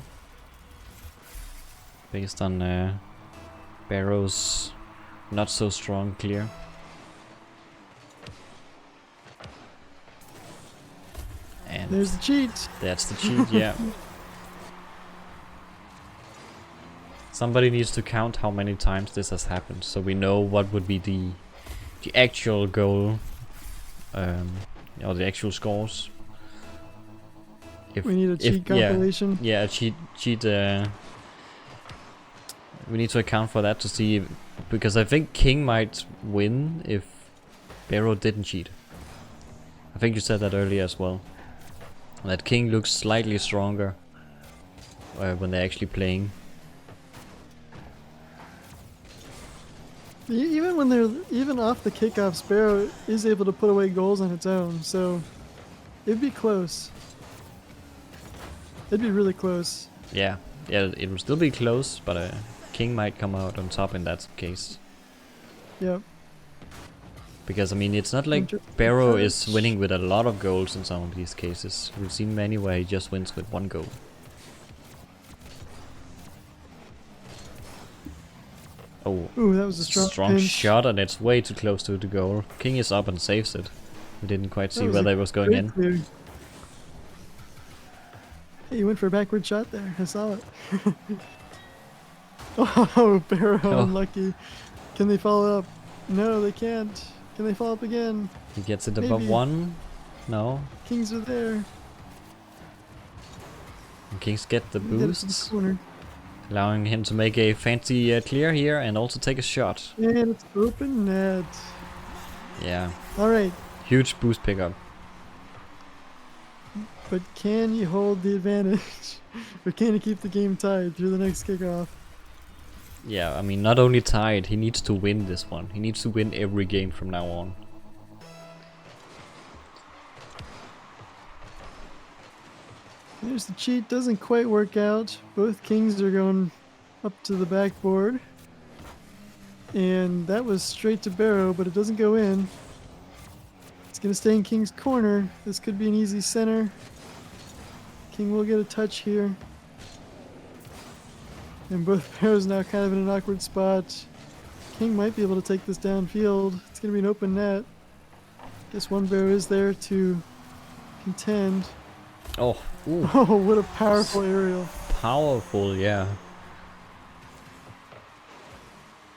Based on Barrow's not so strong clear. And there's the cheat. That's the cheat, yeah. Somebody needs to count how many times this has happened, so we know what would be the actual goal, or the actual scores. If, We need a cheat compilation. Yeah, a cheat. We need to account for that to see, because I think King might win if Berro didn't cheat. I think you said that earlier as well. That King looks slightly stronger when they're actually playing. Even off the kickoffs, Barrow is able to put away goals on its own, so it'd be close. It'd be really close. Yeah, it will still be close, but King might come out on top in that case. Yep. Because I mean, it's not like Berro is winning with a lot of goals in some of these cases. We've seen many where he just wins with 1 goal. Oh, ooh, that was a strong pinch. Shot, and it's way too close to the goal. King is up and saves it. We didn't quite see whether it was going in. Clear. Hey, you went for a backward shot there. I saw it. Oh, Barrow, unlucky. Can they follow up? No, they can't. Can they follow up again? He gets it above 1. No. Kings are there. And Kings get the boosts, corner. allowing him to make a fancy clear here and also take a shot. And it's open net. Yeah. All right. Huge boost pickup. But can you hold the advantage? Or can you keep the game tied through the next kickoff? Yeah, I mean, not only tied, he needs to win this one. He needs to win every game from now on. There's the cheat. Doesn't quite work out. Both kings are going up to the backboard. And that was straight to Barrow, but it doesn't go in. It's going to stay in King's corner. This could be an easy center. King will get a touch here. And both Barrows now kind of in an awkward spot. King might be able to take this downfield. It's going to be an open net. Guess one Barrow is there to contend. Oh, ooh, Oh, what a powerful aerial. powerful, yeah.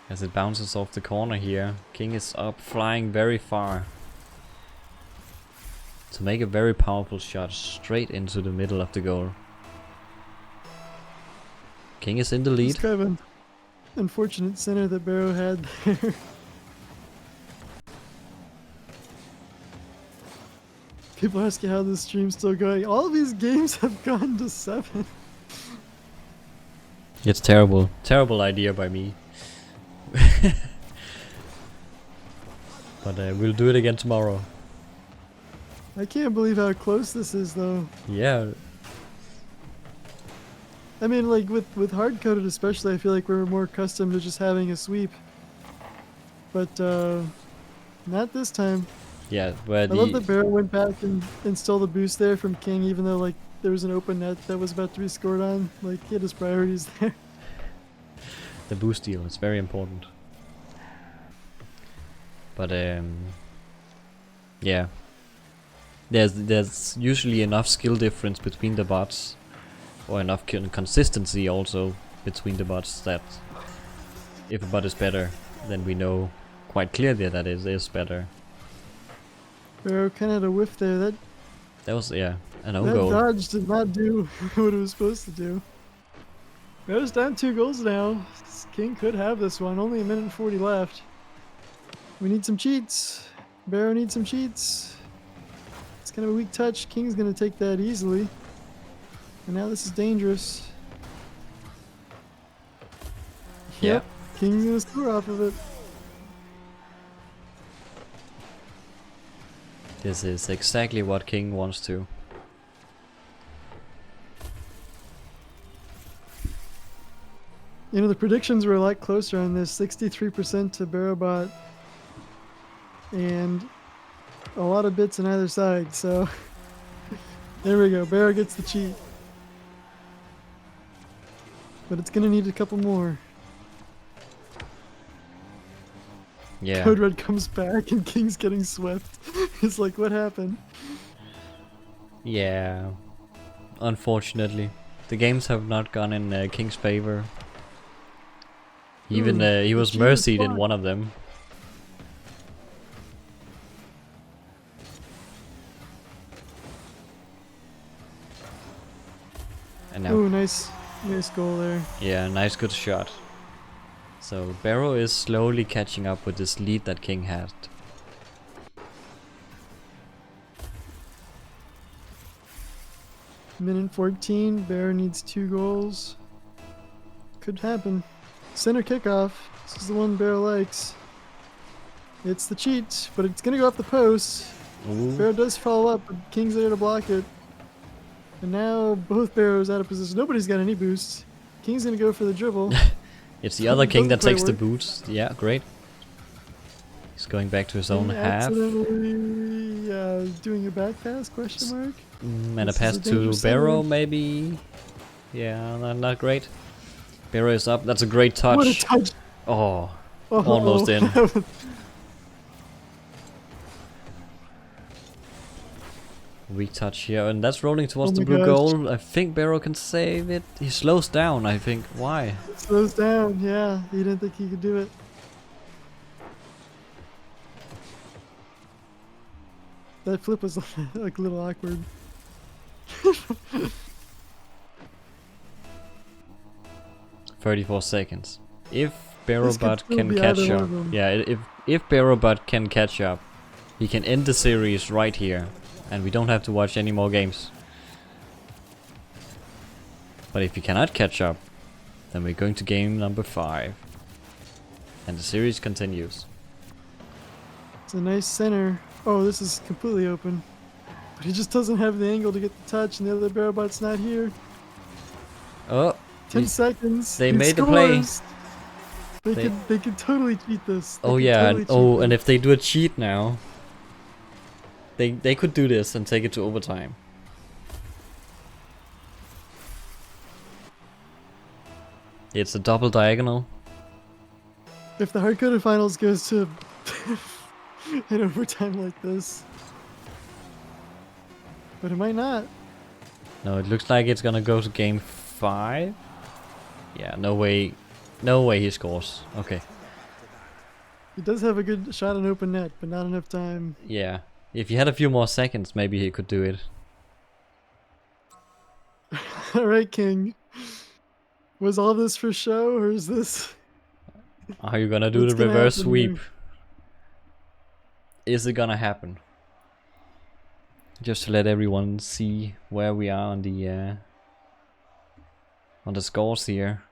As it bounces off the corner here, King is up, flying very far. To make a very powerful shot straight into the middle of the goal. King is in the lead. It's kind of an unfortunate center that Barrow had there. People ask you how this stream's still going. All of these games have gone to 7. It's terrible. Terrible idea by me. But we'll do it again tomorrow. I can't believe how close this is, though. Yeah. I mean, like, with hard-coded especially, I feel like we're more accustomed to just having a sweep. But, not this time. Yeah, where I love that Barrow went back and stole the boost there from King, even though, like, there was an open net that was about to be scored on. Like, he had his priorities there. the boost deal is very important. But yeah. There's usually enough skill difference between the bots, or enough consistency also between the bots, that if a bot is better, then we know quite clearly that it is better. Barrow kind of had a whiff there. That was, yeah, an own That goal. dodge did not do what it was supposed to do. Barrow's down 2 goals now. King could have this one. Only a minute and 40 left. We need some cheats. Barrow needs some cheats. It's kind of a weak touch. King's going to take that easily. And now this is dangerous. Yeah. Yep. King's going to score off of it. This is exactly what King wants to. You know, the predictions were a lot closer on this. 63% to Berrobot. And a lot of bits on either side, so there we go. Barrow gets the cheat. But it's going to need a couple more. Yeah. CodeRed comes back and King's getting swept. It's like, what happened? Yeah. Unfortunately. The games have not gone in King's favor. Even he was cheat is mercied in fine. one of them. And now, Oh, nice goal there. yeah, nice good shot. So Barrow is slowly catching up with this lead that King had. Minute 14. Barrow needs 2 goals. Could happen. Center kickoff. This is the one Barrow likes. It's the cheat, but it's going to go off the post. Ooh. Barrow does follow up, but King's there to block it. And now both Barrows out of position. Nobody's got any boosts. King's going to go for the dribble. It's the other King that Doesn't quite takes the work. boost. Yeah, great. He's going back to his own And half. accidentally doing a back pass, question mark? And a This is pass a to dangerous Barrow, center. maybe. Yeah, not great. Barrow is up. That's a great touch. What a touch! Oh, Oh, almost in. Weak touch here, and that's rolling towards Oh the my blue gosh. goal. I think Barrow can save it. He slows down, I think. Why? Slows down, yeah. He didn't think he could do it. That flip was like a little awkward. 34 seconds. If This could Berrobot still can be catch either one up, of them. yeah, if Berrobot can catch up, he can end the series right here, and we don't have to watch any more games. But if he cannot catch up, then we're going to game number 5, and the series continues. It's a nice center. Oh, this is completely open. But he just doesn't have the angle to get the touch, and the other Berrobot's not here. Oh, 10 he- seconds. they he made the play. scores. They could totally cheat this. They oh could yeah, totally and, oh, cheat and this. if they do a cheat now, they could do this and take it to overtime. It's a double diagonal. If the hardcoded finals goes to an overtime like this. But it might not. No, it looks like it's gonna go to game 5. Yeah, no way. No way he scores. Okay. He does have a good shot on open net, but not enough time. Yeah. If he had a few more seconds, maybe he could do it. Alright, King. Was all this for show, or is this... Are you gonna do What's the gonna reverse happen sweep? here? Is it gonna happen? Just to let everyone see where we are on the scores here.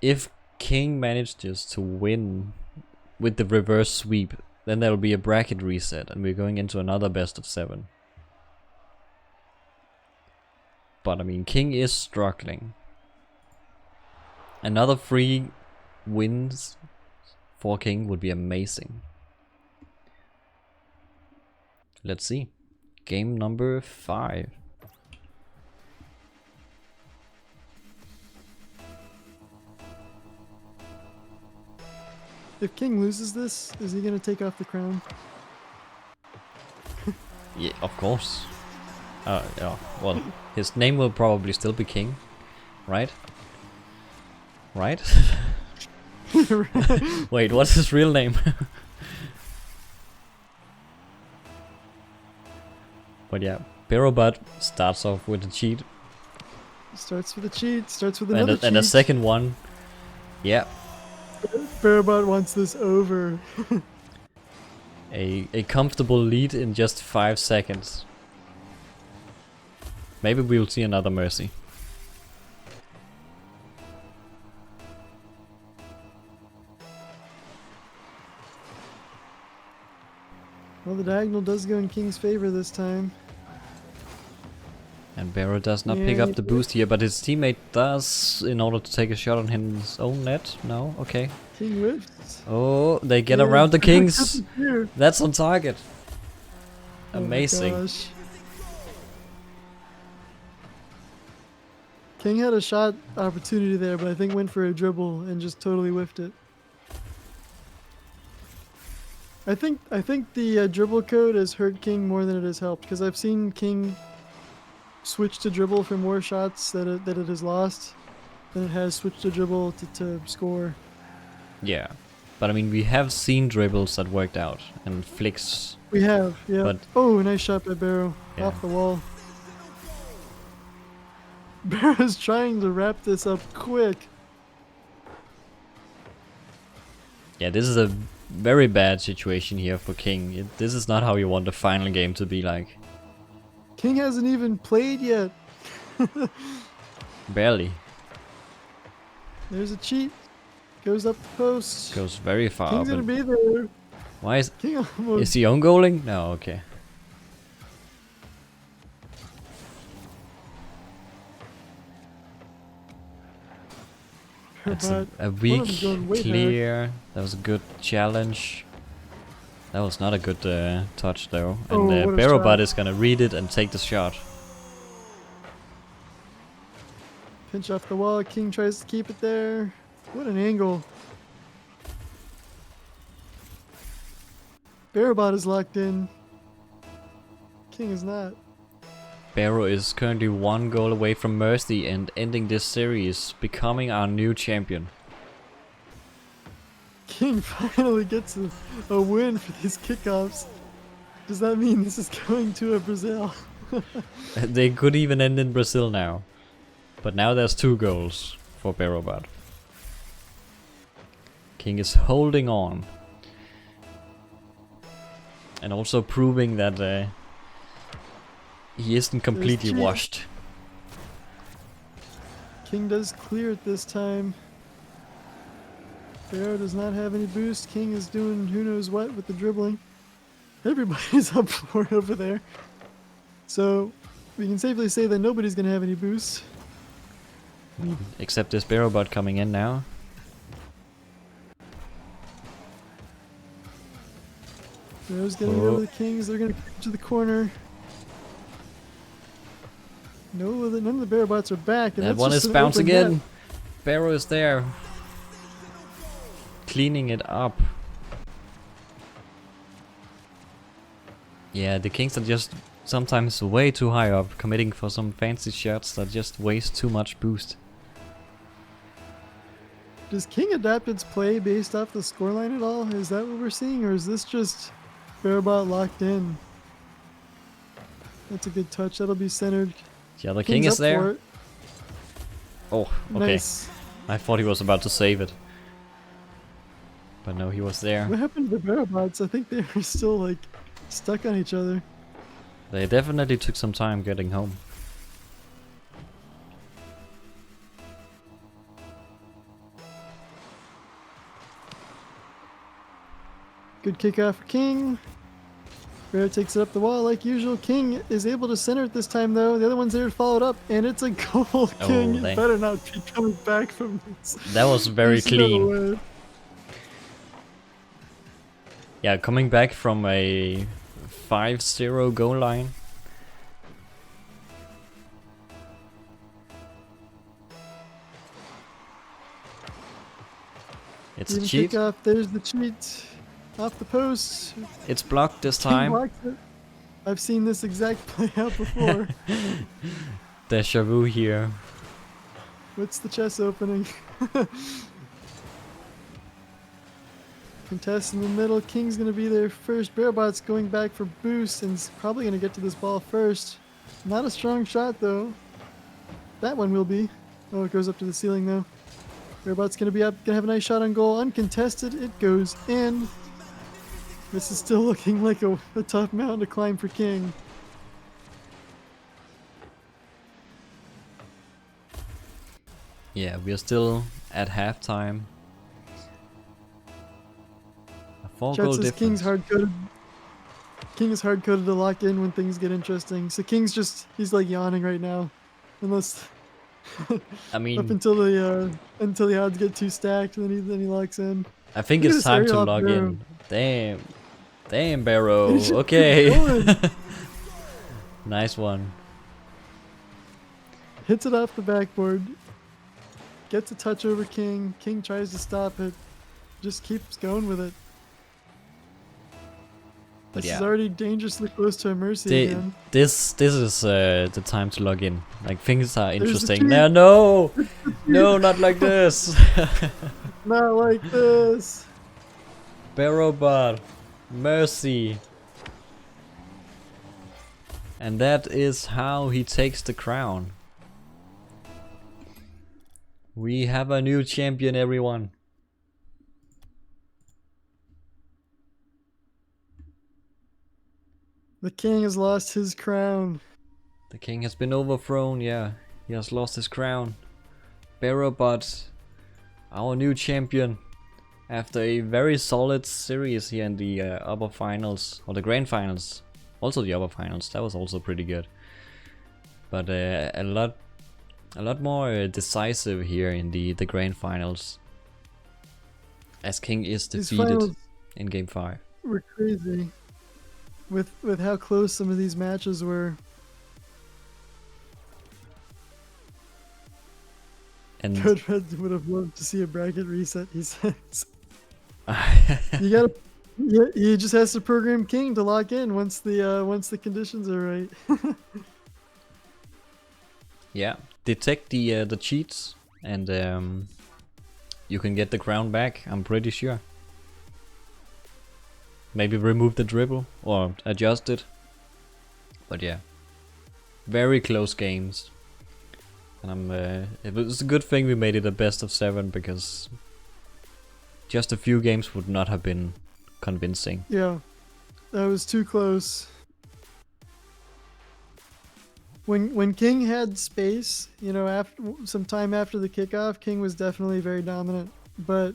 If King manages to win with the reverse sweep, then there will be a bracket reset and we're going into another best of 7. But I mean, King is struggling. Another 3 wins for King would be amazing. Let's see. Game number 5. If King loses this, is he gonna take off the crown? Yeah, of course. Yeah. Well, his name will probably still be King, right? Right? Wait, what's his real name? But yeah, Berrobot starts off with a cheat, Starts with a cheat, starts with and another a, cheat. and a second one. Yeah, Berrobot wants this over. a comfortable lead in just 5 seconds. Maybe we'll see another mercy. Well, the diagonal does go in King's favor this time. And Berro does not pick Yeah, up the boost here, but his teammate does in order to take a shot on his own net. No? Okay. King whiffs. Oh, they get Yeah, around the kings. disappear. That's on target. Oh my Amazing. gosh. King had a shot opportunity there, but I think went for a dribble and just totally whiffed it. I think the dribble code has hurt King more than it has helped, because I've seen King switch to dribble for more shots that it has lost than it has switched to dribble to score. Yeah. But I mean, we have seen dribbles that worked out and flicks. We have, yeah. But- Oh, nice shot by Berro. Yeah. Off the wall. Berro's trying to wrap this up quick. Yeah, this is a very bad situation here for King. This is not how you want the final game to be like. King hasn't even played yet. Barely. There's a cheat. Goes up the post. Goes very far. King's gonna But be there. why is King almost. he own goaling? No, okay. That's a But weak one of them going way back. clear. That was a good challenge. That was not a good touch though. Oh, And what a Berrobot shot. is gonna read it and take the shot. Pinch off the wall. King tries to keep it there. What an angle. Berrobot is locked in. King is not. Berro is currently 1 goal away from Mercy and ending this series, becoming our new champion. King finally gets a win for these kickoffs. Does that mean this is going to a Brazil? They could even end in Brazil now. But now there's 2 goals for Berrobot. King is holding on. And also proving that he isn't completely cheat. washed. King does clear it this time. Berro does not have any boost. King is doing who knows what with the dribbling. Everybody's up for it over there. So we can safely say that nobody's going to have any boost. Except this Berrobot coming in now. Berro's getting over the Kings. They're going to come to the corner. No, none of the Berrobots are back. And That that's one just is an bouncing open in. net. Berro is there. Cleaning it up. Yeah, the kings are just sometimes way too high up, committing for some fancy shots that just waste too much boost. Does King adapt its play based off the scoreline at all? Is that what we're seeing, or is this just Berrobot locked in? That's a good touch. That'll be centered. The other King's king is up for there. it. Oh, okay. Nice. I thought he was about to save it. But no, he was there. What happened to the Berrobots? I think they were still like stuck on each other. They definitely took some time getting home. Good kickoff for King. Bear takes it up the wall like usual. King is able to center it this time though. The other one's there to follow it up, and it's a goal. King, you dang. better not be coming back from this. That was very There's no clean. way. Yeah, coming back from a 5-0 goal line. It's a Even cheat. kickoff. There's the cheat. Off the post. It's blocked this King time. blocks it. I've seen this exact play out before. Deja vu here. What's the chest opening? Contest in the middle. King's gonna be there first. Berrobot's going back for boost and is probably gonna get to this ball first. Not a strong shot though. That one will be. Oh, it goes up to the ceiling though. Berrobot's gonna be up, gonna have a nice shot on goal. Uncontested, it goes in. This is still looking like a tough mountain to climb for King. Yeah, we are still at halftime. A 4 Chat goal says King's difference. hard-coded. King is hard-coded to lock in when things get interesting. So King's he's like yawning right now. Unless I up mean, until the odds get too stacked, and then he locks in. I think Look at it's this time to aerial log Berro. in. Damn, Berro. He just keeps Okay. going. Nice one. Hits it off the backboard. Gets a touch over King. King tries to stop it. Just keeps going with it. But This yeah. is already dangerously close to a mercy again. This is the time to log in. Like, things are the interesting. cheat. No, not like this. Not like this. Berrobot, mercy. And that is how he takes the crown. We have a new champion, everyone. The king has lost his crown. The king has been overthrown, yeah. He has lost his crown. Berrobot, our new champion. After a very solid series here in the upper finals, or the grand finals. Also the upper finals, that was also pretty good. But a lot more decisive here in the grand finals. As King is These defeated finals in game 5. were crazy. With how close some of these matches were. And CodeRed would have loved to see a bracket reset, he says. He just has to program King to lock in once the conditions are right. yeah, detect the cheats and you can get the crown back, I'm pretty sure. Maybe remove the dribble or adjust it. But yeah, very close games. And it was a good thing we made it a best of 7 because just a few games would not have been convincing. Yeah, that was too close. When King had space, you know, after some time after the kickoff, King was definitely very dominant. But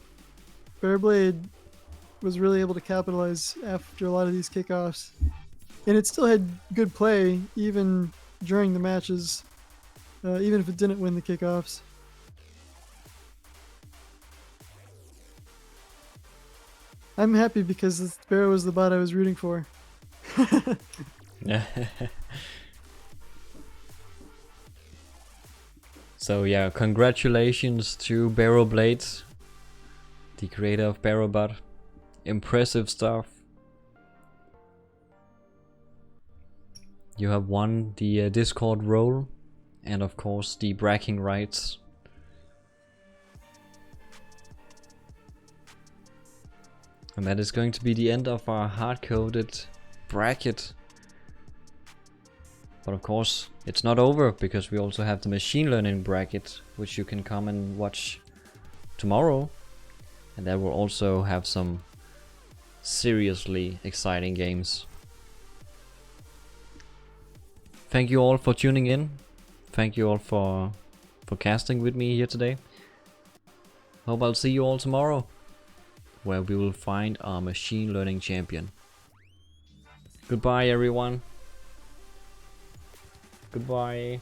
Berroblade was really able to capitalize after a lot of these kickoffs, and it still had good play even during the matches, even if it didn't win the kickoffs. I'm happy because Berro was the bot I was rooting for. So yeah, congratulations to Berroblade, the creator of Berrobot. Impressive stuff. You have won the Discord role and of course the bragging rights. And that is going to be the end of our hard-coded bracket. But of course, it's not over, because we also have the machine learning bracket, which you can come and watch tomorrow. And that will also have some seriously exciting games. Thank you all for tuning in. Thank you all for casting with me here today. Hope I'll see you all tomorrow, where we will find our machine learning champion. Goodbye everyone. Goodbye.